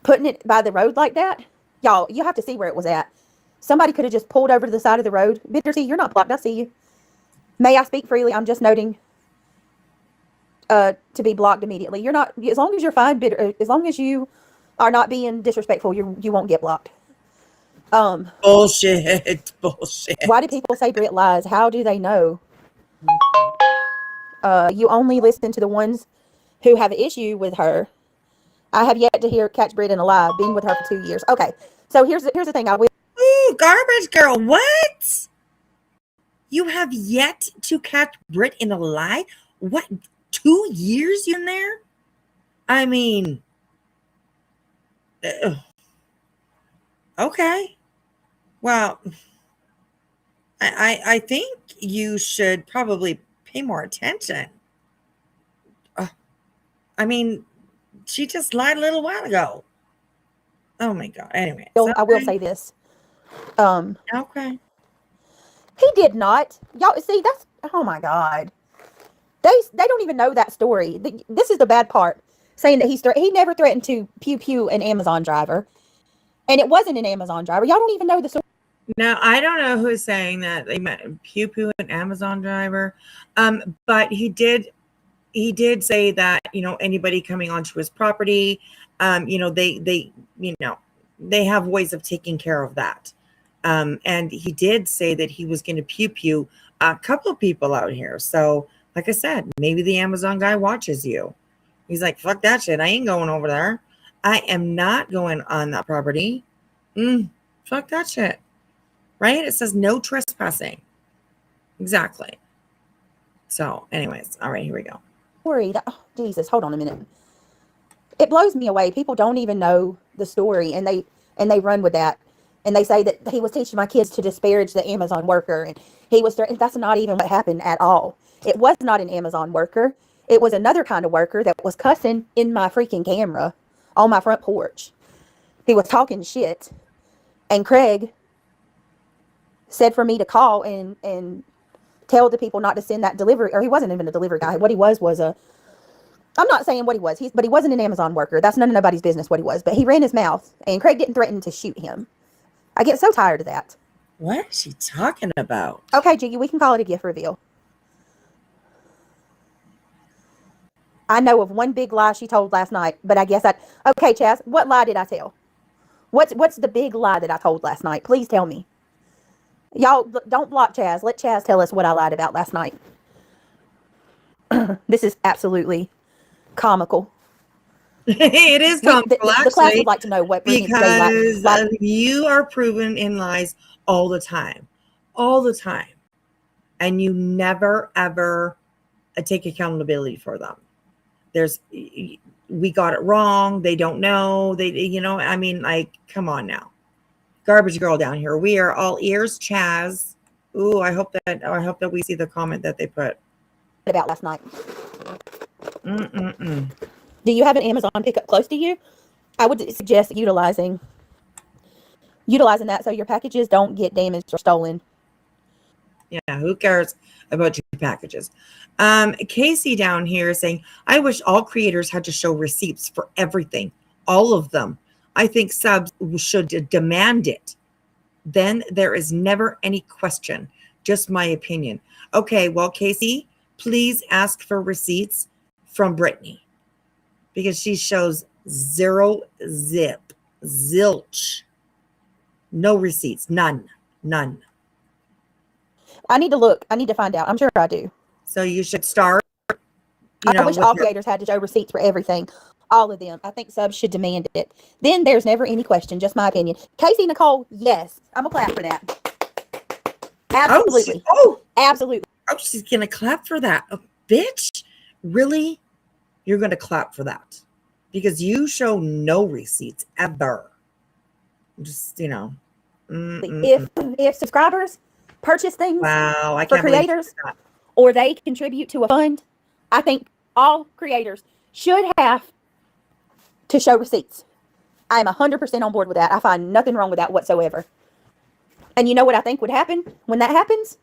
putting it by the road like that, y'all, you have to see where it was at. Somebody could have just pulled over to the side of the road. Bitter T, you're not blocked. I see you. May I speak freely? I'm just noting to be blocked immediately. You're not, as long as you're fine, Bitter, as long as you are not being disrespectful, you won't get blocked. Bullshit. Why do people say Brit lies? How do they know? You only listen to the ones who have an issue with her. I have yet to catch Brit in a lie. Been with her for 2 years. Okay, so here's the thing. I will. Ooh, garbage girl. What? You have yet to catch Brit in a lie? What? 2 years in there? I mean, okay. Well, I think you should probably pay more attention. I mean, she just lied a little while ago. Oh my God. Anyway, I will say this. Okay. He did not. Y'all see that's, oh my God. They don't even know that story. This is the bad part. Saying that he never threatened to pew an Amazon driver. And it wasn't an Amazon driver. Y'all don't even know the story. Now, I don't know who's saying that they meant pew an Amazon driver. But he did say that, anybody coming onto his property, they have ways of taking care of that. And he did say that he was going to pew a couple of people out here. So, like I said, maybe the Amazon guy watches you. He's like, fuck that shit. I ain't going over there. I am not going on that property. Fuck that shit. Right? It says no trespassing. Exactly. So, anyways, all right, here we go. Oh, Jesus, hold on a minute. It blows me away. People don't even know the story, and they run with that. And they say that he was teaching my kids to disparage the Amazon worker, and he was. That's not even what happened at all. It was not an Amazon worker. It was another kind of worker that was cussing in my freaking camera on my front porch. He was talking shit, and Craig said for me to call and tell the people not to send that delivery. Or he wasn't even a delivery guy. What he was I'm not saying what he was. But he wasn't an Amazon worker. That's none of nobody's business what he was. But he ran his mouth, and Craig didn't threaten to shoot him. I get so tired of that. What is she talking about? Okay, Jiggy, we can call it a gift reveal. I know of one big lie she told last night, but I guess okay, Chaz, what lie did I tell? What's the big lie that I told last night? Please tell me. Y'all, don't block Chaz. Let Chaz tell us what I lied about last night. This is absolutely comical. It is comical, the class would like to know what Brittany because you are proven in lies all the time, and you never ever take accountability for them. We got it wrong. They don't know. I mean, like, come on now. Garbage girl down here. We are all ears, Chaz. Ooh, I hope that we see the comment that they put about last night. Do you have an Amazon pickup close to you? I would suggest utilizing that so your packages don't get damaged or stolen. Yeah, who cares about your packages? Casey down here is saying, I wish all creators had to show receipts for everything, all of them. I think subs should demand it. Then there is never any question. Just my opinion. Okay, well, Casey, please ask for receipts from Brittany, because she shows zilch, no receipts, none. I need to look. I need to find out. I'm sure I do. So you should start. I wish all creators had to show receipts for everything. All of them. I think subs should demand it. Then there's never any question. Just my opinion. Casey Nicole, yes. I'm going to clap for that. Absolutely. Absolutely. Oh, she's going to clap for that. Oh, bitch. Really? You're going to clap for that? Because you show no receipts ever. Just, you know. If subscribers purchase things I for can't believe creators or they contribute to a fund, I think all creators should have to show receipts. I am 100% on board with that. I find nothing wrong with that whatsoever. And you know what I think would happen when that happens?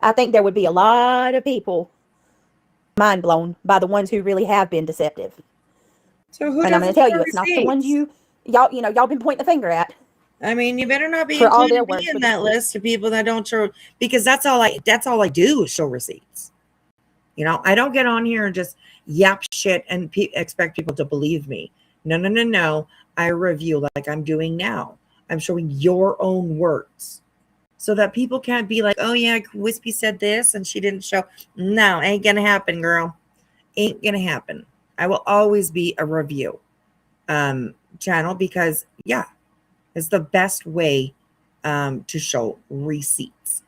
I think there would be a lot of people mind blown by the ones who really have been deceptive. So who? And I'm going to tell you, it's not the ones y'all been pointing the finger at. I mean, you better not be for all their including work me in that list of people that don't show, because that's all I do is show receipts. You know, I don't get on here and just yap shit and expect people to believe me. No. I review like I'm doing now. I'm showing your own words so that people can't be like, oh yeah, Wispy said this and she didn't show. No, ain't gonna happen, girl. Ain't gonna happen. I will always be a review channel because yeah, it's the best way to show receipts,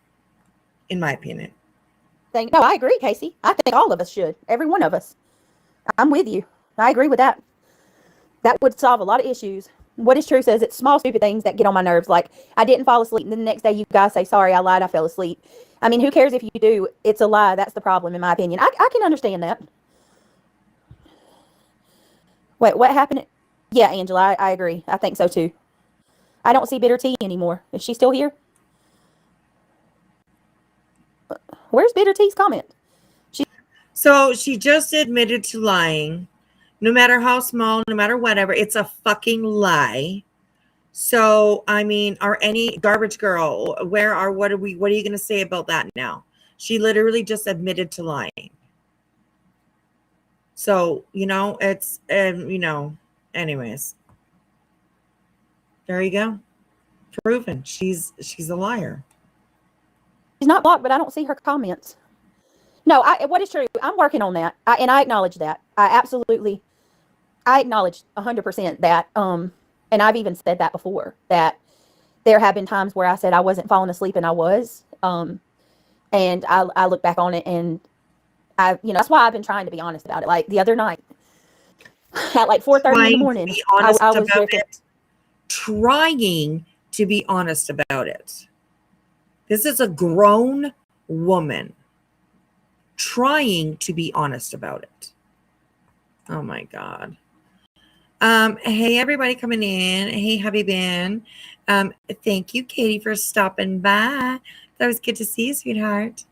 in my opinion. No, I agree, Casey. I think all of us should. Every one of us. I'm with you. I agree with that. That would solve a lot of issues. What is true says it's small, stupid things that get on my nerves. Like, I didn't fall asleep, and then the next day you guys say, sorry, I lied, I fell asleep. I mean, who cares if you do? It's a lie. That's the problem, in my opinion. I can understand that. Wait, what happened? Yeah, Angela, I agree. I think so, too. I don't see Bitter Tea anymore. Is she still here? Where's Bitter Tea's comment? So she just admitted to lying. No matter how small, no matter whatever, it's a fucking lie. So, I mean, are any garbage girl, what are you going to say about that now? She literally just admitted to lying. So, you know, it's, you know, anyways. There you go. Proven. She's a liar. She's not blocked, but I don't see her comments. No, what is true? I'm working on that, and I acknowledge that. I acknowledge 100% that. And I've even said that before, that there have been times where I said I wasn't falling asleep, and I was. And I look back on it, and that's why I've been trying to be honest about it. Like the other night, at like 4:30 in the morning, I was trying to be honest about it. This is a grown woman trying to be honest about it. Oh my God. Hey, everybody coming in. Hey, how have you been? Thank you, Katie, for stopping by. That was good to see you, sweetheart.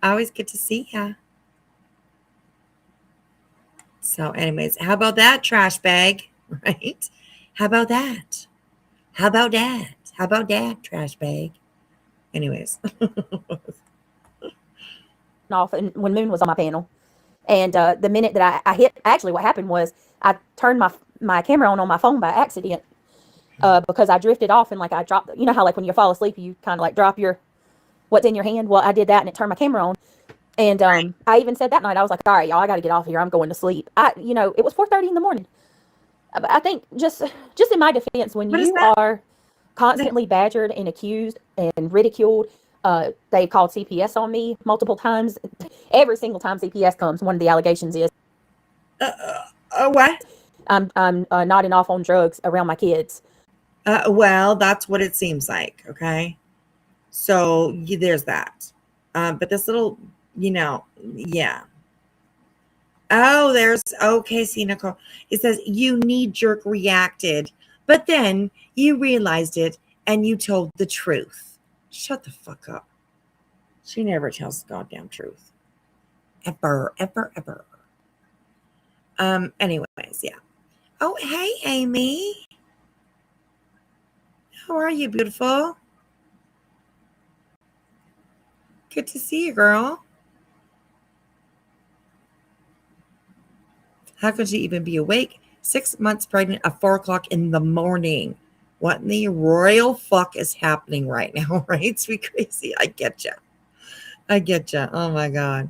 Always good to see ya. So anyways, how about that, trash bag? Right? How about that? How about that? How about that, trash bag? Anyways. Off and when Moon was on my panel, and the minute that I hit, actually what happened was I turned my camera on my phone by accident because I drifted off, and like I dropped, you know how like when you fall asleep you kind of like drop what's in your hand. Well, I did that and it turned my camera on, and I even said that night, I was like, all right, y'all, I got to get off here, I'm going to sleep. It was 4:30 in the morning. I think just in my defense, when you are constantly badgered and accused and ridiculed, they called CPS on me multiple times. Every single time CPS comes, one of the allegations is what? I'm nodding off on drugs around my kids. Well, that's what it seems like. Okay, so there's that. But this little, yeah. Oh, okay. See, Nicole. It says you knee-jerk reacted, but then you realized it and you told the truth. Shut the fuck up. She never tells the goddamn truth. Ever. Anyways, yeah. Oh, hey, Amy. How are you, beautiful? Good to see you, girl. How could she even be awake? 6 months pregnant at 4 o'clock in the morning. What in the royal fuck is happening right now, right? Sweet crazy. I get you. I get you. Oh my God.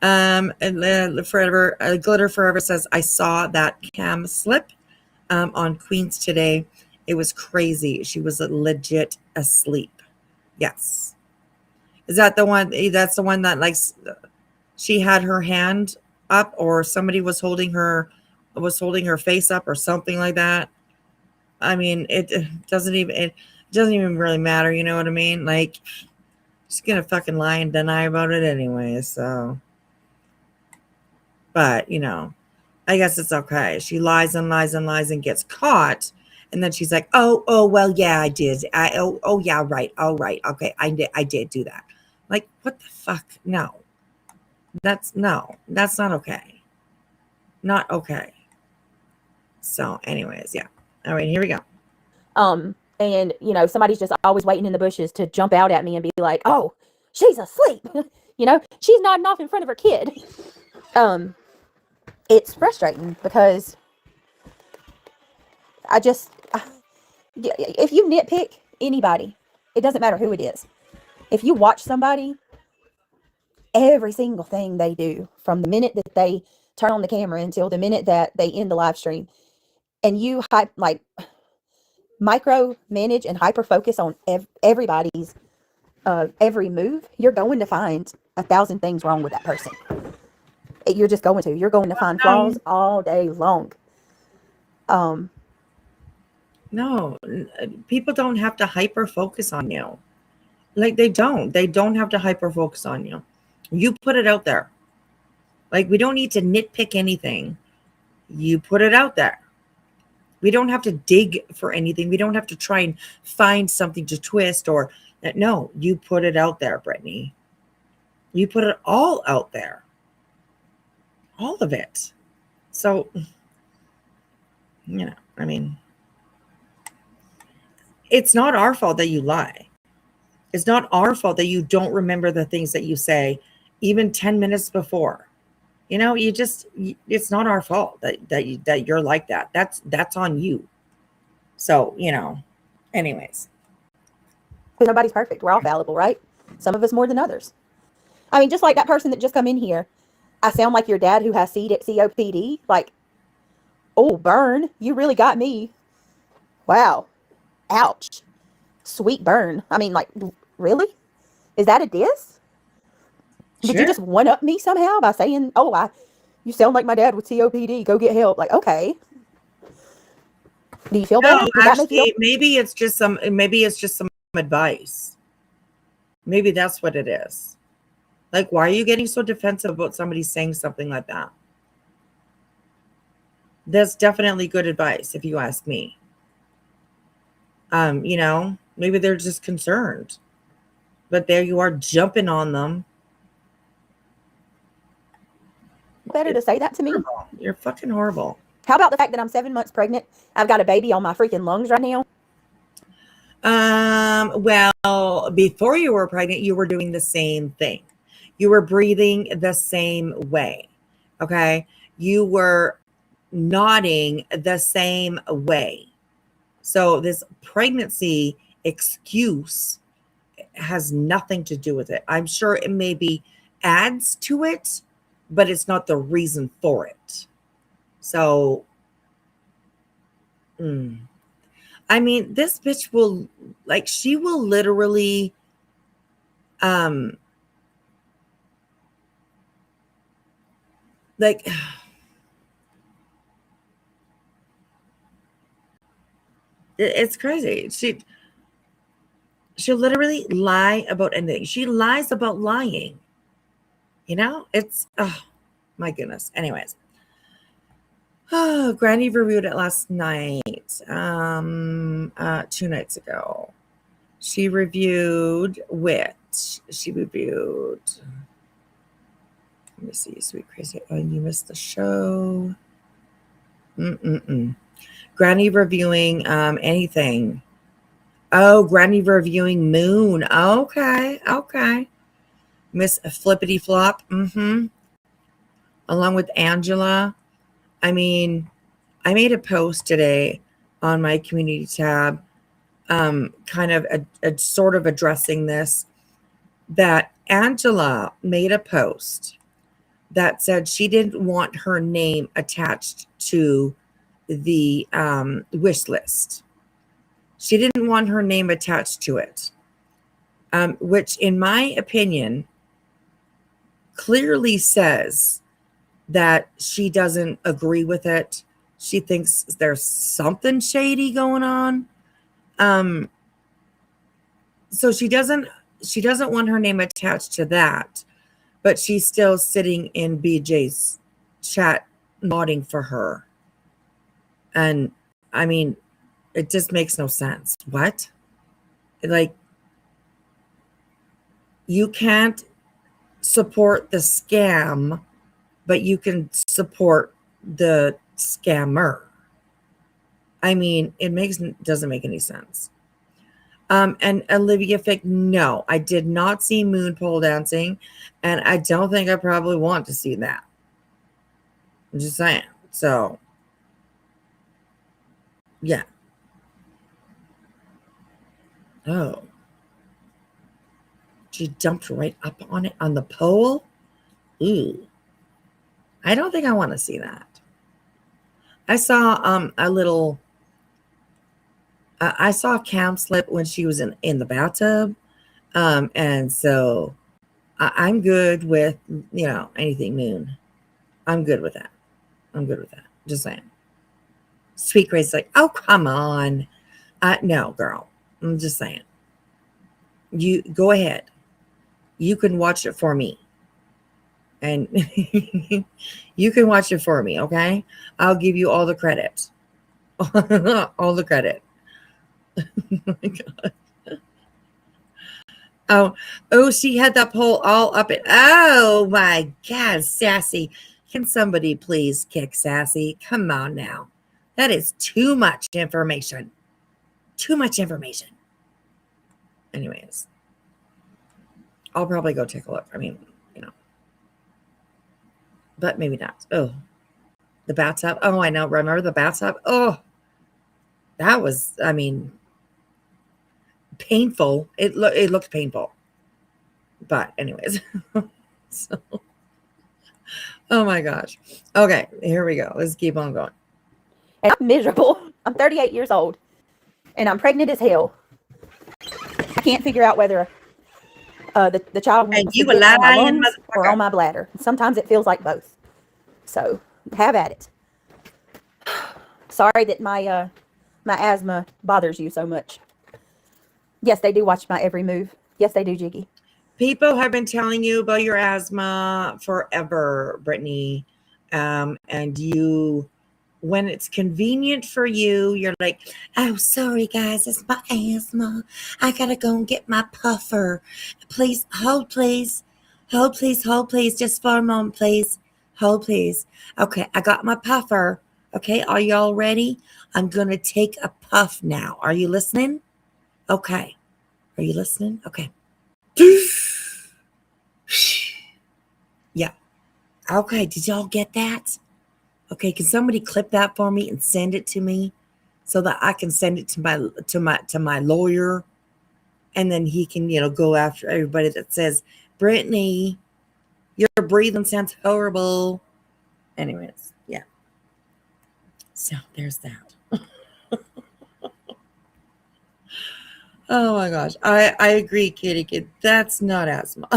And forever, Glitter Forever says, I saw that cam slip on Queens today. It was crazy. She was legit asleep. Yes. Is that the one? That's the one that like she had her hand up, or somebody was holding her face up, or something like that. I mean, it doesn't even really matter. You know what I mean? Like, she's gonna fucking lie and deny about it anyway. So, but you know, I guess it's okay. She lies and lies and lies and gets caught. And then she's like, oh, well, yeah, I did. Oh, yeah, right. Oh, right. Okay. I did do that. Like, what the fuck? No, that's not okay. Not okay. So anyways, yeah. All right, here we go. And you know, somebody's just always waiting in the bushes to jump out at me and be like, oh, she's asleep. You know, she's nodding off in front of her kid. It's frustrating because if you nitpick anybody, it doesn't matter who it is. If you watch somebody, every single thing they do, from the minute that they turn on the camera until the minute that they end the live stream, and you micro manage and hyper focus on everybody's every move, you're going to find 1,000 things wrong with that person. You're going to find flaws all day long. No, people don't have to hyper focus on you. Like, they don't have to hyper focus on you. You put it out there. Like, we don't need to nitpick anything. You put it out there. We don't have to dig for anything. We don't have to try and find something to twist or no, you put it out there, Brittany. You put it all out there. All of it. So, you know, I mean, it's not our fault that you lie. It's not our fault that you don't remember the things that you say even 10 minutes before. You know, it's not our fault that you're like that. That's on you. So, you know, anyways. Because nobody's perfect. We're all fallible, right? Some of us more than others. I mean, just like that person that just come in here. I sound like your dad who has COPD. Like, oh, burn. You really got me. Wow. Ouch. Sweet burn. I mean, like, really? Is that a diss? Did you just one-up me somehow by saying, oh, you sound like my dad with COPD. Go get help. Like, okay. Do you feel better? No, actually, maybe it's just some advice. Maybe that's what it is. Like, why are you getting so defensive about somebody saying something like that? That's definitely good advice, if you ask me. You know, maybe they're just concerned. But there you are, jumping on them. Better to say that to me. You're fucking horrible. How about the fact that I'm 7 months pregnant? I've got a baby on my freaking lungs right now. Well, before you were pregnant, you were doing the same thing. You were breathing the same way. Okay. You were nodding the same way. So this pregnancy excuse has nothing to do with it. I'm sure it maybe adds to it, but it's not the reason for it. So, I mean, this bitch will, like, she will literally, like, it's crazy. She'll literally lie about anything. She lies about lying. You know, it's, oh my goodness. Anyways. Oh, Granny reviewed it last night, 2 nights ago. She reviewed let me see, Sweet Crazy. Oh, you missed the show. Granny reviewing anything. Oh, Granny reviewing Moon. Okay. Miss Flippity Flop. Along with Angela. I mean, I made a post today on my community tab, kind of a sort of addressing this. that Angela made a post that said she didn't want her name attached to the wish list. She didn't want her name attached to it, which in my opinion clearly says that she doesn't agree with it. She thinks there's something shady going on. So she doesn't want her name attached to that, but she's still sitting in BJ's chat nodding for her. And I mean, it just makes no sense. What? Like, you can't support the scam, but you can support the scammer. I mean, doesn't make any sense. And Olivia Fick, no, I did not see moon pole dancing, and I don't think I probably want to see that. I'm just saying. So, yeah. Oh. She jumped right up on it on the pole. Ooh. I don't think I want to see that. I saw I saw a cam slip when she was in the bathtub. And so I'm good with, anything moon. I'm good with that. Just saying. Sweet Grace like, oh, come on. No, girl. I'm just saying. You go ahead. You can watch it for me. And you can watch it for me, okay? I'll give you all the credit. All the credit. Oh my God. Oh, she had that pole all up it. Oh my God, Sassy. Can somebody please kick Sassy? Come on now. That is too much information. Too much information. Anyways, I'll probably go take a look. I mean, but maybe not. Oh, the bathtub. Oh, I know. Remember the bathtub? Oh, that was, painful. It looked painful. But anyways. So, oh my gosh. Okay, here we go. Let's keep on going. And I'm miserable. I'm 38 years old. And I'm pregnant as hell. I can't figure out whether the child wants to get on my lungs or on my bladder. Sometimes it feels like both. So have at it. Sorry that my asthma bothers you so much. Yes, they do watch my every move. Yes, they do, Jiggy. People have been telling you about your asthma forever, Brittany. And you, when it's convenient for you, you're like, oh, sorry, guys, it's my asthma. I got to go and get my puffer. Please, hold, please. Hold, please, just for a moment, please. Hold, please. Okay, I got my puffer. Okay, are y'all ready? I'm going to take a puff now. Are you listening? Okay. Are you listening? Okay. Yeah. Okay, did y'all get that? Okay, can somebody clip that for me and send it to me so that I can send it to my lawyer, and then he can, go after everybody that says, Brittany, your breathing sounds horrible. Anyways, yeah. So there's that. Oh my gosh. I agree, Kitty Kid. That's not asthma.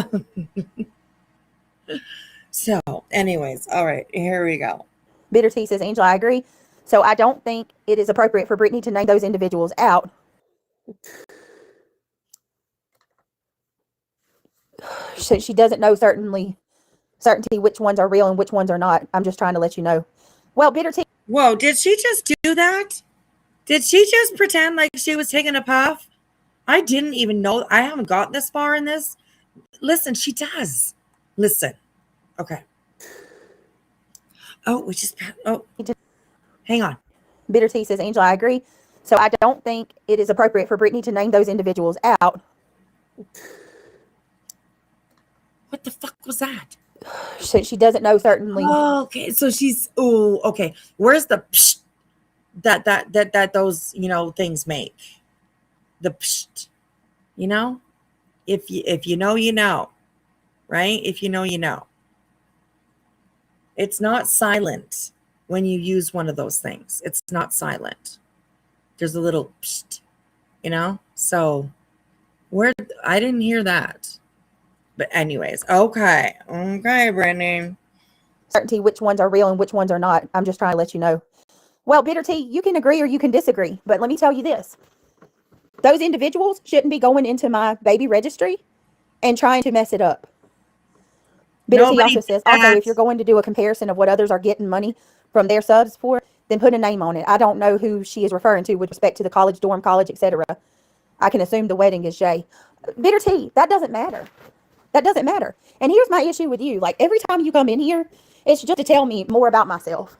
So, anyways, all right, here we go. Bitter T says, Angela, I agree. So I don't think it is appropriate for Brittany to name those individuals out. So she doesn't know certainty which ones are real and which ones are not. I'm just trying to let you know. Well, Bitter T. Whoa, did she just do that? Did she just pretend like she was taking a puff? I didn't even know. I haven't gotten this far in this. Listen, she does. Listen. Okay. Oh, we just. Oh, hang on. Bitter T says, Angela, I agree. So I don't think it is appropriate for Brittany to name those individuals out. What the fuck was that? So she doesn't know certainly. Oh, okay. So she's. Oh, okay. Where's the psh that those things make? The psh, if you know, you know, right? If you know, you know. It's not silent when you use one of those things. It's not silent. There's a little psst, you know? So I didn't hear that. But anyways, okay, Brittany. Certainty which ones are real and which ones are not. I'm just trying to let you know. Well, Bitter T, you can agree or you can disagree, but let me tell you this. Those individuals shouldn't be going into my baby registry and trying to mess it up. Bitter T also says, also, if you're going to do a comparison of what others are getting money from their subs for, then put a name on it. I don't know who she is referring to with respect to the college, dorm, college, etc. I can assume the wedding is Jay. Bitter T, that doesn't matter. That doesn't matter. And here's my issue with you. Like, every time you come in here, it's just to tell me more about myself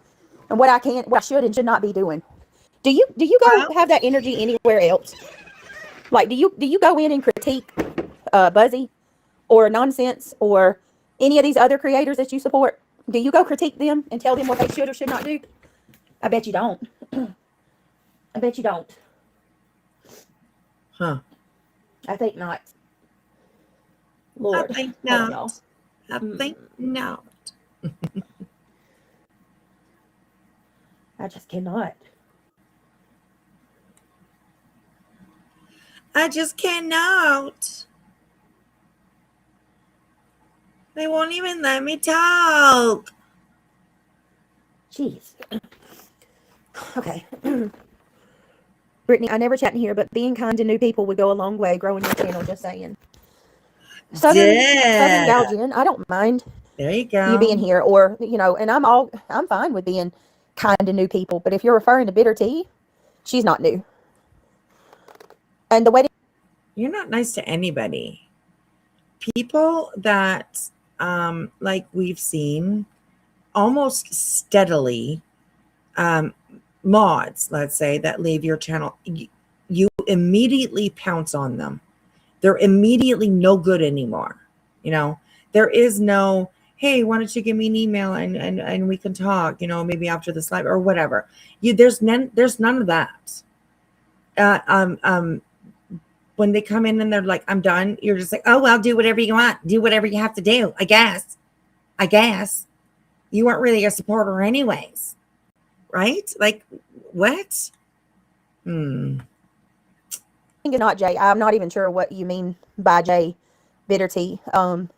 and what I should and should not be doing. Do you go have that energy anywhere else? Like, do you go in and critique Buzzy or Nonsense or any of these other creators that you support? Do you go critique them and tell them what they should or should not do? I bet you don't. I bet you don't. Huh. I think not. Lord. I think not. I think not. I just cannot. I just cannot. They won't even let me talk. Jeez. Okay. Brittany, I never chat in here, but being kind to new people would go a long way growing your channel, just saying. Southern Galgian, I don't mind. There you go. You being here, or, you know, and I'm fine with being kind to new people, but if you're referring to Bitter T, she's not new. And the wedding. You're not nice to anybody. People that, like we've seen almost steadily, mods, let's say, that leave your channel, you immediately pounce on them. They're immediately no good anymore. You know, there is no, hey, why don't you give me an email and we can talk, you know, maybe after this live or whatever. There's none of that. When they come in and they're like, I'm done, you're just like, oh, well, do whatever you want. Do whatever you have to do, I guess. You weren't really a supporter anyways. Right? Like, what? Not Jay. I'm not even sure what you mean by Jay, Bitter T. I'm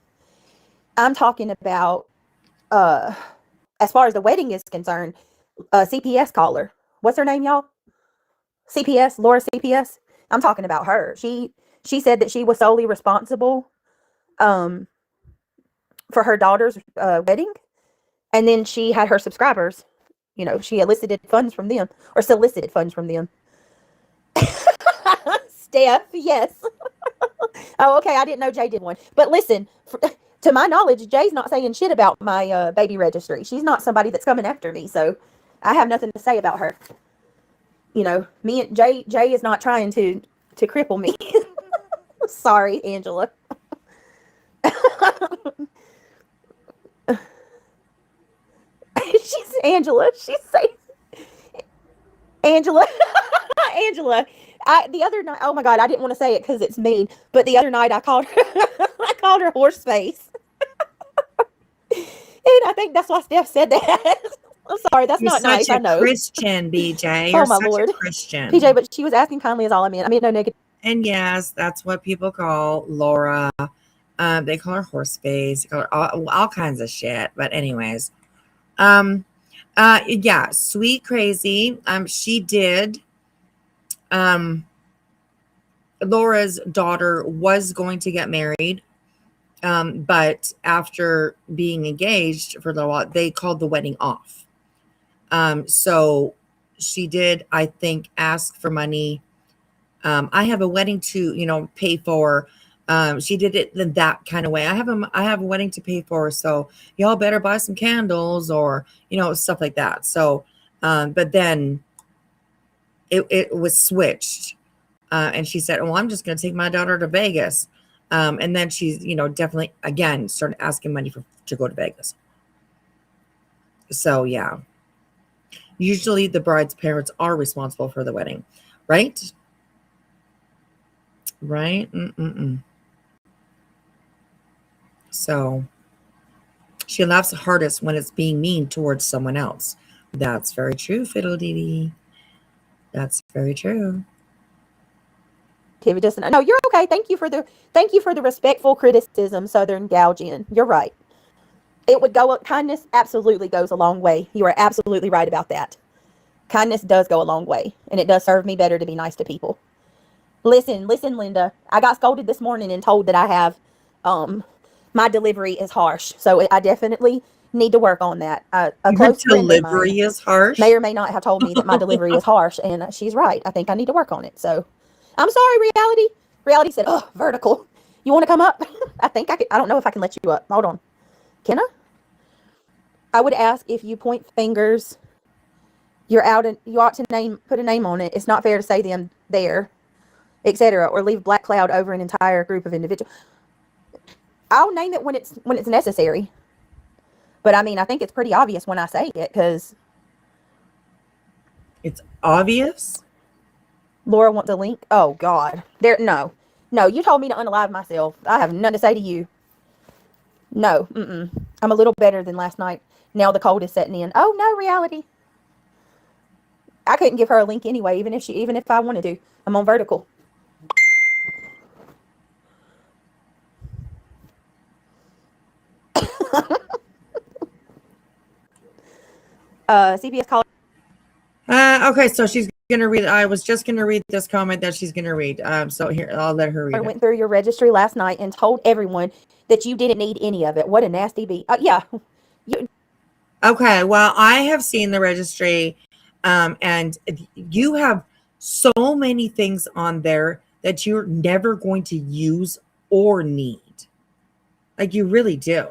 talking about, as far as the wedding is concerned, CPS caller. What's her name, y'all? CPS, Laura CPS. I'm talking about her. She said that she was solely responsible for her daughter's wedding. And then she had her subscribers, you know, she elicited funds from them, or solicited funds from them. Steph, yes. Oh, okay. I didn't know Jay did one. But listen, to my knowledge, Jay's not saying shit about my baby registry. She's not somebody that's coming after me. So I have nothing to say about her. You know, me and Jay is not trying to cripple me. Sorry, Angela. She's Angela. She's saying Angela. Angela. The other night, oh my God, I didn't want to say it because it's mean, but the other night I called her, I called her horse face. And I think that's why Steph said that. I'm sorry, that's You're not nice. such I know. a Christian, BJ. Oh You're my such Lord. a Christian. PJ, but she was asking kindly is all I meant. I meant no negative. And yes, that's what people call Laura. They call her horse face. They call her all kinds of shit. But anyways, yeah, sweet crazy. She did. Laura's daughter was going to get married, but after being engaged for a little while, they called the wedding off. So she did, I think, ask for money. I have a wedding to, you know, pay for. She did it in that kind of way. I have a wedding to pay for, so y'all better buy some candles or, you know, stuff like that. So, but then it was switched. And she said, well, I'm just going to take my daughter to Vegas. And then she's, you know, definitely, again, started asking money to go to Vegas. So, yeah. Usually the bride's parents are responsible for the wedding, right? Right? So she laughs the hardest when it's being mean towards someone else. That's very true, Fiddle Dee Dee. That's very true. Tivy doesn't. No, you're okay. Thank you for the respectful criticism, Southern Galgian. You're right. It would go. Kindness absolutely goes a long way. You are absolutely right about that. Kindness does go a long way, and it does serve me better to be nice to people. Listen, Linda. I got scolded this morning and told that I have, my delivery is harsh. So I definitely need to work on that. A close friend of mine is harsh. may or may not have told me that my delivery is harsh, and she's right. I think I need to work on it. So, I'm sorry, Reality. Reality said, "Oh, vertical. You want to come up?" I think I could. I don't know if I can let you up. Hold on. Can I? I would ask if you point fingers. You ought to put a name on it. It's not fair to say them there, etc., or leave black cloud over an entire group of individuals. I'll name it when it's necessary. But I mean, I think it's pretty obvious when I say it because it's obvious. Laura wants a link. Oh God, no. You told me to unalive myself. I have nothing to say to you. No, I'm a little better than last night. Now the cold is setting in. Oh no, Reality. I couldn't give her a link anyway, even if I wanted to. I'm on vertical. CBS called. Okay, so she's gonna read. I was just gonna read this comment that she's gonna read. So here, I'll let her read it. I went through your registry last night and told everyone that you didn't need any of it. What a nasty beat. Yeah. Okay, well, I have seen the registry, and you have so many things on there that you're never going to use or need. Like you really do.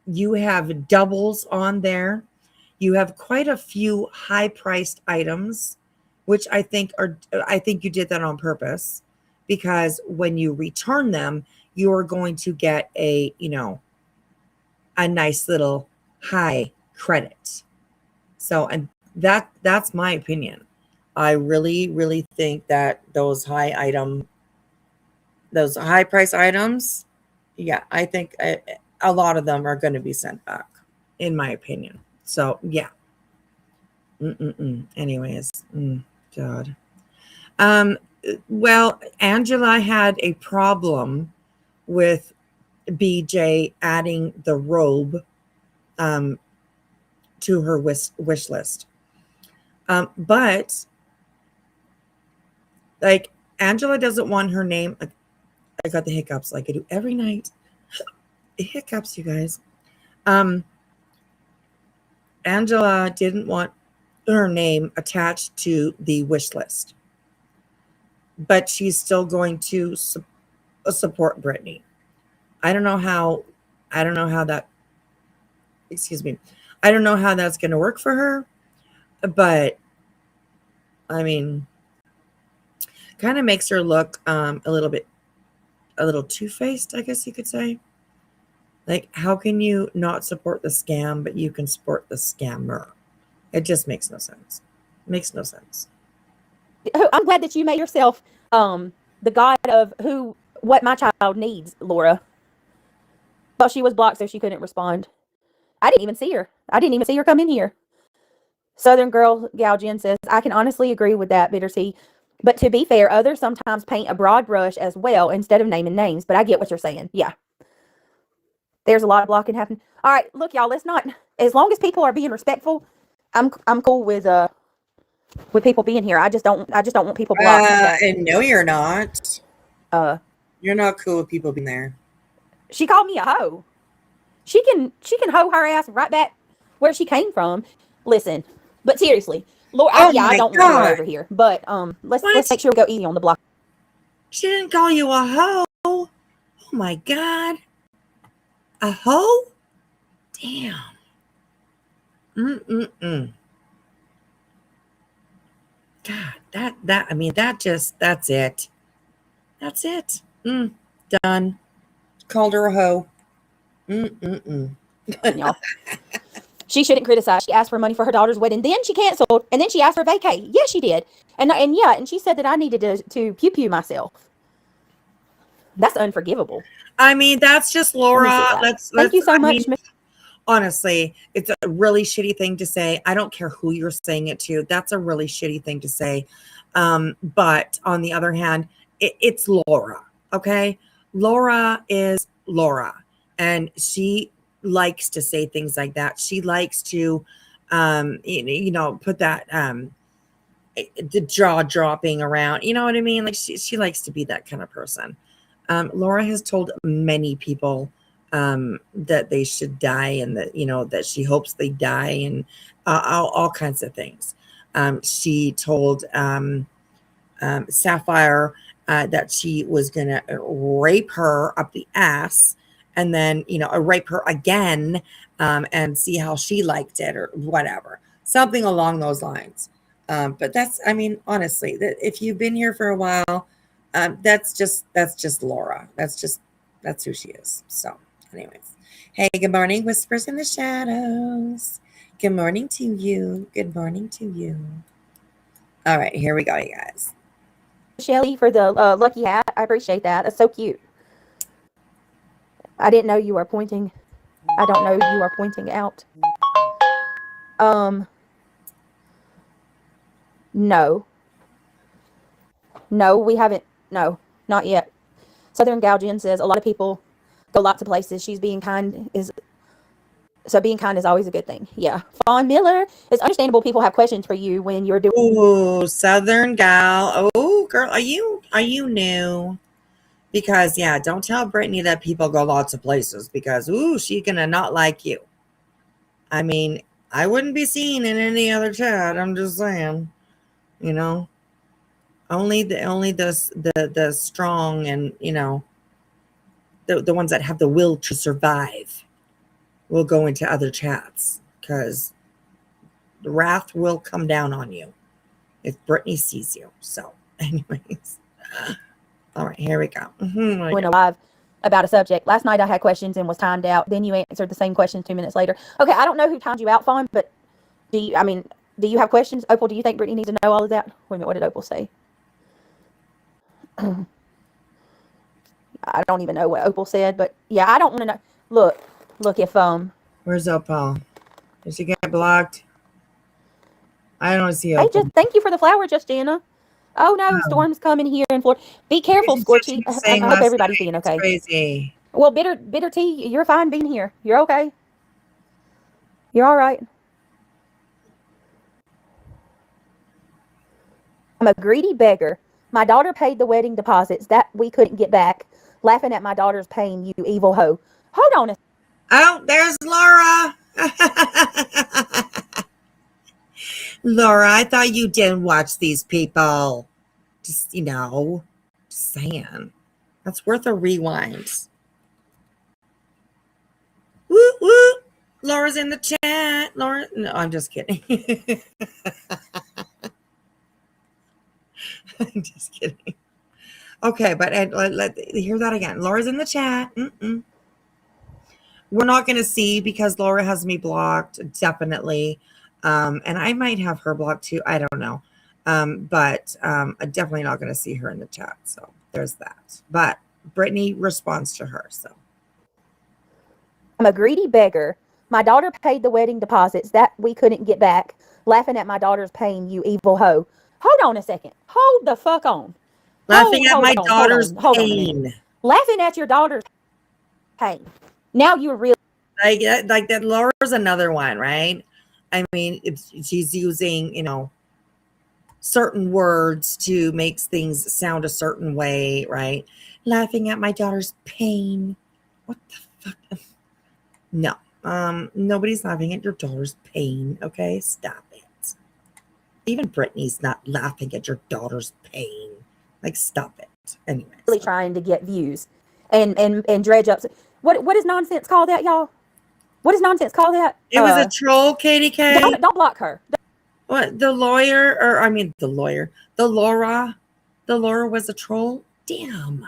You have doubles on there. You have quite a few high-priced items, which I think you did that on purpose, because when you return them, you're going to get a nice little high credit. So, and that's my opinion. I really, really think that those high price items, yeah, I think a lot of them are going to be sent back, in my opinion. So, yeah. Anyways, God. Well, Angela had a problem with BJ adding the robe to her wish list. But like Angela doesn't want her name. I got the hiccups like I do every night. Hiccups, you guys. Angela didn't want her name attached to the wish list, but she's still going to support Brittany. I don't know how that, excuse me. I don't know how that's going to work for her, but I mean, kind of makes her look a little two-faced, I guess you could say. Like, how can you not support the scam, but you can support the scammer? It just makes no sense. Makes no sense. I'm glad that you made yourself the god of what my child needs, Laura. Well, she was blocked, so she couldn't respond. I didn't even see her. Come in here. Southern Girl Galgian says, I can honestly agree with that, Bittersea. But to be fair, others sometimes paint a broad brush as well instead of naming names. But I get what you're saying. Yeah. There's a lot of blocking happening. All right, look, y'all, let's not, as long as people are being respectful, I'm cool with people being here. I just don't want people blocked. And no, you're not. You're not cool with people being there. She called me a hoe. She can hoe her ass right back where she came from. Listen, but seriously, Laura, I don't want her over here. But let's make sure we go easy on the block. She didn't call you a hoe. Oh my God. A hoe? Damn. God, that's it. That's it. Done. Called her a hoe. Y'all. She shouldn't criticize. She asked for money for her daughter's wedding. Then she canceled, and then she asked for a vacay. Yes, she did. And she said that I needed to pew pew myself. That's unforgivable. I mean, that's just Let me Laura. see that. Let's Thank you so I much, mean, honestly, it's a really shitty thing to say. I don't care who you're saying it to. That's a really shitty thing to say. But on the other hand, it's Laura. Okay. Laura is Laura. And she likes to say things like that. She likes to, put that, the jaw dropping around. You know what I mean? Like she likes to be that kind of person. Laura has told many people that they should die and that, that she hopes they die and all kinds of things. She told Sapphire that she was going to rape her up the ass and then, rape her again and see how she liked it or whatever. Something along those lines. But that's, I mean, honestly, if you've been here for a while, that's just Laura. That's who she is. So anyways, hey, good morning, Whispers in the Shadows. Good morning to you. Good morning to you. All right, here we go, you guys. Shelly, for the lucky hat. I appreciate that. That's so cute. I didn't know you were pointing. I don't know you are pointing out. No. No, we haven't. No, not yet. Southern Galgian says a lot of people go lots of places. Being kind is always a good thing. Yeah. Fawn Miller, it's understandable people have questions for you when you're doing. Ooh, Southern Gal. Oh, girl, are you new? Because yeah, don't tell Brittany that people go lots of places because she's gonna not like you. I mean, I wouldn't be seen in any other chat. I'm just saying, only the strong and the ones that have the will to survive will go into other chats because the wrath will come down on you if Brittany sees you. So, anyways, all right, here we go. Went live about a subject. Last night I had questions and was timed out. Then you answered the same question 2 minutes later. Okay, I don't know who timed you out, Fawn, but do you have questions? Opal, do you think Brittany needs to know all of that? Wait a minute, what did Opal say? I don't even know what Opal said, but yeah, I don't want to know. Look, if where's Opal? Did she get blocked? I don't see Opal. Hey, just thank you for the flower, Justina. Oh no, storm's coming here in Florida. Be careful, Scorchy. I hope everybody's being okay. It's crazy. Well, bitter tea, you're fine being here. You're okay. You're all right. I'm a greedy beggar. My daughter paid the wedding deposits that we couldn't get back. Laughing at my daughter's pain, you evil hoe. Hold on. Oh, there's Laura. Laura, I thought you didn't watch these people. Just, just saying. That's worth a rewind. Woo, woo. Laura's in the chat. Laura, no, I'm just kidding. I'm just kidding. Okay, but let's hear that again. Laura's in the chat. We're not going to see because Laura has me blocked, definitely. And I might have her blocked too. I don't know. But I'm definitely not going to see her in the chat. So there's that. But Brittany responds to her. So I'm a greedy beggar. My daughter paid the wedding deposits that we couldn't get back. Laughing at my daughter's pain, you evil hoe. Hold on a second. Hold the fuck on. Laughing at my daughter's pain. Laughing at your daughter's pain. Now you're really like that. Laura's another one, right? I mean, she's using, certain words to make things sound a certain way, right? Laughing at my daughter's pain. What the fuck? No, nobody's laughing at your daughter's pain. Okay, stop it. Even Brittany's not laughing at your daughter's pain. Like, stop it. Anyway, really trying to get views and dredge up. What is nonsense call that, y'all? What does nonsense call that? It was a troll, Katie K. Don't block her. What, the lawyer, the Laura was a troll? Damn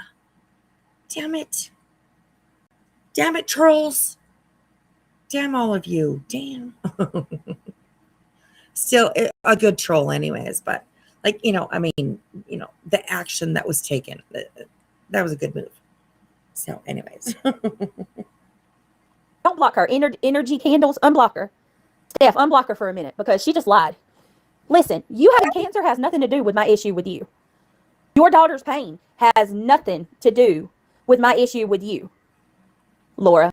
it, trolls. Damn all of you. Damn. Still a good troll anyways, but the action that was taken, that was a good move. So, anyways. Don't block her. Energy candles, unblock her. Steph, unblock her for a minute because she just lied. Listen, you having cancer has nothing to do with my issue with you. Your daughter's pain has nothing to do with my issue with you, Laura,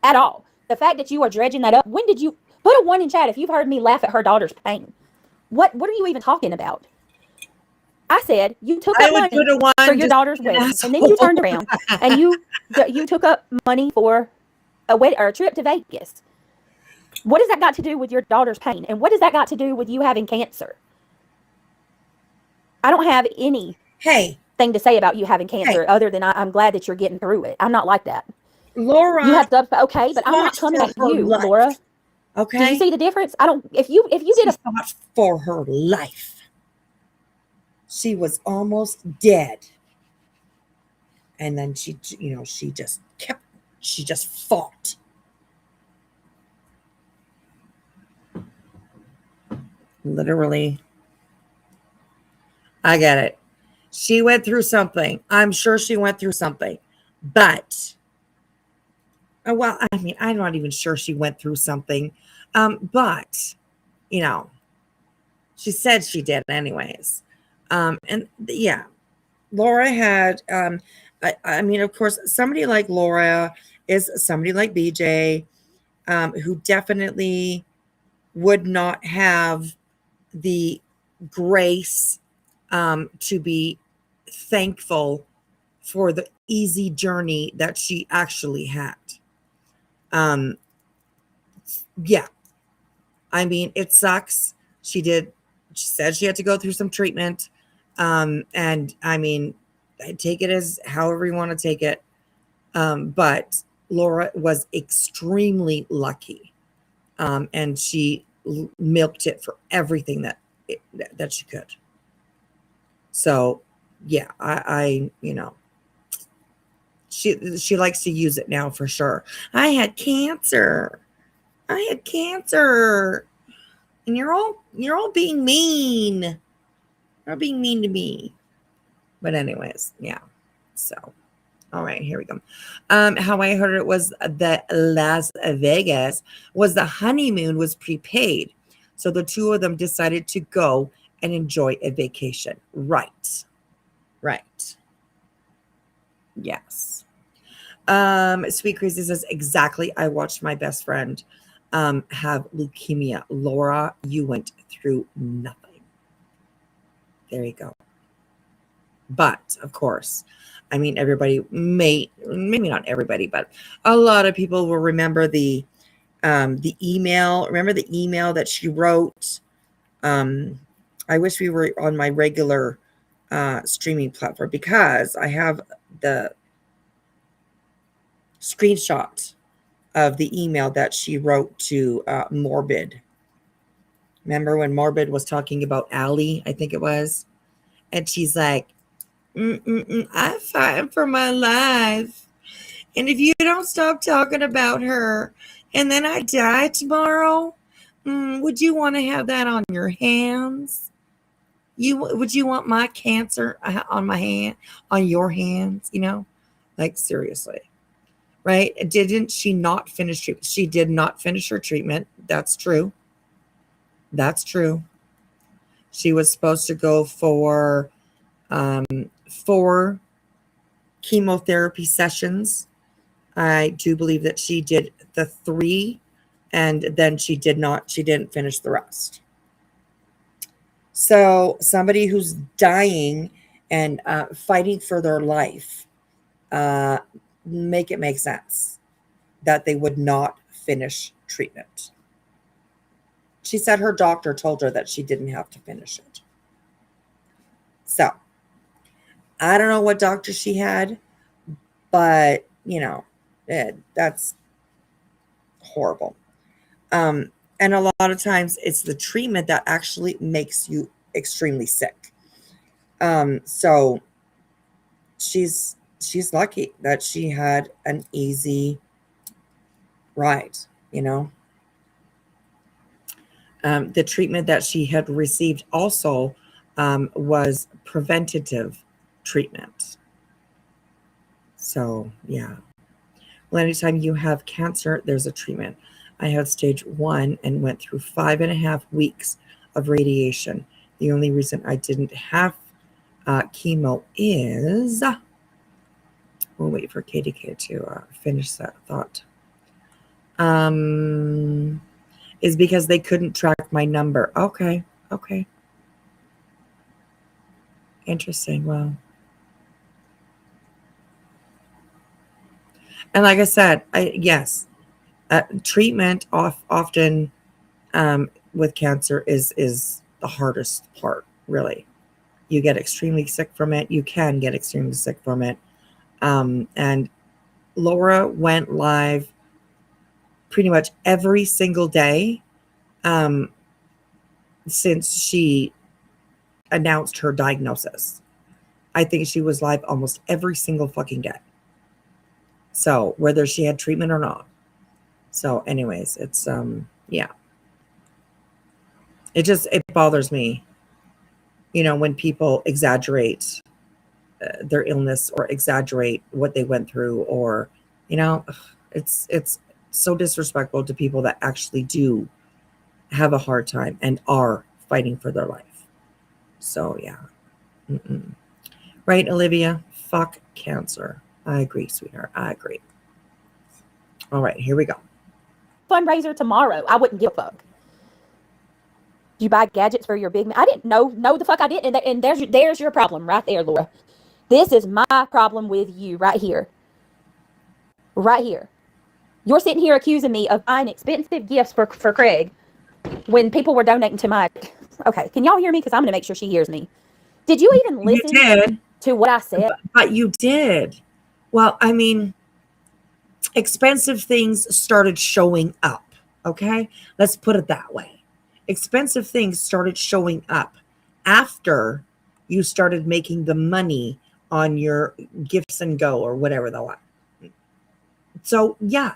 at all. The fact that you are dredging that up, when did you put a 1 in chat if you've heard me laugh at her daughter's pain? What are you even talking about? I said you took up money for your daughter's wedding, and then you turned around and you took up money for a trip to Vegas. What has that got to do with your daughter's pain? And what has that got to do with you having cancer? I don't have any thing to say about you having cancer other than I'm glad that you're getting through it. I'm not like that. Laura, you have stuff, okay, but I'm not coming at you, Laura. Okay. Do you see the difference? I don't. If you did fought for her life, she was almost dead, and then she just fought. Literally. I get it. She went through something. I'm sure she went through something. But, well, I mean, I'm not even sure she went through something. But, she said she did anyways. And yeah, Laura had, I mean, of course, somebody like Laura is somebody like BJ, who definitely would not have the grace to be thankful for the easy journey that she actually had. Yeah, I mean, it sucks. She said she had to go through some treatment. And I mean, I take it as however you want to take it. But Laura was extremely lucky. And she milked it for everything that she could. So yeah, I she likes to use it now for sure. I had cancer, and you're all being mean. You're being mean to me. But anyways, yeah. So, all right, here we go. How I heard it was that Las Vegas was the honeymoon was prepaid. So the two of them decided to go and enjoy a vacation. Right. Yes. Sweet Crazy says, exactly. I watched my best friend have leukemia. Laura, you went through nothing. There you go. But of course, I mean, everybody maybe not everybody, but a lot of people will remember the email. Remember the email that she wrote? I wish we were on my regular streaming platform because I have the screenshot of the email that she wrote to Morbid. Remember when Morbid was talking about Allie, I think it was? And she's like, I'm fighting for my life. And if you don't stop talking about her and then I die tomorrow, would you want to have that on your hands? Would you want my cancer on my hand, on your hands? Like seriously, right? Didn't she not finish treatment? She did not finish her treatment. That's true. She was supposed to go for 4 chemotherapy sessions. I do believe that she did the 3, and then she didn't finish the rest. So somebody who's dying and fighting for their life, make it make sense that they would not finish treatment. She said her doctor told her that she didn't have to finish it. So I don't know what doctor she had, but that's horrible. And a lot of times it's the treatment that actually makes you extremely sick. So she's lucky that she had an easy ride, the treatment that she had received also was preventative treatment. So, yeah. Well, anytime you have cancer, there's a treatment. I had stage 1 and went through 5.5 weeks of radiation. The only reason I didn't have chemo is, we'll wait for KDK to finish that thought, is because they couldn't track my number. Okay. Interesting. Well, and like I said, yes, treatment often with cancer is the hardest part, really. You get extremely sick from it. You can get extremely sick from it. And Laura went live pretty much every single day since she announced her diagnosis. I think she was live almost every single fucking day. So whether she had treatment or not. So anyways, it's yeah. It bothers me, when people exaggerate their illness or exaggerate what they went through, or it's so disrespectful to people that actually do have a hard time and are fighting for their life. So yeah. Right, Olivia? Fuck cancer. I agree, sweetheart. I agree. All right, here we go. Fundraiser tomorrow. I wouldn't give a fuck. You buy gadgets for your big man. I didn't know. No, the fuck I didn't. And there's your problem right there, Laura. This is my problem with you right here. Right here. You're sitting here accusing me of buying expensive gifts for Craig when people were donating to my... Okay, can y'all hear me? Because I'm going to make sure she hears me. Did you even listen to what I said? But you did. Well, I mean, expensive things started showing up, okay? Let's put it that way. Expensive things started showing up after you started making the money on your gifts and go or whatever the like. So, yeah,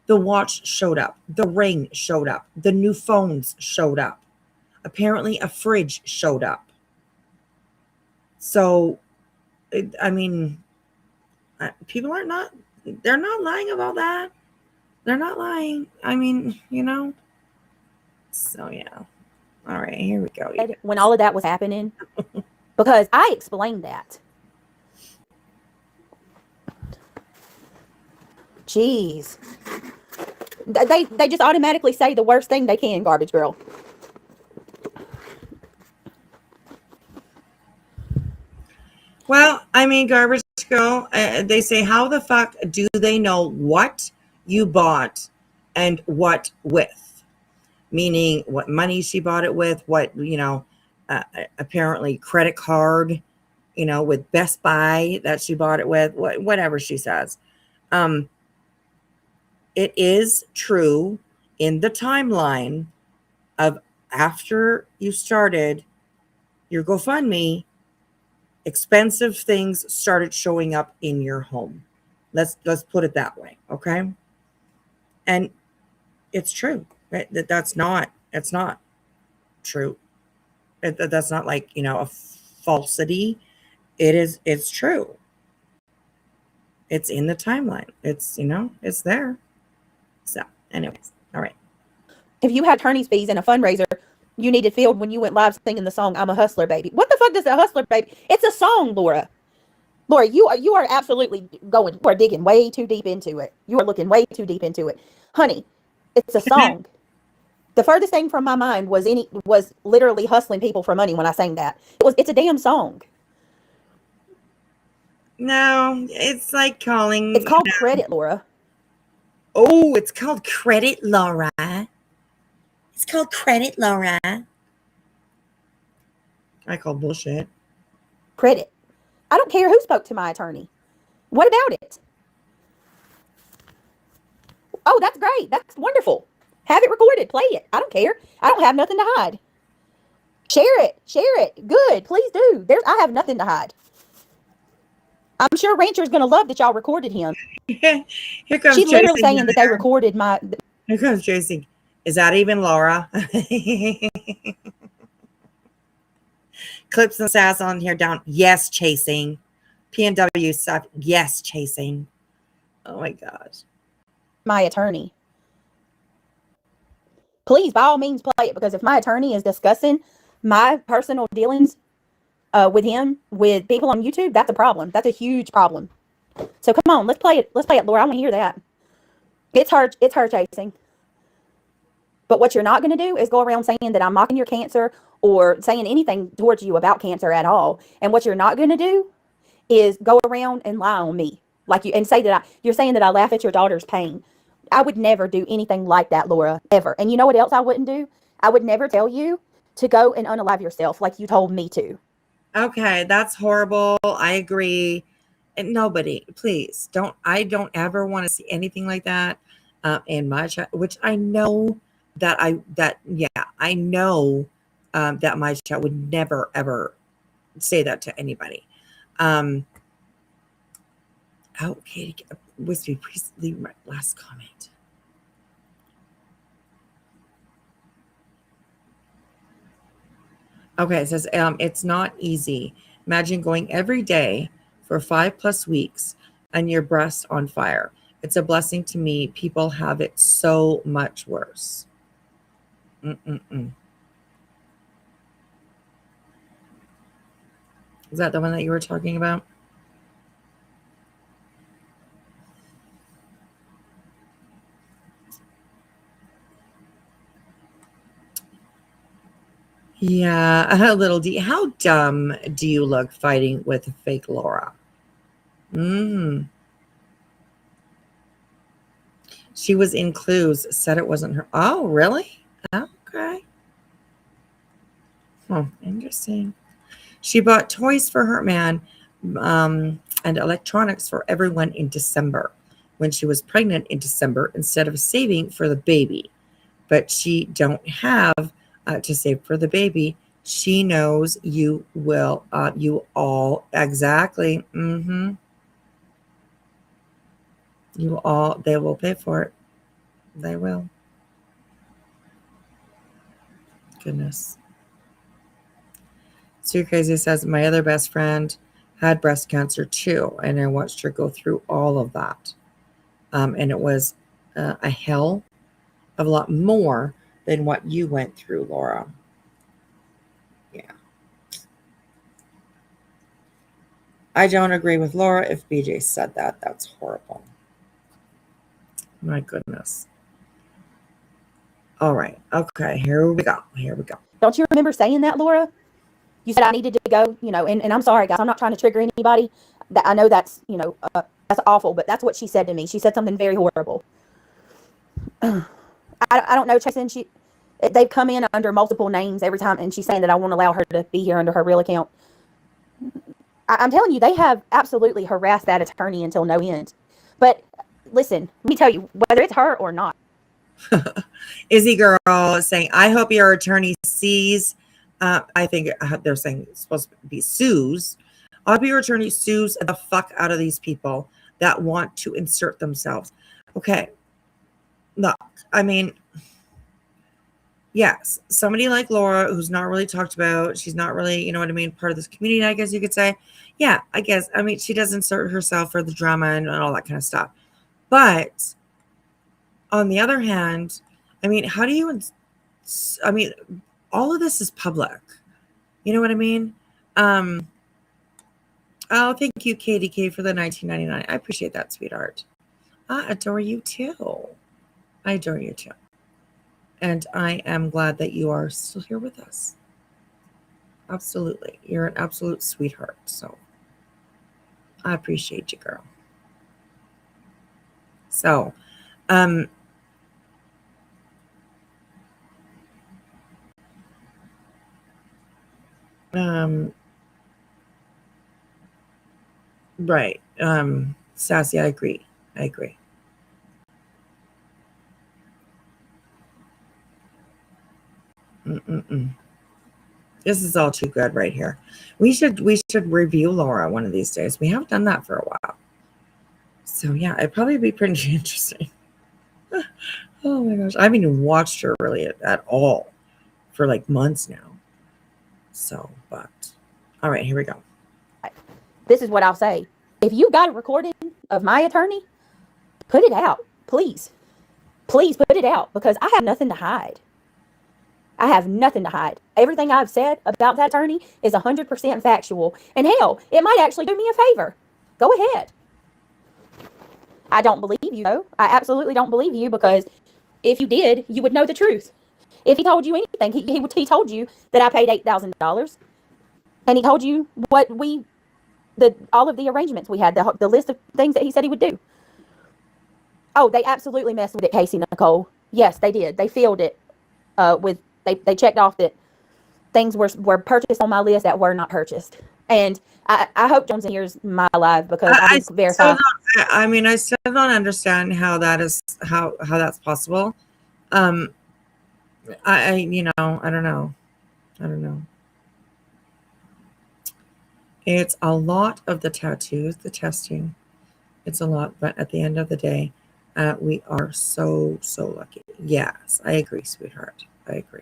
the watch showed up. The ring showed up. The new phones showed up. Apparently, a fridge showed up. So, I mean, people they're not lying about that. They're not lying. I mean, So, yeah. All right, here we go. When all of that was happening, because I explained that. Jeez. They just automatically say the worst thing they can, garbage girl. Well, I mean, garbage girl, they say, how the fuck do they know what you bought and what with? Meaning what money she bought it with, what, apparently credit card, with Best Buy that she bought it with, whatever she says. It is true in the timeline of after you started your GoFundMe, expensive things started showing up in your home. Let's put it that way, okay? And it's true. It's not true. That's not like, a falsity. It's true. It's in the timeline. It's, it's there. So, anyways, all right. If you had attorney's fees and a fundraiser you needed filled when you went live singing the song "I'm a Hustler, Baby." What the fuck does a hustler, baby? It's a song, Laura. Laura, you are absolutely you are digging way too deep into it. You are looking way too deep into it, honey. It's a song. The furthest thing from my mind was literally hustling people for money when I sang that. It's a damn song. No, it's like calling. It's called credit, Laura. Oh, it's called credit, Laura. It's called credit, Laura. I call bullshit. Credit. I don't care who spoke to my attorney. What about it? Oh, that's great. That's wonderful. Have it recorded. Play it. I don't care. I don't have nothing to hide. Share it. Share it. Good. Please do. I have nothing to hide. I'm sure Rancher's going to love that y'all recorded him. Here comes She's literally Jason saying that they recorded my... Here comes Jason. Is that even Laura? Clips and sass on here down. Yes, chasing. PNW stuff. Yes, chasing. Oh my gosh. My attorney. Please, by all means, play it, because if my attorney is discussing my personal dealings with him, with people on YouTube, that's a problem. That's a huge problem. So come on, let's play it. Let's play it, Laura. I want to hear that. It's her chasing. But what you're not going to do is go around saying that I'm mocking your cancer or saying anything towards you about cancer at all. And what you're not going to do is go around and lie on me, like you, and say that you're saying that I laugh at your daughter's pain. I would never do anything like that, Laura, ever. And you know what else I wouldn't do? I would never tell you to go and unalive yourself like you told me to. Okay, that's horrible. I agree. And nobody, please don't. I don't ever want to see anything like that in my chat. Which I know that I know that my chat would never ever say that to anybody. Oh, Katie, Wispy, please leave my last comment. Okay, it says it's not easy. Imagine going every day for 5+ weeks and your breast on fire. It's a blessing to me. People have it so much worse. Is that the one that you were talking about? Yeah, little D. How dumb do you look fighting with fake Laura? She was in Clues, said it wasn't her. Oh, really? Okay. Oh, interesting. She bought toys for her man and electronics for everyone in December when she was pregnant in December instead of saving for the baby. But she don't have to save for the baby. She knows you will, you all, exactly. You all, they will pay for it. They will. Goodness. Sue Crazy says, my other best friend had breast cancer too, and I watched her go through all of that. And it was a hell of a lot more than what you went through, Laura. Yeah. I don't agree with Laura. If BJ said that, that's horrible. My goodness. All right. Okay, here we go. Here we go. Don't you remember saying that, Laura? You said I needed to go, and I'm sorry, guys. I'm not trying to trigger anybody. That I know that's, that's awful, but that's what she said to me. She said something very horrible. I don't know, Jason. They've come in under multiple names every time, and she's saying that I won't allow her to be here under her real account. I'm telling you, they have absolutely harassed that attorney until no end. But listen, let me tell you, whether it's her or not. Izzy Girl saying, I hope your attorney sees. I think they're saying it's supposed to be sues. I hope your attorney sues the fuck out of these people that want to insert themselves. Okay. Look, I mean, yes, somebody like Laura, who's not really talked about, she's not really, you know what I mean, part of this community, I guess you could say. Yeah, I guess. I mean, she does insert herself for the drama and all that kind of stuff. But on the other hand, I mean, how do you, I mean, all of this is public. You know what I mean? Oh, thank you, KDK, for the $19.99. I appreciate that, sweetheart. I adore you too. I adore you too. And I am glad that you are still here with us. Absolutely. You're an absolute sweetheart. So I appreciate you, girl. So, right. Sassy, I agree. I agree. This is all too good right here. We should review Laura one of these days. We haven't done that for a while. So yeah, it'd probably be pretty interesting. Oh my gosh. I haven't even watched her really at all for like months now. So, but all right, here we go. this is what I'll say. If you got a recording of my attorney, put it out, please. Please put it out, because I have nothing to hide. I have nothing to hide. Everything I've said about that attorney is 100% factual. And hell, it might actually do me a favor. Go ahead. I don't believe you, though. I absolutely don't believe you, because if you did, you would know the truth. If he told you anything, he told you that I paid $8,000, and he told you what all of the arrangements we had, the list of things that he said he would do. Oh, they absolutely messed with it, Casey Nicole. Yes, they did. They filled it with. They checked off that things were purchased on my list that were not purchased. And I hope Jones hears my live, because I need to verify. I still don't understand how that is how that's possible. I don't know. It's a lot of the tattoos, the testing. It's a lot, but at the end of the day, we are so lucky. Yes, I agree, sweetheart. I agree.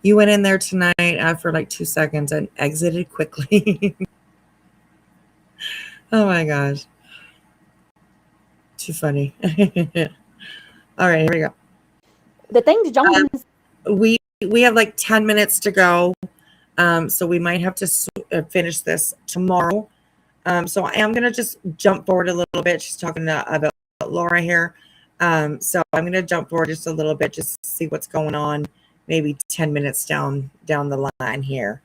You went in there tonight for like 2 seconds and exited quickly. Oh my gosh. Too funny. All right, here we go. The things Jones... we have like 10 minutes to go. So we might have to finish this tomorrow. So I am going to just jump forward a little bit. She's talking about Laura here. So I'm going to jump forward just a little bit, just to see what's going on. Maybe 10 minutes down the line here.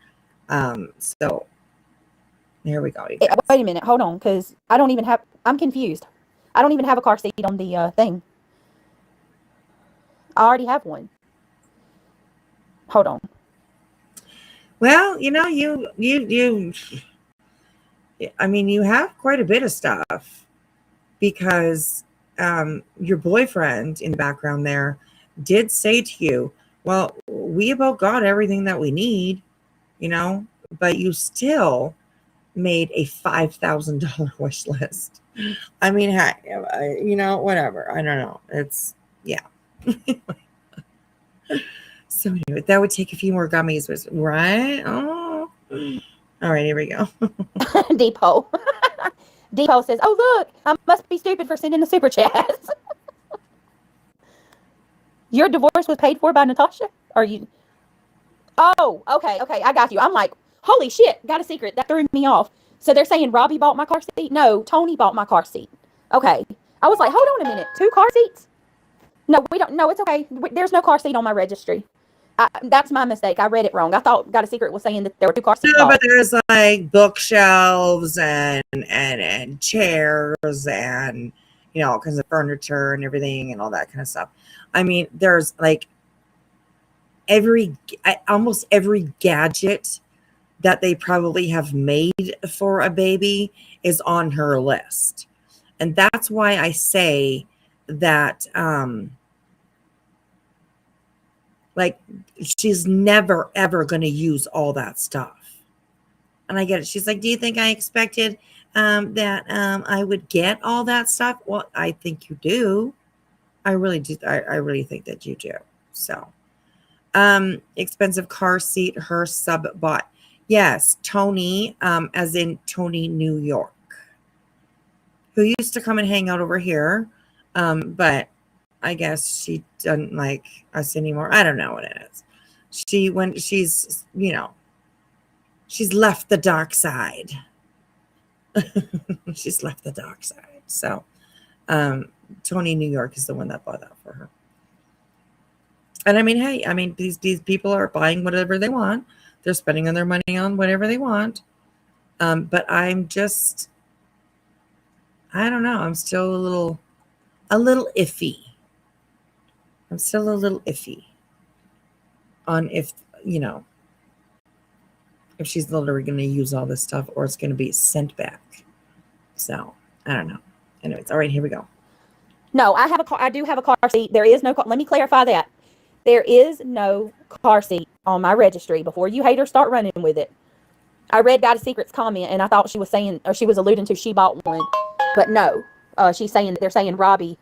So here we go. Wait a minute. Hold on, because I'm confused. I don't even have a car seat on the thing. I already have one. Hold on. Well, you have quite a bit of stuff, because your boyfriend in the background there did say to you, well, we about got everything that we need, but you still made a $5,000 wish list. I mean, whatever. I don't know. It's, yeah. So anyway, that would take a few more gummies, right? Oh. All right, here we go. Depot. Depot says, oh, look, I must be stupid for sending the super chats. Your divorce was paid for by Natasha? Are you? Oh, okay, I got you. I'm like, holy shit, got a secret. That threw me off. So they're saying Robbie bought my car seat? No, Tony bought my car seat. Okay. I was like, hold on a minute. 2 car seats? No, we don't. No, it's okay. There's no car seat on my registry. That's my mistake. I read it wrong. I thought Got a Secret was saying that there were 2 car seats. No, but there's like bookshelves and chairs and all kinds of furniture and everything and all that kind of stuff. I mean, there's like almost every gadget that they probably have made for a baby is on her list. And that's why I say that like she's never ever going to use all that stuff. And I get it. She's like, do you think I expected that I would get all that stuff? Well, I think you do. I really do. I really think that you do. So expensive car seat her sub bought. Yes, Tony, as in Tony New York, who used to come and hang out over here. But I guess she doesn't like us anymore. I don't know what it is. She's left the dark side. She's left the dark side. So Tony New York is the one that bought that for her. And I mean, hey, these people are buying whatever they want. They're spending their money on whatever they want. But I'm just, I don't know. I'm still a little iffy. I'm still a little iffy on if she's literally going to use all this stuff or it's going to be sent back. So I don't know. Anyways, all right, here we go. No, I do have a car seat. There is no car. Let me clarify that. There is no car seat on my registry before you haters start running with it. I read Got a Secret's comment and I thought she was saying, or she was alluding to she bought one, but no, she's saying that they're saying Robbie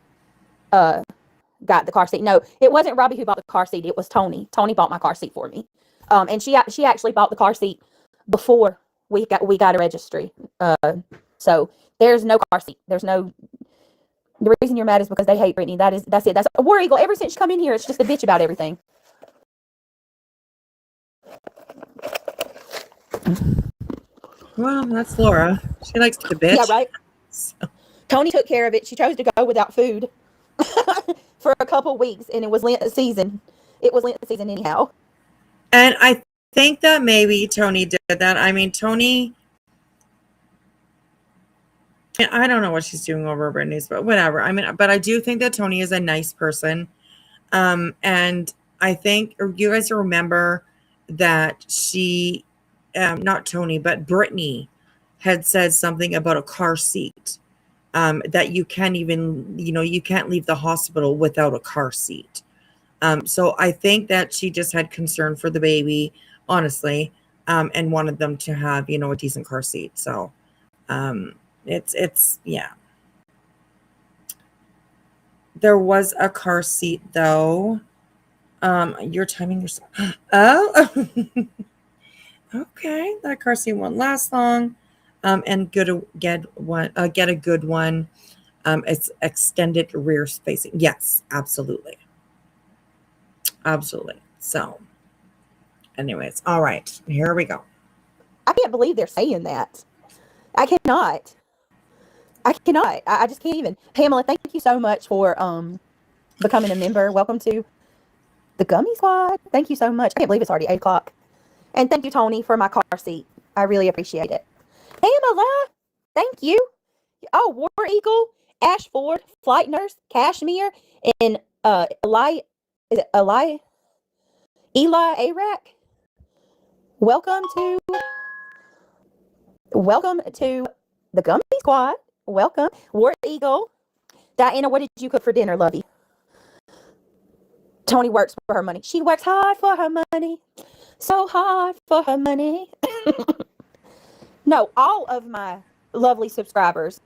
got the car seat. No, it wasn't Robbie who bought the car seat. It was Tony. Tony bought my car seat for me. And she actually bought the car seat before we got a registry. So there's no car seat. There's no. The reason you're mad is because they hate Brittany. That's it. That's a War Eagle. Ever since she come in here, it's just a bitch about everything. Well, that's Laura. She likes to bitch. Yeah, right. So. Tony took care of it. She chose to go without food for a couple of weeks, and it was Lent season. It was Lent season anyhow. And I think that maybe Tony did that. I mean, Tony. I don't know what she's doing over Brittany's, but whatever. I mean, but I do think that Tony is a nice person. And I think you guys remember that she, not Tony, but Brittany had said something about a car seat, that you can't even, you can't leave the hospital without a car seat. So I think that she just had concern for the baby, honestly, and wanted them to have, a decent car seat. So, it's yeah. There was a car seat though. You're timing yourself. Oh, okay. That car seat won't last long. And get a good one. It's extended rear spacing. Yes, absolutely. Absolutely. So, anyways, all right. Here we go. I can't believe they're saying that. I cannot. I just can't even. Pamela, thank you so much for becoming a member. Welcome to the Gummy Squad. Thank you so much. I can't believe it's already 8 o'clock. And thank you, Tony, for my car seat. I really appreciate it. Pamela, thank you. Oh, War Eagle, Ashford, Flight Nurse, Cashmere, and Eli Arac. Welcome to the Gummy Squad. Welcome. War Eagle. Diana, what did you cook for dinner, lovey? Tony works for her money. She works hard for her money. So hard for her money. No, all of my lovely subscribers.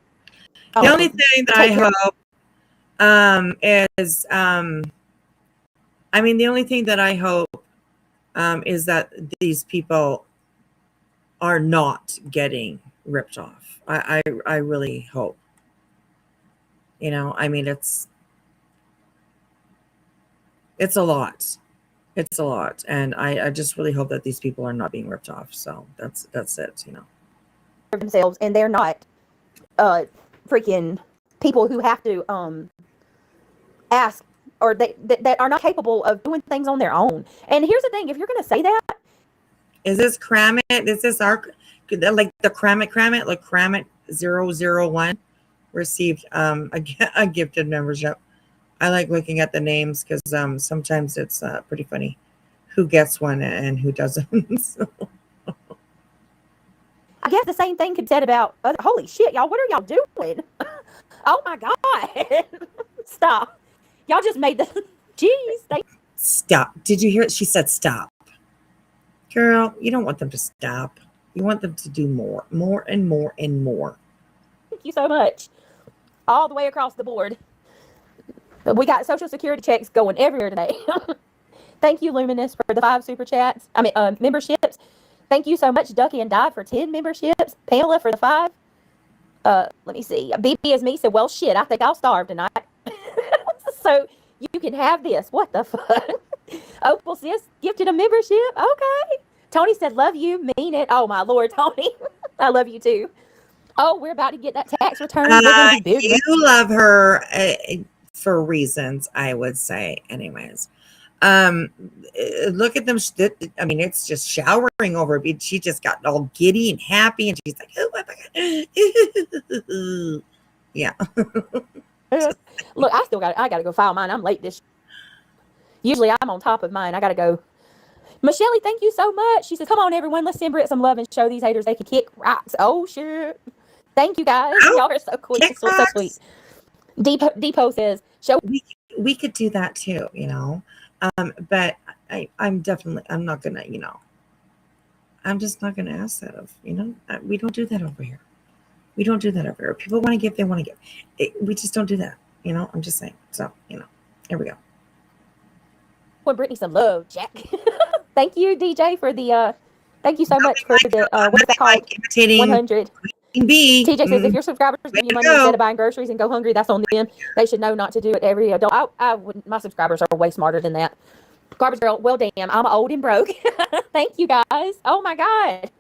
The only thing that I hope is, the only thing that I hope is that these people are not getting ripped off. I really hope. It's a lot. It's a lot. And I just really hope that these people are not being ripped off. So that's it, themselves, and they're not freaking people who have to ask, or that are not capable of doing things on their own. And here's the thing, if you're going to say that, is this Crama? Is this our, like the Crama, like Crama 001 received a gifted membership. I like looking at the names because sometimes it's pretty funny who gets one and who doesn't. So. I guess the same thing could be said about holy shit, y'all, what are y'all doing? Oh my god. Stop. Y'all just made the jeez. Stop. Did you hear it? She said stop. Girl, you don't want them to stop. You want them to do more and more and more. Thank you so much. All the way across the board. We got Social Security checks going everywhere today. Thank you, Luminous, for the 5 super chats. Memberships. Thank you so much, Ducky and Dive, for 10 memberships. Pamela for the 5. Let me see. BB as me said, well, shit, I think I'll starve tonight. So you can have this. What the fuck? Opal sis gifted a membership. Okay. Tony said, love you, mean it. Oh, my Lord, Tony. I love you, too. Oh, we're about to get that tax return. You love her for reasons, I would say. Anyways. Look at them. It's just showering over me. She just got all giddy and happy, and she's like, "Oh my god!" Yeah. Look, I gotta go file mine. I'm late this. Usually I'm on top of mine. I gotta go. Michelle, thank you so much. She says, "Come on, everyone, let's send Britt some love and show these haters they can kick rocks." Oh shit! Thank you guys. Y'all are so cool. So sweet. Depot says, "Show." We could do that too, but I'm not gonna, I'm just not gonna ask that of, we don't do that over here. We don't do that over here. People want to give, they want to give. We just don't do that, I'm just saying. So, here we go. Well, Brittany some love, Jack. Thank you, DJ, for the Thank you so much for the what's that called? Imitating 100. Queen Bee. TJ says if your subscribers give you money instead of buying groceries and go hungry, that's on them. They should know not to do it. Every adult, I wouldn't. My subscribers are way smarter than that. Garbage Girl, well damn, I'm old and broke. Thank you guys. Oh my god,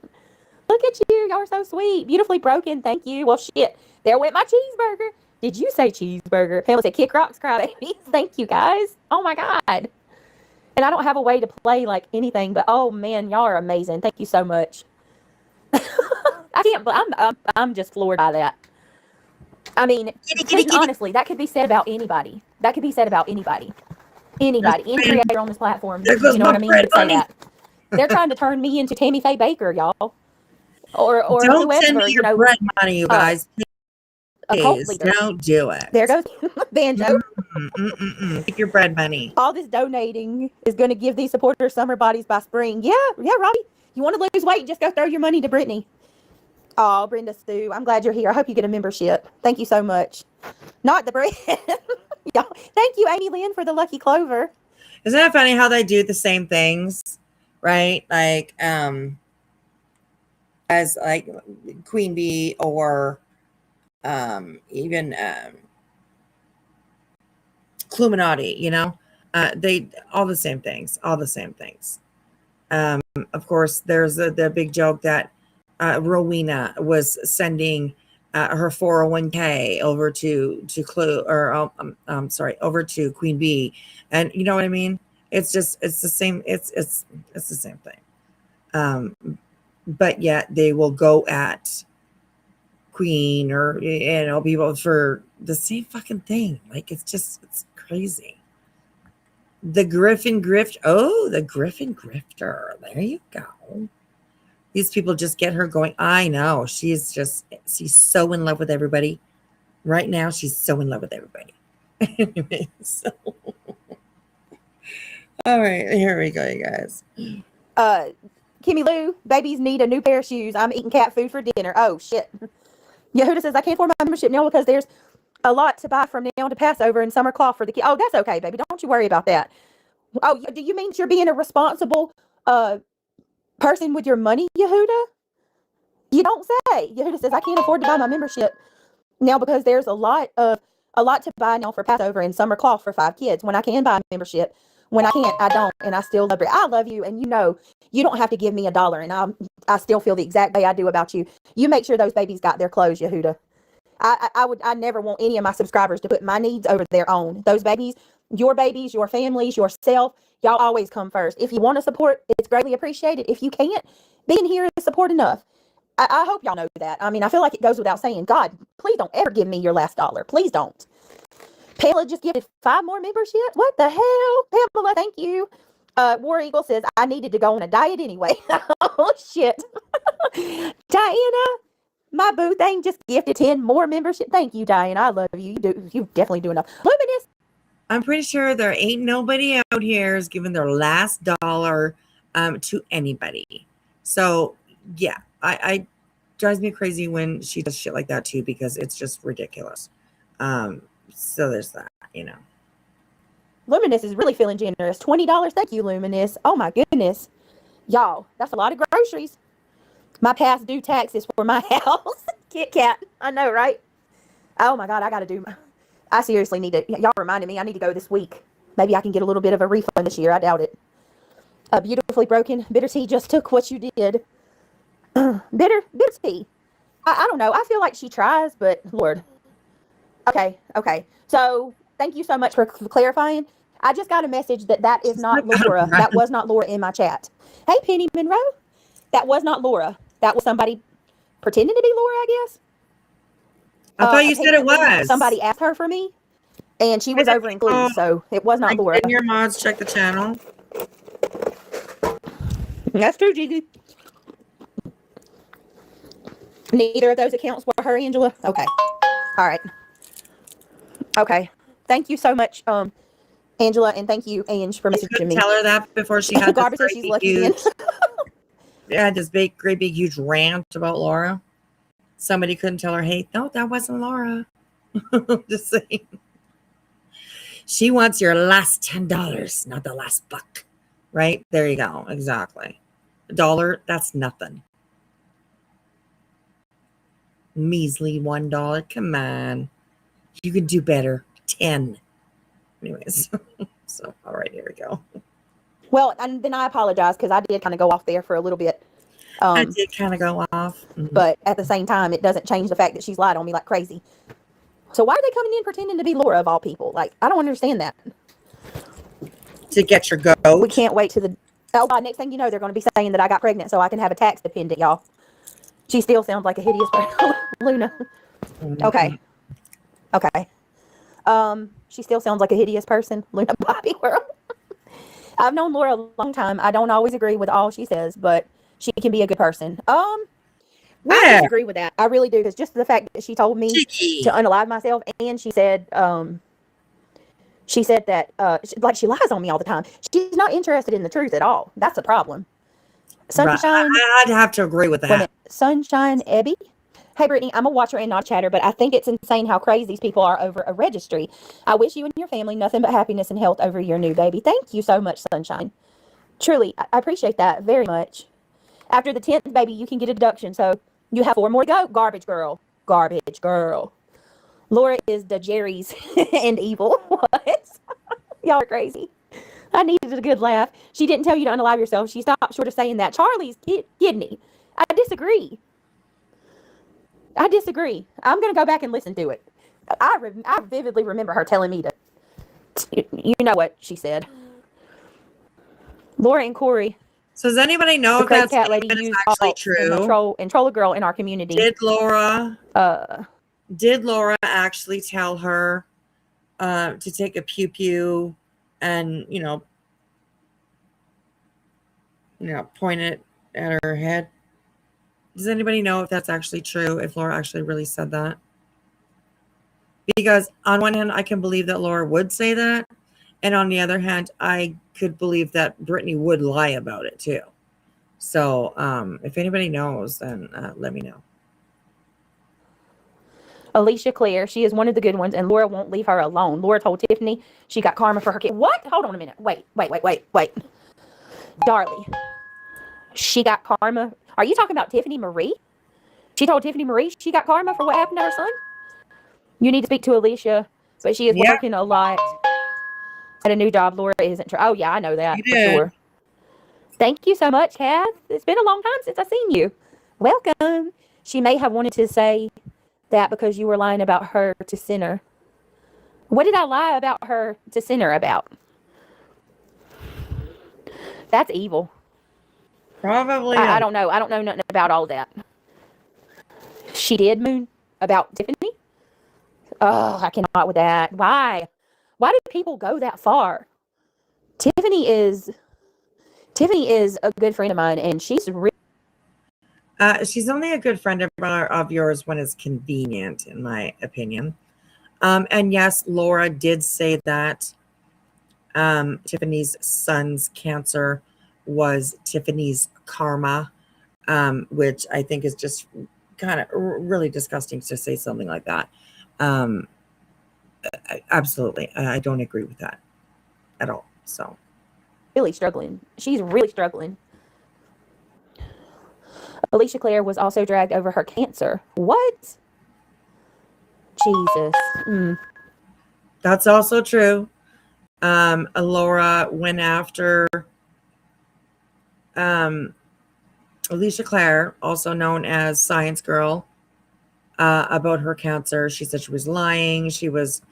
look at you. Y'all are so sweet, beautifully broken. Thank you. Well shit, there went my cheeseburger. Did you say cheeseburger? Pamela said kick rocks, cry babies. Thank you guys. Oh my god. And I don't have a way to play like anything, but oh man, y'all are amazing. Thank you so much. I can't. I'm just floored by that. I mean, honestly, that could be said about anybody. That could be said about anybody. Anybody, any creator on this platform. You know what I mean? Could say that. They're trying to turn me into Tammy Faye Baker, y'all, or don't whoever. send me your bread money, you guys. Please, don't do it. There goes Banjo. Keep your bread money. All this donating is going to give these supporters summer bodies by spring. Yeah, Robbie. You want to lose weight? Just go throw your money to Brittany. Oh, Brenda Stu, I'm glad you're here. I hope you get a membership. Thank you so much. Not the bread. Thank you, Amy Lynn, for the lucky clover. Isn't that funny how they do the same things, right? Like, as like Queen Bee or even Illuminati, you know, they all the same things. Of course, there's the big joke that Rowena was sending her 401k over to over to Queen Bee, and you know what I mean. It's the same. It's the same thing. But yet they will go at Queen or people for the same fucking thing. Like it's crazy. The Griffin Grift. Oh, the Griffin Grifter. There you go. These people just get her going. I know. She's so in love with everybody. Right now, she's so in love with everybody. Anyway, so. All right, here we go, you guys. Kimmy Lou, babies need a new pair of shoes. I'm eating cat food for dinner. Oh, shit. Yehuda says, I can't afford my membership now because there's a lot to buy from now to Passover and summer cloth for the kids. Oh, that's okay, baby. Don't you worry about that. Oh, do you mean you're being a responsible person with your money, Yehuda? You don't say. Yehuda says, I can't afford to buy my membership now because there's a lot to buy now for Passover and summer cloth for 5 kids. When I can buy a membership, when I can't, I don't, and I still love it. I love you, and you know you don't have to give me $1, and I still feel the exact way I do about you. You make sure those babies got their clothes, Yehuda. I never want any of my subscribers to put my needs over their own. Those babies, your families, yourself, y'all always come first. If you want to support, it's greatly appreciated. If you can't, being here is support enough. I hope y'all know that. I mean, I feel like it goes without saying, God, please don't ever give me your last $1. Please don't. Pamela just gave 5 more memberships. What the hell? Pamela, thank you. War Eagle says, I needed to go on a diet anyway. Oh, shit. Diana, my boo thing just gifted 10 more membership. Thank you, Diana. I love you. You definitely do enough. Luminous. I'm pretty sure there ain't nobody out here is giving their last $1 to anybody. So, yeah, I drives me crazy when she does shit like that, too, because it's just ridiculous. So there's that, you know. Luminous is really feeling generous. $20. Thank you, Luminous. Oh, my goodness. Y'all, that's a lot of groceries. My past due taxes for my house. Kit Kat. I know, right? Oh, my God. I seriously need to. Y'all reminded me I need to go this week. Maybe I can get a little bit of a refund this year. I doubt it. Beautifully broken. Bitter Tea just took what you did. Bitter Tea. I don't know. I feel like she tries, but Lord. Okay. So thank you so much for clarifying. I just got a message that is not Laura. That was not Laura in my chat. Hey, Penny Monroe. That was not Laura. That was somebody pretending to be Laura, I guess. I thought you said it was. Somebody asked her for me, and she was over in Clues, so it was not Laura. Your mods check the channel. That's true, Gigi. Neither of those accounts were her, Angela. Okay. All right. Okay. Thank you so much, Angela, and thank you, Ange, for messaging me. Tell her that before she had garbage says she's lucky. Yeah, this great big huge rant about Laura. Somebody couldn't tell her, hey, no, that wasn't Laura. Just saying. She wants your last $10, not the last buck. Right? There you go. Exactly. $1, that's nothing. Measly $1. Come on. You can do better. 10. Anyways. So, all right, here we go. Well, and then I apologize because I did kind of go off there for a little bit. I did kind of go off. But at the same time, it doesn't change the fact that she's lied on me like crazy. So why are they coming in pretending to be Laura of all people? Like, I don't understand that. To get your goat. We can't wait to the... Oh, God, next thing you know, they're going to be saying that I got pregnant so I can have a tax dependent, y'all. She still sounds like a hideous person. Luna. Okay. Okay. She still sounds like a hideous person. Luna Bobby World. I've known Laura a long time. I don't always agree with all she says, but she can be a good person. I disagree with that. I really do, because just the fact that she told me to unalive myself, and she said that like she lies on me all the time. She's not interested in the truth at all. That's a problem. Sunshine. I'd have to agree with that. Sunshine Ebby. Hey, Brittany, I'm a watcher and not a chatter, but I think it's insane how crazy these people are over a registry. I wish you and your family nothing but happiness and health over your new baby. Thank you so much, Sunshine. Truly, I appreciate that very much. After the 10th baby, you can get a deduction, so you have 4 more to go. Garbage girl. Garbage girl. Laura is the Jerry's and evil. What? Y'all are crazy. I needed a good laugh. She didn't tell you to unalive yourself. She stopped short of saying that. Charlie's kidney. I disagree. I'm going to go back and listen to it. I vividly remember her telling me to, you know what she said. Laura and Corey. So does anybody know if that's cat lady used actually true? And troll a girl in our community. Did Laura actually tell her to take a pew pew and point it at her head? Does anybody know if that's actually true? If Laura actually really said that? Because on one hand, I can believe that Laura would say that, and on the other hand, I could believe that Brittany would lie about it too. So, if anybody knows, then let me know. Alicia Clare, she is one of the good ones, and Laura won't leave her alone. Laura told Tiffany she got karma for her kid. What? Hold on a minute. Wait. Darly, she got karma. Are you talking about Tiffany Marie? She told Tiffany Marie she got karma for what happened to her son? You need to speak to Alicia, but she is working a lot at a new job. Laura isn't true. Oh, yeah, I know that for sure. Thank you so much, Kath. It's been a long time since I've seen you. Welcome. She may have wanted to say that because you were lying about her to Sinner. What did I lie about her to Sinner about? That's evil. Probably. I don't know. I don't know nothing about all that. She did moon about Tiffany? Oh, I cannot with that. Why? Why do people go that far? Tiffany is a good friend of mine, and she's she's only a good friend of yours when it's convenient, in my opinion. And yes, Laura did say that Tiffany's son's cancer was Tiffany's karma, which I think is just kind of really disgusting to say something like that. Absolutely. I don't agree with that at all. So really struggling. She's really struggling. Alicia Clare was also dragged over her cancer. What? Jesus. That's also true. Laura went after Alicia Clare, also known as Science Girl, about her cancer. She said she was lying. She was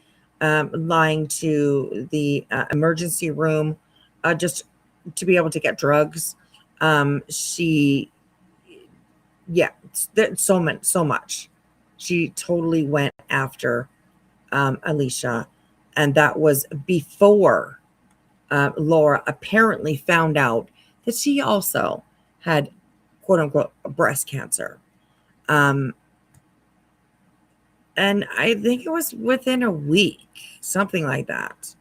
lying to the emergency room just to be able to get drugs. So much. She totally went after Alicia, and that was before Laura apparently found out that she also had quote unquote breast cancer. And I think it was within a week, something like that.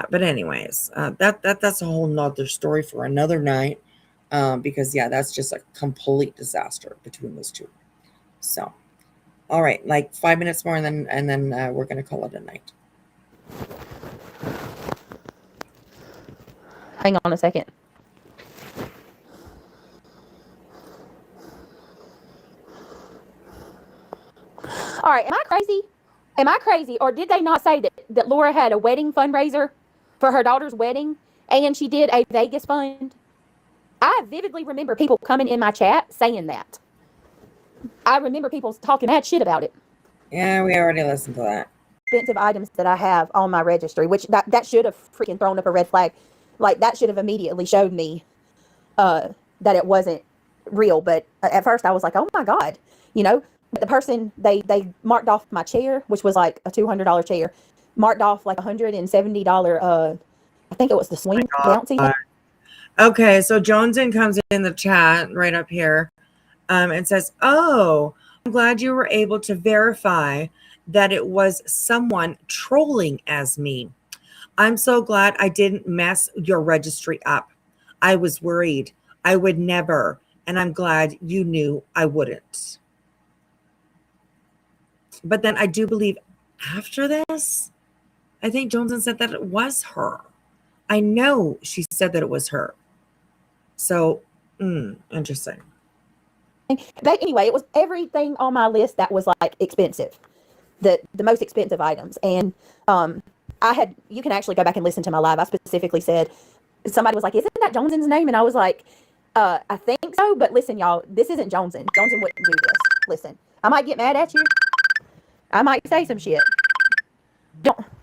But anyways, that's a whole nother story for another night. Because that's just a complete disaster between those two. So, all right, like 5 minutes more, and then we're gonna call it a night. Hang on a second. All right, am I crazy? Am I crazy? Or did they not say that Laura had a wedding fundraiser for her daughter's wedding and she did a Vegas fund? I vividly remember people coming in my chat saying that. I remember people talking mad shit about it. Yeah, we already listened to that. Expensive items that I have on my registry, which that should have freaking thrown up a red flag. Like, that should have immediately showed me that it wasn't real. But at first I was like, oh my God, you know. But the person, they marked off my chair, which was like a $200 chair, marked off like $170, I think it was the swing bouncy thing. Okay, so Joneson comes in the chat right up here and says, oh, I'm glad you were able to verify that it was someone trolling as me. I'm so glad I didn't mess your registry up. I was worried. I would never, and I'm glad you knew I wouldn't. But then I do believe after this, I think Joneson said that it was her. I know she said that it was her. So, interesting. But anyway, it was everything on my list that was like expensive, the most expensive items. And you can actually go back and listen to my live. I specifically said, somebody was like, isn't that Johnson's name? And I was like, I think so, but listen, y'all, this isn't Johnson. Johnson wouldn't do this. Listen, I might get mad at you. I might say some shit.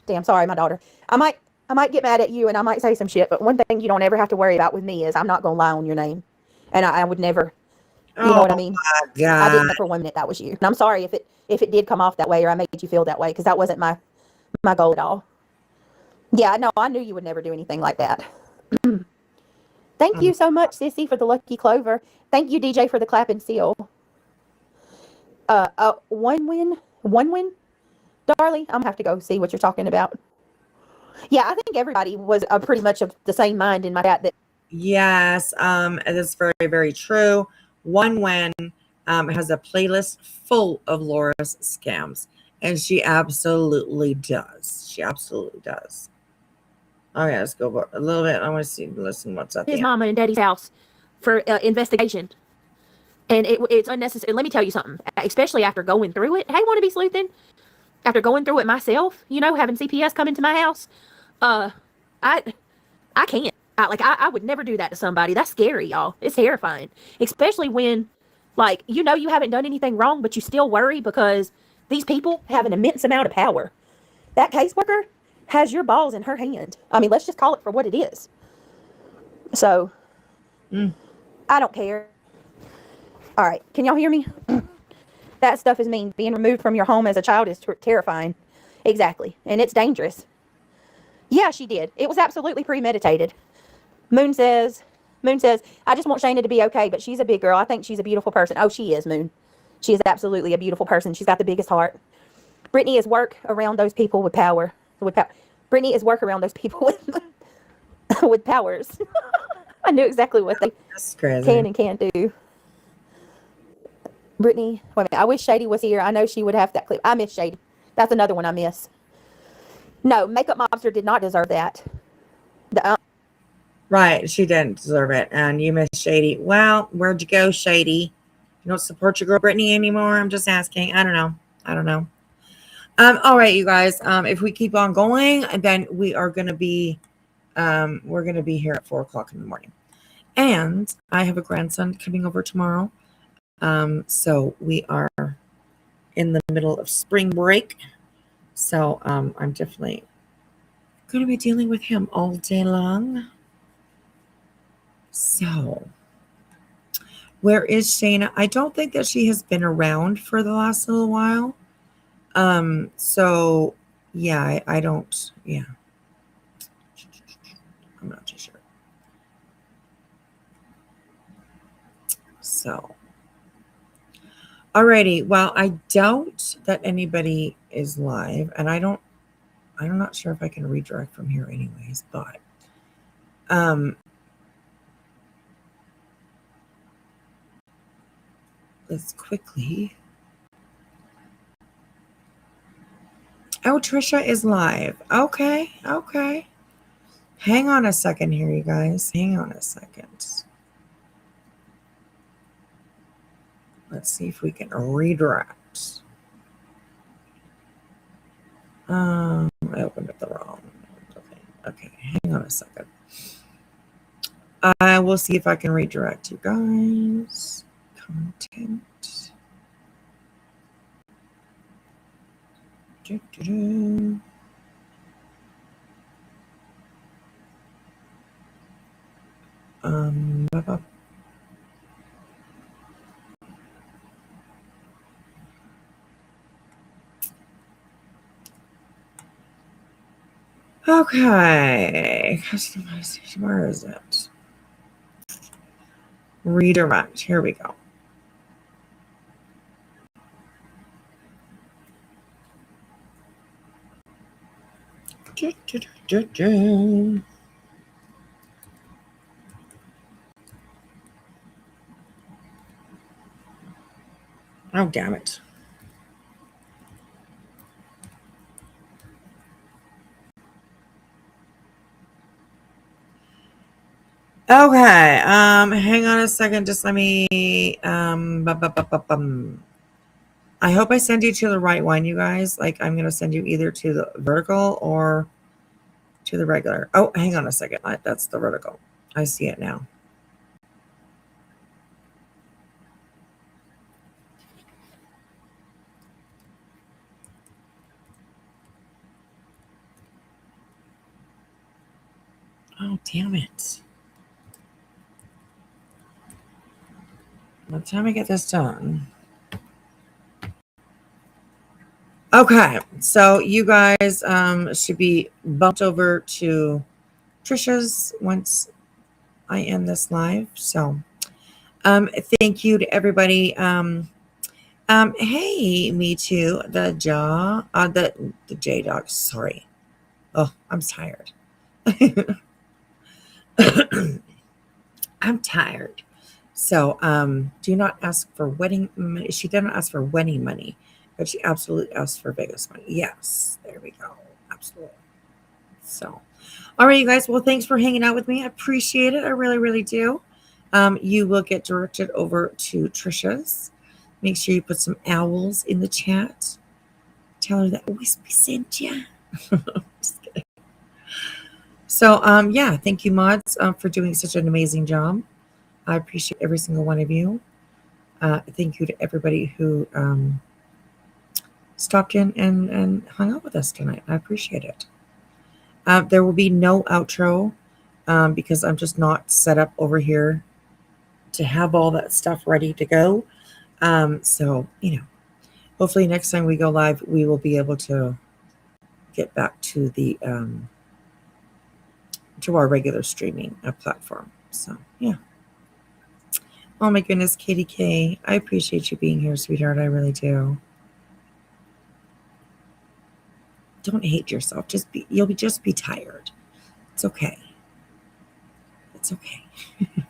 Damn, sorry, my daughter. I might get mad at you and I might say some shit, but one thing you don't ever have to worry about with me is I'm not going to lie on your name. And I would never, you know what I mean? My God. I didn't know for 1 minute that was you. And I'm sorry if it did come off that way or I made you feel that way, because that wasn't my goal at all. Yeah, no, I knew you would never do anything like that. Thank you so much, Sissy, for the lucky clover. Thank you, DJ, for the clap and seal. One win, Darlie. I'm gonna have to go see what you're talking about. Yeah, I think everybody was pretty much of the same mind in my chat. That yes, that's very, very true. One Win has a playlist full of Laura's scams, and she absolutely does. She absolutely does. Okay, let's go a little bit. I want to listen what's up. His mama and daddy's house for investigation. And it's unnecessary. Let me tell you something, especially after going through it. Hey, want to be sleuthing? After going through it myself, you know, having CPS come into my house, I can't. I would never do that to somebody. That's scary, y'all. It's terrifying. Especially when, like, you know you haven't done anything wrong, but you still worry because these people have an immense amount of power. That caseworker has your balls in her hand. I mean, let's just call it for what it is. So, I don't care. All right, can y'all hear me? That stuff is mean. Being removed from your home as a child is terrifying. Exactly, and it's dangerous. Yeah, she did. It was absolutely premeditated. Moon says, I just want Shayna to be okay, but she's a big girl. I think she's a beautiful person. Oh, she is, Moon. She is absolutely a beautiful person. She's got the biggest heart. Brittany is work around those people with power. Brittany is work around those people with powers. I knew exactly what they can and can't do. Brittany, wait a minute. I wish Shady was here. I know she would have that clip. I miss Shady. That's another one I miss. No, Makeup Mobster did not deserve that. Right, she didn't deserve it. And you miss Shady. Well, where'd you go, Shady? You don't support your girl Brittany anymore? I'm just asking. I don't know. All right, you guys. If we keep on going, then we are going to be, we're going to be here at 4:00 in the morning. And I have a grandson coming over tomorrow. So we are in the middle of spring break. So I'm definitely going to be dealing with him all day long. So where is Shayna? I don't think that she has been around for the last little while. So yeah, I don't, yeah. I'm not too sure. So, alrighty. Well, I doubt that anybody is live, and I'm not sure if I can redirect from here anyways, but, let's quickly. Oh, Trisha is live. Okay. Hang on a second here, you guys. Hang on a second. Let's see if we can redirect. I opened up the wrong. Okay, hang on a second. I will see if I can redirect you guys. Content. Doo-doo-doo. Blah. Okay, customization. Where is it? Redirect. Here we go. Oh, damn it. Okay, hang on a second. Just let me, I hope I send you to the right one, you guys. Like, I'm going to send you either to the vertical or to the regular. Oh, hang on a second. That's the vertical. I see it now. Oh, damn it. By the time I get this done. Okay, so you guys should be bumped over to Trisha's once I end this live. So thank you to everybody. Hey, me too. The J Dog, sorry. Oh, I'm tired. I'm tired. So do not ask for wedding money. She didn't ask for wedding money, but she absolutely asked for Vegas money. Yes, there we go. Absolutely. So, all right, you guys. Well, thanks for hanging out with me. I appreciate it. I really, really do. You will get directed over to Trisha's. Make sure you put some owls in the chat. Tell her that Wispy sent you. Just kidding. So, yeah, thank you, mods, for doing such an amazing job. I appreciate every single one of you. Thank you to everybody who stopped in and hung out with us tonight. I appreciate it. There will be no outro because I'm just not set up over here to have all that stuff ready to go. So, hopefully next time we go live, we will be able to get back to the to our regular streaming platform. So, yeah. Oh my goodness, Katie K. I appreciate you being here, sweetheart. I really do. Don't hate yourself. You'll just be tired. It's okay. It's okay.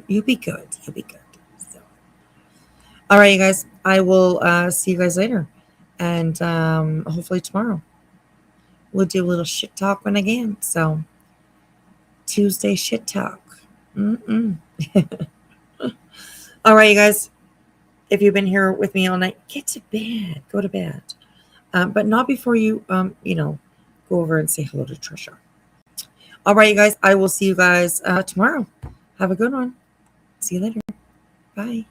You'll be good. You'll be good. So, all right, you guys. I will see you guys later, and hopefully tomorrow we'll do a little shit talking again. So Tuesday shit talk. All right, you guys. If you've been here with me all night, get to bed. Go to bed. But not before you, go over and say hello to Trisha. All right, you guys. I will see you guys tomorrow. Have a good one. See you later. Bye.